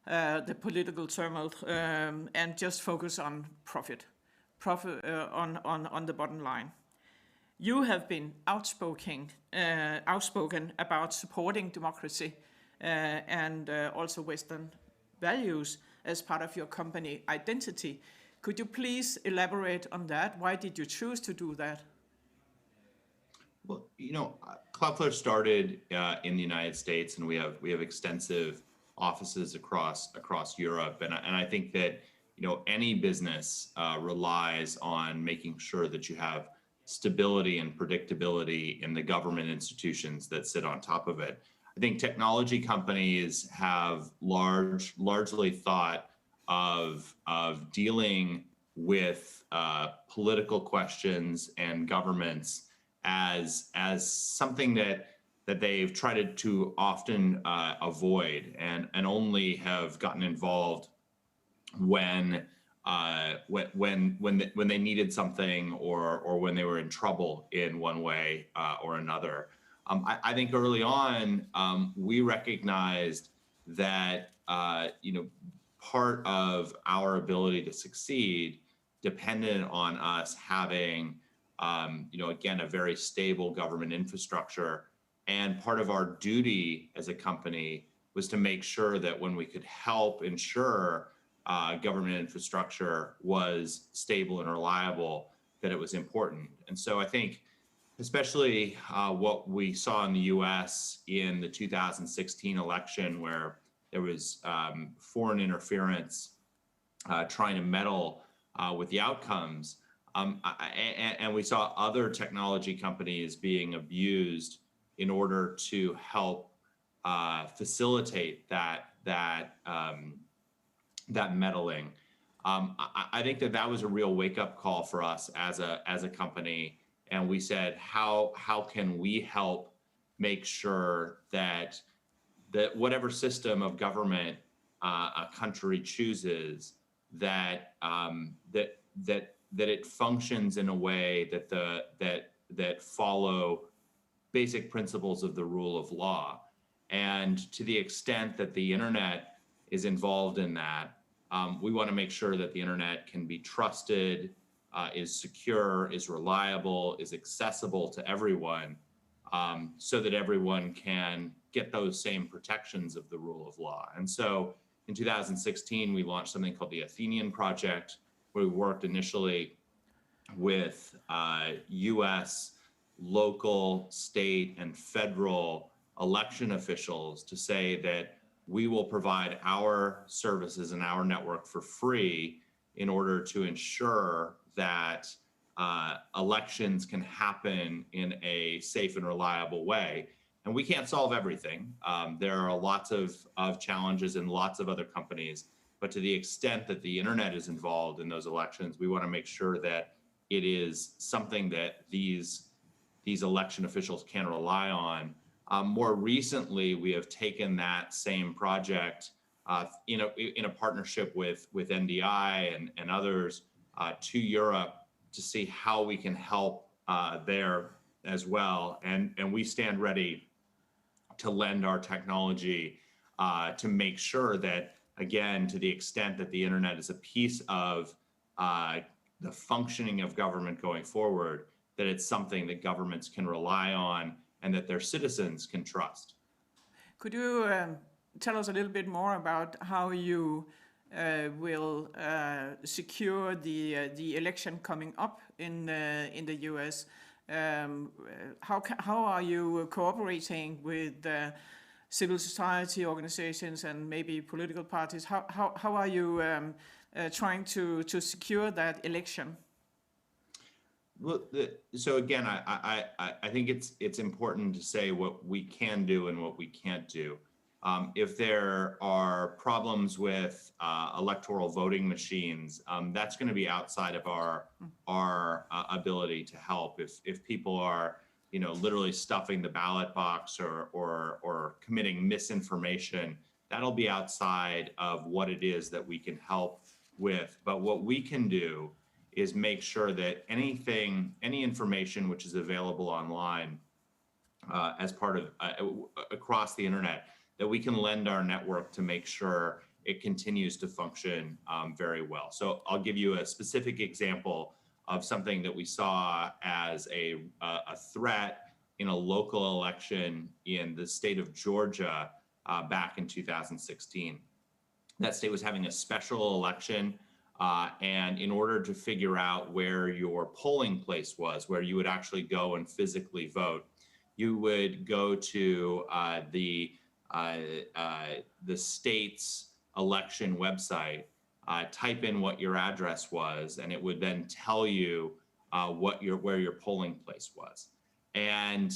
the political turmoil and just focus on profit on the bottom line. You have been outspoken about supporting democracy and also Western values as part of your company identity. Could you please elaborate on that? Why did you choose to do that? Well, you know, Cloudflare started in the United States, and we have extensive offices across Europe, and I think that, you know, any business relies on making sure that you have stability and predictability in the government institutions that sit on top of it. I think technology companies have largely thought of dealing with political questions and governments as something that they've tried to often avoid and only have gotten involved when they needed something or when they were in trouble in one way or another. I think early on we recognized that you know, part of our ability to succeed depended on us having you know, again, a very stable government infrastructure. And part of our duty as a company was to make sure that when we could help ensure government infrastructure was stable and reliable, that it was important. And so I think, especially what we saw in the US in the 2016 election, where there was foreign interference trying to meddle with the outcomes, and we saw other technology companies being abused in order to help facilitate that meddling. I think that was a real wake-up call for us as a company, and we said, how can we help make sure that whatever system of government a country chooses, that it functions in a way that follow basic principles of the rule of law. And to the extent that the internet is involved in that, we want to make sure that the internet can be trusted, is secure, is reliable, is accessible to everyone, so that everyone can get those same protections of the rule of law. And so in 2016, we launched something called the Athenian Project, where we worked initially with US, local, state, and federal election officials to say that we will provide our services and our network for free in order to ensure that elections can happen in a safe and reliable way. And we can't solve everything. There are lots of challenges in lots of other companies, but to the extent that the internet is involved in those elections, we want to make sure that it is something that these election officials can rely on. More recently, we have taken that same project in a partnership with NDI and others to Europe to see how we can help there as well. And we stand ready to lend our technology to make sure that, again, to the extent that the internet is a piece of the functioning of government going forward, that it's something that governments can rely on and that their citizens can trust. Could you tell us a little bit more about how you will secure the election coming up in the U.S. How are you cooperating with civil society organizations and maybe political parties? How are you trying to secure that election? Well, so again, I think it's important to say what we can do and what we can't do. If there are problems with electoral voting machines, that's going to be outside of our ability to help. If people are, literally stuffing the ballot box or committing misinformation, that'll be outside of what it is that we can help with. But what we can do is make sure that any information which is available online as part of across the internet, that we can lend our network to make sure it continues to function very well. So I'll give you a specific example of something that we saw as a threat in a local election in the state of Georgia back in 2016. That state was having a special election, and in order to figure out where your polling place was, where you would actually go and physically vote, you would go to the state's election website, type in what your address was, and it would then tell you where your polling place was. And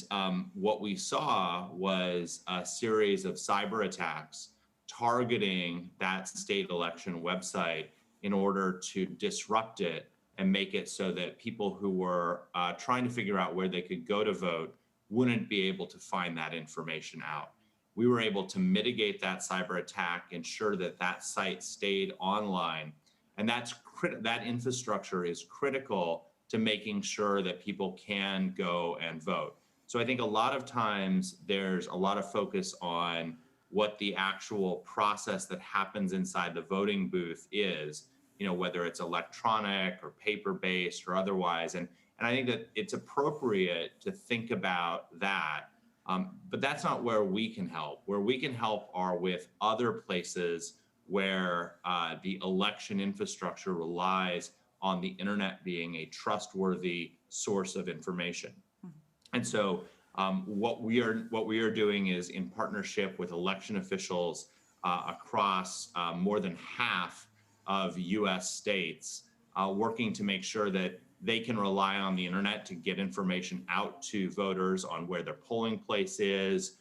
what we saw was a series of cyber attacks targeting that state election website in order to disrupt it and make it so that people who were trying to figure out where they could go to vote wouldn't be able to find that information out. We were able to mitigate that cyber attack, ensure that that site stayed online, and that infrastructure is critical to making sure that people can go and vote. So I think a lot of times there's a lot of focus on what the actual process that happens inside the voting booth is, whether it's electronic or paper-based or otherwise. And I think that it's appropriate to think about that. But that's not where we can help. Where we can help are with other places where the election infrastructure relies on the internet being a trustworthy source of information. And so what we are doing is, in partnership with election officials across more than half of US states, working to make sure that they can rely on the internet to get information out to voters on where their polling place is,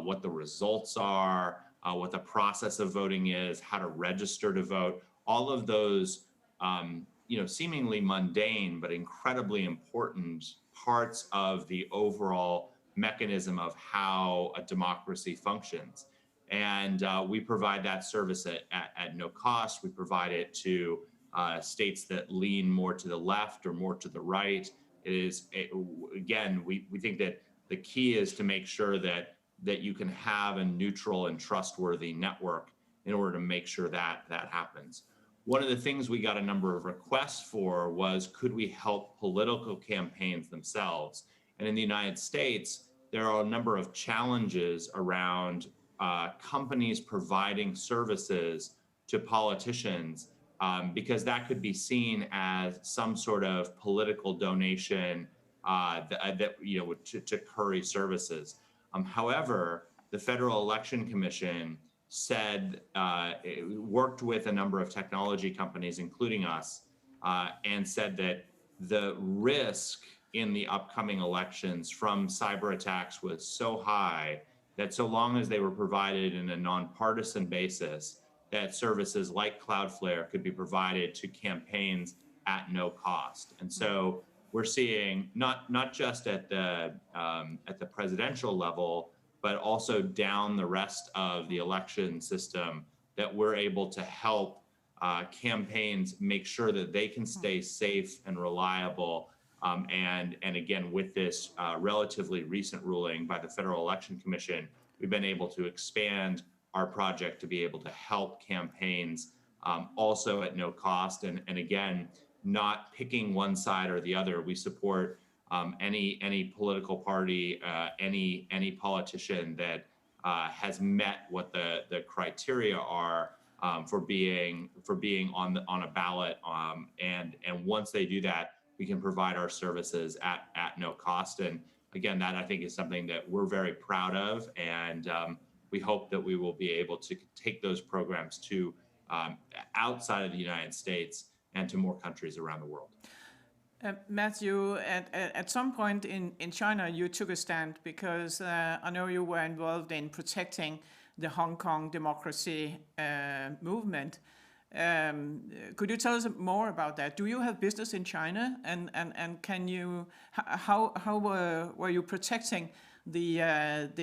what the results are, what the process of voting is, how to register to vote. All of those, seemingly mundane but incredibly important parts of the overall mechanism of how a democracy functions. And we provide that service at no cost. We provide it to states that lean more to the left or more to the right. Again, we think that the key is to make sure that you can have a neutral and trustworthy network in order to make sure that happens. One of the things we got a number of requests for was, could we help political campaigns themselves? And in the United States, there are a number of challenges around companies providing services to politicians, because that could be seen as some sort of political donation to curry services. However, the Federal Election Commission said, it worked with a number of technology companies, including us, and said that the risk in the upcoming elections from cyber attacks was so high that so long as they were provided in a nonpartisan basis, that services like Cloudflare could be provided to campaigns at no cost. And so we're seeing not just at the presidential level, but also down the rest of the election system, that we're able to help campaigns make sure that they can stay safe and reliable. And again, with this relatively recent ruling by the Federal Election Commission, we've been able to expand our project to be able to help campaigns also at no cost. And again, not picking one side or the other. We support any political party, any politician that has met what the criteria are for being on a ballot. And once they do that, we can provide our services at no cost. And again, that I think is something that we're very proud of, and we hope that we will be able to take those programs to outside of the United States and to more countries around the world. Matthew, at some point in China, you took a stand because I know you were involved in protecting the Hong Kong democracy movement. Could you tell us more about that? Do you have business in China, and can you how were you protecting the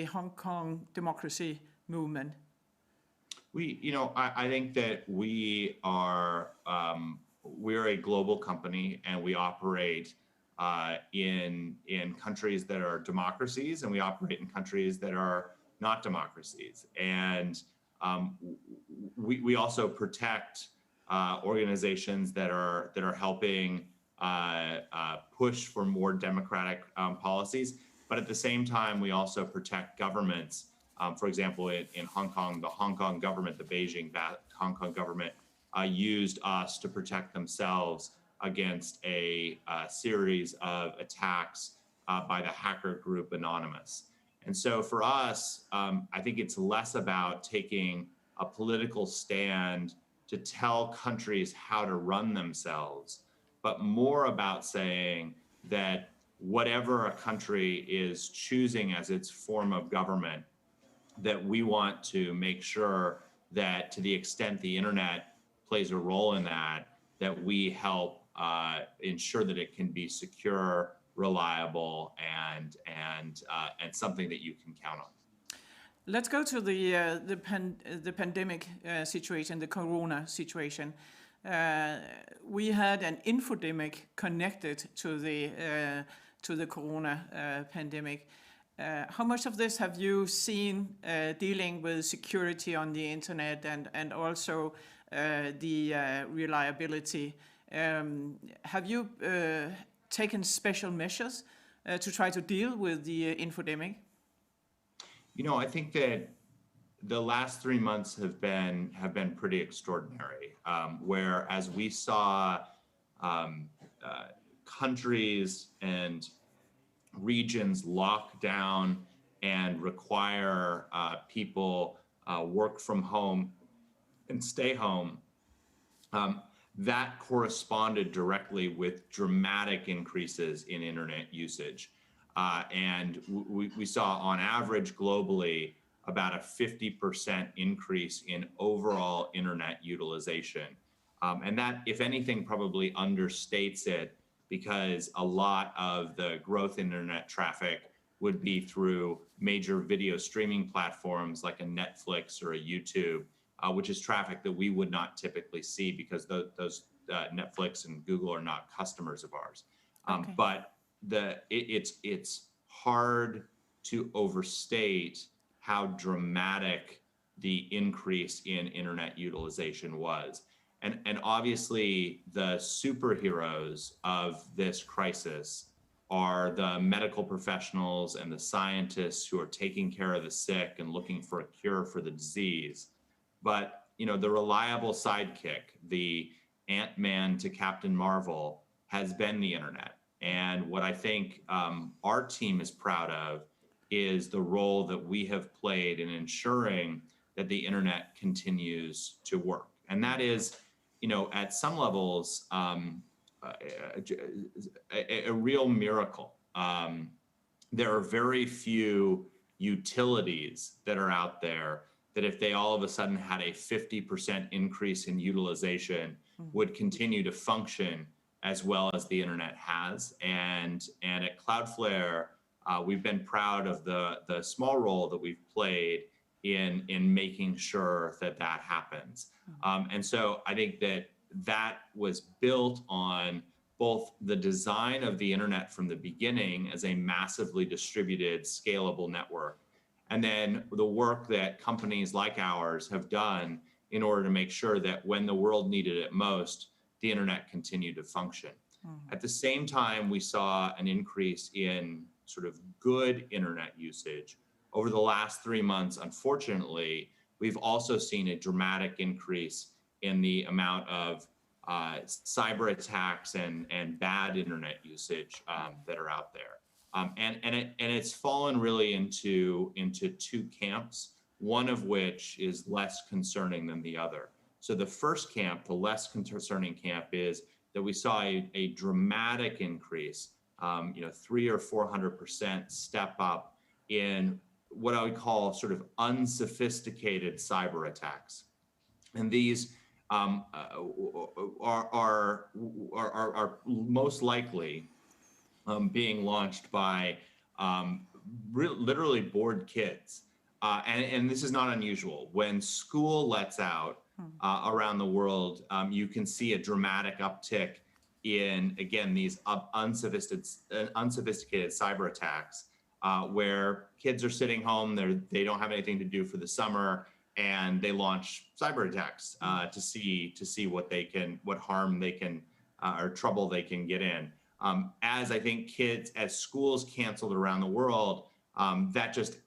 Hong Kong democracy movement? I think that we're a global company, and we operate in countries that are democracies, and we operate in countries that are not democracies. And we also protect organizations that are helping push for more democratic policies. But at the same time, we also protect governments. For example, in Hong Kong, the Hong Kong government, the Beijing Hong Kong government, used us to protect themselves against a series of attacks by the hacker group Anonymous. And so for us, I think it's less about taking a political stand to tell countries how to run themselves, but more about saying that whatever a country is choosing as its form of government, that we want to make sure that to the extent the internet plays a role in that, that we help ensure that it can be secure, reliable, and something that you can count on. Let's go to the pandemic situation, the corona situation. We had an infodemic connected to the corona pandemic. How much of this have you seen dealing with security on the internet and also the reliability? Have you taken special measures to try to deal with the infodemic? I think that the last 3 months have been pretty extraordinary, where as we saw countries and regions lock down and require people work from home and stay home, that corresponded directly with dramatic increases in internet usage. And we saw on average globally about a 50% increase in overall internet utilization. And that, if anything, probably understates it, because a lot of the growth in internet traffic would be through major video streaming platforms like a Netflix or a YouTube, which is traffic that we would not typically see because those Netflix and Google are not customers of ours. Okay. But it's hard to overstate how dramatic the increase in internet utilization was. And obviously the superheroes of this crisis are the medical professionals and the scientists who are taking care of the sick and looking for a cure for the disease. But, the reliable sidekick, the Ant-Man to Captain Marvel, has been the internet. And what I think our team is proud of is the role that we have played in ensuring that the internet continues to work. And that is, at some levels, a real miracle. There are very few utilities that are out there that if they all of a sudden had a 50% increase in utilization would continue to function as well as the internet has. And at Cloudflare, we've been proud of the small role that we've played in making sure that happens. And so I think that was built on both the design of the internet from the beginning as a massively distributed, scalable network, and then the work that companies like ours have done in order to make sure that when the world needed it most, the internet continued to function. At the same time, we saw an increase in sort of good internet usage. Over the last 3 months, unfortunately, we've also seen a dramatic increase in the amount of cyber attacks and bad internet usage that are out there. And it's fallen really into two camps, one of which is less concerning than the other. So the first camp, the less concerning camp, is that we saw a dramatic increase, 300 or 400% step up in what I would call sort of unsophisticated cyber attacks. And these are most likely being launched by literally bored kids. And this is not unusual. When school lets out around the world, you can see a dramatic uptick in, again, these unsophisticated cyber attacks, where kids are sitting home, they don't have anything to do for the summer, and they launch cyber attacks to see what harm they can or trouble they can get in. As I think as schools canceled around the world, that just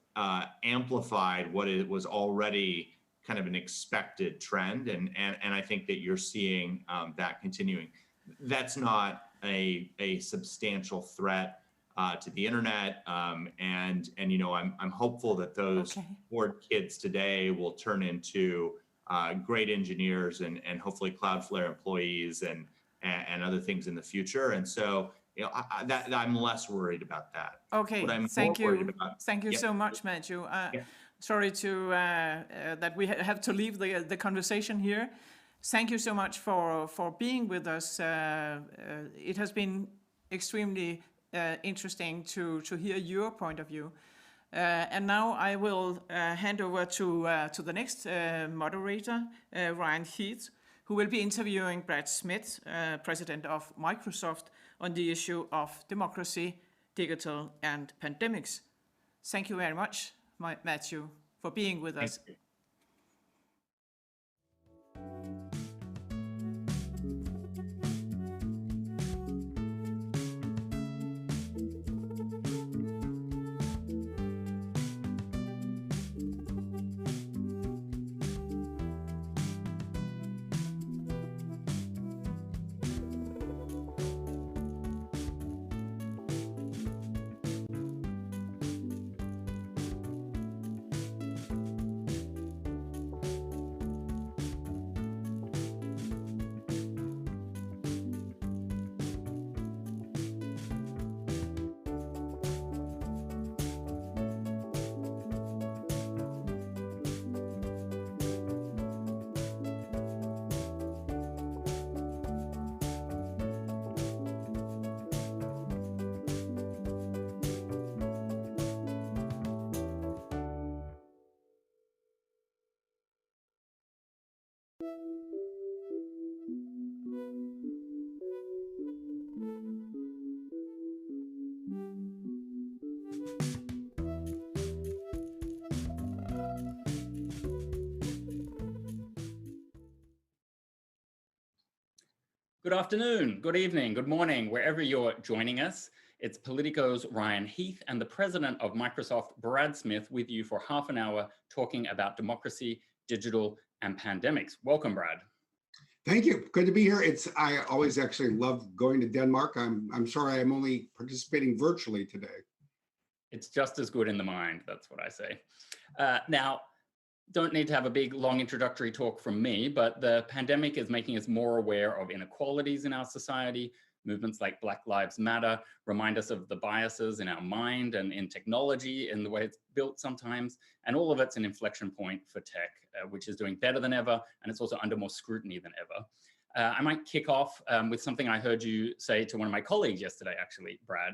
amplified what it was already kind of an expected trend, and I think that you're seeing that continuing. That's not a substantial threat to the internet, and I'm hopeful that those bored kids today will turn into great engineers and hopefully Cloudflare employees and other things in the future. And so I'm less worried about that. Okay, thank you. Thank you so much, Matthew. Sorry to that we have to leave the conversation here. Thank you so much for being with us. It has been extremely interesting to hear your point of view. And now I will hand over to the next moderator, Ryan Heath, who will be interviewing Brad Smith, president of Microsoft, on the issue of democracy, digital, and pandemics. Thank you very much, Matthew, for being with us. Good afternoon, good evening, good morning, wherever you're joining us. It's Politico's Ryan Heath and the president of Microsoft, Brad Smith, with you for half an hour talking about democracy, digital, and pandemics. Welcome, Brad. Thank you. Good to be here. I always actually love going to Denmark. I'm sorry I'm only participating virtually today. It's just as good in the mind, that's what I say. Now, don't need to have a big, long introductory talk from me, but the pandemic is making us more aware of inequalities in our society. Movements like Black Lives Matter remind us of the biases in our mind and in technology, in the way it's built sometimes. And all of it's an inflection point for tech, which is doing better than ever, and it's also under more scrutiny than ever. I might kick off with something I heard you say to one of my colleagues yesterday, actually, Brad,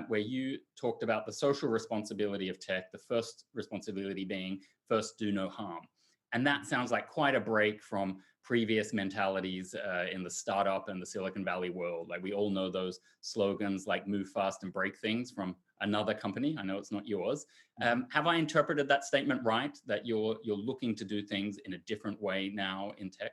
where you talked about the social responsibility of tech, the first responsibility being first do no harm. And that sounds like quite a break from previous mentalities in the startup and the Silicon Valley world. Like we all know those slogans like move fast and break things from another company. I know it's not yours. Have I interpreted that statement right, that you're looking to do things in a different way now in tech?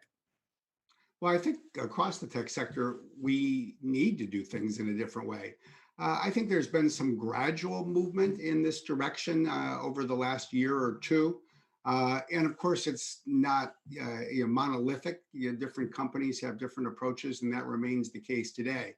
Well, I think across the tech sector, we need to do things in a different way. I think there's been some gradual movement in this direction over the last year or two. And of course, it's not monolithic. Different companies have different approaches, and that remains the case today.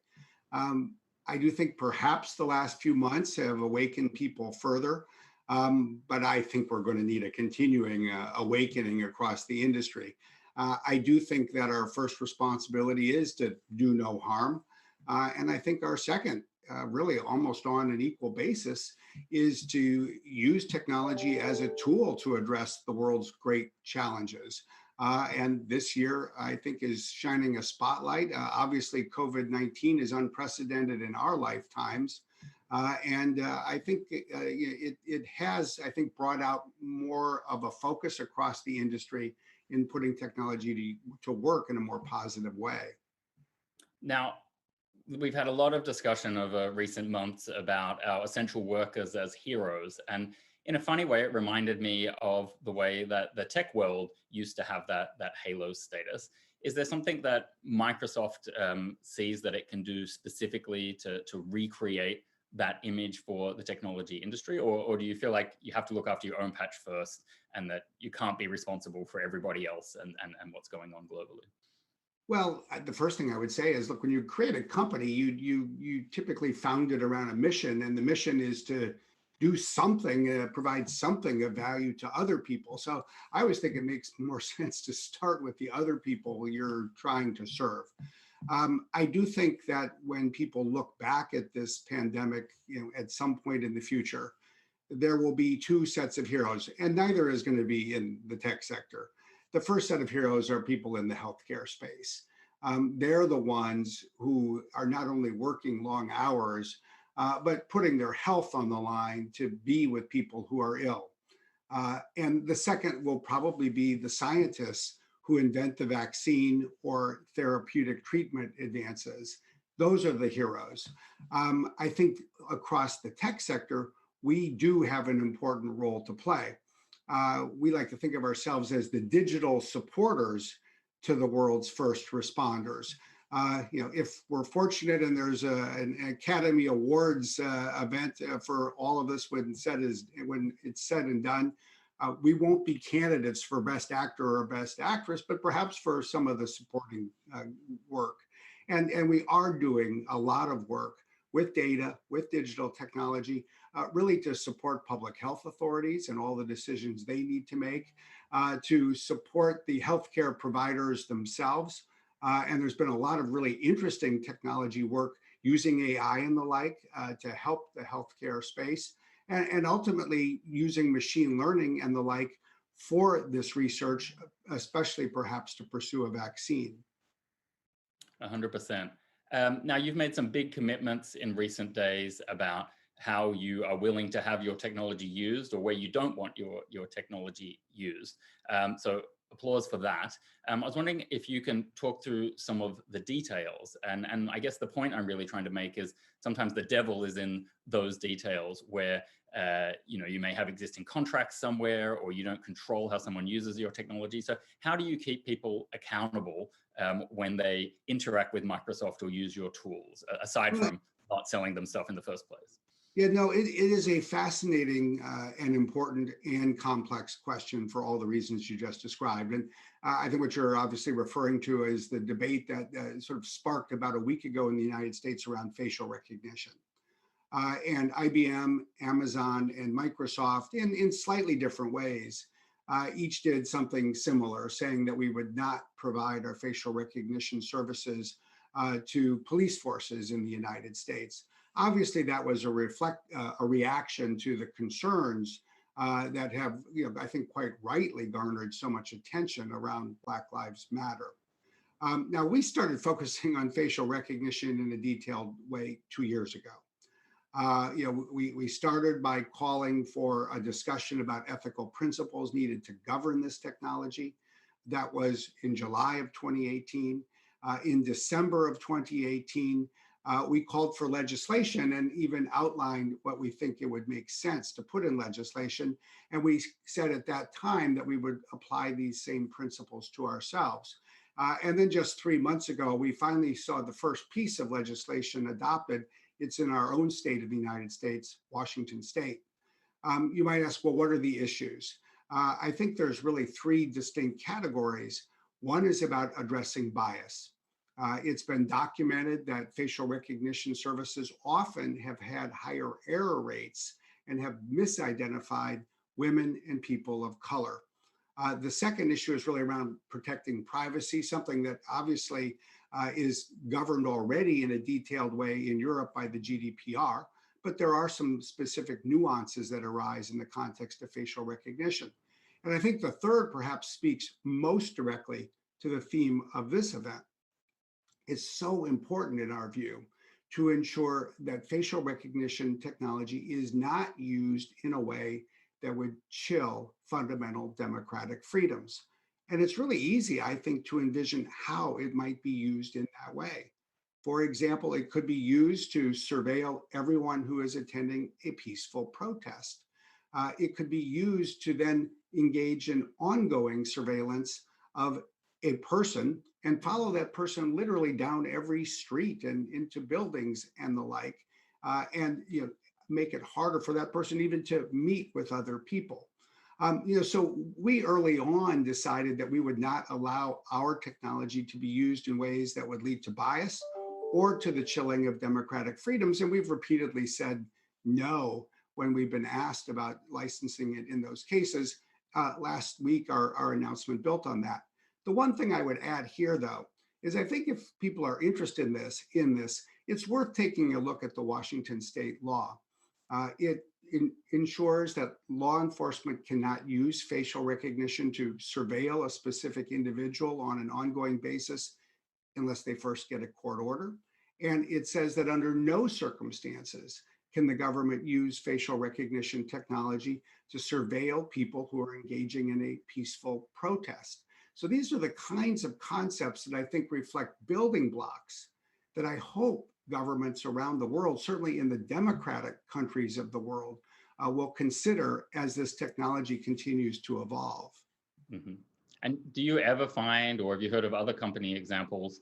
I do think perhaps the last few months have awakened people further, but I think we're going to need a continuing awakening across the industry. I do think that our first responsibility is to do no harm. And I think our second, really almost on an equal basis, is to use technology as a tool to address the world's great challenges. And this year, I think, is shining a spotlight. Obviously, COVID-19 is unprecedented in our lifetimes. And I think it has, I think, brought out more of a focus across the industry in putting technology to work in a more positive way. Now, we've had a lot of discussion over recent months about our essential workers as heroes. And in a funny way, it reminded me of the way that the tech world used to have that halo status. Is there something that Microsoft sees that it can do specifically to recreate that image for the technology industry? Or do you feel like you have to look after your own patch first and that you can't be responsible for everybody else and what's going on globally? Well, the first thing I would say is, look, when you create a company, you typically found it around a mission, and the mission is to do something, provide something of value to other people. So I always think it makes more sense to start with the other people you're trying to serve. I do think that when people look back at this pandemic, at some point in the future, there will be two sets of heroes, and neither is going to be in the tech sector. The first set of heroes are people in the healthcare space. They're the ones who are not only working long hours, but putting their health on the line to be with people who are ill. And the second will probably be the scientists who invent the vaccine or therapeutic treatment advances. Those are the heroes. I think across the tech sector, we do have an important role to play. We like to think of ourselves as the digital supporters to the world's first responders. If we're fortunate and there's an Academy Awards event for all of this when it's said and done, we won't be candidates for Best Actor or Best Actress, but perhaps for some of the supporting work. And we are doing a lot of work with data, with digital technology, really to support public health authorities and all the decisions they need to make, to support the healthcare providers themselves. And there's been a lot of really interesting technology work using AI and the like to help the healthcare space, and ultimately using machine learning and the like for this research, especially perhaps to pursue a vaccine. 100%. Now, you've made some big commitments in recent days about how you are willing to have your technology used or where you don't want your technology used. So applause for that. I was wondering if you can talk through some of the details. And I guess the point I'm really trying to make is sometimes the devil is in those details where you may have existing contracts somewhere, or you don't control how someone uses your technology. So how do you keep people accountable when they interact with Microsoft or use your tools, aside from not selling them stuff in the first place? Yeah, no, it is a fascinating and important and complex question for all the reasons you just described. And I think what you're obviously referring to is the debate that sort of sparked about a week ago in the United States around facial recognition. And IBM, Amazon, and Microsoft, in slightly different ways, each did something similar, saying that we would not provide our facial recognition services to police forces in the United States. Obviously, that was a reaction to the concerns that have, I think quite rightly garnered so much attention around Black Lives Matter. Now, we started focusing on facial recognition in a detailed way 2 years ago. We started by calling for a discussion about ethical principles needed to govern this technology. That was in July of 2018. In December of 2018, we called for legislation and even outlined what we think it would make sense to put in legislation. And we said at that time that we would apply these same principles to ourselves. And then just 3 months ago, we finally saw the first piece of legislation adopted. It's in our own state of the United States, Washington State. You might ask, well, what are the issues? I think there's really three distinct categories. One is about addressing bias. It's been documented that facial recognition services often have had higher error rates and have misidentified women and people of color. The second issue is really around protecting privacy, something that obviously is governed already in a detailed way in Europe by the GDPR, but there are some specific nuances that arise in the context of facial recognition. And I think the third perhaps speaks most directly to the theme of this event. It's so important in our view to ensure that facial recognition technology is not used in a way that would chill fundamental democratic freedoms. And it's really easy, I think, to envision how it might be used in that way. For example, it could be used to surveil everyone who is attending a peaceful protest. It could be used to then engage in ongoing surveillance of a person and follow that person literally down every street and into buildings and the like, and make it harder for that person even to meet with other people. So we early on decided that we would not allow our technology to be used in ways that would lead to bias or to the chilling of democratic freedoms. And we've repeatedly said no when we've been asked about licensing it in those cases. Last week, our announcement built on that. The one thing I would add here, though, is I think if people are interested in this, it's worth taking a look at the Washington state law. It ensures that law enforcement cannot use facial recognition to surveil a specific individual on an ongoing basis unless they first get a court order. And it says that under no circumstances can the government use facial recognition technology to surveil people who are engaging in a peaceful protest. So these are the kinds of concepts that I think reflect building blocks that I hope governments around the world, certainly in the democratic countries of the world, will consider as this technology continues to evolve. Mm-hmm. And do you ever find, or have you heard of other company examples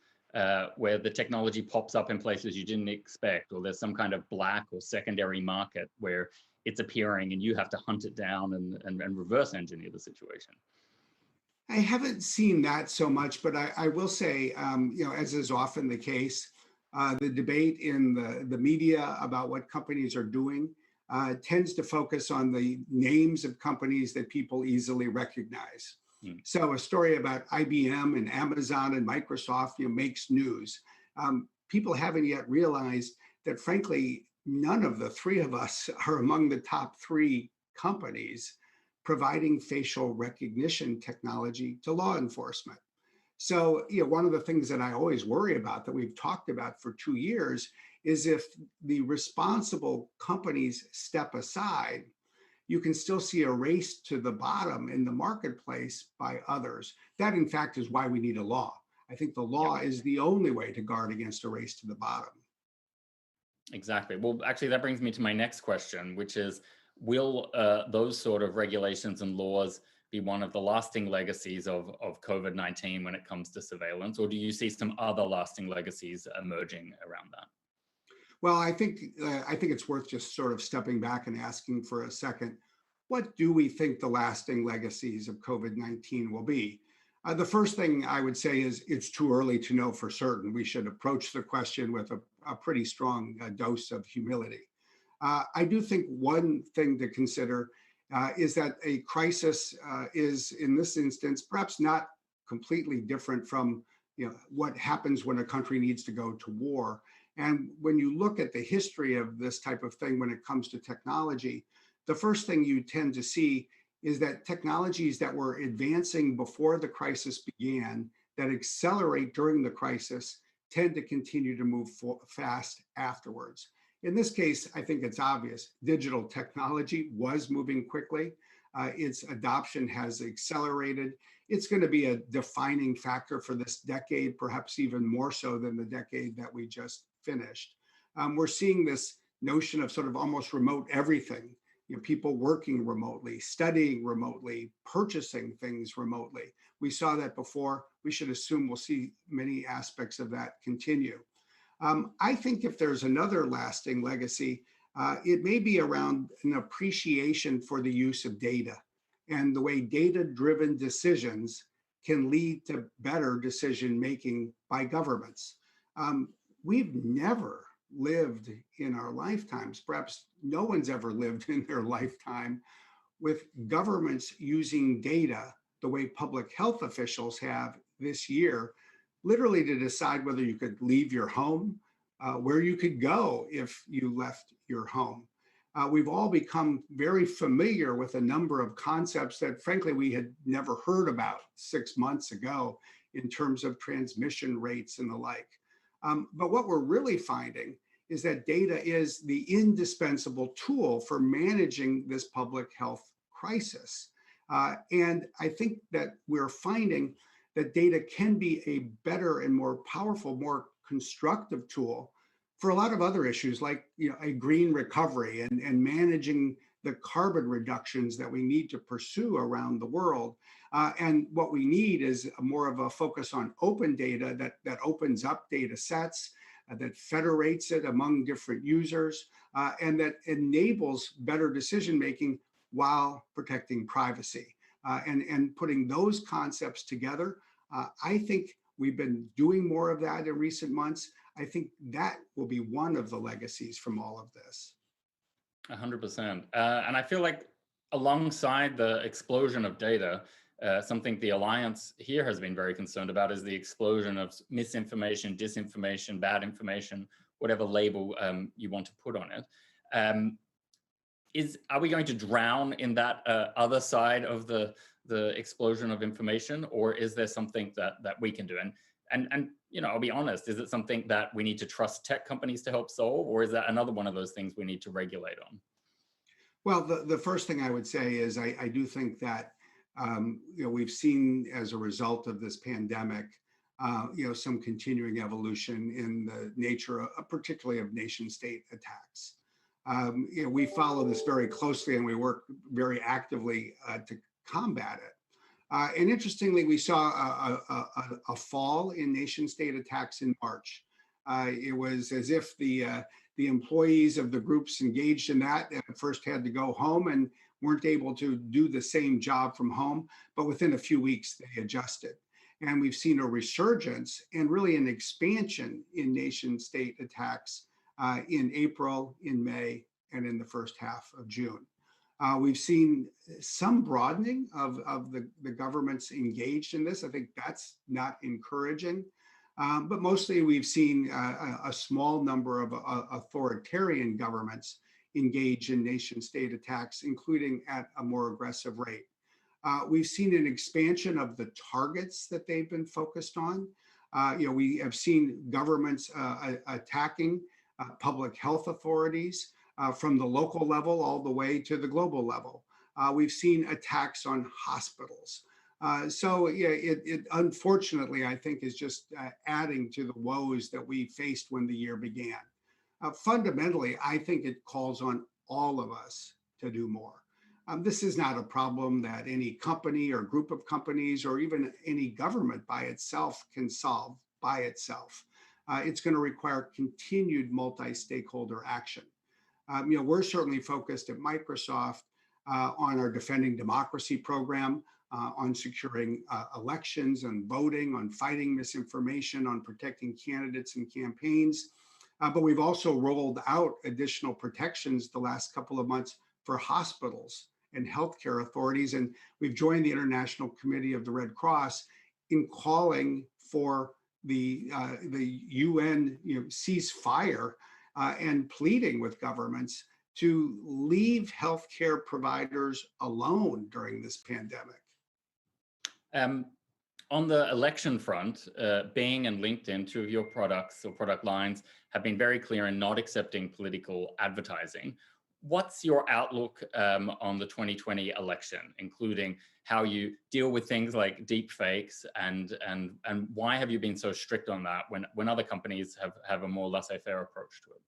where the technology pops up in places you didn't expect, or there's some kind of black or secondary market where it's appearing and you have to hunt it down and reverse engineer the situation? I haven't seen that so much, but I will say, as is often the case, the debate in the media about what companies are doing tends to focus on the names of companies that people easily recognize. So a story about IBM and Amazon and Microsoft makes news. People haven't yet realized that, frankly, none of the three of us are among the top three companies providing facial recognition technology to law enforcement. So, one of the things that I always worry about that we've talked about for 2 years is if the responsible companies step aside, you can still see a race to the bottom in the marketplace by others. That, in fact, is why we need a law. I think the law is the only way to guard against a race to the bottom. Exactly. Well, actually, that brings me to my next question, which is, will those sort of regulations and laws be one of the lasting legacies of COVID-19 when it comes to surveillance, or do you see some other lasting legacies emerging around that? Well, I think it's worth just sort of stepping back and asking for a second, what do we think the lasting legacies of COVID-19 will be? The first thing I would say is it's too early to know for certain. We should approach the question with a pretty strong dose of humility. I do think one thing to consider is that a crisis is, in this instance, perhaps not completely different from what happens when a country needs to go to war. And when you look at the history of this type of thing when it comes to technology, the first thing you tend to see is that technologies that were advancing before the crisis began, that accelerate during the crisis, tend to continue to move fast afterwards. In this case, I think it's obvious. Digital technology was moving quickly. Its adoption has accelerated. It's going to be a defining factor for this decade, perhaps even more so than the decade that we just finished. We're seeing this notion of sort of almost remote everything. People working remotely, studying remotely, purchasing things remotely. We saw that before. We should assume we'll see many aspects of that continue. I think if there's another lasting legacy, it may be around an appreciation for the use of data. and the way data-driven decisions can lead to better decision-making by governments. We've never lived in our lifetimes, perhaps no one's ever lived in their lifetime, with governments using data the way public health officials have this year, literally to decide whether you could leave your home, where you could go if you left your home. We've all become very familiar with a number of concepts that frankly we had never heard about 6 months ago in terms of transmission rates and the like. But what we're really finding is that data is the indispensable tool for managing this public health crisis. And I think that we're finding that data can be a better and more powerful, more constructive tool for a lot of other issues like a green recovery and managing the carbon reductions that we need to pursue around the world. And what we need is more of a focus on open data that opens up data sets, that federates it among different users, and that enables better decision-making while protecting privacy. And putting those concepts together, I think we've been doing more of that in recent months. I think that will be one of the legacies from all of this. 100%. And I feel like alongside the explosion of data, something the Alliance here has been very concerned about is the explosion of misinformation, disinformation, bad information, whatever label you want to put on it. Are we going to drown in that other side of the explosion of information, or is there something that we can do? And I'll be honest, is it something that we need to trust tech companies to help solve, or is that another one of those things we need to regulate on? Well, the first thing I would say is I do think that we've seen as a result of this pandemic, some continuing evolution in the nature of, particularly of nation state attacks. We follow this very closely and we work very actively to combat it. And interestingly, we saw a fall in nation state attacks in March. It was as if the employees of the groups engaged in that at first had to go home and weren't able to do the same job from home, but within a few weeks they adjusted. And we've seen a resurgence and really an expansion in nation state attacks in April, in May, and in the first half of June. We've seen some broadening of the governments engaged in this. I think that's not encouraging. But mostly we've seen a small number of authoritarian governments engage in nation state attacks, including at a more aggressive rate. We've seen an expansion of the targets that they've been focused on. We have seen governments attacking public health authorities from the local level all the way to the global level. We've seen attacks on hospitals. It unfortunately, I think, is just adding to the woes that we faced when the year began. Fundamentally, I think it calls on all of us to do more. This is not a problem that any company or group of companies or even any government by itself can solve by itself. It's going to require continued multi-stakeholder action. We're certainly focused at Microsoft on our Defending Democracy program, on securing elections and voting, on fighting misinformation, on protecting candidates and campaigns. But we've also rolled out additional protections the last couple of months for hospitals and healthcare authorities. And we've joined the International Committee of the Red Cross in calling for the UN ceasefire and pleading with governments to leave healthcare providers alone during this pandemic. On the election front, Bing and LinkedIn, two of your products or product lines, have been very clear in not accepting political advertising. What's your outlook on the 2020 election, including how you deal with things like deep fakes, and why have you been so strict on that when other companies have a more laissez-faire approach to it?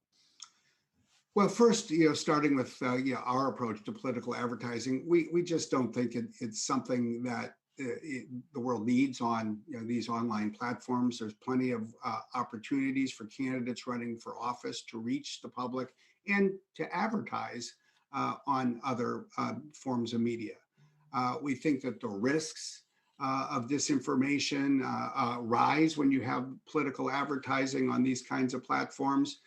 Well, first, starting with our approach to political advertising, we just don't think it's something that the world needs on these online platforms. There's plenty of opportunities for candidates running for office to reach the public and to advertise on other forms of media. We think that the risks of disinformation rise when you have political advertising on these kinds of platforms.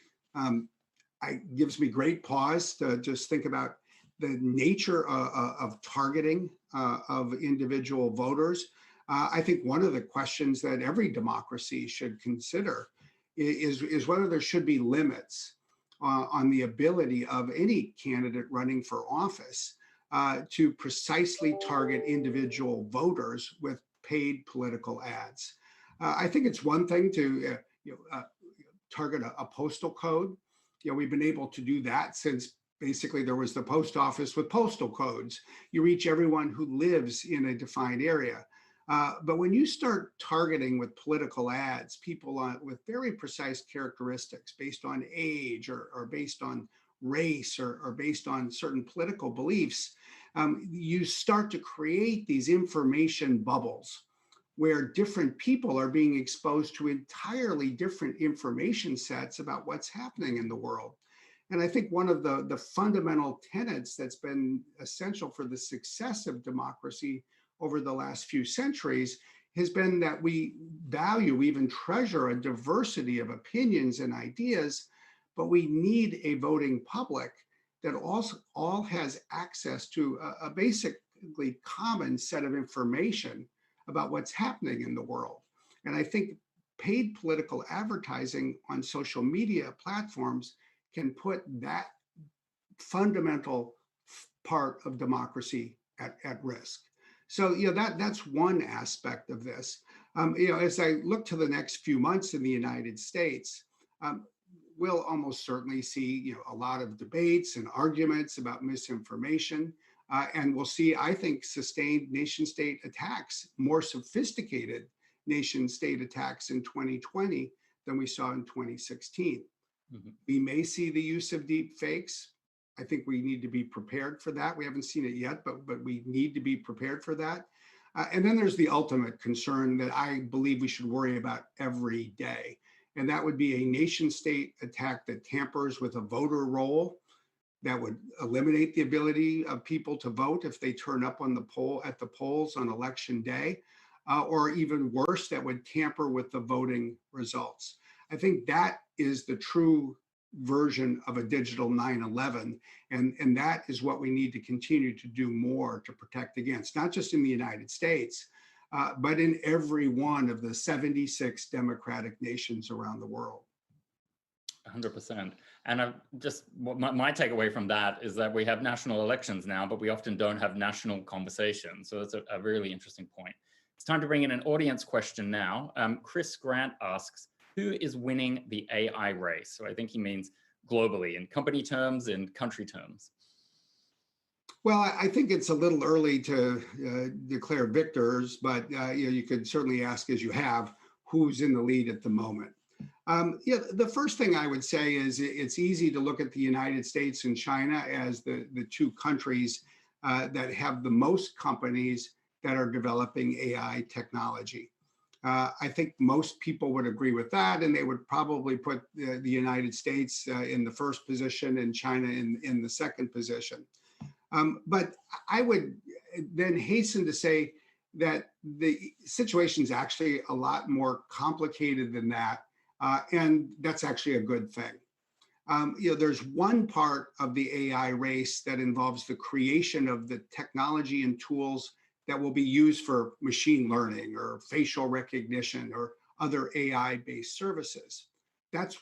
It gives me great pause to just think about the nature of targeting of individual voters. I think one of the questions that every democracy should consider is whether there should be limits on the ability of any candidate running for office to precisely target individual voters with paid political ads. I think it's one thing to target a postal code. We've been able to do that since basically there was the post office with postal codes. You reach everyone who lives in a defined area. But when you start targeting with political ads, people with very precise characteristics based on age or based on race or based on certain political beliefs, you start to create these information bubbles where different people are being exposed to entirely different information sets about what's happening in the world. And I think one of the fundamental tenets that's been essential for the success of democracy over the last few centuries has been that we value, we even treasure a diversity of opinions and ideas, but we need a voting public that also all has access to a basically common set of information about what's happening in the world. And I think paid political advertising on social media platforms can put that fundamental part of democracy at risk. So, that's one aspect of this. As I look to the next few months in the United States, we'll almost certainly see, a lot of debates and arguments about misinformation. And we'll see, I think, sustained nation-state attacks, more sophisticated nation-state attacks in 2020 than we saw in 2016. Mm-hmm. We may see the use of deep fakes. I think we need to be prepared for that. We haven't seen it yet, but we need to be prepared for that. And then there's the ultimate concern that I believe we should worry about every day. And that would be a nation-state attack that tampers with a voter roll, that would eliminate the ability of people to vote if they turn up on at the polls on election day, or even worse, that would tamper with the voting results. I think that is the true version of a digital 9/11, and that is what we need to continue to do more to protect against, not just in the United States, but in every one of the 76 democratic nations around the world. 100%. And my takeaway from that is that we have national elections now, but we often don't have national conversations. So that's a really interesting point. It's time to bring in an audience question now. Chris Grant asks, who is winning the AI race? So I think he means globally, in company terms, in country terms. Well, I think it's a little early to declare victors, but you could certainly ask, as you have, who's in the lead at the moment. The first thing I would say is it's easy to look at the United States and China as the two countries that have the most companies that are developing AI technology. I think most people would agree with that, and they would probably put the United States in the first position and China in the second position. But I would then hasten to say that the situation is actually a lot more complicated than that, and that's actually a good thing. There's one part of the AI race that involves the creation of the technology and tools that will be used for machine learning or facial recognition or other AI-based services. That's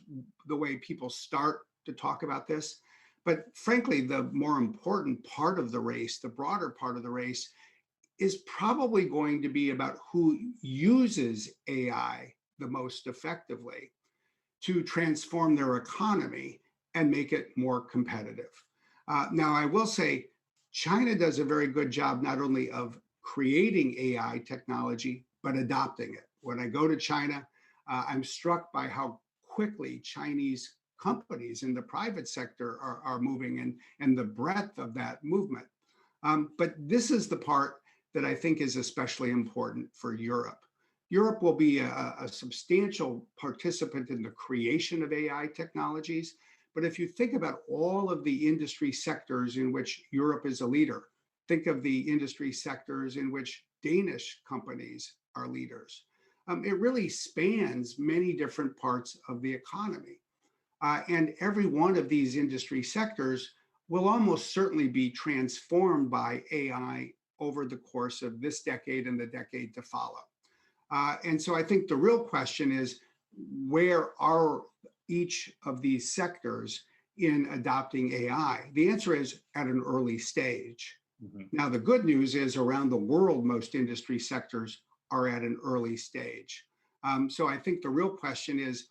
the way people start to talk about this. But frankly, the more important part of the race, the broader part of the race, is probably going to be about who uses AI the most effectively to transform their economy and make it more competitive. Now, I will say China does a very good job not only of creating AI technology, but adopting it. When I go to China, I'm struck by how quickly Chinese companies in the private sector are moving and the breadth of that movement. But this is the part that I think is especially important for Europe. Europe will be a substantial participant in the creation of AI technologies. But if you think about all of the industry sectors in which Europe is a leader, think of the industry sectors in which Danish companies are leaders. It really spans many different parts of the economy. And every one of these industry sectors will almost certainly be transformed by AI over the course of this decade and the decade to follow. And so I think the real question is, where are each of these sectors in adopting AI? The answer is at an early stage. Now, the good news is around the world, most industry sectors are at an early stage. So I think the real question is,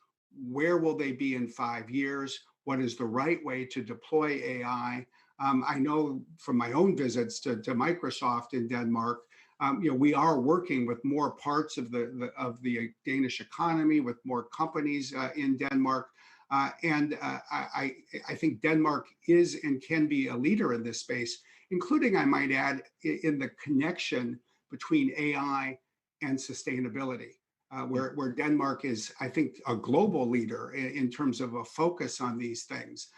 where will they be in 5 years? What is the right way to deploy AI? I know from my own visits to Microsoft in Denmark, we are working with more parts of the Danish economy, with more companies in Denmark. And I think Denmark is and can be a leader in this space, including, I might add, in the connection between AI and sustainability, where Denmark is, I think, a global leader in terms of a focus on these things.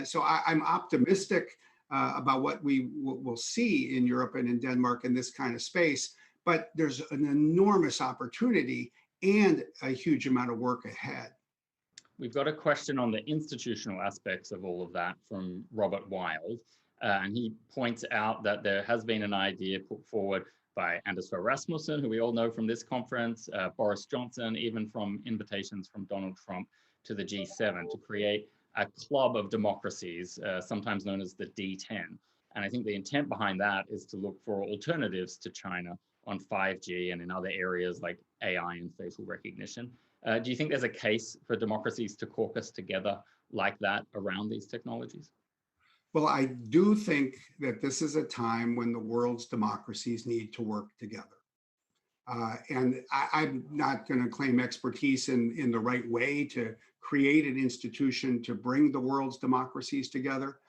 So I'm optimistic about what we will see in Europe and in Denmark in this kind of space, but there's an enormous opportunity and a huge amount of work ahead. We've got a question on the institutional aspects of all of that from Robert Wild. And he points out that there has been an idea put forward by Anders Fogh Rasmussen, who we all know from this conference, Boris Johnson, even from invitations from Donald Trump to the G7, to create a club of democracies, sometimes known as the D10. And I think the intent behind that is to look for alternatives to China on 5G and in other areas like AI and facial recognition. Do you think there's a case for democracies to caucus together like that around these technologies? Well, I do think that this is a time when the world's democracies need to work together. And I'm not going to claim expertise in the right way to create an institution to bring the world's democracies together,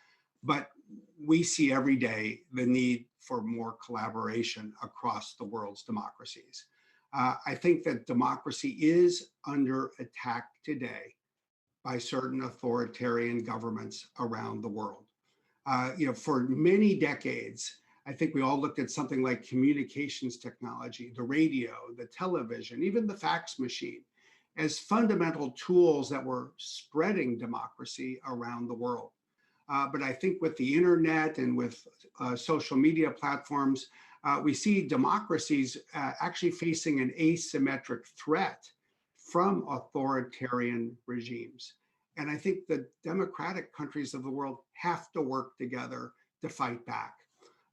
but we see every day the need for more collaboration across the world's democracies. I think that democracy is under attack today by certain authoritarian governments around the world. For many decades, I think we all looked at something like communications technology, the radio, the television, even the fax machine, as fundamental tools that were spreading democracy around the world. But I think with the internet and with social media platforms, we see democracies actually facing an asymmetric threat from authoritarian regimes. And I think the democratic countries of the world have to work together to fight back.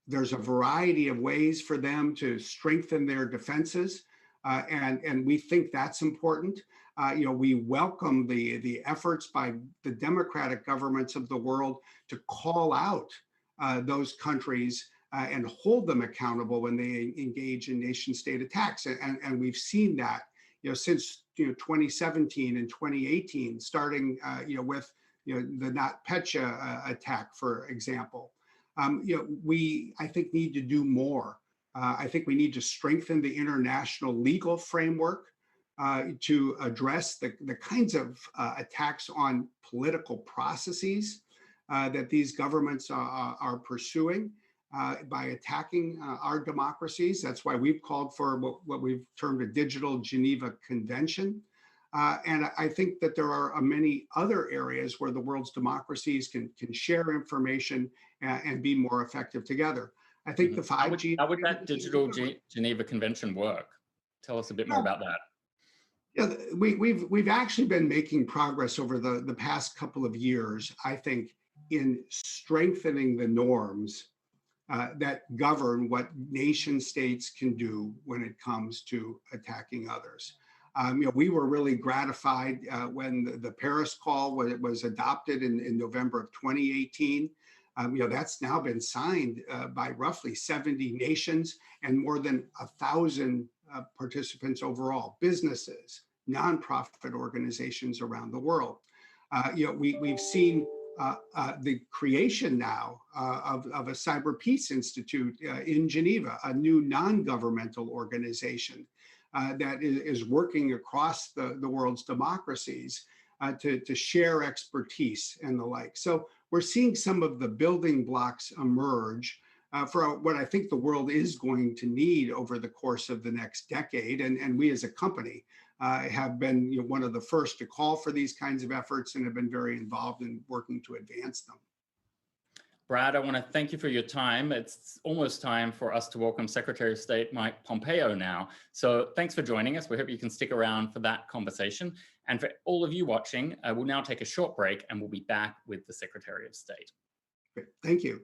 There's a variety of ways for them to strengthen their defenses, and we think that's important. We welcome the efforts by the democratic governments of the world to call out those countries and hold them accountable when they engage in nation-state attacks. And we've seen that since 2017 and 2018, starting with the NotPetya attack, for example. We, I think, need to do more. I think we need to strengthen the international legal framework to address the kinds of attacks on political processes that these governments are pursuing by attacking our democracies. That's why we've called for what we've termed a digital Geneva Convention. And I think that there are many other areas where the world's democracies can share information and be more effective together. I think the 5G... How would that digital Geneva Convention work? Tell us a bit more about that. Yeah, we've actually been making progress over the past couple of years, I think, in strengthening the norms that govern what nation states can do when it comes to attacking others. We were really gratified when the Paris Call was adopted in November of 2018. That's now been signed by roughly 70 nations and more than 1,000 participants overall, businesses, nonprofit organizations around the world. We've seen the creation now of a Cyber Peace Institute in Geneva, a new non-governmental organization that is working across the world's democracies to share expertise and the like. So we're seeing some of the building blocks emerge for what I think the world is going to need over the course of the next decade. And we as a company have been one of the first to call for these kinds of efforts and have been very involved in working to advance them. Brad, I want to thank you for your time. It's almost time for us to welcome Secretary of State Mike Pompeo now. So thanks for joining us. We hope you can stick around for that conversation. And for all of you watching, we'll now take a short break and we'll be back with the Secretary of State. Great. Thank you.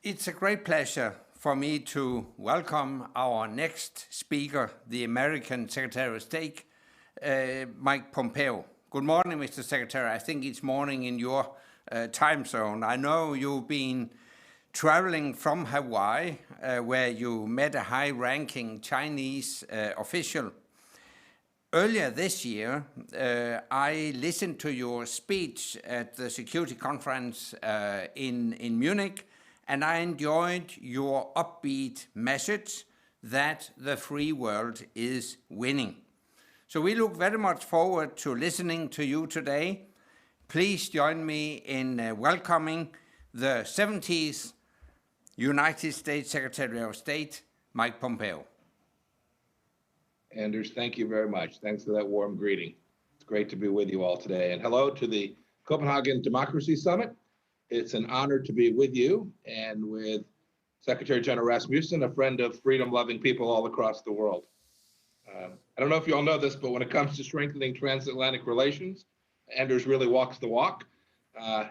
It's a great pleasure for me to welcome our next speaker, the American Secretary of State, Mike Pompeo. Good morning, Mr. Secretary. I think it's morning in your time zone. I know you've been traveling from Hawaii, where you met a high-ranking Chinese official. Earlier this year, I listened to your speech at the Security Conference in Munich, and I enjoyed your upbeat message that the free world is winning. So we look very much forward to listening to you today. Please join me in welcoming the 70th United States Secretary of State, Mike Pompeo. Anders, thank you very much. Thanks for that warm greeting. It's great to be with you all today. And hello to the Copenhagen Democracy Summit. It's an honor to be with you and with Secretary General Rasmussen, a friend of freedom-loving people all across the world. I don't know if you all know this, but when it comes to strengthening transatlantic relations, Anders really walks the walk.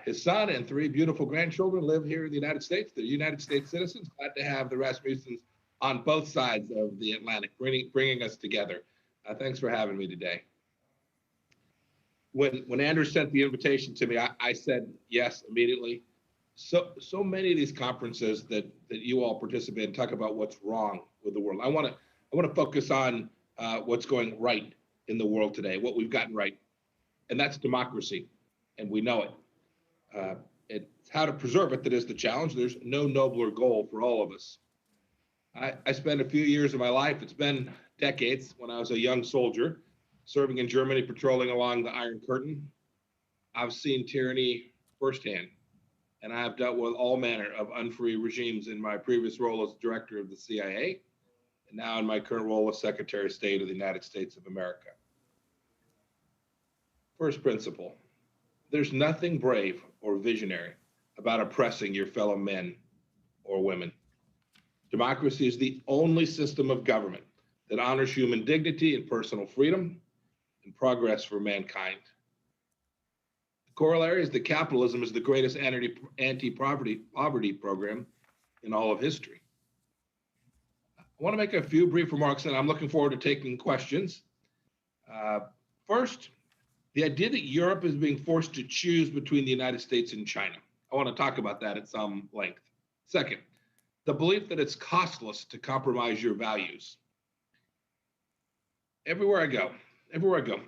His son and 3 beautiful grandchildren live here in the United States. They're United States citizens. Glad to have the Rasmussens on both sides of the Atlantic, bringing us together. Thanks for having me today. When Anders sent the invitation to me, I said yes immediately. So many of these conferences that you all participate in talk about what's wrong with the world. I want to focus on what's going right in the world today, what we've gotten right, and that's democracy, and we know it. It's how to preserve it that is the challenge. There's no nobler goal for all of us. I spent a few years of my life, it's been decades, when I was a young soldier, serving in Germany, patrolling along the Iron Curtain. I've seen tyranny firsthand, and I have dealt with all manner of unfree regimes in my previous role as director of the CIA, and now in my current role as Secretary of State of the United States of America. First principle, there's nothing brave or visionary about oppressing your fellow men or women. Democracy is the only system of government that honors human dignity and personal freedom and progress for mankind. The corollary is that capitalism is the greatest anti-poverty program in all of history. I want to make a few brief remarks, and I'm looking forward to taking questions. First, The idea that Europe is being forced to choose between the United States and China. I want to talk about that at some length. Second, the belief that it's costless to compromise your values. Everywhere I go,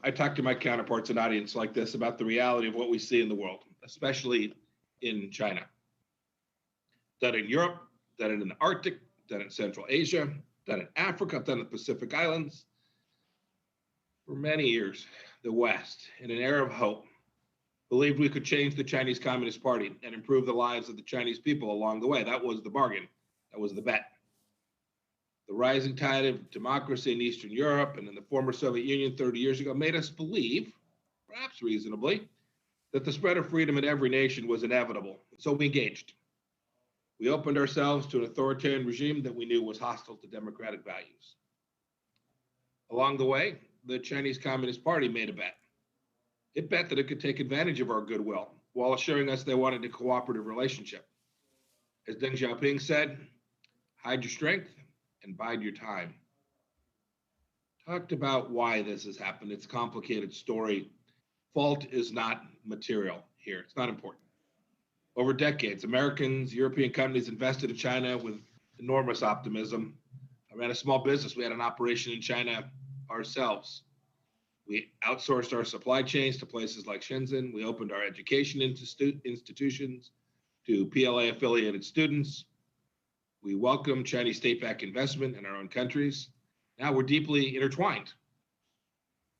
I talk to my counterparts and audience like this about the reality of what we see in the world, especially in China. Done in Europe, done in the Arctic, done in Central Asia, done in Africa, done in the Pacific Islands. For many years, the West, in an era of hope, believed we could change the Chinese Communist Party and improve the lives of the Chinese people along the way. That was the bargain. That was the bet. The rising tide of democracy in Eastern Europe and in the former Soviet Union 30 years ago made us believe, perhaps reasonably, that the spread of freedom in every nation was inevitable. So we engaged. We opened ourselves to an authoritarian regime that we knew was hostile to democratic values. Along the way, the Chinese Communist Party made a bet. It bet that it could take advantage of our goodwill while assuring us they wanted a cooperative relationship. As Deng Xiaoping said, hide your strength and bide your time. Talked about why this has happened. It's a complicated story. Fault is not material here. It's not important. Over decades, Americans, European companies invested in China with enormous optimism. I ran a small business. We had an operation in China ourselves. We outsourced our supply chains to places like Shenzhen. We opened our education institutions to PLA-affiliated students. We welcomed Chinese state-backed investment in our own countries. Now we're deeply intertwined.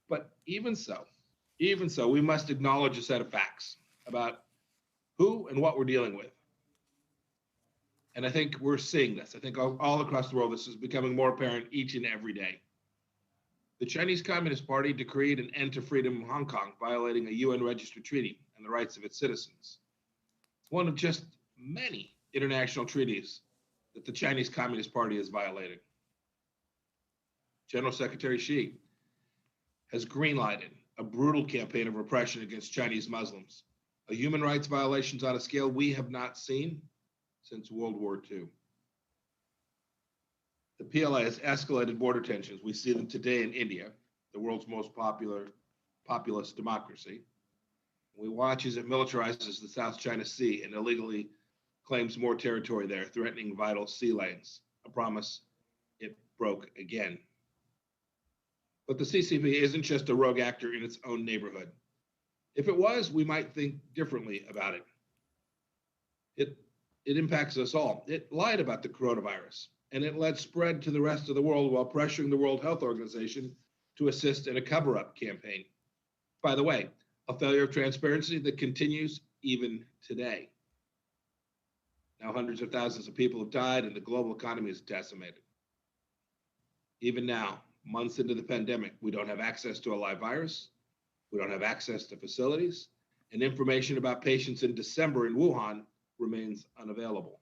But even so, we must acknowledge a set of facts about who and what we're dealing with. And I think we're seeing this. I think all across the world, this is becoming more apparent each and every day. The Chinese Communist Party decreed an end to freedom in Hong Kong, violating a UN-registered treaty and the rights of its citizens. It's one of just many international treaties that the Chinese Communist Party has violated. General Secretary Xi has greenlighted a brutal campaign of repression against Chinese Muslims, a human rights violations on a scale we have not seen since World War II. The PLA has escalated border tensions. We see them today in India, the world's most populous democracy. We watch as it militarizes the South China Sea and illegally claims more territory there, threatening vital sea lanes, a promise it broke again. But the CCP isn't just a rogue actor in its own neighborhood. If it was, we might think differently about it. It impacts us all. It lied about the coronavirus, and it led spread to the rest of the world while pressuring the World Health Organization to assist in a cover-up campaign. By the way, a failure of transparency that continues even today. Now hundreds of thousands of people have died and the global economy is decimated. Even now, months into the pandemic, we don't have access to a live virus, we don't have access to facilities, and information about patients in December in Wuhan remains unavailable.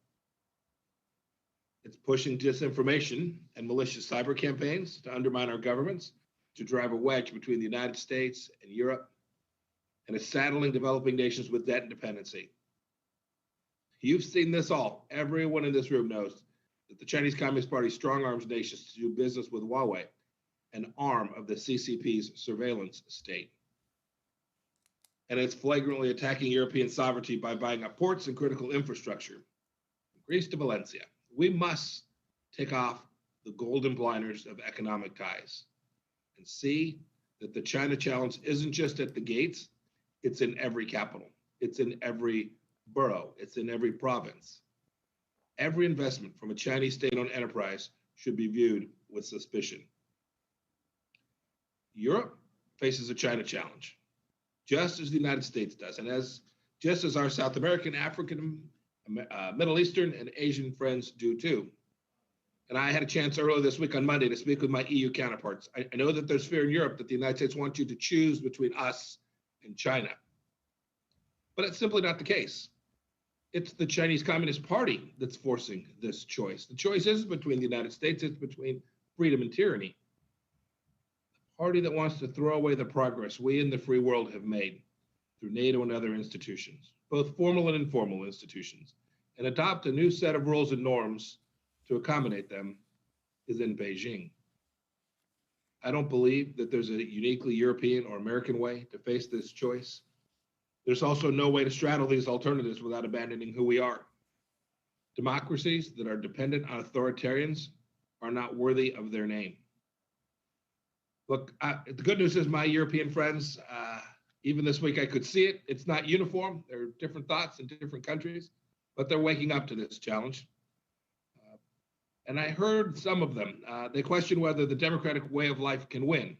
It's pushing disinformation and malicious cyber campaigns to undermine our governments, to drive a wedge between the United States and Europe, and it's saddling developing nations with debt and dependency. You've seen this all. Everyone in this room knows that the Chinese Communist Party strong-arms nations to do business with Huawei, an arm of the CCP's surveillance state. And it's flagrantly attacking European sovereignty by buying up ports and critical infrastructure. From Greece to Valencia, we must take off the golden blinders of economic ties and see that the China challenge isn't just at the gates, it's in every capital, it's in every borough, it's in every province. Every investment from a Chinese state-owned enterprise should be viewed with suspicion. Europe faces a China challenge, just as the United States does, and just as our South American, African, Middle Eastern, and Asian friends do too. And I had a chance earlier this week on Monday to speak with my EU counterparts. I know that there's fear in Europe that the United States wants you to choose between us and China. But it's simply not the case. It's the Chinese Communist Party that's forcing this choice. The choice isn't between the United States, it's between freedom and tyranny. The party that wants to throw away the progress we in the free world have made through NATO and other institutions, both formal and informal institutions, and adopt a new set of rules and norms to accommodate them is in Beijing. I don't believe that there's a uniquely European or American way to face this choice. There's also no way to straddle these alternatives without abandoning who we are. Democracies that are dependent on authoritarians are not worthy of their name. Look, the good news is my European friends, even this week I could see it. It's not uniform. There are different thoughts in different countries, but they're waking up to this challenge. And I heard some of them. They question whether the democratic way of life can win.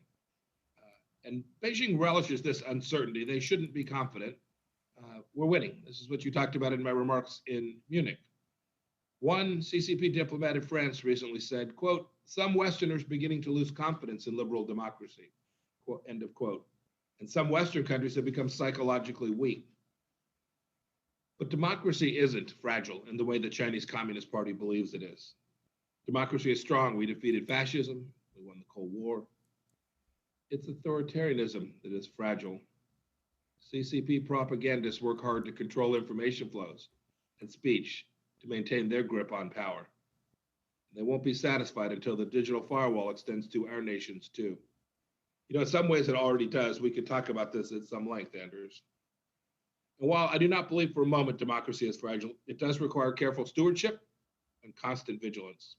And Beijing relishes this uncertainty. They shouldn't be confident. We're winning. This is what you talked about in my remarks in Munich. One CCP diplomat in France recently said, quote, "Some Westerners beginning to lose confidence in liberal democracy," quote, end of quote. And some Western countries have become psychologically weak. But democracy isn't fragile in the way the Chinese Communist Party believes it is. Democracy is strong. We defeated fascism. We won the Cold War. It's authoritarianism that is fragile. CCP propagandists work hard to control information flows and speech to maintain their grip on power. They won't be satisfied until the digital firewall extends to our nations too. You know, in some ways it already does. We could talk about this at some length, Anders. And while I do not believe for a moment democracy is fragile, it does require careful stewardship and constant vigilance.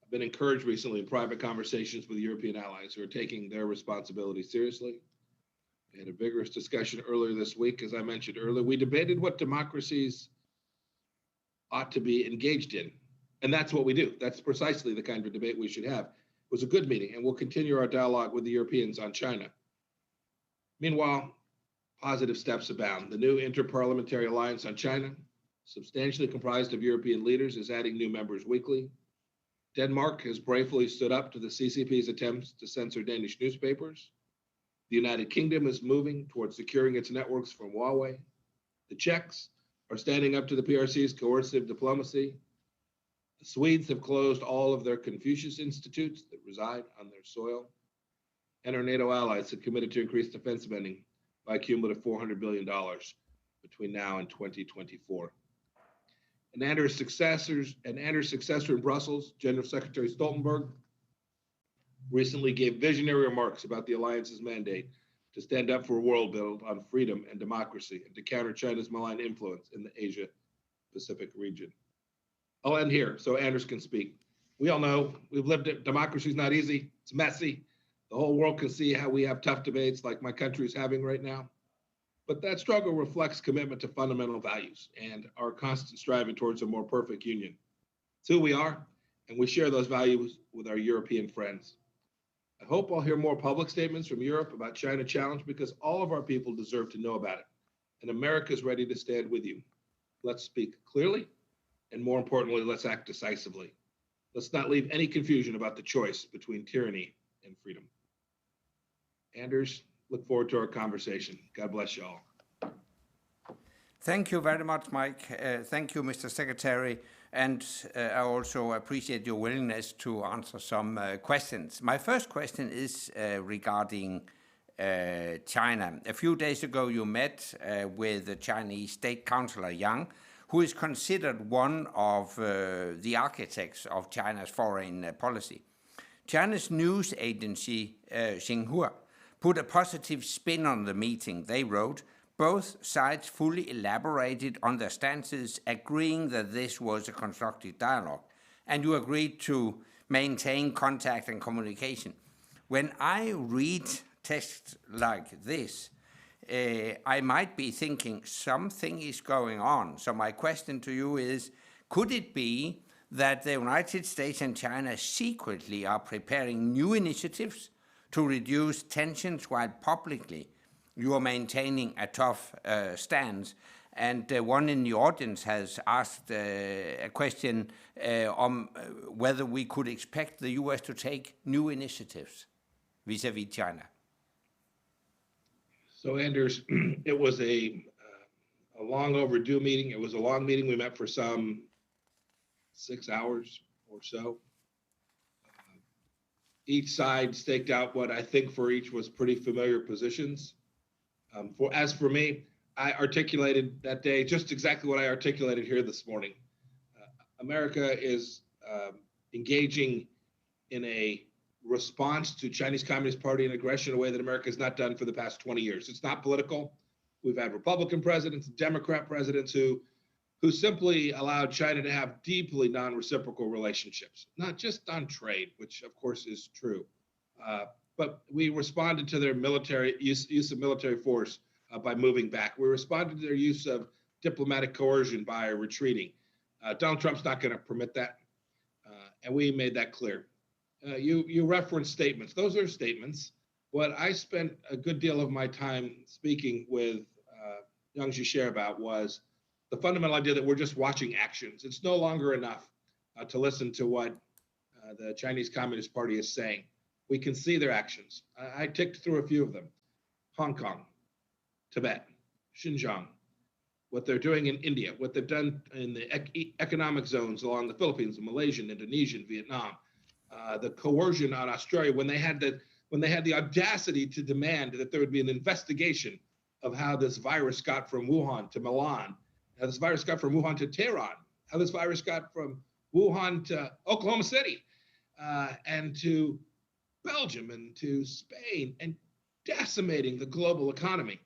I've been encouraged recently in private conversations with European allies who are taking their responsibility seriously. We had a vigorous discussion earlier this week, as I mentioned earlier. We debated what democracies ought to be engaged in. And that's what we do. That's precisely the kind of debate we should have. It was a good meeting, and we'll continue our dialogue with the Europeans on China. Meanwhile, positive steps abound. The new Interparliamentary Alliance on China, substantially comprised of European leaders, is adding new members weekly. Denmark has bravely stood up to the CCP's attempts to censor Danish newspapers. The United Kingdom is moving towards securing its networks from Huawei. The Czechs are standing up to the PRC's coercive diplomacy. The Swedes have closed all of their Confucius institutes that reside on their soil. And our NATO allies have committed to increase defense spending by a cumulative $400 billion between now and 2024. And Anders' successor in Brussels, General Secretary Stoltenberg, recently gave visionary remarks about the alliance's mandate to stand up for a world built on freedom and democracy and to counter China's malign influence in the Asia-Pacific region. I'll end here so Anders can speak. We all know we've lived it. Democracy is not easy. It's messy. The whole world can see how we have tough debates like my country is having right now. But that struggle reflects commitment to fundamental values and our constant striving towards a more perfect union. It's who we are, and we share those values with our European friends. I hope I'll hear more public statements from Europe about China Challenge because all of our people deserve to know about it. And America is ready to stand with you. Let's speak clearly, and more importantly, let's act decisively. Let's not leave any confusion about the choice between tyranny and freedom. Anders, look forward to our conversation. God bless you all. Thank you very much, Mike. Thank you, Mr. Secretary. And I also appreciate your willingness to answer some questions. My first question is regarding China. A few days ago, you met with the Chinese State Councillor Yang, who is considered one of the architects of China's foreign policy. China's news agency, Xinhua, put a positive spin on the meeting. They wrote, "Both sides fully elaborated on their stances, agreeing that this was a constructive dialogue, and you agreed to maintain contact and communication." When I read text like this, I might be thinking something is going on. So my question to you is, could it be that the United States and China secretly are preparing new initiatives to reduce tensions while publicly you are maintaining a tough stance? And one in the audience has asked a question on whether we could expect the US to take new initiatives vis-a-vis China. So Anders, it was a long overdue meeting. It was a long meeting. We met for some 6 hours or so. Each side staked out what I think for each was pretty familiar positions. As for me, I articulated that day just exactly what I articulated here this morning. America is engaging in a response to Chinese Communist Party and aggression in a way that America has not done for the past 20 years. It's not political. We've had Republican presidents, Democrat presidents who simply allowed China to have deeply non-reciprocal relationships, not just on trade, which of course is true, but we responded to their military use of military force by moving back. We responded to their use of diplomatic coercion by retreating. Donald Trump's not going to permit that, and we made that clear. You referenced statements. Those are statements. What I spent a good deal of my time speaking with Yang Jiechi about was the fundamental idea that we're just watching actions. It's no longer enough to listen to what the Chinese Communist Party is saying. We can see their actions. I ticked through a few of them. Hong Kong, Tibet, Xinjiang, what they're doing in India, what they've done in the economic zones along the Philippines, Malaysia, Indonesia, and Vietnam, the coercion on Australia when they had the audacity to demand that there would be an investigation of how this virus got from Wuhan to Milan, how this virus got from Wuhan to Tehran, how this virus got from Wuhan to Oklahoma City, and to Belgium and to Spain, and decimating the global economy.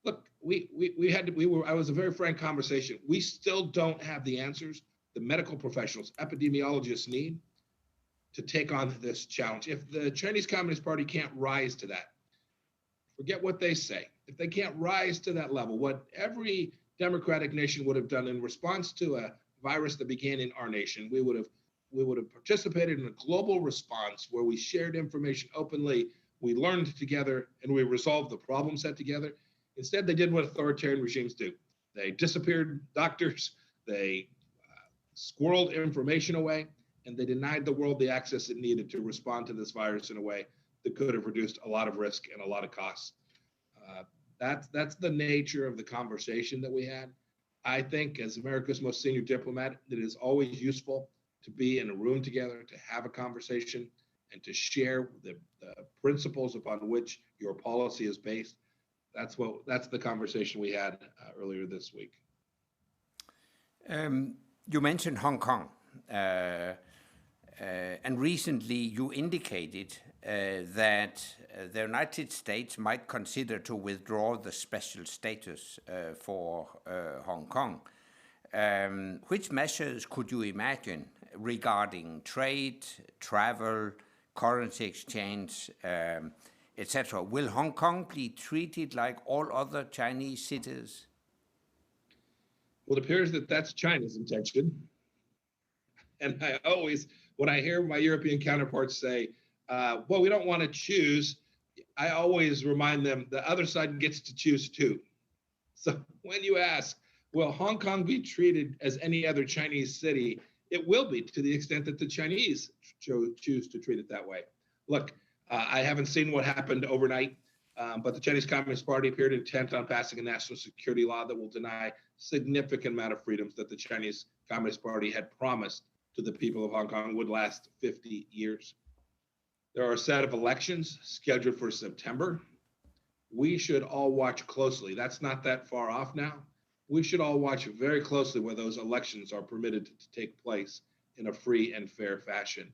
Look, I was a very frank conversation. We still don't have the answers the medical professionals, epidemiologists need to take on this challenge. If the Chinese Communist Party can't rise to that, forget what they say. If they can't rise to that level, what every democratic nation would have done in response to a virus that began in our nation, we would have participated in a global response where we shared information openly, we learned together, and we resolved the problem set together. Instead, they did what authoritarian regimes do. They disappeared doctors, they squirreled information away, and they denied the world the access it needed to respond to this virus in a way that could have reduced a lot of risk and a lot of costs. That's the nature of the conversation that we had. I think as America's most senior diplomat, it is always useful to be in a room together, to have a conversation, and to share the principles upon which your policy is based. That's the conversation we had earlier this week. You mentioned Hong Kong, and recently you indicated that the United States might consider to withdraw the special status for Hong Kong. Which measures could you imagine regarding trade, travel, currency exchange, etc.? Will Hong Kong be treated like all other Chinese cities? Well, it appears that that's China's intention. And I always, when I hear my European counterparts say, well, we don't want to choose, I always remind them the other side gets to choose too. So when you ask, will Hong Kong be treated as any other Chinese city? It will be, to the extent that the Chinese choose to treat it that way. Look, I haven't seen what happened overnight, but the Chinese Communist Party appeared intent on passing a national security law that will deny significant amount of freedoms that the Chinese Communist Party had promised to the people of Hong Kong would last 50 years. There are a set of elections scheduled for September. We should all watch closely. That's not that far off now. We should all watch very closely where those elections are permitted to take place in a free and fair fashion.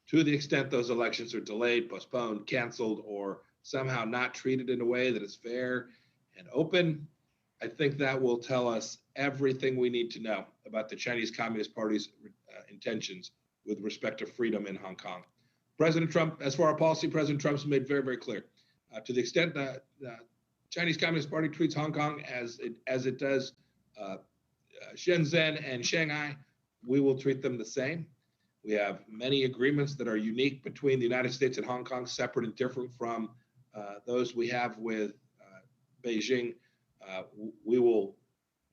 To the extent those elections are delayed, postponed, canceled, or somehow not treated in a way that is fair and open, I think that will tell us everything we need to know about the Chinese Communist Party's intentions with respect to freedom in Hong Kong. President Trump, as for our policy, President Trump's made very, very clear. To the extent that the Chinese Communist Party treats Hong Kong as it does Shenzhen and Shanghai, we will treat them the same. We have many agreements that are unique between the United States and Hong Kong, separate and different from those we have with Beijing. We will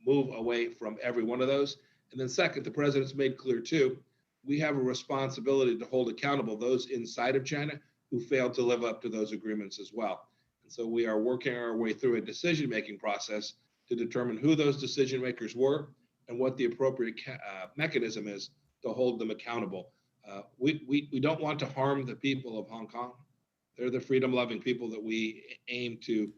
move away from every one of those. And then second, the president's made clear too, we have a responsibility to hold accountable those inside of China who failed to live up to those agreements as well. And so we are working our way through a decision-making process to determine who those decision makers were and what the appropriate mechanism is to hold them accountable. We don't want to harm the people of Hong Kong. They're the freedom-loving people that we aim to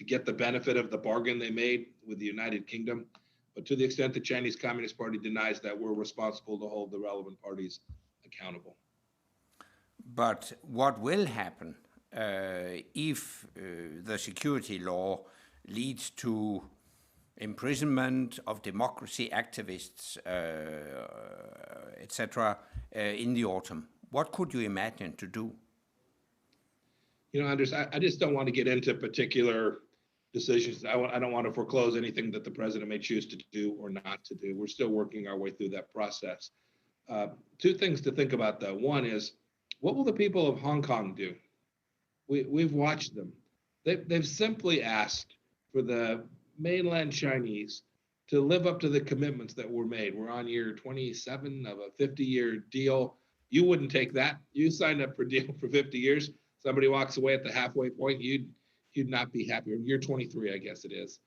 get the benefit of the bargain they made with the United Kingdom. But to the extent the Chinese Communist Party denies that, we're responsible to hold the relevant parties accountable. But what will happen if the security law leads to imprisonment of democracy activists, etc., in the autumn? What could you imagine to do? You know, Anders, I just don't want to get into particular decisions. I don't want to foreclose anything that the president may choose to do or not to do. We're still working our way through that process. Two things to think about, though. One is, what will the people of Hong Kong do? We've watched them. They've simply asked for the mainland Chinese to live up to the commitments that were made. We're on year 27 of a 50-year deal. You wouldn't take that. You signed up for a deal for 50 years. Somebody walks away at the halfway point, you'd not be happy. Or year 23, I guess it is.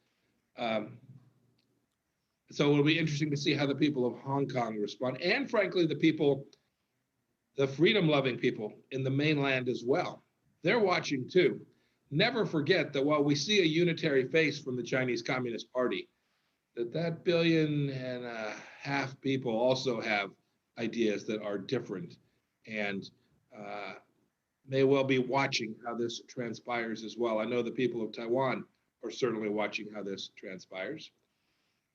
So it'll be interesting to see how the people of Hong Kong respond, and frankly, the freedom-loving people in the mainland as well. They're watching too. Never forget that while we see a unitary face from the Chinese Communist Party, that 1.5 billion people also have ideas that are different, and may well be watching how this transpires as well. I know the people of Taiwan are certainly watching how this transpires.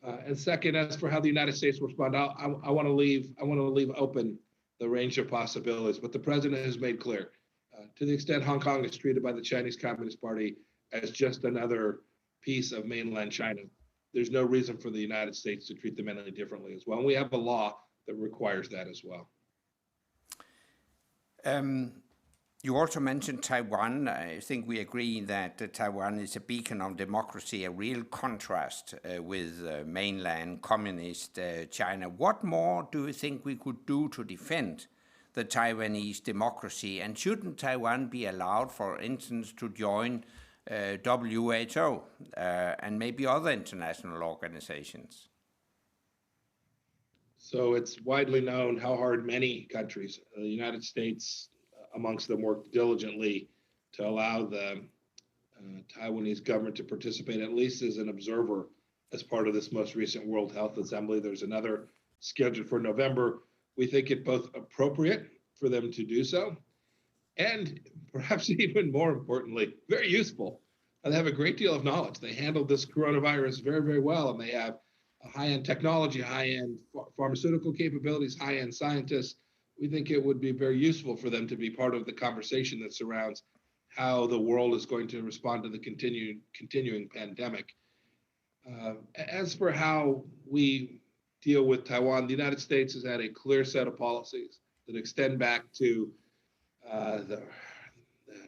And second, as for how the United States will respond, I want to leave open the range of possibilities. But the president has made clear, to the extent Hong Kong is treated by the Chinese Communist Party as just another piece of mainland China, there's no reason for the United States to treat them any differently as well. And we have a law that requires that as well. You also mentioned Taiwan. I think we agree that Taiwan is a beacon of democracy, a real contrast with mainland communist China. What more do you think we could do to defend the Taiwanese democracy? And shouldn't Taiwan be allowed, for instance, to join WHO and maybe other international organizations? So it's widely known how hard many countries, the United States amongst them, worked diligently to allow the Taiwanese government to participate, at least as an observer, as part of this most recent World Health Assembly. There's another scheduled for November. We think it both appropriate for them to do so, and perhaps even more importantly, very useful. They have a great deal of knowledge. They handled this coronavirus very, very well, and they have a high-end technology, high-end pharmaceutical capabilities, high-end scientists. We think it would be very useful for them to be part of the conversation that surrounds how the world is going to respond to the continuing pandemic. As for how we deal with Taiwan, the United States has had a clear set of policies that extend back to,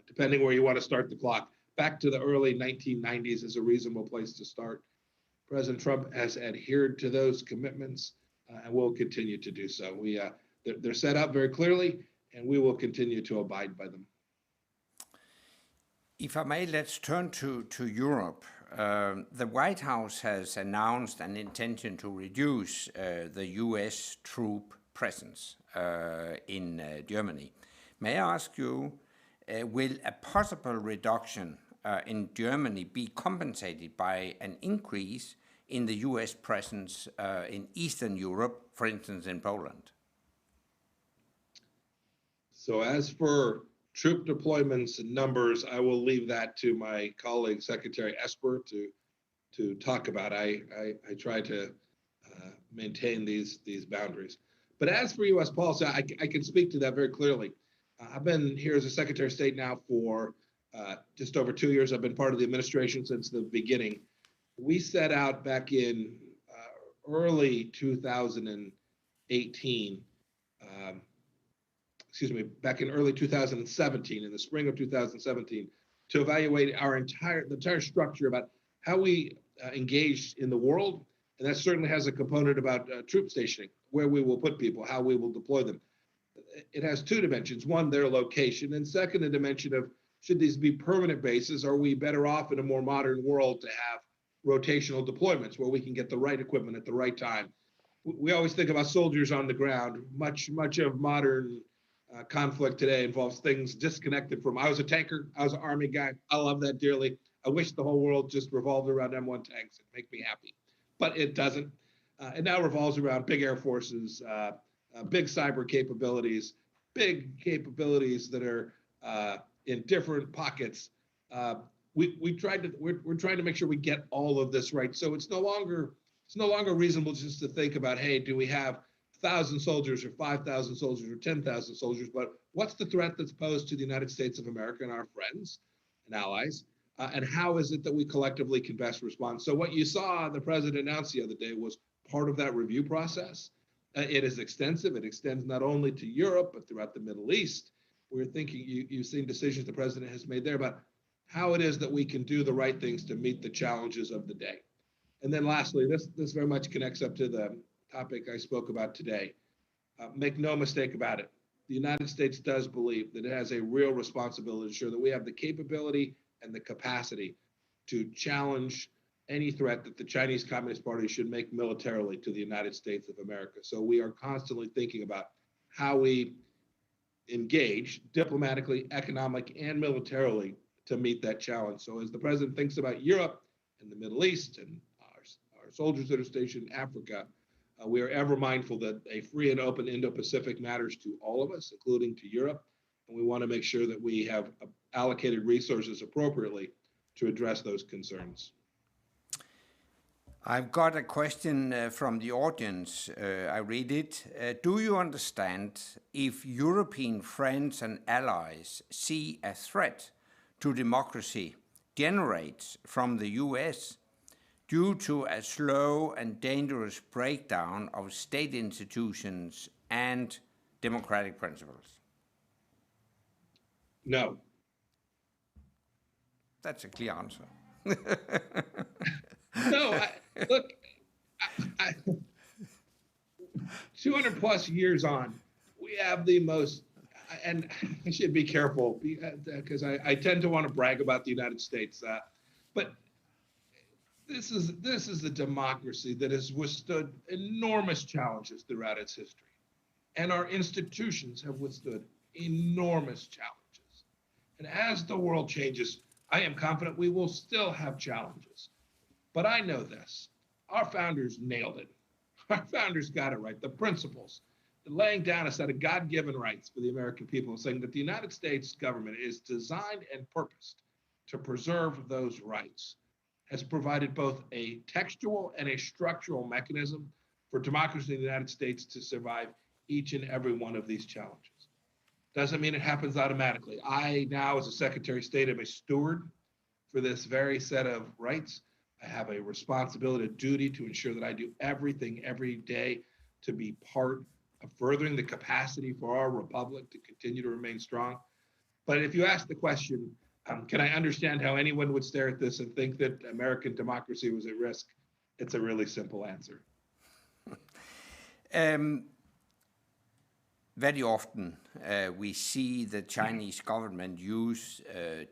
depending where you want to start the clock, back to the early 1990s is a reasonable place to start. President Trump has adhered to those commitments and will continue to do so. They're set up very clearly, and we will continue to abide by them. If I may, let's turn to Europe. The White House has announced an intention to reduce the US troop presence in Germany. May I ask you, will a possible reduction in Germany be compensated by an increase in the US presence in Eastern Europe, for instance, in Poland? So as for troop deployments and numbers, I will leave that to my colleague, Secretary Esper, to talk about. I try to maintain these boundaries. But as for U.S. policy, I can speak to that very clearly. I've been here as a Secretary of State now for just over 2 years. I've been part of the administration since the beginning. We set out back in early 2018, back in early 2017, in the spring of 2017, to evaluate the entire structure about how we engage in the world. And that certainly has a component about troop stationing, where we will put people, how we will deploy them. It has two dimensions. One, their location, and second, a dimension of, should these be permanent bases? Are we better off in a more modern world to have rotational deployments where we can get the right equipment at the right time? We always think about soldiers on the ground. Much of modern conflict today involves things disconnected from, I was a tanker, I was an Army guy, I love that dearly. I wish the whole world just revolved around M1 tanks. It'd make me happy. But it doesn't. It now revolves around big air forces, big cyber capabilities, big capabilities that are in different pockets. We're trying to make sure we get all of this right. So it's no longer reasonable just to think about, hey, do we have 1,000 soldiers or 5,000 soldiers or 10,000 soldiers? But what's the threat that's posed to the United States of America and our friends and allies? And how is it that we collectively can best respond? So what you saw the president announce the other day was part of that review process. It is extensive. It extends not only to Europe, but throughout the Middle East. We're thinking, you've seen decisions the president has made there about how it is that we can do the right things to meet the challenges of the day. And then lastly, this very much connects up to the topic I spoke about today. Make no mistake about it. The United States does believe that it has a real responsibility to ensure that we have the capability and the capacity to challenge any threat that the Chinese Communist Party should make militarily to the United States of America. So we are constantly thinking about how we engage diplomatically, economic, and militarily to meet that challenge. So as the president thinks about Europe and the Middle East and our soldiers that are stationed in Africa, we are ever mindful that a free and open Indo-Pacific matters to all of us, including to Europe. And we want to make sure that we have allocated resources appropriately to address those concerns. I've got a question from the audience. I read it. Do you understand if European friends and allies see a threat to democracy generates from the US due to a slow and dangerous breakdown of state institutions and democratic principles? No. That's a clear answer. No, look, 200 plus years on, we have the most, and I should be careful because I tend to want to brag about the United States, but this is a democracy that has withstood enormous challenges throughout its history, and our institutions have withstood enormous challenges. And as the world changes, I am confident we will still have challenges. But I know this, our founders nailed it. Our founders got it right. The principles, laying down a set of God-given rights for the American people, saying that the United States government is designed and purposed to preserve those rights, has provided both a textual and a structural mechanism for democracy in the United States to survive each and every one of these challenges. Doesn't mean it happens automatically. I now, as a Secretary of State, am a steward for this very set of rights. I have a responsibility, a duty to ensure that I do everything every day to be part of furthering the capacity for our republic to continue to remain strong. But if you ask the question, can I understand how anyone would stare at this and think that American democracy was at risk? It's a really simple answer. Very often we see the Chinese government use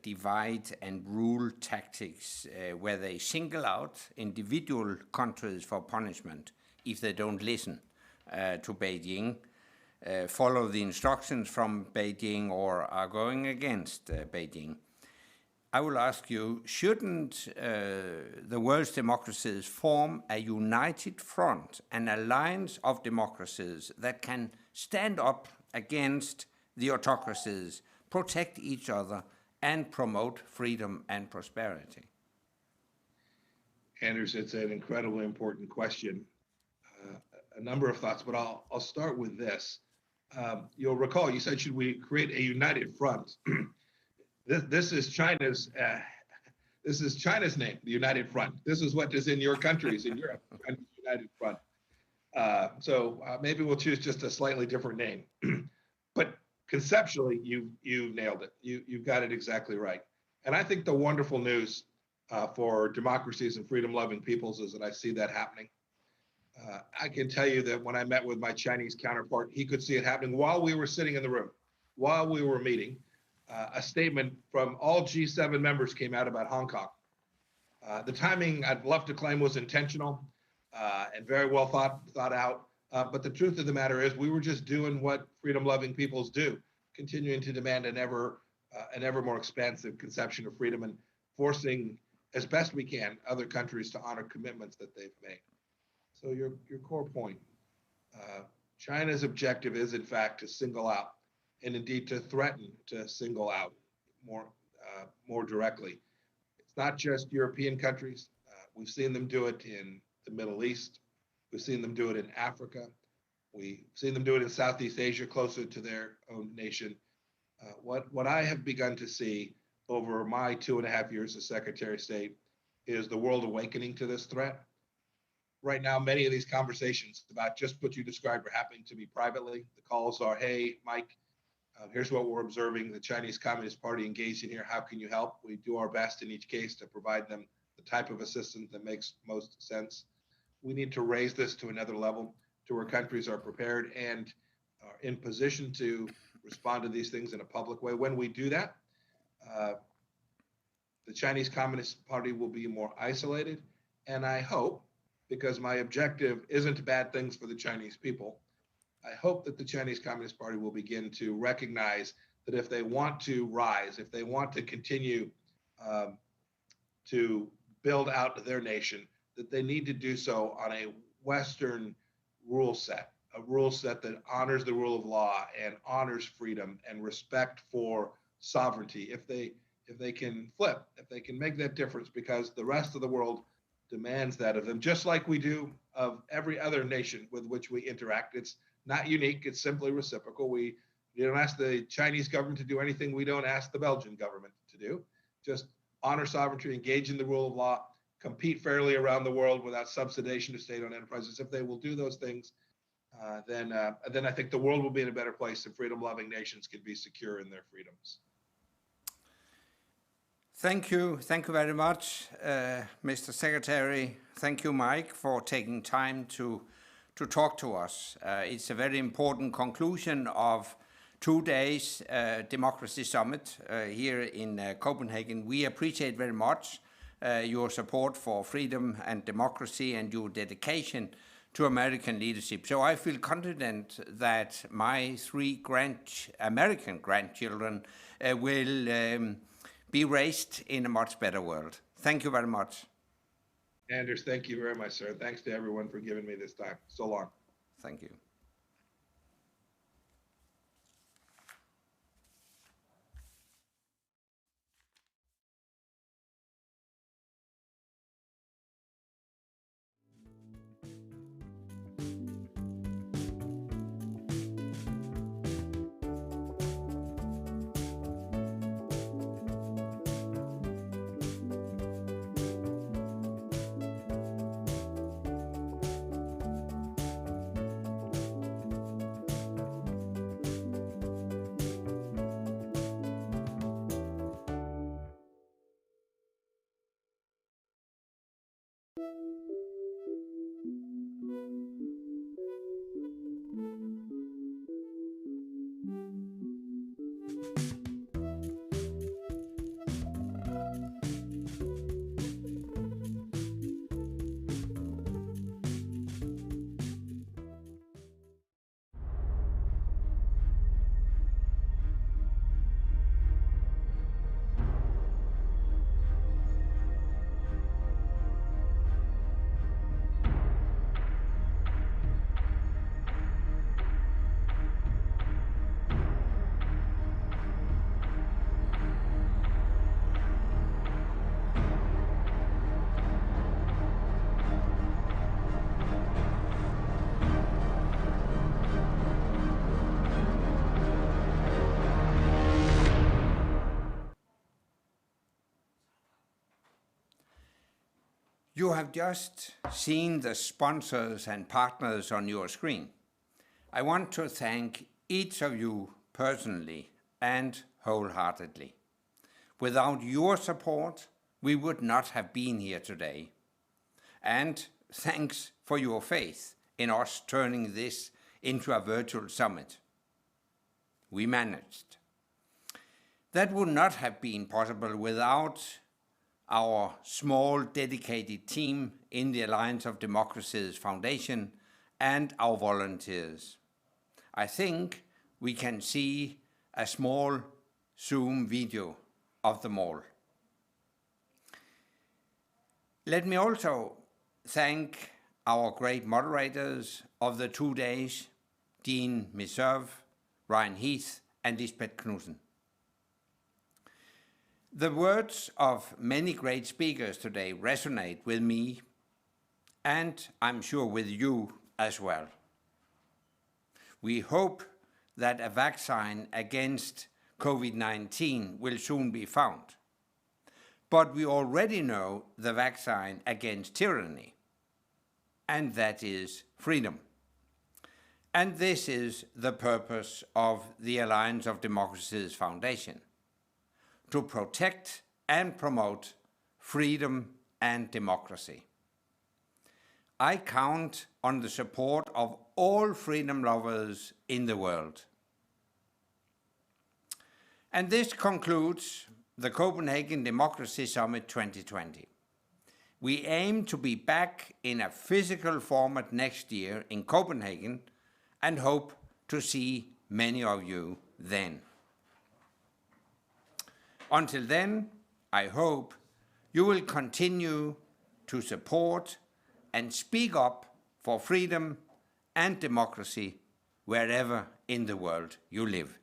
divide and rule tactics where they single out individual countries for punishment if they don't listen to Beijing, follow the instructions from Beijing, or are going against Beijing. I will ask you, shouldn't the world's democracies form a united front, an alliance of democracies that can stand up against the autocracies, protect each other, and promote freedom and prosperity? Anders, it's an incredibly important question. A number of thoughts, but I'll start with this. You'll recall you said, should we create a united front? This is China's name, the United Front. This is what is in your countries in Europe, United Front. So maybe we'll choose just a slightly different name. But conceptually, you nailed it. You've got it exactly right. And I think the wonderful news for democracies and freedom-loving peoples is that I see that happening. I can tell you that when I met with my Chinese counterpart, he could see it happening while we were sitting in the room, while we were meeting. A statement from all G7 members came out about Hong Kong. The timing, I'd love to claim, was intentional and very well thought out. But the truth of the matter is we were just doing what freedom-loving peoples do, continuing to demand an ever more expansive conception of freedom and forcing, as best we can, other countries to honor commitments that they've made. So your core point, China's objective is, in fact, to single out and indeed to threaten to single out more directly. It's not just European countries. We've seen them do it in the Middle East. We've seen them do it in Africa. We've seen them do it in Southeast Asia, closer to their own nation. What I have begun to see over my 2.5 years as Secretary of State is the world awakening to this threat. Right now, many of these conversations about just what you described are happening to me privately. The calls are, hey, Mike, here's what we're observing. The Chinese Communist Party engaged in here. How can you help? We do our best in each case to provide them the type of assistance that makes most sense. We need to raise this to another level, to where countries are prepared and are in position to respond to these things in a public way. When we do that, the Chinese Communist Party will be more isolated. And I hope, because my objective isn't bad things for the Chinese people, I hope that the Chinese Communist Party will begin to recognize that if they want to rise, if they want to continue to build out their nation, that they need to do so on a Western rule set, a rule set that honors the rule of law and honors freedom and respect for sovereignty. If they can flip, if they can make that difference, because the rest of the world demands that of them, just like we do of every other nation with which we interact. It's not unique, it's simply reciprocal. We don't ask the Chinese government to do anything we don't ask the Belgian government to do. Just honor sovereignty, engage in the rule of law, compete fairly around the world without subsidization of state-owned enterprises. If they will do those things, then I think the world will be in a better place, and freedom-loving nations can be secure in their freedoms. Thank you very much, Mr. Secretary. Thank you, Mike, for taking time to talk to us. It's a very important conclusion of 2 days democracy summit here in Copenhagen. We appreciate very much your support for freedom and democracy and your dedication to American leadership. So I feel confident that my 3 American grandchildren will be raised in a much better world. Thank you very much. Anders, thank you very much, sir. Thanks to everyone for giving me this time. So long. Thank you. You have just seen the sponsors and partners on your screen. I want to thank each of you personally and wholeheartedly. Without your support, we would not have been here today. And thanks for your faith in us turning this into a virtual summit. We managed. That would not have been possible without our small, dedicated team in the Alliance of Democracies Foundation and our volunteers. I think we can see a small Zoom video of them all. Let me also thank our great moderators of the 2 days, Dean Mircea, Ryan Heath, and Lisbeth Knudsen. The words of many great speakers today resonate with me, and I'm sure with you as well. We hope that a vaccine against COVID-19 will soon be found. But we already know the vaccine against tyranny, and that is freedom. And this is the purpose of the Alliance of Democracies Foundation, to protect and promote freedom and democracy. I count on the support of all freedom lovers in the world. And this concludes the Copenhagen Democracy Summit 2020. We aim to be back in a physical format next year in Copenhagen and hope to see many of you then. Until then, I hope you will continue to support and speak up for freedom and democracy wherever in the world you live.